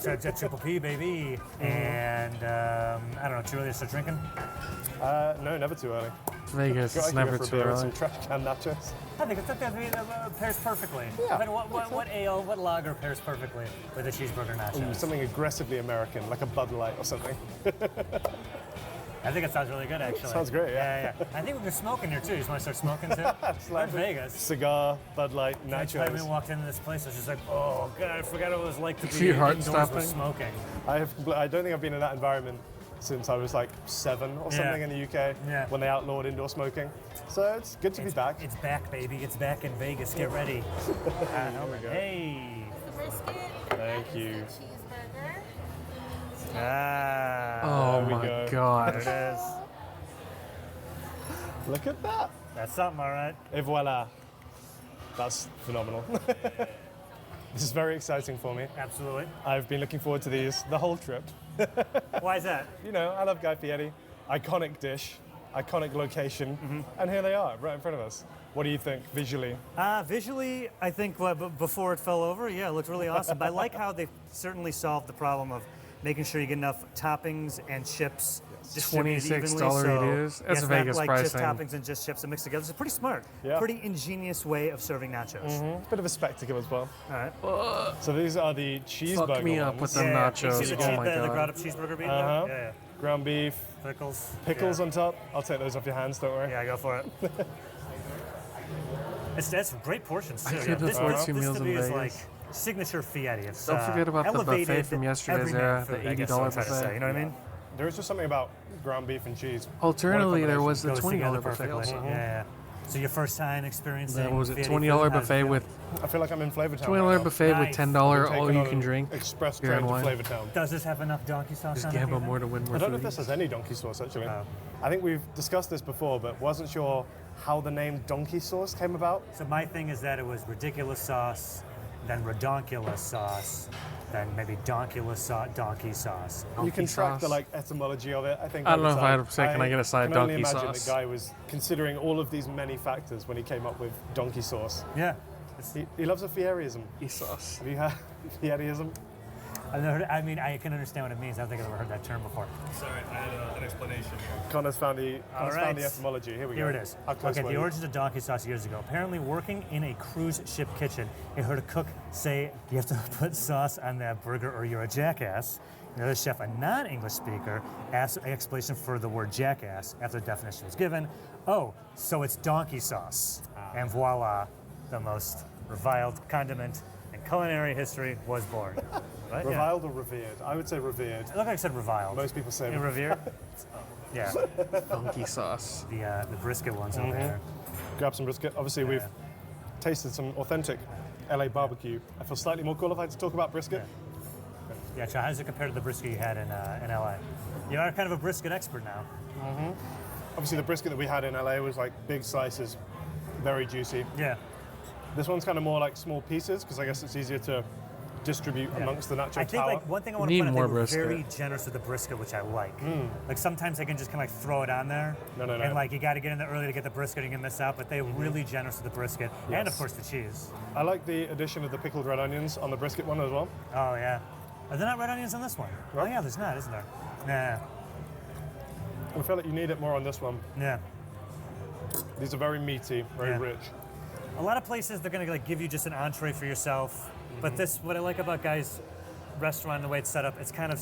That's Triple P, baby. And I don't know, too early to start drinking? No, never too early. Vegas, I it's can never go for a too beer and early. some trash can nachos. I think it pairs perfectly. Yeah, I mean, what ale, what lager pairs perfectly with a cheeseburger nachos? Ooh, something aggressively American, like a Bud Light or something. I think it sounds really good, actually. Sounds great, yeah. I think we're smoking here, too. You just want to start smoking, too? We're in Vegas. Cigar, Bud Light, Next time we nachos. walked into this place, I was just like, oh, God, I forgot what it was like to See be your heart indoors stopping? with smoking. I don't think I've been in that environment since I was like 7 or something in the UK when they outlawed indoor smoking. So it's good to be back. It's back, baby. It's back in Vegas. Get ready. Hey. Thank you. Ah. Oh we my go. god. There it is. Look at that. That's something, all right. Et voila. That's phenomenal. This is very exciting for me. Absolutely. I've been looking forward to these the whole trip. Why is that? You know, I love Guy Fieri. Iconic dish, iconic location, and here they are, right in front of us. What do you think visually? Visually, I think before it fell over, yeah, it looked really awesome. But I like how they certainly solved the problem of making sure you get enough toppings and chips distributed evenly. $26 So it is. That's it's Vegas not like pricing. just toppings and just chips and mixed together. It's pretty smart. Yeah. Pretty ingenious way of serving nachos. Bit of a spectacle as well. All right. So these are the cheeseburger Fuck me up ones. with them nachos. You see the, Oh my the god. ground up cheeseburger beat? Uh-huh. Yeah. Ground beef, Pickles. on top. I'll take those off your hands, don't worry. Yeah, go for it. That's great portions too. I could This afford this 2 to meals me in is Vegas. like signature Fieri. It's, Don't forget about the buffet elevated from yesterday's everyman era, food, the I guess $80 what I'm trying to buffet. say, you know what I mean? There is just something about ground beef and cheese. Alternately, there was the Goes $20 together buffet perfectly. also. Yeah. So your first time experiencing What was it? Fieri $20 food, how'd it buffet feel? with I feel like I'm in Flavortown. $20 right now. buffet with Nice. $10 I've been all taken you on can an drink. Express beer train and to wine. Flavortown. Does this have enough donkey sauce Just on it? gamble do you more to think? win more I don't know if foodies. this has any donkey sauce actually. Oh. I think we've discussed this before, but wasn't sure how the name donkey sauce came about. So my thing is that it was ridiculous sauce, then redonkulous sauce, then maybe donkulous donkey sauce. You can Donkey track the sauce. etymology of it. I think. I don't over know if time. I'd say, can I get a side can only donkey imagine sauce? the guy was considering all of these many factors when he came up with donkey sauce. Yeah. He loves a Fieriism. sauce. Have you heard Fieriism? I've never heard, I mean, I can understand what it means. I don't think I've ever heard that term before. Sorry, I had an explanation. Connor's found the etymology. Here we go. Here it is. How close Okay, were the you? origins of donkey sauce years ago. Apparently, working in a cruise ship kitchen, he heard a cook say, "You have to put sauce on that burger, or you're a jackass." Another chef, a non-English speaker, asked an explanation for the word jackass. After the definition was given, oh, so it's donkey sauce, and voila, the most reviled condiment in culinary history was born. Right? Reviled or revered? I would say revered. Look, like I said reviled. Most people say revered. Yeah. Donkey sauce. The brisket ones over there. Grab some brisket. Obviously, we've tasted some authentic LA barbecue. I feel slightly more qualified to talk about brisket. Yeah, how does it compare to the brisket you had in LA? You are kind of a brisket expert now. Obviously, the brisket that we had in LA was like big slices, very juicy. Yeah. This one's kind of more like small pieces because I guess it's easier to distribute amongst the nacho I think tower. like one thing I want to point out, they were very generous with the brisket, which I like. Like sometimes they can just kind of like throw it on there. No. And like you got to get in there early to get the brisket and you can miss out, but they're really generous with the brisket. And of course the cheese. I like the addition of the pickled red onions on the brisket one as well. Oh yeah. Are there not red onions on this one? Oh yeah, there's not, isn't there? Nah. I feel like you need it more on this one. Yeah. These are very meaty, very rich. A lot of places they're gonna like give you just an entree for yourself, but this, what I like about Guy's restaurant, the way it's set up, it's kind of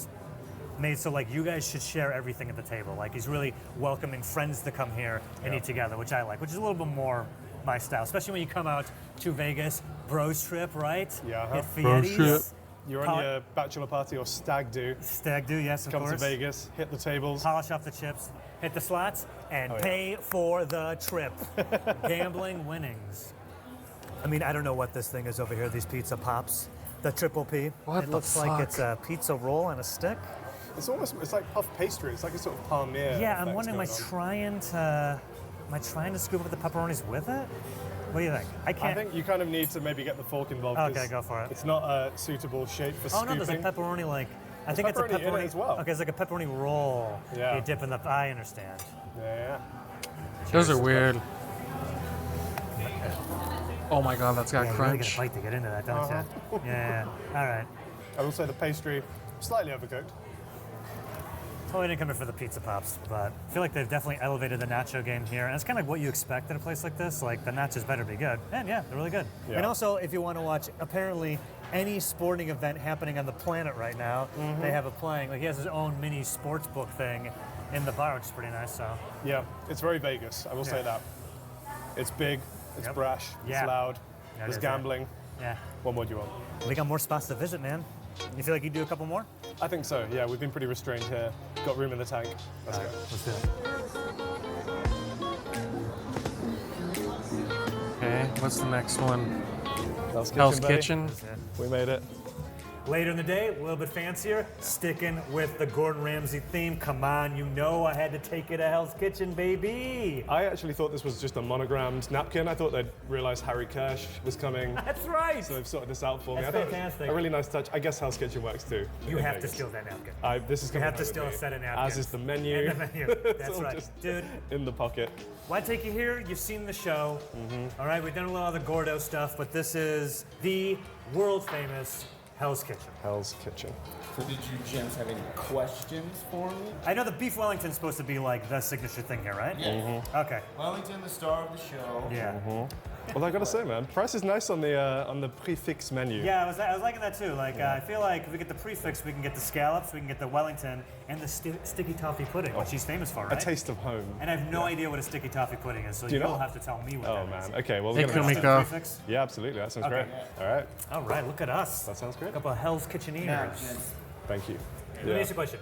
made so like you guys should share everything at the table. Like he's really welcoming friends to come here and eat together, which I like, which is a little bit more my style, especially when you come out to Vegas, bros trip, right? Yeah. Get Fieri's. You're on your bachelor party or stag do. Stag do, yes, of course. course. Come to Vegas, hit the tables. Polish off the chips, hit the slots, and pay for the trip. Gambling winnings. I mean, I don't know what this thing is over here, these pizza pops. The triple P. What it the looks like fuck? it's a pizza roll on a stick. It's like puff pastry. It's like a sort of palmier. Yeah, I'm effect wondering, am I trying to scoop up the pepperonis with it? What do you think? I can't. I think you kind of need to maybe get the fork involved. 'cause Okay, go for it. It's not a suitable shape for Oh scooping. no, there's a pepperoni like. I There's think it's a pepperoni in it pepperoni as well. Okay, it's like a pepperoni roll. Yeah. You dip in the. I understand. Yeah. Those are weird. Oh my god, that's got Yeah, you really crunch. gotta fight to get into that, don't you? Yeah. All right. I will say the pastry slightly overcooked. Totally didn't come here for the pizza pops, but I feel like they've definitely elevated the nacho game here. And it's kind of what you expect at a place like this. Like, the nachos better be good. And yeah, they're really good. Yeah. And also, if you want to watch, apparently, any sporting event happening on the planet right now, they have it playing. Like, he has his own mini sports book thing in the bar, which is pretty nice, so. Yeah, it's very Vegas, I will say that. It's big, it's brash, Yeah. it's loud, That there's is gambling. Yeah. What more do you want? We got more spots to visit, man. You feel like you do a couple more? I think so, yeah. We've been pretty restrained here. Got room in the tank. Let's go. Let's do it. Okay, what's the next one? Hell's Hell's buddy. Kitchen. We made it. Later in the day, a little bit fancier, sticking with the Gordon Ramsay theme. Come on, you know I had to take it to Hell's Kitchen, baby. I actually thought this was just a monogrammed napkin. I thought they'd realised Harry Kirsch was coming. That's right. So they've sorted this out for me. That's I thought fantastic. It was a really nice touch. I guess Hell's Kitchen works too. You in have to Vegas. steal that napkin. This is You coming have to home steal with a me. set of napkins. As is the menu. And the menu. It's That's all right. just Dude. in the pocket. Why take you here? You've seen the show. All right, we've done a little other Gordo stuff, but this is the world famous Hell's Kitchen. Hell's Kitchen. So did you gents have any questions for me? I know the beef Wellington's supposed to be like the signature thing here, right? Yeah. Okay. Wellington, the star of the show. Yeah. Well, I gotta say, man, price is nice on the prefix menu. Yeah, I was liking that too. Like, I feel like if we get the prefix, we can get the scallops, we can get the Wellington, and the sticky toffee pudding, which she's famous for, right? A taste of home. And I have no idea what a sticky toffee pudding is, so Do you you'll know? have to tell me what that is. Man. Okay, well, Hey, we're gonna Kumiko. Prefix? Yeah, absolutely. That sounds Okay. great. All right. All right, look at us. That sounds great. A couple of Hell's Kitcheneers. Thank you. Let me ask you a question.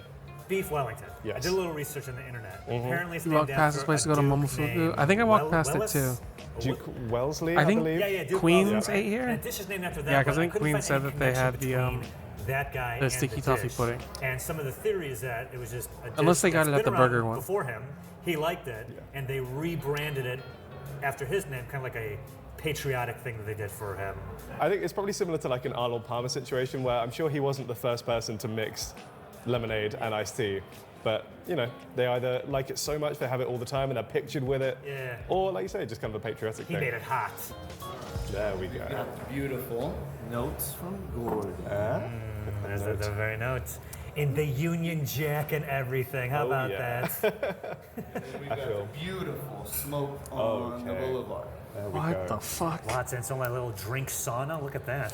Beef Wellington. Yes. I did a little research on the internet. Mhm. Apparently, it's You named walked past this after place to a go to Duke Momofuku? named I think I walked past it Wellis? too. Duke Wellesley, I think believe. Yeah, Duke Queens Wellesley, ate right? here? And a dish is named after that. Yeah, 'cause but I think couldn't Queens find said any that they had connection the, between that guy the and sticky the toffee dish. pudding. And some of the theory is that it was just a dish Unless they got that's it at been the around burger one. before him. He liked it, and they rebranded it after his name, kind of like a patriotic thing that they did for him. I think it's probably similar to like an Arnold Palmer situation where I'm sure he wasn't the first person to mix lemonade and iced tea. But, you know, they either like it so much they have it all the time and they're pictured with it. Yeah. Or, like you say, just kind of a patriotic He thing. made it hot. There we go. Got beautiful notes from Gordon. There's the very notes. In the Union Jack and everything. How about that? We got the beautiful smoke on the boulevard. There we What go. the fuck? Watson, so my little drink sauna. Look at that.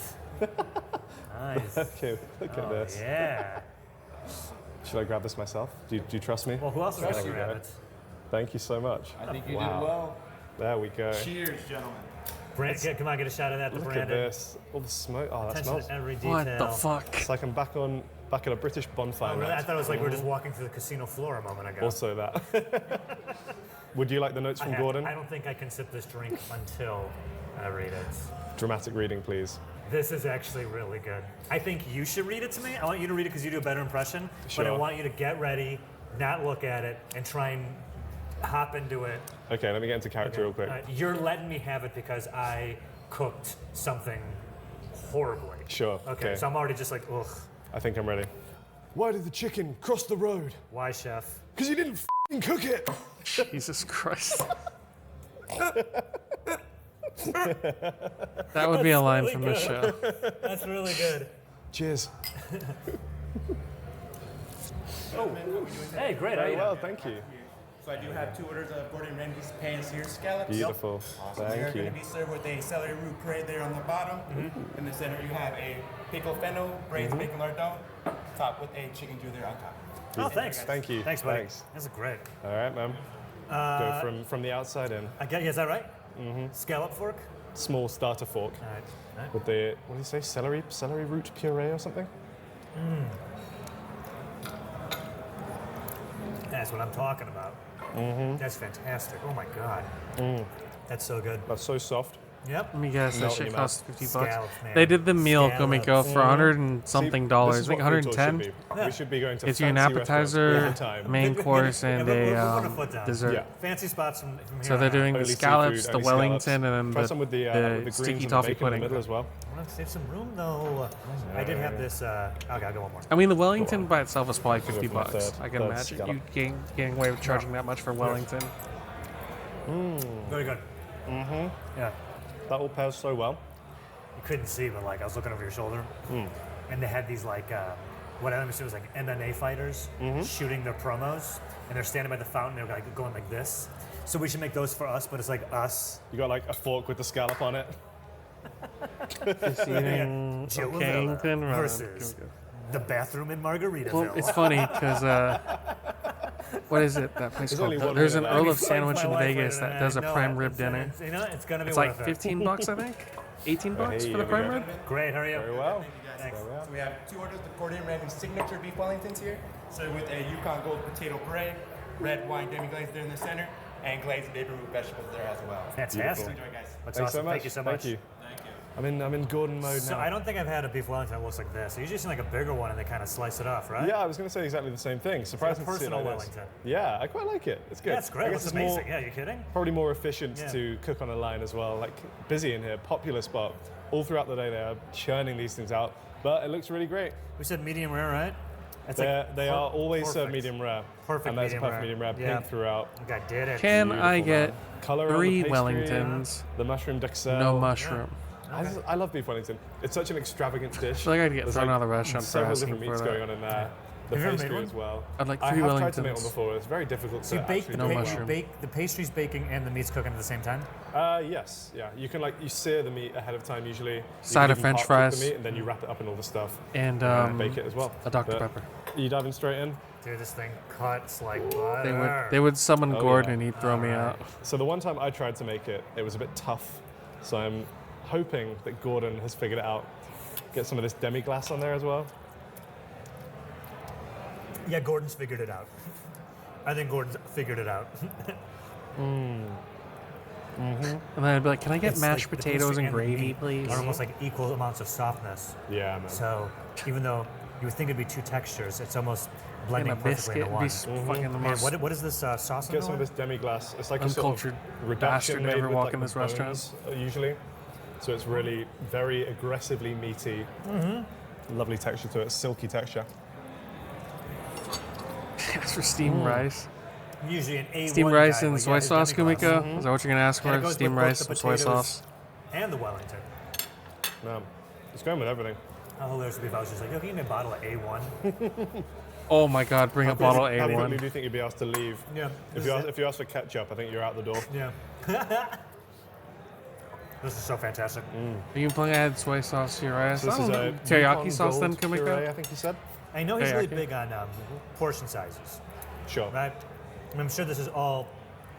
Nice. Okay, look at this. Yeah. Should I grab this myself? Do you trust me? Well, who else is going There to we grab go. it? Thank you so much. I think you Wow. did well. There we go. Cheers, gentlemen. Come on, get a shot of that. The Look at Brandon. this. All the smoke. Oh, that Attention smells. to every detail. What the fuck? It's like I'm back at a British bonfire. Oh, really? night. I thought it was like we were just walking through the casino floor a moment ago. Also that. Would you like the notes from Gordon? I don't think I can sip this drink until I read it. Dramatic reading, please. This is actually really good. I think you should read it to me. I want you to read it because you do a better impression. But I Sure. want you to get ready, not look at it, and try and hop into it. Okay, let me get into character real quick. You're letting me have it because I cooked something horribly. Sure. Okay, so I'm already just like, ugh. I think I'm ready. Why did the chicken cross the road? Why, chef? Because you didn't f***ing cook it. Jesus Christ. That would be a line really from this show. good. That's really good. Cheers. Oh, hey, great. How Very you well, doing? thank you. So I do have 2 orders of Gordon Ramsay's pan-seared scallops. Beautiful. Awesome. They're Thank going you. to be served with a celery root puree there on the bottom. In the center, you have a pickle fennel, braised bacon lardon, topped with a chicken stew there on top. Oh, thanks. Thank you. Thanks, buddy. Thanks. This is great. All right, ma'am. Go from the outside in. Is that right? Scallop fork? Small starter fork. All right. With the, what do you say, celery root puree or something? That's what I'm talking about. That's fantastic. Oh my God. That's so good. That's so soft. Yep. Let me guess, that Melt in shit your cost mouth. $50. Scallops, man. They did the meal, Scallops. Kumiko, for $100 and something dollars. I This is think what food tours 110. should be. We should be going to It's you an fancy restaurants all appetizer, the time. main course, and we're a gonna foot down. dessert. Yeah. Fancy spots from here. So they're on doing out. the Only scallops, seafood, the only Wellington, scallops. and then Try some with the greens sticky and the toffee bacon in pudding. the middle as well. I want to save some room though. I did have this. Okay, I'll go one more. I mean, the Wellington by itself is probably Go for my $50. third- I can third imagine scallop. you getting away with charging that much for Wellington. Very good. Yeah. That all pairs so well. You couldn't see, but like I was looking over your shoulder, and they had these like what I understood was like MMA fighters shooting their promos, and they're standing by the fountain. They're like going like this. So we should make those for us, but it's like us. You got like a fork with the scallop on it. Just eating Joe Kington Avila versus the bathroom in Margaritaville. Well, it's funny because what is it? That place There's called? only one There's way an to Earl that. of Sandwich in My wife Vegas later that does a tonight. prime No, rib it's- dinner. You know, it's gonna be It's worth like it. $15, I think. $18 for the prime rib. Great, how are you? Very well. Thanks. Very well. So we have 2 orders of Gordon Ramsay's signature beef Wellingtons here, served with a Yukon Gold potato puree, red wine demi-glaze there in the center, and glazed neighborhood vegetables there as well. Fantastic. Enjoy, guys. Looks Thanks awesome. so much. Thank you so much. Thank you. Thank you. I'm in Gordon mode So now. I don't think I've had a beef Wellington that looks like this. I usually see like a bigger one and they kind of slice it off, right? Yeah, I was going to say exactly the same thing. Surprising to see it personal like this. Wellington. Yeah, I quite like it. It's good. Yeah, it's great. I It guess looks it's more- amazing. Yeah, you kidding? Probably more efficient Yeah. to cook on a line as well. Like busy in here, popular spot. All throughout the day they are churning these things out, but it looks really great. We said medium rare, right? It's They are always served perfect. medium rare. Perfect And there's medium a perfect rare. medium rare, Yeah. pink throughout. I think I did it. Can I Beautiful, get man. Colour on the 3 pastry, Wellingtons? The mushroom d'Uxelles. No mushroom. I love beef Wellington. It's such an extravagant dish. I feel like I'd get There's thrown out of the restaurant for several asking different for meats that. going on in there. The Have you ever pastry made as well. I'd like I 3 have tried to make Wellingtons. one before. It's very difficult So you to bake, actually No make. mushroom. the pastry's baking and the meat's cooking at the same time? Yes, yeah. You can you sear the meat ahead of time usually. You Side can of even French part cook fries. The meat, and then you wrap it up in all the stuff. And, bake it as well. a Dr. But Pepper. You diving straight in? Dude, this thing cuts like butter. They would summon Oh, Gordon yeah. and he'd throw me out. So the one time I tried to make it, it was a bit tough. So I'm hoping that Gordon has figured it out. Get some of this demi-glace on there as well. Yeah, Gordon's figured it out. I think Gordon's figured it out. And then I'd be like, can I get It's mashed like the potatoes pastry and the gravy, meat please? Are almost like equal amounts of softness. Yeah, man. So even though you would think it'd be 2 textures, it's almost blending a perfectly into biscuit one. would be fucking the Man, most what is this sauce? Get some of this demi-glace. It's like a uncultured sort of bastard reduction to made ever with walk like in the this restaurant. bones, usually. So it's really very aggressively meaty. Lovely texture to it, silky texture. Ask for steamed rice. Usually an A1 Steamed rice guy and would soy get his sauce, demi-glace. Kumiko? Is that what you're going to ask And it for? goes Steamed with both rice the and soy potatoes sauce? And the Wellington. No, it's going with everything. How hilarious would it be if I was just like, yo, can you give me a bottle of A1? Oh my god, bring a bottle How quickly A1. do you think you'd be asked to leave? Yeah. If you ask for ketchup, I think you're out the door. Yeah. This is so fantastic. Are you planning to add soy sauce to your rice? So this is a teriyaki Yukon sauce then, Gold puree, I Kumiko? think you said. I know he's really Teriyaki. big on portion sizes, Sure. right? And I'm sure this is all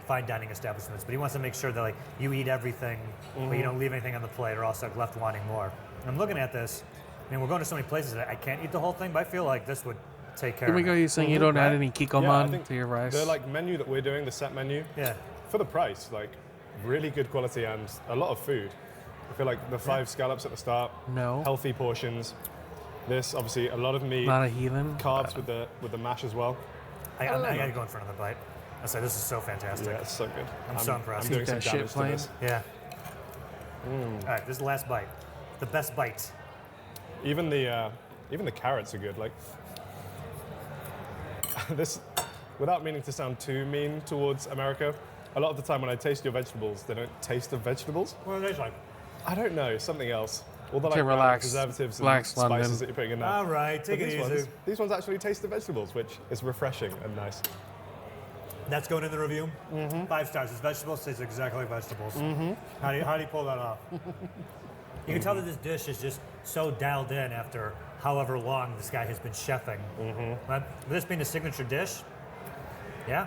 fine dining establishments, but he wants to make sure that like you eat everything, but you don't leave anything on the plate, or else I'm left wanting more. And I'm looking at this. I mean, we're going to so many places that I can't eat the whole thing, but I feel like this would take care of Kumiko, it. you saying you don't add Right? any Yeah, I kikoman think to your rice? The menu that we're doing, the set menu, Yeah. for the price, really good quality and a lot of food. I feel like the 5 scallops at the start, No. healthy portions. This obviously a lot of meat, Not a heathen? carbs with the mash as well. I gotta go in for another bite. I say this is so fantastic. Yeah, it's so good. I'm so impressed. I'm doing Eat some that shit damage to plain. this. Yeah. All right, this is the last bite. The best bite. Even the carrots are good. Like this, without meaning to sound too mean towards America, a lot of the time when I taste your vegetables, they don't taste of vegetables. What are they like? I don't know, something else. All the Okay, random relax. preservatives and Relax, spices London. that you're putting in there. All right, But take it easy. These ones actually taste the vegetables, which is refreshing and nice. That's going in the review. 5 stars. This vegetables taste exactly like vegetables. How do you pull that off? You can tell that this dish is just so dialed in after however long this guy has been chefing. But with this being a signature dish, yeah.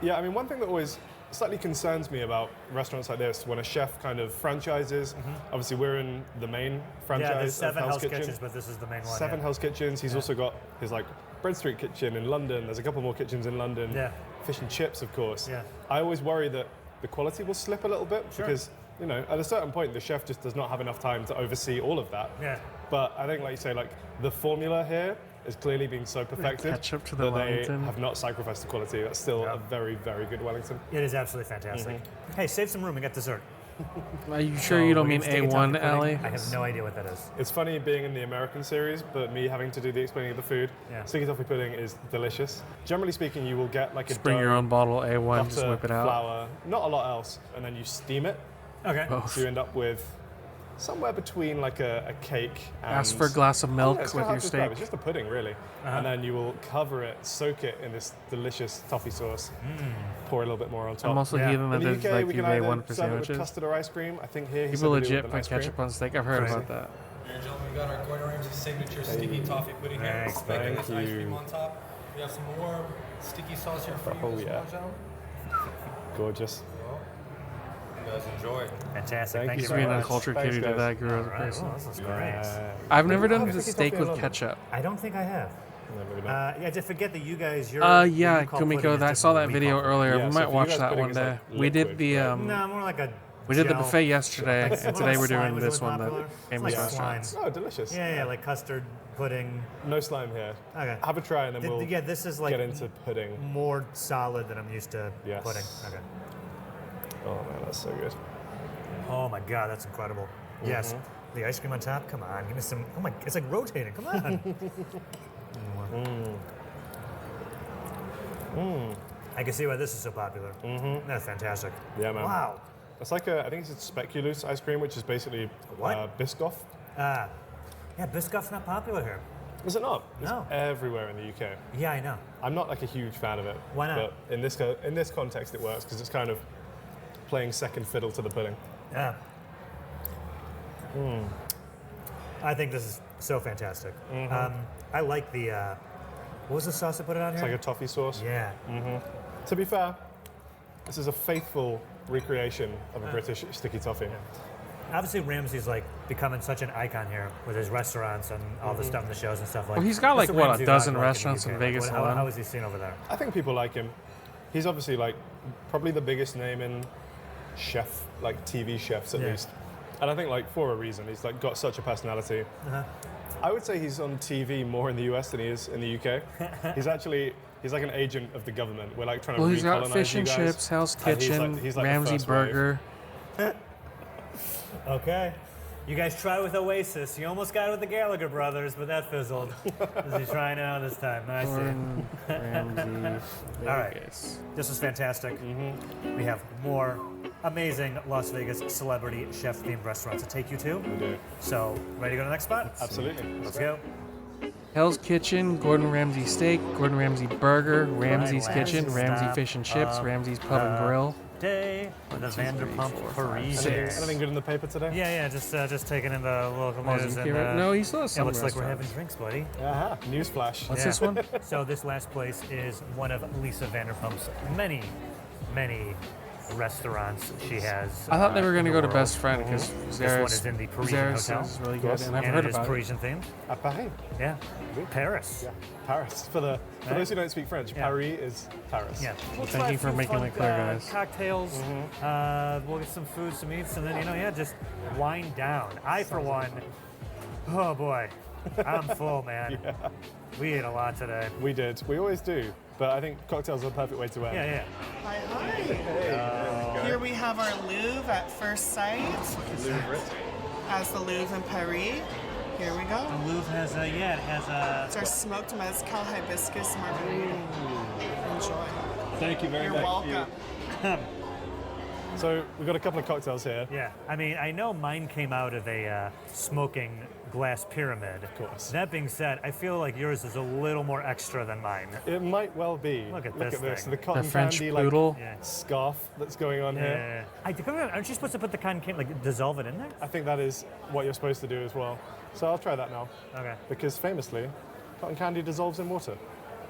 Yeah, I mean, one thing that always slightly concerns me about restaurants like this, when a chef kind of franchises, obviously we're in the main franchise Yeah, there's 7 of Hell's Kitchen. Kitchens, but this is the main one. 7 yeah. Hell's Kitchens. He's also got his Bread Street kitchen in London. There's a couple more kitchens in London. Yeah. Fish and chips, of course. Yeah. I always worry that the quality will slip a little bit Sure. because, at a certain point, the chef just does not have enough time to oversee all of that. Yeah. But I think, like you say, the formula here is clearly being so perfected Ketchup to the that they Wellington. have not sacrificed the quality. That's still a very, very good Wellington. It is absolutely fantastic. Hey, save some room and get dessert. Are you sure you don't mean Sticky toffee A1, pudding? Allie? I have no idea what that is. It's funny being in the American series, but me having to do the explaining of the food. Yeah. Sticky toffee pudding is delicious. Generally speaking, you will get a Just bring your dough, own bottle A1, just butter, whip it out. flour, not a lot else, and then you steam it. Okay. So you end up with somewhere between a cake and... Ask for a glass of I don't milk know, it's with kinda your hard to describe. steak. It's just a pudding, really. And then you will cover it, soak it in this delicious toffee sauce, pour a little bit more on top. I'm also heathen that In the there's UK, we you can A1 either for serve it with sandwiches. custard or ice cream. I think here he People said to do it legit with put an ice cream. ketchup on steak. I've heard Crazy. about that. Ladies and gentlemen, we got our Gordon Ramsay signature sticky toffee pudding here. Thanks, Bacon, thank this ice you. cream on top. We have some more sticky sauce here for you. Oh, as yeah. well, John. Gorgeous. You guys enjoy. Fantastic. Thank Thank you you so very Being a much. cultured Thanks, kid who did guys. that grew as a All right, person. well, this is great. I've never Have done a the sticky steak toffee in with London. ketchup. I don't think I have. Never done. I did forget that you guys, your Yeah, what you call pudding Kumiko, is I saw different that than we video call pudding. earlier. Yeah, We so might for you watch guys, that pudding one is day. like We did liquid, the right? No, more like a We did the gel. buffet yesterday, Like, and some today of we're the slime doing was this really one, the popular. famous It's like restaurants. slime. Oh, delicious. Yeah, like custard pudding. No slime here. Okay. Have a try and then we'll Yeah, this is like get into pudding. more solid than I'm used to Yes. pudding. Okay. Oh man, that's so good. Oh my god, that's incredible. Yes. The ice cream on top. Come on, give me some. Oh my, it's like rotating. Come on. I can see why this is so popular. That's fantastic. Yeah, man. Wow. It's like I think it's a speculoos ice cream, which is basically Biscoff. Yeah, Biscoff's not popular here. Is it not? No. It's everywhere in the UK. Yeah, I know. I'm not like a huge fan of it. Why not? But in this context, it works because it's kind of playing second fiddle to the pudding. Yeah. I think this is so fantastic. I like the. What was the sauce that put it on It's here? like a toffee sauce. Yeah. To be fair, this is a faithful recreation of a British sticky toffee. Obviously, Ramsey's like becoming such an icon here with his restaurants and all the stuff in the shows and stuff like. Well, he's got, like, Mr. what, a Ramsey dozen like in the restaurants in UK. Vegas How alone? is he seen over there? I think people like him. He's obviously like probably the biggest name in chef, like TV chefs at least. And I think like for a reason, he's like got such a personality. I would say he's on TV more in the US than he is in the UK. he's like an agent of the government. We're like trying to He's got recolonize fish you and guys. chips, Hell's And Kitchen, he's like the Ramsey first wave. Burger. Okay. You guys tried with Oasis. You almost got it with the Gallagher brothers, but that fizzled. Is he trying it out this time? I see. Gordon Ramsay, All right. Vegas. This was fantastic. We have more amazing Las Vegas celebrity chef-themed restaurants to take you to. We do. So, ready to go to the next spot? Absolutely. Let's go. Hell's Kitchen, Gordon Ramsay Steak, Gordon Ramsay Burger, Ramsay's Last Kitchen, Ramsay stop Fish and Chips, of Ramsay's Pub and the Grill. Day, the Vanderpump Parisian. Anything good in the paper today? Yeah, just taking in the local Oh, is news. he And, giving- no, he still has It some looks like we're restaurants. having drinks, buddy. Aha, newsflash. What's this one? So this last place is one of Lisa Vanderpump's many restaurants she has. I thought they were going to in the go to world. Best Friend because This one is in the Parisian Hotel. is really good, and I've And heard it is about it. Parisian themed. At Paris. Yeah. Paris. Yeah, Paris. For those who don't speak French, Yeah. Paris is Paris. Yeah. Thank you for making it clear, guys. Cocktails. We'll get some food, some eats, and then just wind down. I, for one, oh boy, I'm full, man. Yeah. We ate a lot today. We did. We always do. But I think cocktails are the perfect way to end. Yeah. Hi. Here we have our Louvre at first sight. Louvre. As the Louvre in Paris. Here we go. The Louvre has a, It's our smoked mezcal hibiscus margarita. Enjoy. Thank you very You're much. welcome. So we've got a couple of cocktails here. Yeah, I mean, I know mine came out of a smoking glass pyramid. Of course. That being said, I feel like yours is a little more extra than mine. It might well be. Look at this thing. The cotton French candy poodle. like scarf that's going on here. Aren't you supposed to put the cotton candy, like dissolve it in there? I think that is what you're supposed to do as well. So I'll try that now. Okay. Because famously, cotton candy dissolves in water.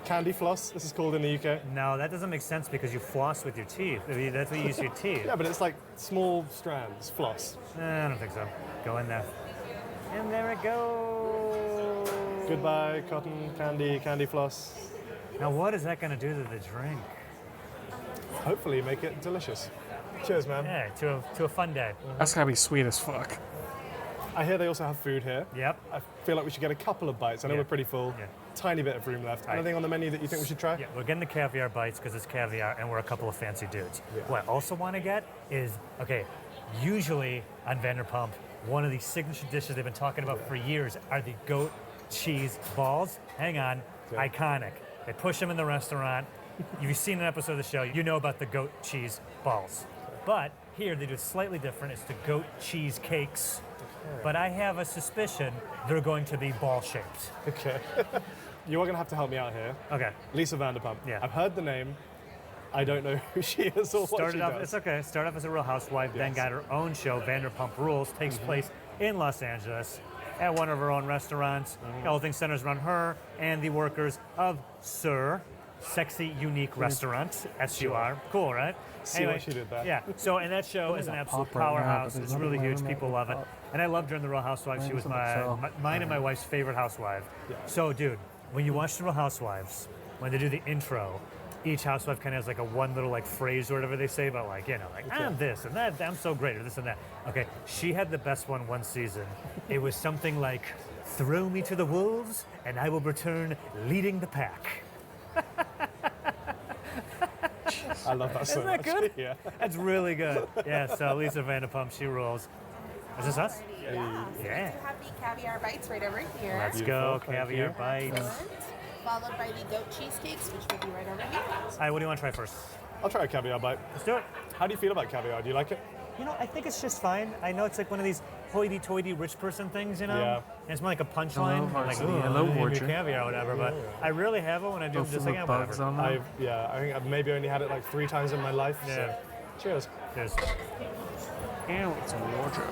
Candy floss, this is called in the UK. No, that doesn't make sense because you floss with your teeth. I mean, that's what you use your teeth. Yeah, but it's like small strands, floss. I don't think so. Go in there. And there it goes. Goodbye, cotton candy floss. Now, what is that going to do to the drink? Hopefully make it delicious. Cheers, man. Yeah, to a fun day. That's gotta be sweet as fuck. I hear they also have food here. Yep. I feel like we should get a couple of bites. I know Yeah. we're pretty full. Yeah. Tiny bit of room left. Right. Anything on the menu that you think we should try? Yeah, we're getting the caviar bites because it's caviar and we're a couple of fancy dudes. Yeah. What I also want to get is, usually on Vanderpump, one of the signature dishes they've been talking about for years are the goat cheese balls. Hang on, Okay. iconic. They push them in the restaurant. If you've seen an episode of the show, you know about the goat cheese balls. But here they do it slightly different. It's the goat cheese cakes. But I have a suspicion they're going to be ball shaped. Okay. You are going to have to help me out here. Okay. Lisa Vanderpump. Yeah. I've heard the name. I don't know who she is or what Started she off, does. it's okay. Started off as a Real Housewife, then Yes. got her own show, Vanderpump Rules, takes place in Los Angeles at one of her own restaurants. The whole thing centers around her and the workers of Sir Sexy Unique Restaurant, SUR. Cool, right? See what she did there. Yeah. So, and that show is an absolute pop right now, but powerhouse. there's It's nothing really right huge. on that People love it. pop. And I loved her in The Real Housewives. She was mine and my wife's favorite housewife. Yeah. So, dude, when you watch The Real Housewives, when they do the intro, each housewife kind of has like a one little like phrase or whatever they say about like, you know, like I'm this and that, I'm so great or this and that. Okay, she had the best one season. It was something like, throw me to the wolves and I will return leading the pack. I love that so Isn't that much. good? Yeah. That's really good. Yeah, so Lisa Vanderpump, she rules. Is this us? Yeah. Yeah. We do have the caviar bites right over here. Let's go, caviar bites. Excellent. Followed by the goat cheesecakes, which will be right over here. All right, what do you want to try first? I'll try a caviar bite. Let's do it. How do you feel about caviar? Do you like it? You know, I think it's just fine. I know it's like one of these hoity-toity rich person things, you know? Yeah. And it's more like a punchline. Hello, Like, Varsity. ooh, Hello, maybe Warcher. caviar or whatever, but I really have it when I do Go just full like, of yeah, bugs whatever. on them. I think I've maybe only had it like 3 times in my life. Yeah. So, cheers. Cheers. Ew, it's a wardrobe.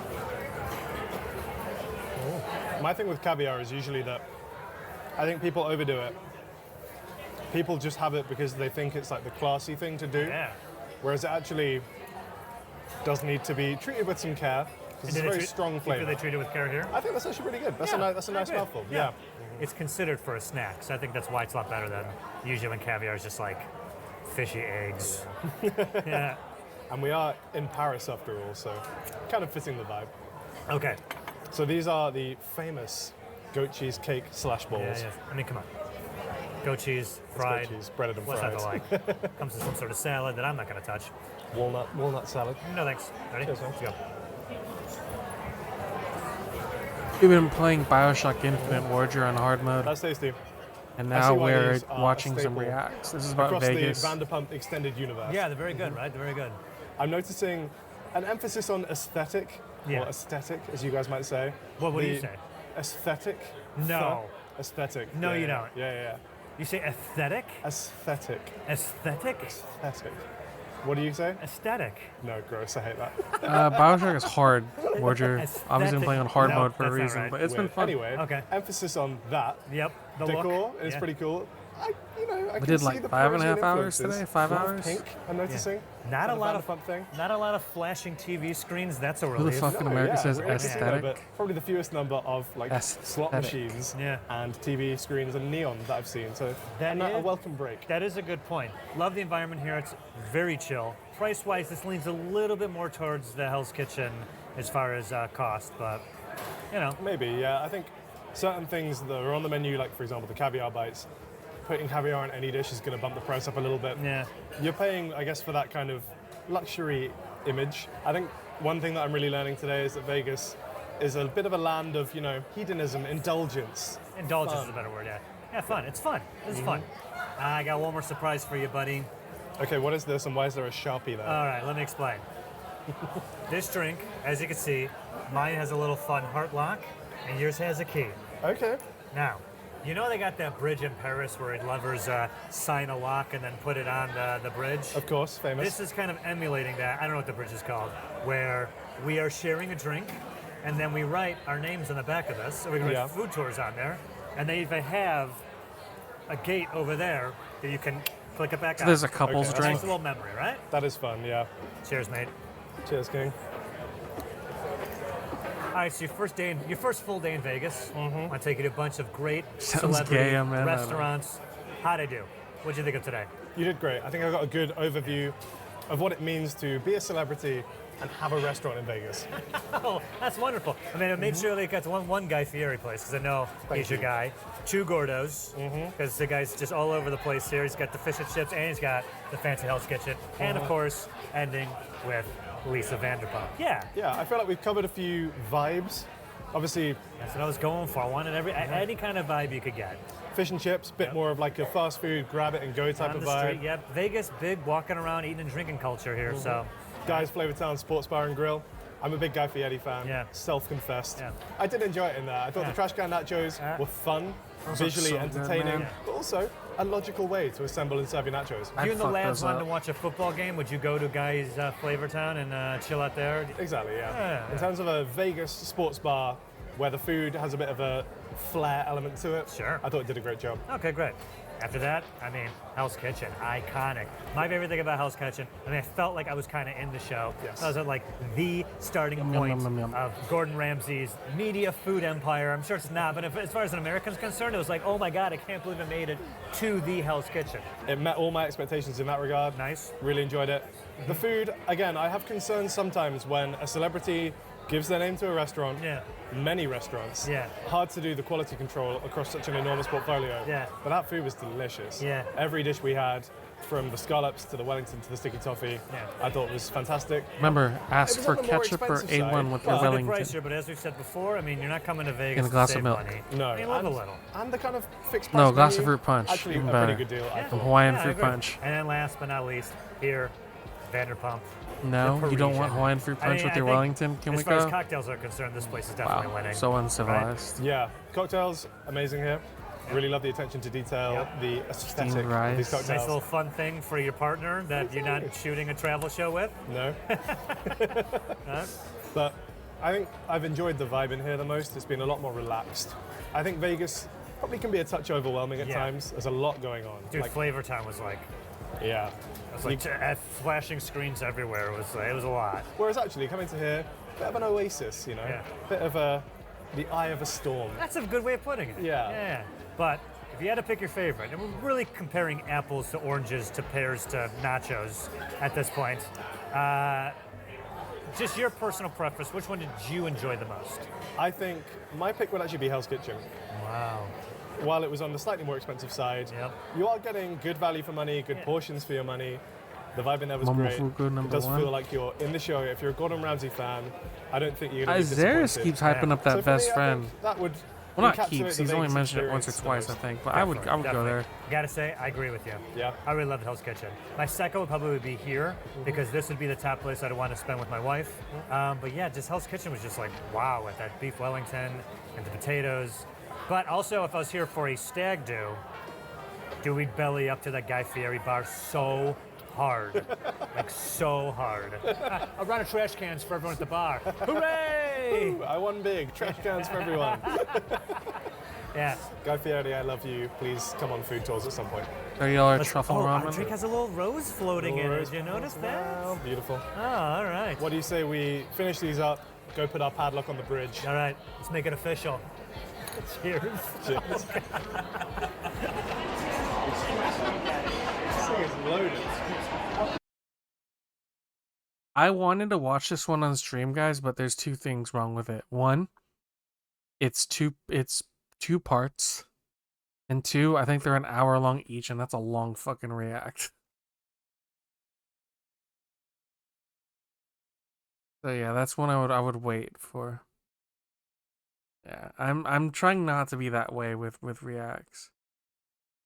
My thing with caviar is usually that I think people overdo it. People just have it because they think it's like the classy thing to do. Yeah. Whereas it actually does need to be treated with some care. Because it's a very strong flavor. Do they treat it with care here? I think that's actually pretty good. That's Yeah, that's a nice good. mouthful. Yeah. It's considered for a snack, so I think that's why it's a lot better than usually when caviar is just like fishy eggs. Yeah. And we are in Paris after all, so kind of fitting the vibe. Okay. So these are the famous goat cheese cake slash balls. Yeah, yeah. I mean, come on. Goat cheese, It's fried. goat cheese, breaded and What's fried. that to like? Comes in some sort of salad that I'm not going to touch. Walnut salad. No thanks. Ready? Cheers, man. Let's go. We've been playing Bioshock Infinite Warrior on hard mode, That's tasty. and I now see why we're these are watching a some staple reacts. This is about across Vegas. the Vanderpump extended universe. Yeah, they're very good, right? They're very good. I'm noticing an emphasis on aesthetic, Yeah. or aesthetic, as you guys might say. What do you The say? Aesthetic. No. Aesthetic. No, Yeah, you yeah. don't. Yeah. You say aesthetic? Aesthetic. Aesthetic? Aesthetic. What do you say? Aesthetic. No, gross. I hate that. Bioshock is hard, Warrior. Aesthetic. Obviously, been playing on hard No, mode for a that's not reason, right. but it's been Weird. fun. Anyway, Okay. emphasis on that. Yep. The Decor look. is Yeah. pretty cool. I We can did see like the 5.5 Parisian hours influences. today, 5 lot of hours. Pink, I'm noticing. Not a And lot of Vanderpump thing. Not a lot of flashing TV screens. That's a Who the relief. fuck in America says we're interesting, though, aesthetic? but probably the fewest number of like slot Aesthetic. machines Yeah. and TV screens and neon that I've seen. So That a is- welcome break. That is a good point. Love the environment here. It's very chill. Price-wise, this leans a little bit more towards the Hell's Kitchen as far as cost, but you know. Maybe, yeah. I think certain things that are on the menu, like for example the caviar bites, putting caviar on any dish is going to bump the price up a little bit. Yeah. You're paying, I guess, for that kind of luxury image. I think one thing that I'm really learning today is that Vegas is a bit of a land of, you know, hedonism, indulgence. Indulgence Fun. is a better word, yeah. Yeah, fun. It's fun. This is fun. I got one more surprise for you, buddy. Okay, what is this and why is there a Sharpie there? All right, let me explain. This drink, as you can see, mine has a little fun heart lock, and yours has a key. Okay. Now, you know they got that bridge in Paris where lovers sign a lock and then put it on the bridge? Of course, famous. This is kind of emulating that. I don't know what the bridge is called, where we are sharing a drink, and then we write our names on the back of this. So we can Yeah. write food tours on there, and they even have a gate over there that you can click it back So on. there's a couple's It's drink. a little memory, right? That is fun, yeah. Cheers, mate. Cheers, King. All right, so your first full day in Vegas. I want to take you to a bunch of great Sounds celebrity gay, man. restaurants. How'd I do? What'd you think of today? You did great. I think I got a good overview of what it means to be a celebrity and have a restaurant in Vegas. Oh, that's wonderful. I mean, I made sure they got one Guy Fieri place because I know he's your guy. 2 Gordos because the guy's just all over the place here. He's got the fish and chips and he's got the fancy Hell's Kitchen, and of course, ending with Lisa Vanderpump. Yeah, Yeah, I feel like we've covered a few vibes. Obviously, that's what I was going for. I wanted any kind of vibe you could get. fish and chips, bit more of like a fast food, grab it and go type On of the vibe. street, yep. Vegas, big walking around, eating and drinking culture here. So, Guys, Flavortown Sports Bar and Grill. I'm a big Guy Fieri fan. Yeah. Self-confessed. Yeah. I did enjoy it in there. I thought Yeah. the trash can nachos were fun, Those are visually so good, entertaining, man. but also a logical way to assemble and serve your nachos. I'd you and the fuck lads those wanted up. to watch a football game. Would you go to Guy's Flavortown and chill out there? Exactly, yeah. Yeah. In terms of a Vegas sports bar where the food has a bit of a flair element to it, Sure. I thought it did a great job. Okay, great. After that, I mean, Hell's Kitchen, iconic. My favorite thing about Hell's Kitchen, I mean, I felt like I was kind of in the show. Yes. I was at like the starting point of Gordon Ramsay's media food empire. I'm sure it's not, but as far as an American's concerned, it was like, oh my God, I can't believe it made it to the Hell's Kitchen. It met all my expectations in that regard. Nice. Really enjoyed it. The food, again, I have concerns sometimes when a celebrity gives their name to a restaurant, many restaurants. Hard to do the quality control across such an enormous portfolio. But that food was delicious. Every dish we had, from the scallops to the Wellington to the sticky toffee, I thought was fantastic. Remember, ask for ketchup or A1 with your Wellington. Price here, but as we've said before, I mean, you're not coming to Vegas And a glass to of save milk. money. No, I mean, live a little. And the kind of fixed price No, glass of menu, fruit punch. Actually, Even a better. pretty good deal. I thought. Hawaiian I fruit agree. punch. And then last but not least, here, Vanderpump. No, the you don't want Parisian. Hawaiian fruit punch with your I think Wellington? Can we as far go? as cocktails are concerned, this place is definitely Wow, winning. so uncivilized. Yeah, cocktails, amazing here. Really love the attention to detail, the aesthetic Steamed of these rice. cocktails. Nice little fun thing for your partner that you're not shooting a travel show with. No. But I think I've enjoyed the vibe in here the most. It's been a lot more relaxed. I think Vegas probably can be a touch overwhelming at times. There's a lot going on. Dude, Flavor Town was like, yeah. it was like flashing screens everywhere. It was a lot. Whereas actually coming to here, bit of an oasis, you know, bit of the eye of a storm. That's a good way of putting it. Yeah. But if you had to pick your favorite, and we're really comparing apples to oranges to pears to nachos at this point, just your personal preference, which one did you enjoy the most? I think my pick would actually be Hell's Kitchen. Wow. While it was on the slightly more expensive side, you are getting good value for money, good portions for your money. The vibe in there was great. It does feel like you're in the show. If you're a Gordon Ramsay fan, I don't think you're going to be Isaiah disappointed. keeps hyping up that So for best me, I friend. think that would Well, not encapsulate keeps. the He's only Vegas mentioned it once or experience twice, the I most. think. But I would go there. Gotta say, I agree with you. Yeah. I really loved Hell's Kitchen. My second would probably be here because this would be the top place I'd want to spend with my wife. But yeah, just Hell's Kitchen was just like, wow, with that beef Wellington and the potatoes. But also, if I was here for a stag do we'd belly up to that Guy Fieri bar so hard. Like so hard. A run of trash cans for everyone at the bar. Hooray! Ooh, I won big. Trash cans for everyone. Yeah. Guy Fieri, I love you. Please come on food tours at some point. $30 truffle Our ramen. drink has a little rose floating in it. Rose Did you notice that? Oh, beautiful. Oh, all right. What do you say we finish these up, go put our padlock on the bridge? All right, let's make it official. Cheers. Cheers. This thing is loaded. I wanted to watch this one on stream, guys, but there's two things wrong with it. One, it's two parts. And two, I think they're an hour long each, and that's a long fucking react. So yeah, that's one I would wait for. Yeah, I'm trying not to be that way with reacts.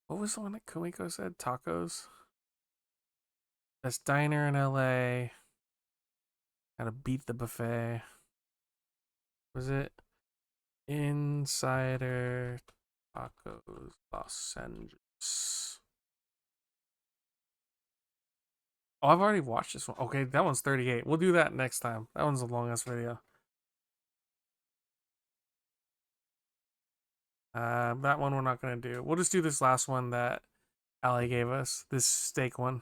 What was the one that Kumiko said? Tacos? Best diner in LA. Gotta beat the buffet. Was it Insider Tacos Los Angeles? Oh, I've already watched this one. Okay, that one's 38. We'll do that next time. That one's a long ass video. That one we're not gonna do. We'll just do this last one that Ali gave us. This steak one.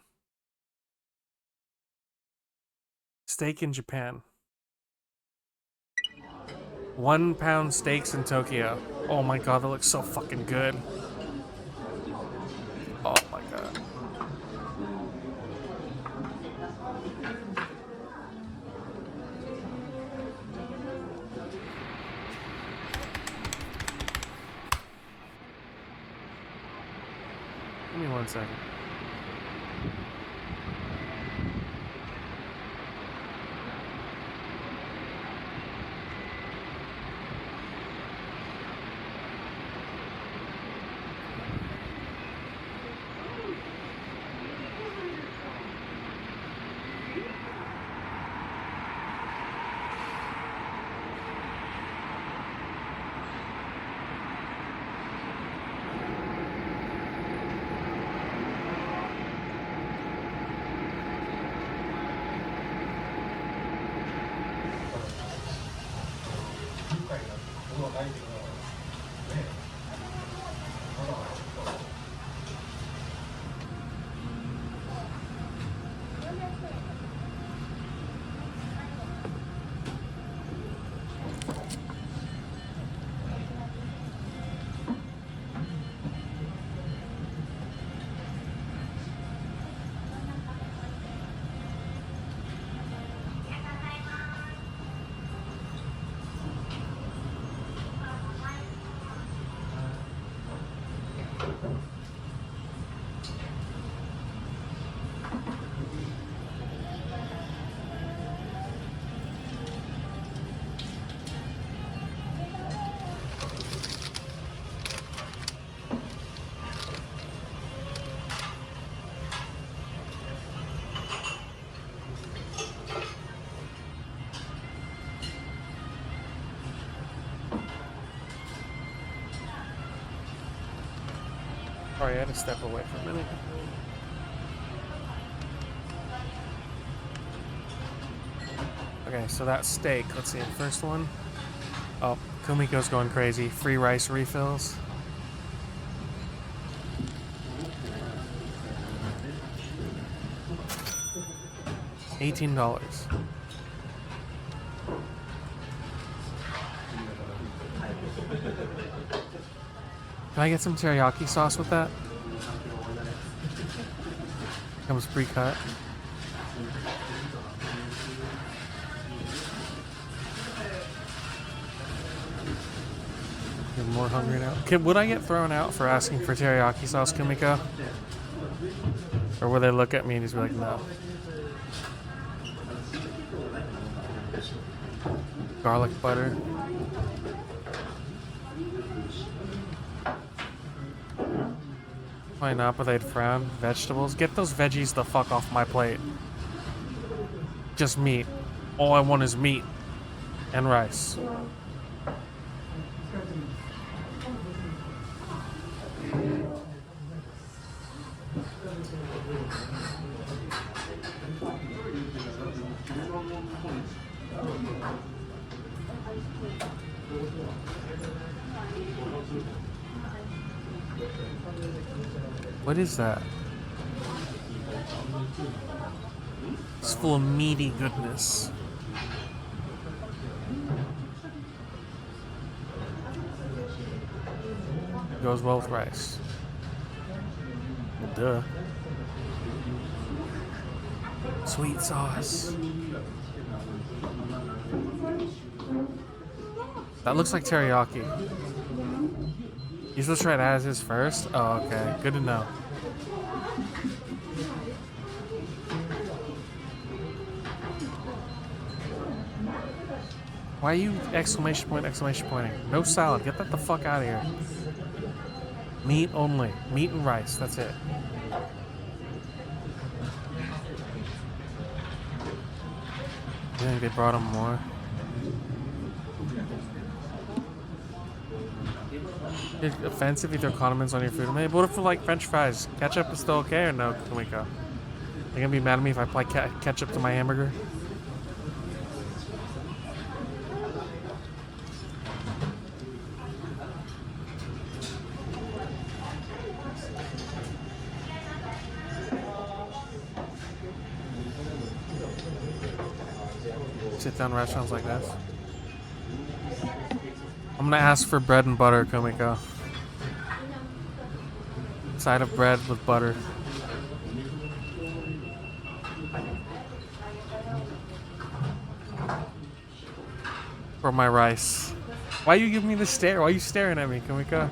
Steak in Japan. 1 pound steaks in Tokyo. Oh my god, that looks so fucking good. Oh my god. Give me 1 second. Sorry, I had to step away for a minute. Okay, so that steak. Let's see, the first one. Oh, Kumiko's going crazy. Free rice refills. $18. Can I get some teriyaki sauce with that? Comes pre-cut. You're more hungry now. Would I get thrown out for asking for teriyaki sauce, Kumiko? Or would they look at me and just be like, no? Garlic butter. Why not? But they'd frown. Vegetables. Get those veggies the fuck off my plate. Just meat. All I want is meat and rice. What is that? It's full of meaty goodness. Goes well with rice. Well, duh. Sweet sauce. That looks like teriyaki. You're supposed to try it as is first? Oh, okay. Good to know. Why are you exclamation pointing? No salad. Get that the fuck out of here. Meat only. Meat and rice. That's it. You think they brought him more? It's offensive if you throw condiments on your food. Maybe what if for like French fries? Ketchup is still okay or no, Kumiko? Are you gonna be mad at me if I apply ketchup to my hamburger? Sit down restaurants like this. I'm gonna ask for bread and butter, Kumiko. Side of bread with butter. For my rice. Why are you giving me the stare? Why are you staring at me, Kumiko?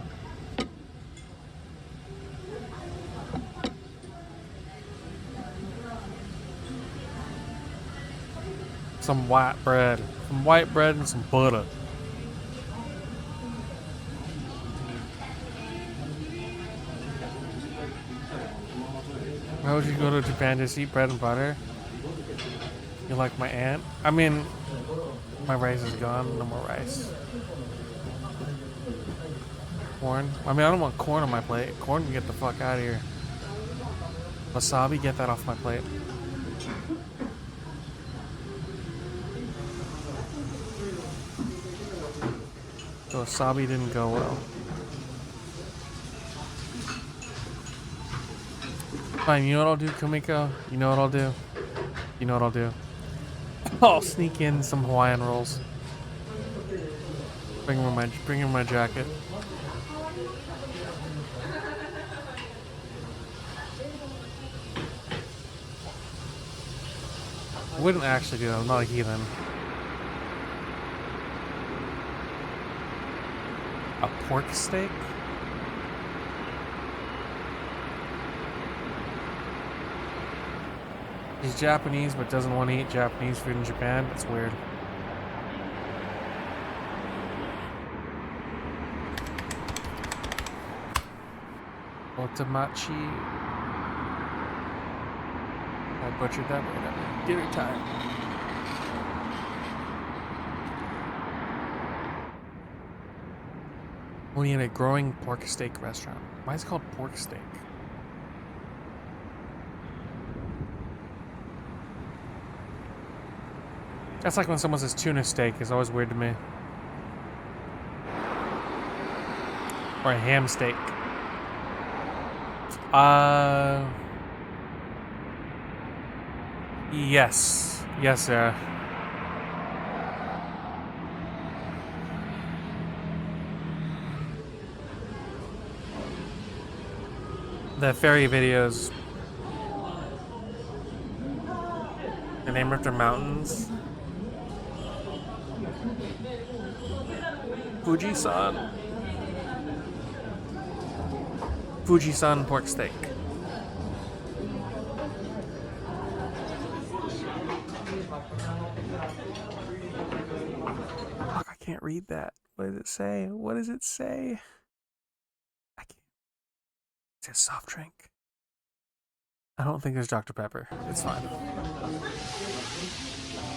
Some white bread. Some white bread and some butter. Why would you go to Japan to just eat bread and butter? You like my aunt? I mean, my rice is gone. No more rice. Corn? I mean, I don't want corn on my plate. Corn can get the fuck out of here. Wasabi, get that off my plate. The wasabi didn't go well. Fine, you know what I'll do, Kumiko? You know what I'll do? You know what I'll do? I'll sneak in some Hawaiian rolls. Bring in my jacket. I wouldn't actually do that. I'm not a heathen. A pork steak? He's Japanese but doesn't want to eat Japanese food in Japan. That's weird. Otamachi. I butchered that, but whatever. Give it time. Only at a growing pork steak restaurant. Why is it called pork steak? That's like when someone says tuna steak. It's always weird to me. Or a ham steak. Yes. Yes, Sarah. The fairy videos. They're named after mountains. Fuji-san. Fuji-san pork steak. Fuck, I can't read that. What does it say? What does it say? I can't. It says soft drink. I don't think there's Dr. Pepper. It's fine.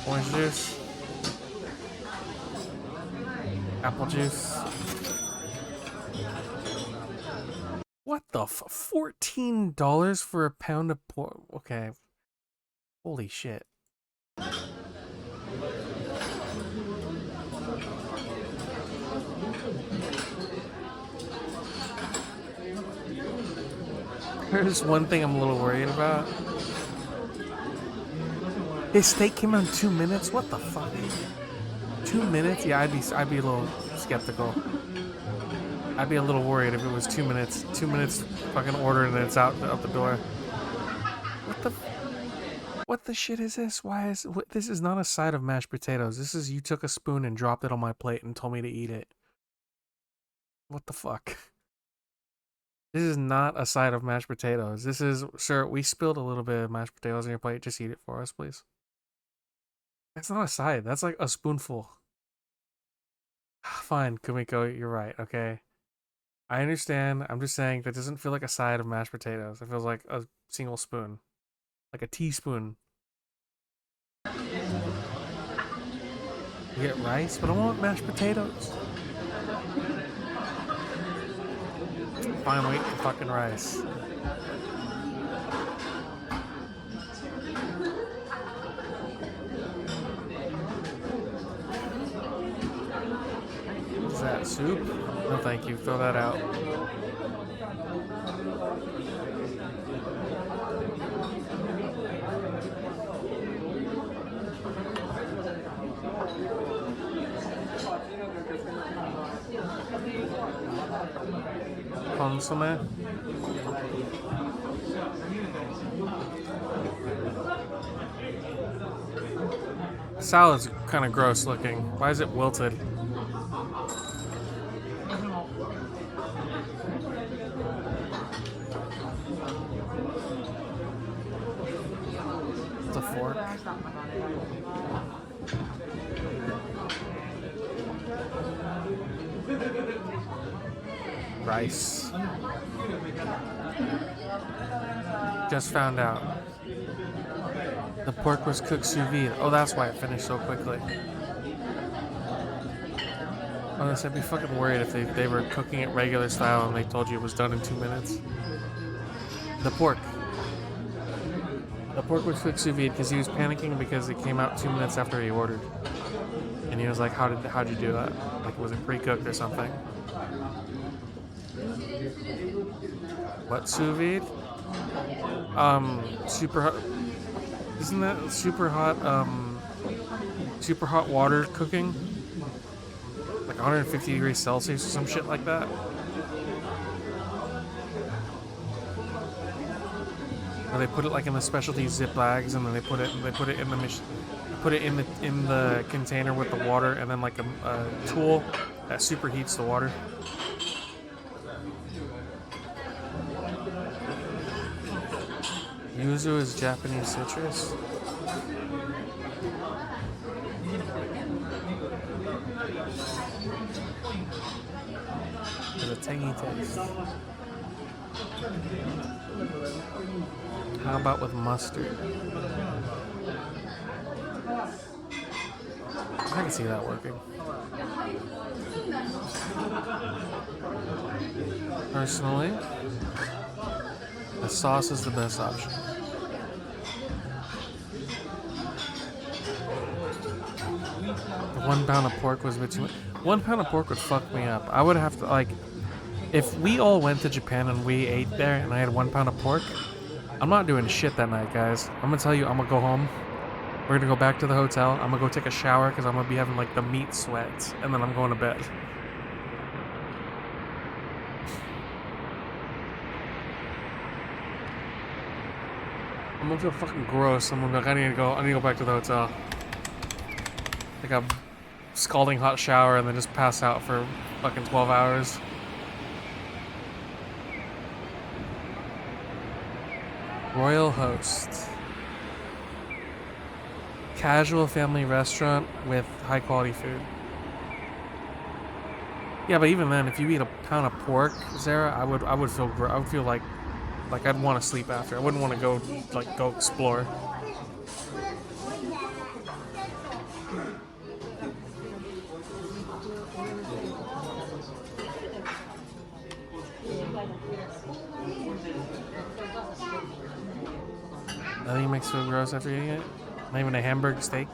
Orange juice. Apple juice. What the $14 for a pound of pork? Okay. Holy shit. There's one thing I'm a little worried about. His steak came out in 2 minutes? What the fuck? 2 minutes? Yeah, I'd be a little skeptical. I'd be a little worried if it was 2 minutes. 2 minutes fucking order and then it's out the door. What the shit is this? Why is this is not a side of mashed potatoes. This is you took a spoon and dropped it on my plate and told me to eat it. What the fuck? This is not a side of mashed potatoes. This is, sir, we spilled a little bit of mashed potatoes on your plate. Just eat it for us, please. That's not a side. That's like a spoonful. Fine, Kumiko, you're right, okay? I understand. I'm just saying that doesn't feel like a side of mashed potatoes. It feels like a single spoon. Like a teaspoon. You get rice, but I want mashed potatoes. Fine, wait for fucking rice. What is that, soup? No thank you, throw that out. Consomme. Salad's kind of gross looking. Why is it wilted? It's a fork. Rice. Just found out. The pork was cooked sous vide. Oh, that's why it finished so quickly. Honestly, I'd be fucking worried if they were cooking it regular style and they told you it was done in 2 minutes. The pork. The pork was cooked sous vide because he was panicking because it came out 2 minutes after he ordered. And he was like, how'd you do that? Like, was it pre-cooked or something? What sous vide? Super hot. Isn't that super hot water cooking? Like 150 degrees Celsius or some shit like that? Or they put it like in the specialty zip bags and then they put it in the in the container with the water and then like a tool that superheats the water. Yuzu is Japanese citrus. There's a tangy taste. How about with mustard? I can see that working. Personally, the sauce is the best option. The 1 pound of pork was a bit too much. 1 pound of pork would fuck me up. I would have to, like, if we all went to Japan and we ate there and I had 1 pound of pork, I'm not doing shit that night, guys. I'm gonna tell you, I'm gonna go home. We're gonna go back to the hotel. I'm gonna go take a shower because I'm gonna be having like the meat sweats, and then I'm going to bed. I'm gonna feel fucking gross. I'm gonna be like, I need to go back to the hotel. Take a scalding hot shower and then just pass out for fucking 12 hours. Royal Host. Casual family restaurant with high quality food. Yeah, but even then, if you eat a pound of pork, Zara, I would feel like I'd want to sleep after. I wouldn't want to go explore. Nothing makes food gross after eating it. Not even a hamburger steak.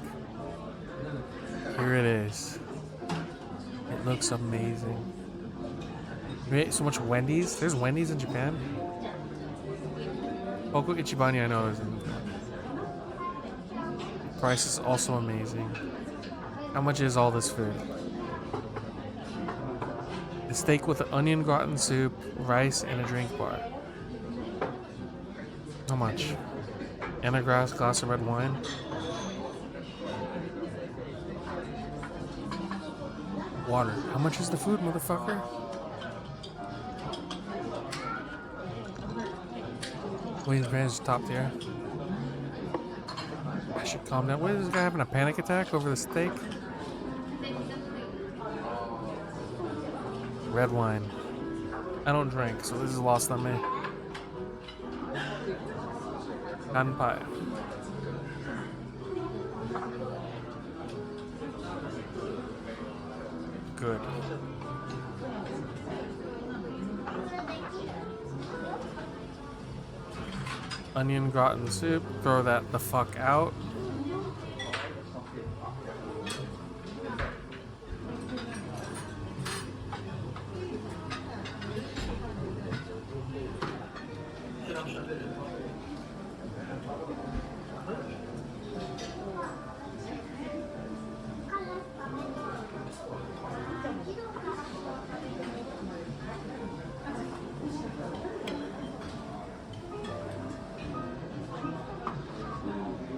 Here it is. It looks amazing. We ate so much Wendy's. There's Wendy's in Japan. Oko Ichibani, I know is in Japan. Price is also amazing. How much is all this food? A steak with an onion gratin soup, rice, and a drink bar. How much? And a glass of red wine. Water. How much is the food, motherfucker? Wayne's brand is top tier. I should calm down. What is this guy having a panic attack over the steak? Red wine. I don't drink, so this is lost on me. Kanpai. Good. Onion gratin soup. Throw that the fuck out.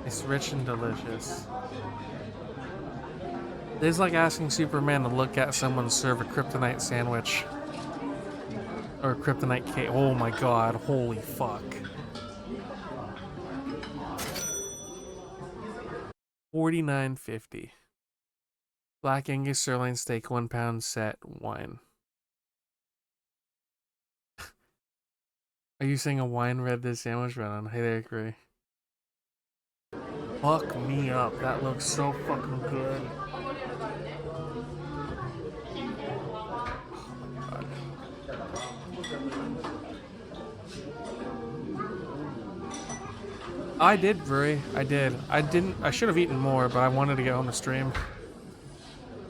It's rich and delicious. It's like asking Superman to look at someone serve a kryptonite sandwich. Or a kryptonite cake. Oh my god, holy fuck. $49.50. Black Angus sirloin steak, 1 pound set, wine. Are you saying a wine red this sandwich right on? Hey there, Gray. Fuck me up. That looks so fucking good. I did, Brewery. I did. I should have eaten more, but I wanted to get on the stream.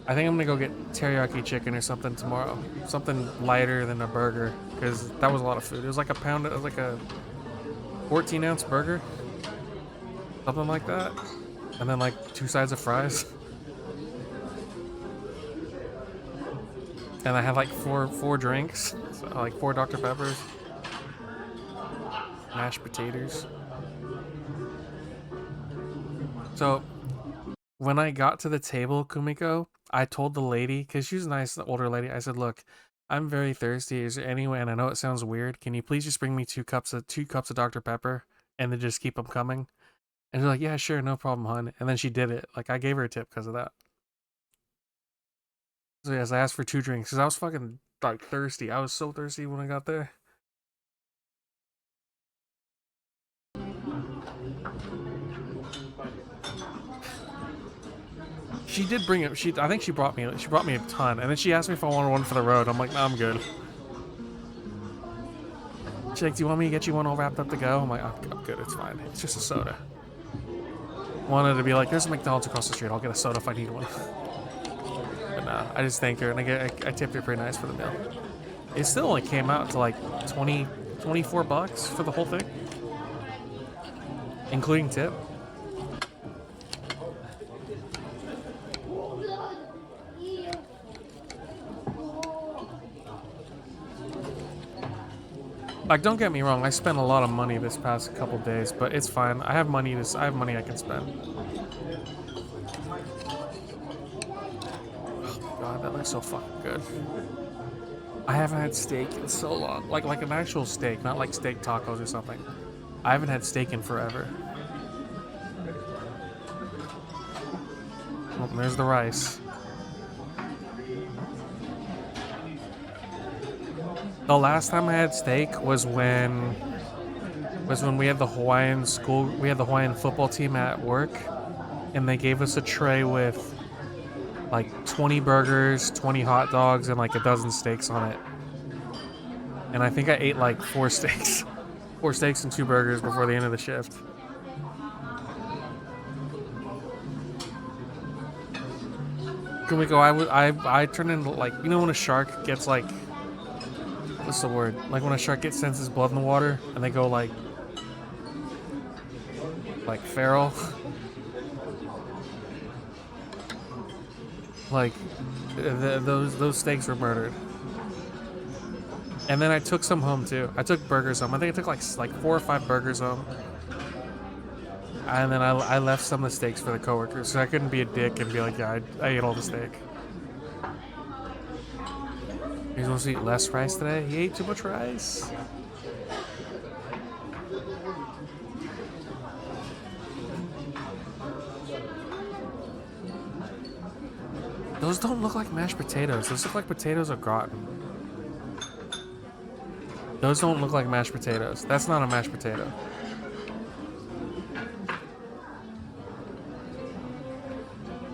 I think I'm gonna go get teriyaki chicken or something tomorrow. Something lighter than a burger, because that was a lot of food. It was like a pound, it was like a 14-ounce burger. Something like that. And then like 2 sides of fries. And I had like four drinks. So like 4 Dr. Peppers. Mashed potatoes. So when I got to the table, Kumiko, I told the lady, because she was a nice older lady, I said, look, I'm very thirsty. Is there any way, and I know it sounds weird, can you please just bring me 2 cups of Dr. Pepper and then just keep them coming? And they're like, yeah, sure, no problem, hon. And then she did it. Like, I gave her a tip because of that. So yes, I asked for 2 drinks because I was fucking like thirsty. I was so thirsty when I got there. She did bring it. I think she brought me a ton, and then she asked me if I wanted one for the road. I'm like, no, I'm good. She's like, do you want me to get you one all wrapped up to go? I'm like, I'm good. It's fine. It's just a soda. Wanted to be like, there's a McDonald's across the street. I'll get a soda if I need one. But nah, I just thanked her, and I tipped her pretty nice for the meal. It still only came out to like 24 bucks for the whole thing, including tip. Like, don't get me wrong, I spent a lot of money this past couple days, but it's fine. I have money I can spend. Oh god, that looks so fucking good. I haven't had steak in so long. Like an actual steak, not like steak tacos or something. I haven't had steak in forever. Oh, there's the rice. The last time I had steak was when we had the Hawaiian football team at work, and they gave us a tray with like 20 burgers, 20 hot dogs, and like a dozen steaks on it. And I think I ate like 4 steaks. 4 steaks and 2 burgers before the end of the shift. Kumiko, I turn into like, you know when a shark gets like, what's the word? Like when a shark gets senses blood in the water and they go like feral. Like those steaks were murdered. And then I took some home too. I took burgers home. I think I took like 4 or 5 burgers home. And then I left some of the steaks for the coworkers, so I couldn't be a dick and be like, yeah, I ate all the steak. He's supposed to eat less rice today? He ate too much rice. Those don't look like mashed potatoes. Those look like potatoes au gratin. Those don't look like mashed potatoes. That's not a mashed potato.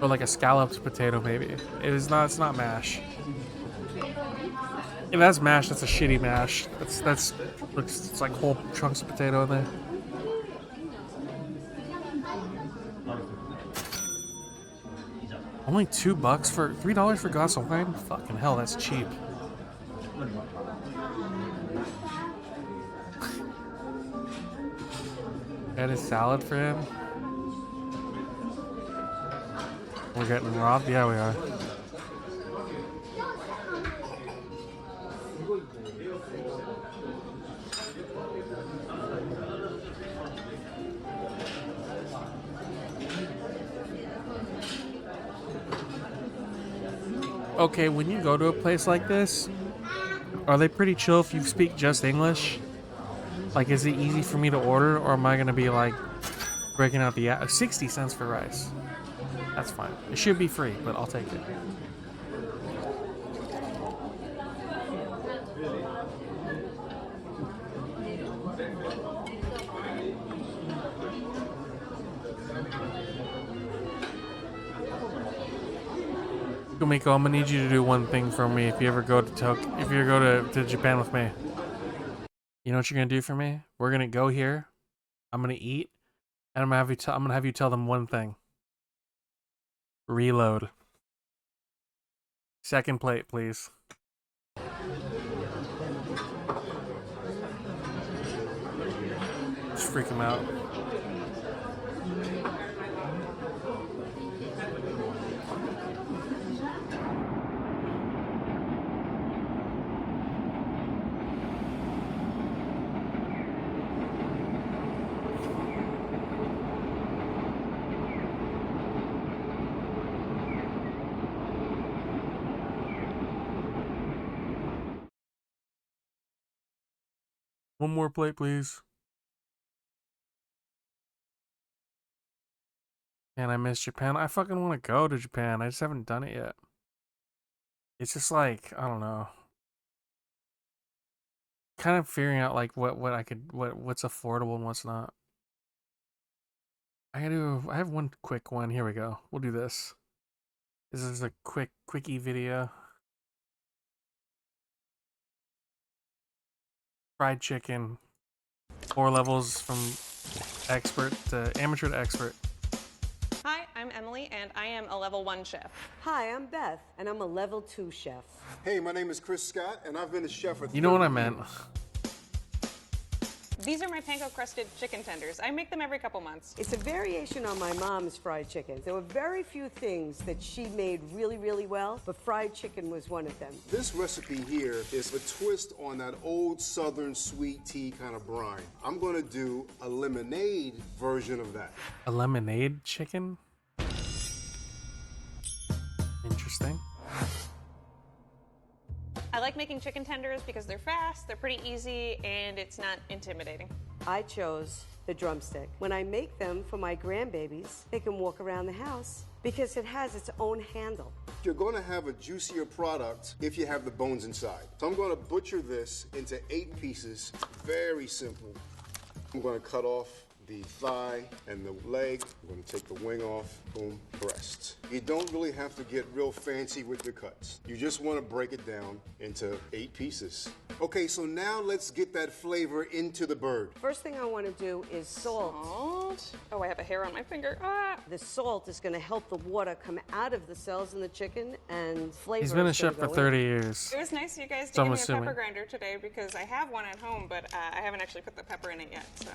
Or like a scalloped potato, maybe. It's not mash. If that's mash, that's a shitty mash. It's like whole chunks of potato in there. Only $2 for $3 for a glass of wine? Fucking hell, that's cheap. That is salad for him. We're getting robbed? Yeah, we are. Okay, when you go to a place like this, are they pretty chill if you speak just English? Like, is it easy for me to order, or am I gonna be like breaking out the 60 cents for rice? That's fine. It should be free, but I'll take it. Kumiko, I'm gonna need you to do one thing for me if you ever go to Japan with me. You know what you're gonna do for me? We're gonna go here. I'm gonna eat, and I'm gonna have you tell them one thing. Reload. Second plate, please. Just freak him out. One more plate, please. Man, I miss Japan. I fucking want to go to Japan. I just haven't done it yet. It's just like, I don't know. Kind of figuring out like what's affordable and what's not. I have one quick one. Here we go. We'll do this. This is a quickie video. Fried chicken. 4 levels from expert to amateur to expert. Hi, I'm Emily, and I am a level 1 chef. Hi, I'm Beth, and I'm a level 2 chef. Hey, my name is Chris Scott, and I've been a chef for You know what I meant. These are my panko-crusted chicken tenders. I make them every couple months. It's a variation on my mom's fried chicken. There were very few things that she made really, really well, but fried chicken was one of them. This recipe here is a twist on that old southern sweet tea kind of brine. I'm gonna do a lemonade version of that. A lemonade chicken? Interesting. I like making chicken tenders because they're fast, they're pretty easy, and it's not intimidating. I chose the drumstick. When I make them for my grandbabies, they can walk around the house because it has its own handle. You're gonna have a juicier product if you have the bones inside. So I'm gonna butcher this into 8 pieces, very simple. I'm gonna cut off the thigh and the leg. I'm gonna take the wing off, boom, breast. You don't really have to get real fancy with your cuts. You just wanna break it down into 8 pieces. Okay, so now let's get that flavor into the bird. First thing I want to do is salt. Oh, I have a hair on my finger. Ah! The salt is going to help the water come out of the cells in the chicken and flavor. He's been a is gonna chef for go 30 in. years. It was nice of you guys to So give I'm me a assuming. pepper grinder today because I have one at home, but I haven't actually put the pepper in it yet, so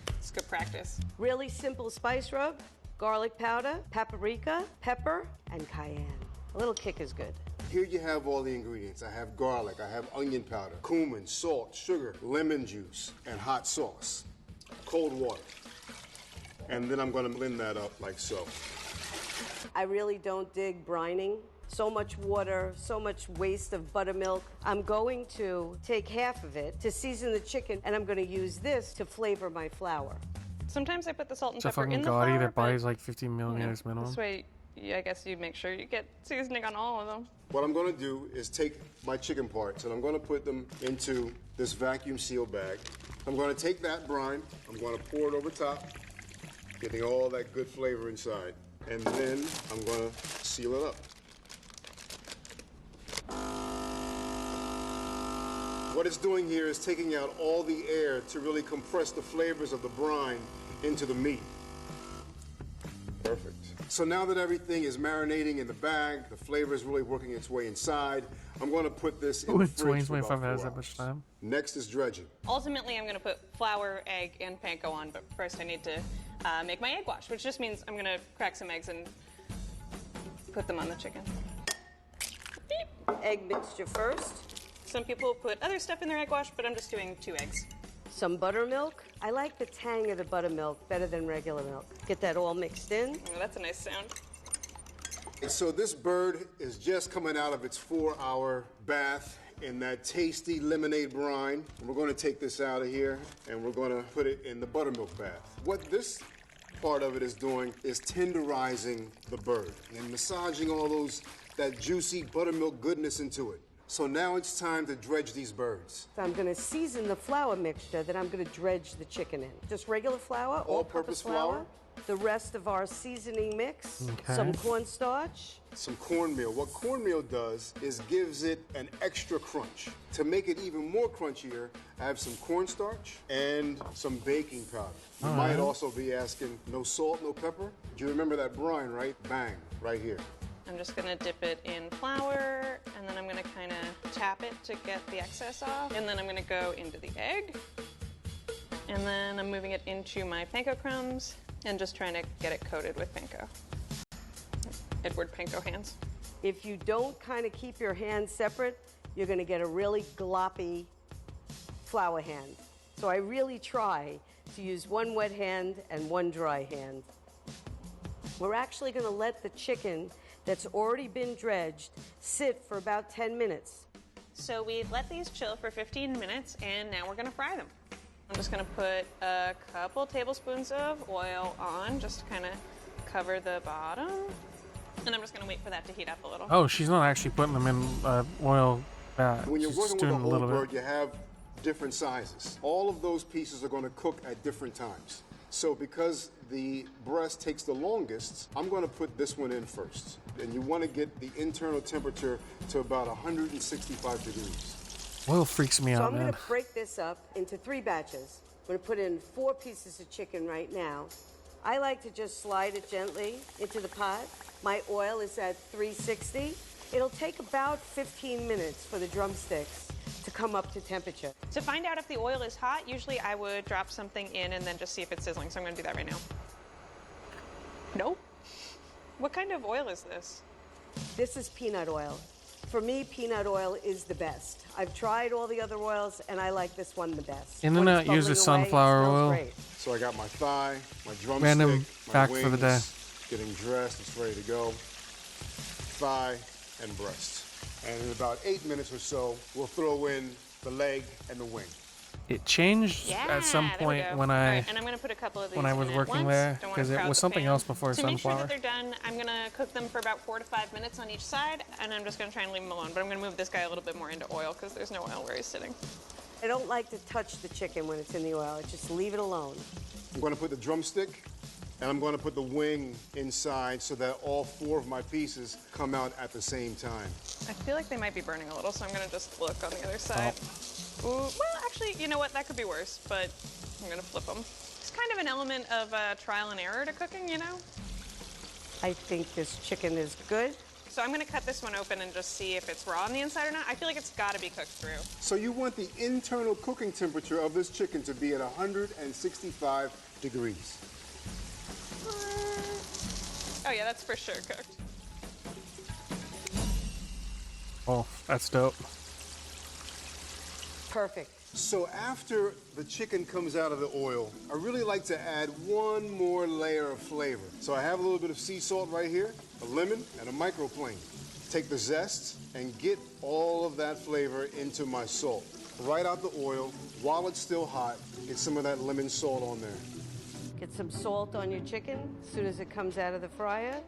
it's good practice. Really simple spice rub, garlic powder, paprika, pepper, and cayenne. A little kick is good. Here you have all the ingredients. I have garlic, I have onion powder, cumin, salt, sugar, lemon juice, and hot sauce. Cold water. And then I'm gonna blend that up like so. I really don't dig brining. So much water, so much waste of buttermilk. I'm going to take half of it to season the chicken, and I'm going to use this to flavor my flour. Sometimes I put the salt and It's a pepper in fucking the gaudy flour, that but, buys like 15 millimeters minimum. this way, I guess you make sure you get seasoning on all of them. What I'm gonna do is take my chicken parts and I'm gonna put them into this vacuum seal bag. I'm gonna take that brine, I'm gonna pour it over top, getting all that good flavor inside. And then I'm gonna seal it up. What it's doing here is taking out all the air to really compress the flavors of the brine into the meat. Perfect. So now that everything is marinating in the bag, the flavor is really working its way inside, I'm going to put this in the fridge for about 4 has that hours. much time. Next is dredging. Ultimately, I'm going to put flour, egg, and panko on, but first I need to make my egg wash, which just means I'm going to crack some eggs and put them on the chicken. Egg mixture first. Some people put other stuff in their egg wash, but I'm just doing 2 eggs. Some buttermilk. I like the tang of the buttermilk better than regular milk. Get that all mixed in. Oh, that's a nice sound. And so this bird is just coming out of its 4-hour bath in that tasty lemonade brine. And we're going to take this out of here and we're going to put it in the buttermilk bath. What this part of it is doing is tenderizing the bird and massaging all that juicy buttermilk goodness into it. So now it's time to dredge these birds. So I'm going to season the flour mixture that I'm going to dredge the chicken in. Just regular flour, All-purpose flour. The rest of our seasoning mix, Okay. some cornstarch. Some cornmeal. What cornmeal does is gives it an extra crunch. To make it even more crunchier, I have some cornstarch and some baking powder. You All might right. also be asking, no salt, no pepper? Do you remember that brine, right? Bang, right here. I'm just gonna dip it in flour, and then I'm gonna kind of tap it to get the excess off, and then I'm gonna go into the egg, and then I'm moving it into my panko crumbs, and just trying to get it coated with panko. Edward Panko hands. If you don't kind of keep your hands separate, you're going to get a really gloppy flour hand. So I really try to use one wet hand and one dry hand. We're actually going to let the chicken that's already been dredged sit for about 10 minutes. So we've let these chill for 15 minutes, and now we're gonna fry them. I'm just gonna put a couple tablespoons of oil on, just to kind of cover the bottom. And I'm just gonna wait for that to heat up a little. Oh, she's not actually putting them in oil bath. When you're She's working just with a doing a whole little bird, bit. you have different sizes. All of those pieces are going to cook at different times. So because the breast takes the longest, I'm going to put this one in first. And you want to get the internal temperature to about 165 degrees. Oil freaks me So out, I'm going man. to break this up into 3 batches. I'm going to put in 4 pieces of chicken right now. I like to just slide it gently into the pot. My oil is at 360. It'll take about 15 minutes for the drumsticks to come up to temperature. To find out if the oil is hot, usually I would drop something in and then just see if it's sizzling. So I'm going to do that right now. Nope. What kind of oil is this? This is peanut oil. For me, peanut oil is the best. I've tried all the other oils, and I like this one the best. Internet When it's uses bubbling away, it sunflower smells oil. great. So I got my thigh, my drumstick, Random my fact for the day. wings, getting dressed, it's ready to go. Thigh and breast. And in about 8 minutes or so, we'll throw in the leg and the wing. It changed at some there we point go. when All I right, and I'm going to put a couple of these when I in was at working once. there, Don't wanna because it crowd was the something pan. else before To make sure sunflower. that they're done, I'm going to cook them for about 4 to 5 minutes on each side, and I'm just going to try and leave them alone. But I'm going to move this guy a little bit more into oil because there's no oil where he's sitting. I don't like to touch the chicken when it's in the oil. Just leave it alone. I'm going to put the drumstick and I'm going to put the wing inside so that all 4 of my pieces come out at the same time. I feel like they might be burning a little, so I'm going to just look on the other side. Ooh, well, actually, you know what? That could be worse, but I'm going to flip them. It's kind of an element of trial and error to cooking, you know? I think this chicken is good. So I'm going to cut this one open and just see if it's raw on the inside or not. I feel like it's got to be cooked through. So you want the internal cooking temperature of this chicken to be at 165 degrees. Oh yeah, that's for sure cooked. Oh, that's dope. Perfect. So after the chicken comes out of the oil, I really like to add one more layer of flavor. So I have a little bit of sea salt right here, a lemon, and a microplane. Take the zest and get all of that flavor into my salt. Right out the oil, while it's still hot, get some of that lemon salt on there. Get some salt on your chicken as soon as it comes out of the fryer.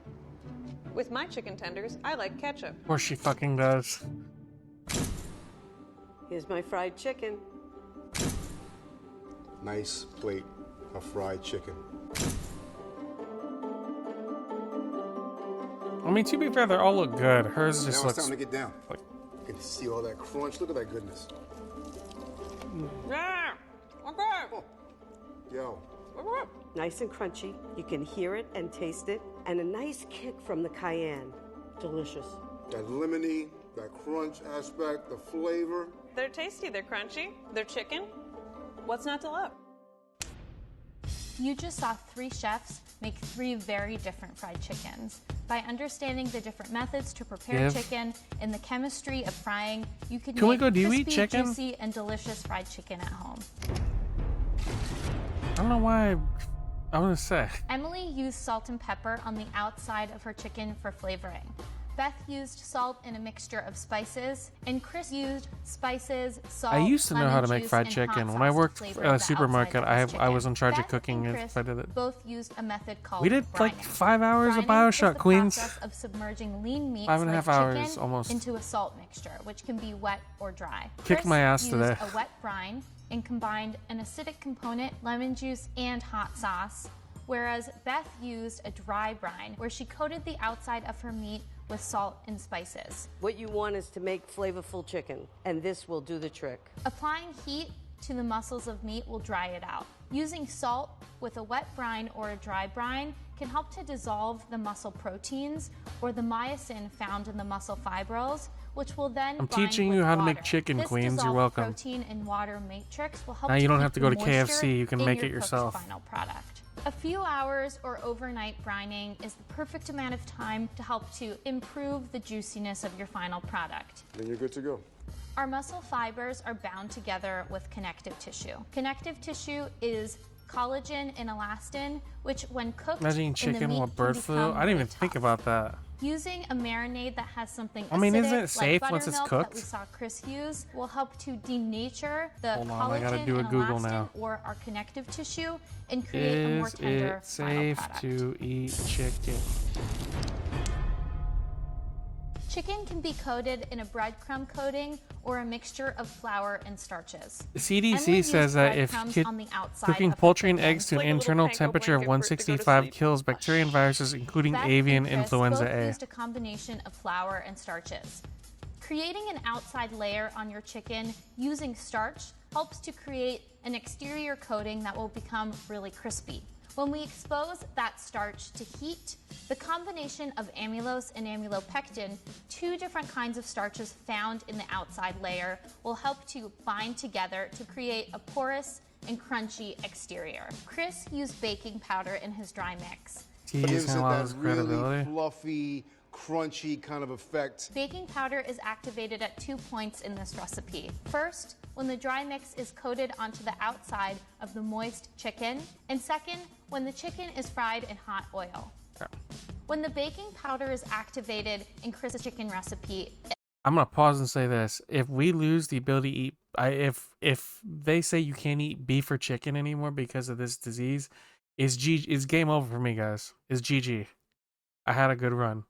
With my chicken tenders, I like ketchup. Of course she fucking does. Here's my fried chicken. Nice plate of fried chicken. I mean, to be fair, they all look good. Hers just Now it's looks. time to get down. You can see all that crunch. Look at that goodness. Yeah. Okay. Yo. Nice and crunchy. You can hear it and taste it. And a nice kick from the cayenne. Delicious. That lemony, that crunch aspect, the flavor. They're tasty, they're crunchy, they're chicken. What's not to love? You just saw 3 chefs make 3 very different fried chickens. By understanding the different methods to prepare Give. chicken and the chemistry of frying, you can Can we make go, do you crispy, eat chicken? juicy, and delicious fried chicken at home. I don't know why. I want to say. Emily used salt and pepper on the outside of her chicken for flavoring. Beth used salt in a mixture of spices, and Chris used spices, salt, I used to know how to lemon make juice, fried and chicken. hot When I sauce to worked flavor at a the supermarket, outside of his I was in charge of Beth cooking and it Chris if I did it. both used a method called We did like brining. 5 hours of Brining is Bioshock, the Queens. process of submerging lean meats 5.5 like hours, chicken almost. into a salt mixture, which can be wet or dry. Kicked Chris my ass used today. a wet brine and combined an acidic component, lemon juice, and hot sauce, whereas Beth used a dry brine where she coated the outside of her meat with salt and spices. What you want is to make flavorful chicken, and this will do the trick. Applying heat to the muscles of meat will dry it out. Using salt with a wet brine or a dry brine can help to dissolve the muscle proteins or the myosin found in the muscle fibrils, which will then I'm bind teaching with you how to water. make chicken, This Queens. You're dissolved welcome. protein and water matrix will help Now you don't keep have to go the to moisture KFC. You can in make your it cooked yourself. final product. A few hours or overnight brining is the perfect amount of time to help to improve the juiciness of your final product. Then you're good to go. Our muscle fibers are bound together with connective tissue. Connective tissue is collagen and elastin, which when cooked Imagine eating in the chicken meat with can bird flu. become I didn't even really think tough. about that. Using a marinade that has something I mean, isn't acidic, it safe like once it's buttermilk cooked? that we saw Chris use will help to denature the Hold on, I collagen gotta do a and Google elastin now. or our connective tissue and create a more Is tender it final safe product. to eat chicken? Chicken can be coated in a breadcrumb coating or a mixture of flour and starches. The CDC Emily says used that if breadcrumbs on the outside cooking of the poultry and chicken. eggs to an Like a little internal panko temperature of blanket for it to go to 165 sleep. kills bacteria and viruses, including Beth avian and Chris influenza both A. used a combination of flour and starches. Creating an outside layer on your chicken using starch helps to create an exterior coating that will become really crispy. When we expose that starch to heat, the combination of amylose and amylopectin, two different kinds of starches found in the outside layer, will help to bind together to create a porous and crunchy exterior. Chris used baking powder in his dry mix. He Gives used it a lot that of really credibility. fluffy, crunchy kind of effect. Baking powder is activated at 2 points in this recipe. First, when the dry mix is coated onto the outside of the moist chicken, and second, when the chicken is fried in hot oil. Okay. When the baking powder is activated in Chris's chicken recipe, I'm gonna pause and say this: if we lose the ability to eat, if they say you can't eat beef or chicken anymore because of this disease, is game over for me, guys. Is GG. I had a good run.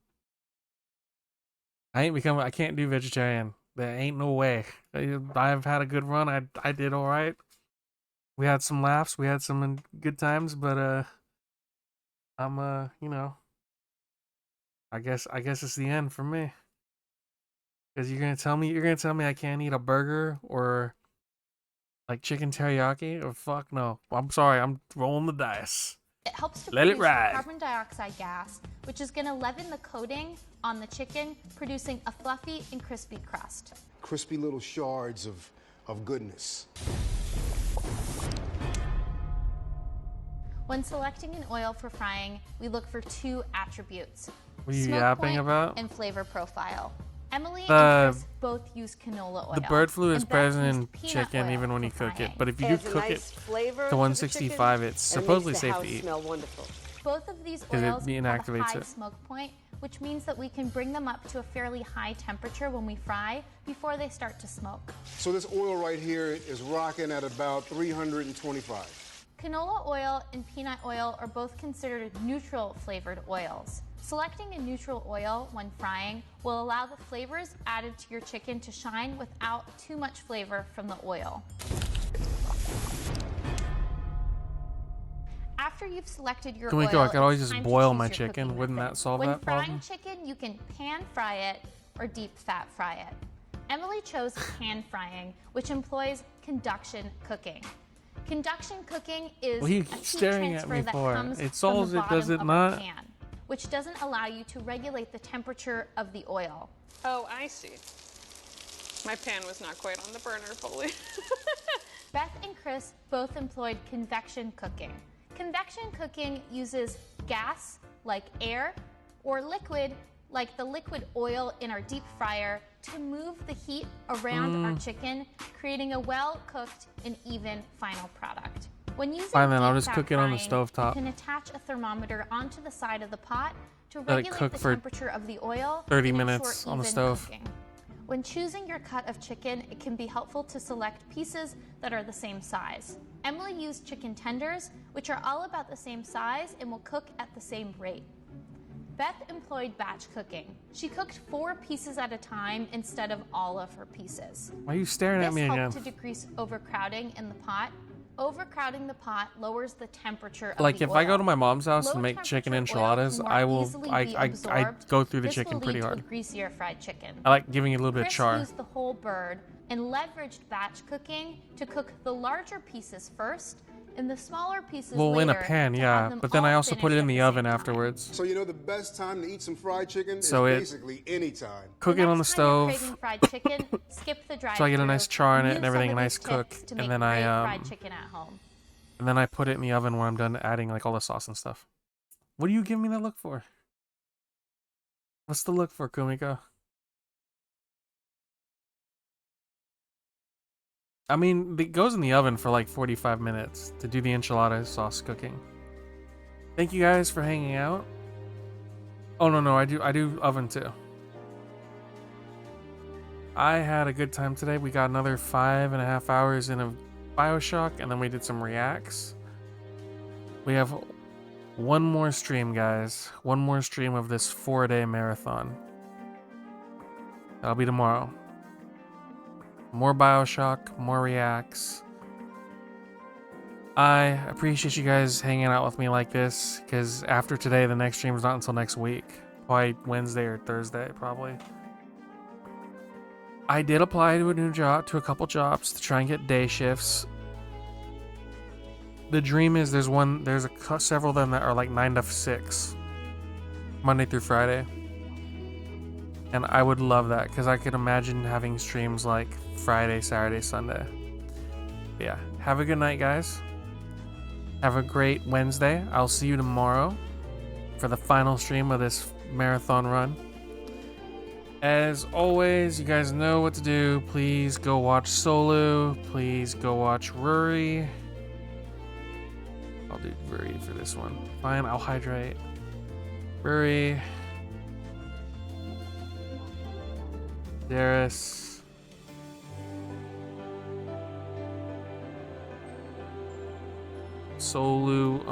I can't do vegetarian. There ain't no way. I've had a good run. I did all right. We had some laughs. We had some good times, but I'm you know, I guess it's the end for me. Because you're gonna tell me I can't eat a burger or like chicken teriyaki? Or fuck no. I'm sorry. I'm rolling the dice. it helps to Let it produce ride. carbon dioxide gas, which is going to leaven the coating on the chicken, producing a fluffy and crispy crust. Crispy little shards of goodness. When selecting an oil for frying, we look for two attributes: What are you smoke yapping point about? and flavor profile. Emily The- and Chris both use canola oil. The bird flu is and Beth present used in peanut chicken oil even when for you cook it. frying. But if you do Adds a cook nice it flavor to the 165, chicken it's and supposedly makes the safe to house eat. smell wonderful. Both of these 'Cause it oils have a inactivates high it. smoke point, which means that we can bring them up to a fairly high temperature when we fry before they start to smoke. So this oil right here is rocking at about 325. Canola oil and peanut oil are both considered neutral flavored oils. Selecting a neutral oil when frying will allow the flavors added to your chicken to shine without too much flavor from the oil. After you've selected your Kumiko, oil, I could always it's just time to boil choose my your chicken. cooking Wouldn't method. that solve when that frying problem? chicken, you can pan fry it or deep fat fry it. Emily chose pan frying, which employs conduction cooking. Conduction cooking is What are you a heat staring at transfer me that for? comes It from solves the it, does bottom it of not? a pan, which doesn't allow you to regulate the temperature of the oil. Oh, I see. My pan was not quite on the burner fully. Beth and Chris both employed convection cooking. Convection cooking uses gas, like air, or liquid, like the liquid oil in our deep fryer, to move the heat around our chicken, creating a well-cooked and even final product. When using Fine then, I'll deep just fat cook it on the frying, stovetop. You can attach a thermometer onto the side of the pot to Let it regulate cook the for temperature of the oil 30 and minutes ensure on the even stove. cooking. When choosing your cut of chicken, it can be helpful to select pieces that are the same size. Emily used chicken tenders, which are all about the same size and will cook at the same rate. Beth employed batch cooking. She cooked 4 pieces at a time instead of all of her pieces. Why are you staring at me This again? helped to decrease overcrowding in the pot. Overcrowding the pot lowers the temperature of Like the if oil. I go to my mom's house and Low make chicken temperature enchiladas, oil can I more will easily be I absorbed. go through the This chicken will pretty lead to hard. a greasier fried chicken. I like giving it a little bit of Chris char. used the whole bird and leveraged batch cooking to cook the larger pieces first and the smaller pieces Well, later. in a pan, to yeah, have them but then I all also put it finished in at the same oven time. afterwards. So you know the best time to eat some fried chicken So is it- basically any time. Cook it on the Next time you're stove, craving fried chicken, skip the so I get a drive-thru nice char in it use and some everything, of a these nice cook, tips to and make then great I fried chicken at home. and then I put it in the oven when I'm done adding like all the sauce and stuff. What are you giving me that look for? What's the look for, Kumiko? I mean, it goes in the oven for like 45 minutes to do the enchilada sauce cooking. Thank you guys for hanging out. Oh no, I do oven too. I had a good time today. We got another 5.5 hours in of BioShock, and then we did some reacts. We have one more stream, guys. One more stream of this 4-day marathon. That'll be tomorrow. More Bioshock, more reacts. I appreciate you guys hanging out with me like this, because after today, the next stream is not until next week. Probably Wednesday or Thursday, probably. I did apply to a new job, to a couple jobs to try and get day shifts. The dream is there's several of them that are like 9 to 6, Monday through Friday. And I would love that because I could imagine having streams like Friday, Saturday, Sunday. But yeah, have a good night, guys. Have a great Wednesday. I'll see you tomorrow for the final stream of this marathon run. As always, you guys know what to do. Please go watch Solu. Please go watch Ruri. I'll do Ruri for this one. Fine, I'll hydrate. Ruri. Darius. Solu_9.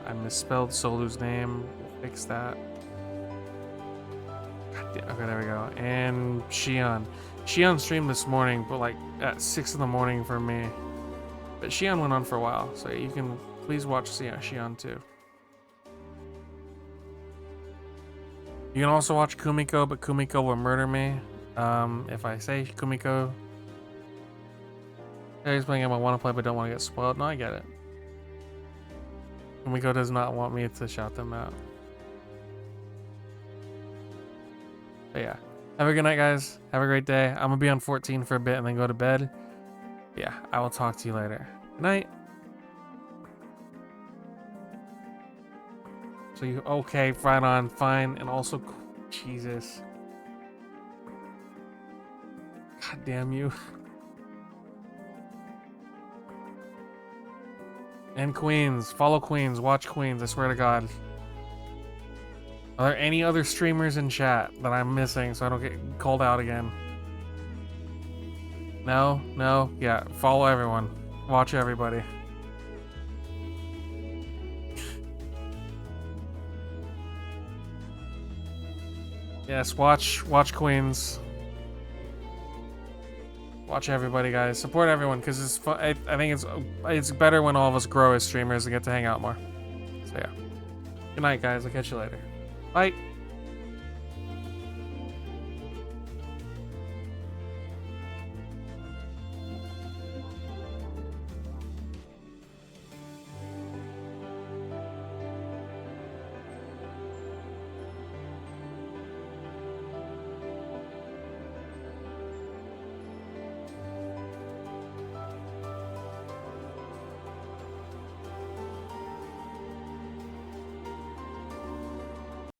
I misspelled Solu's name. Fix that. Okay, there we go. And Shion. Shion streamed this morning, but like at 6 in the morning for me. But Shion went on for a while, so you can please watch Shion too. You can also watch Kumiko, but Kumiko will murder me if I say Kumiko. He's playing game I want to play but don't want to get spoiled. No, I get it. Kumiko does not want me to shout them out. But yeah, have a good night, guys. Have a great day. I'm gonna be on 14 for a bit and then go to bed. Yeah, I will talk to you later. Good night. So you okay? Right on, fine, and also Jesus. God damn you. And Queens, follow Queens, watch Queens. I swear to God. Are there any other streamers in chat that I'm missing so I don't get called out again? No? No? Yeah, follow everyone. Watch everybody. Yes, watch Queens. Watch everybody, guys. Support everyone, because it's fun. I think it's better when all of us grow as streamers and get to hang out more. So yeah. Good night, guys. I'll catch you later. Bye.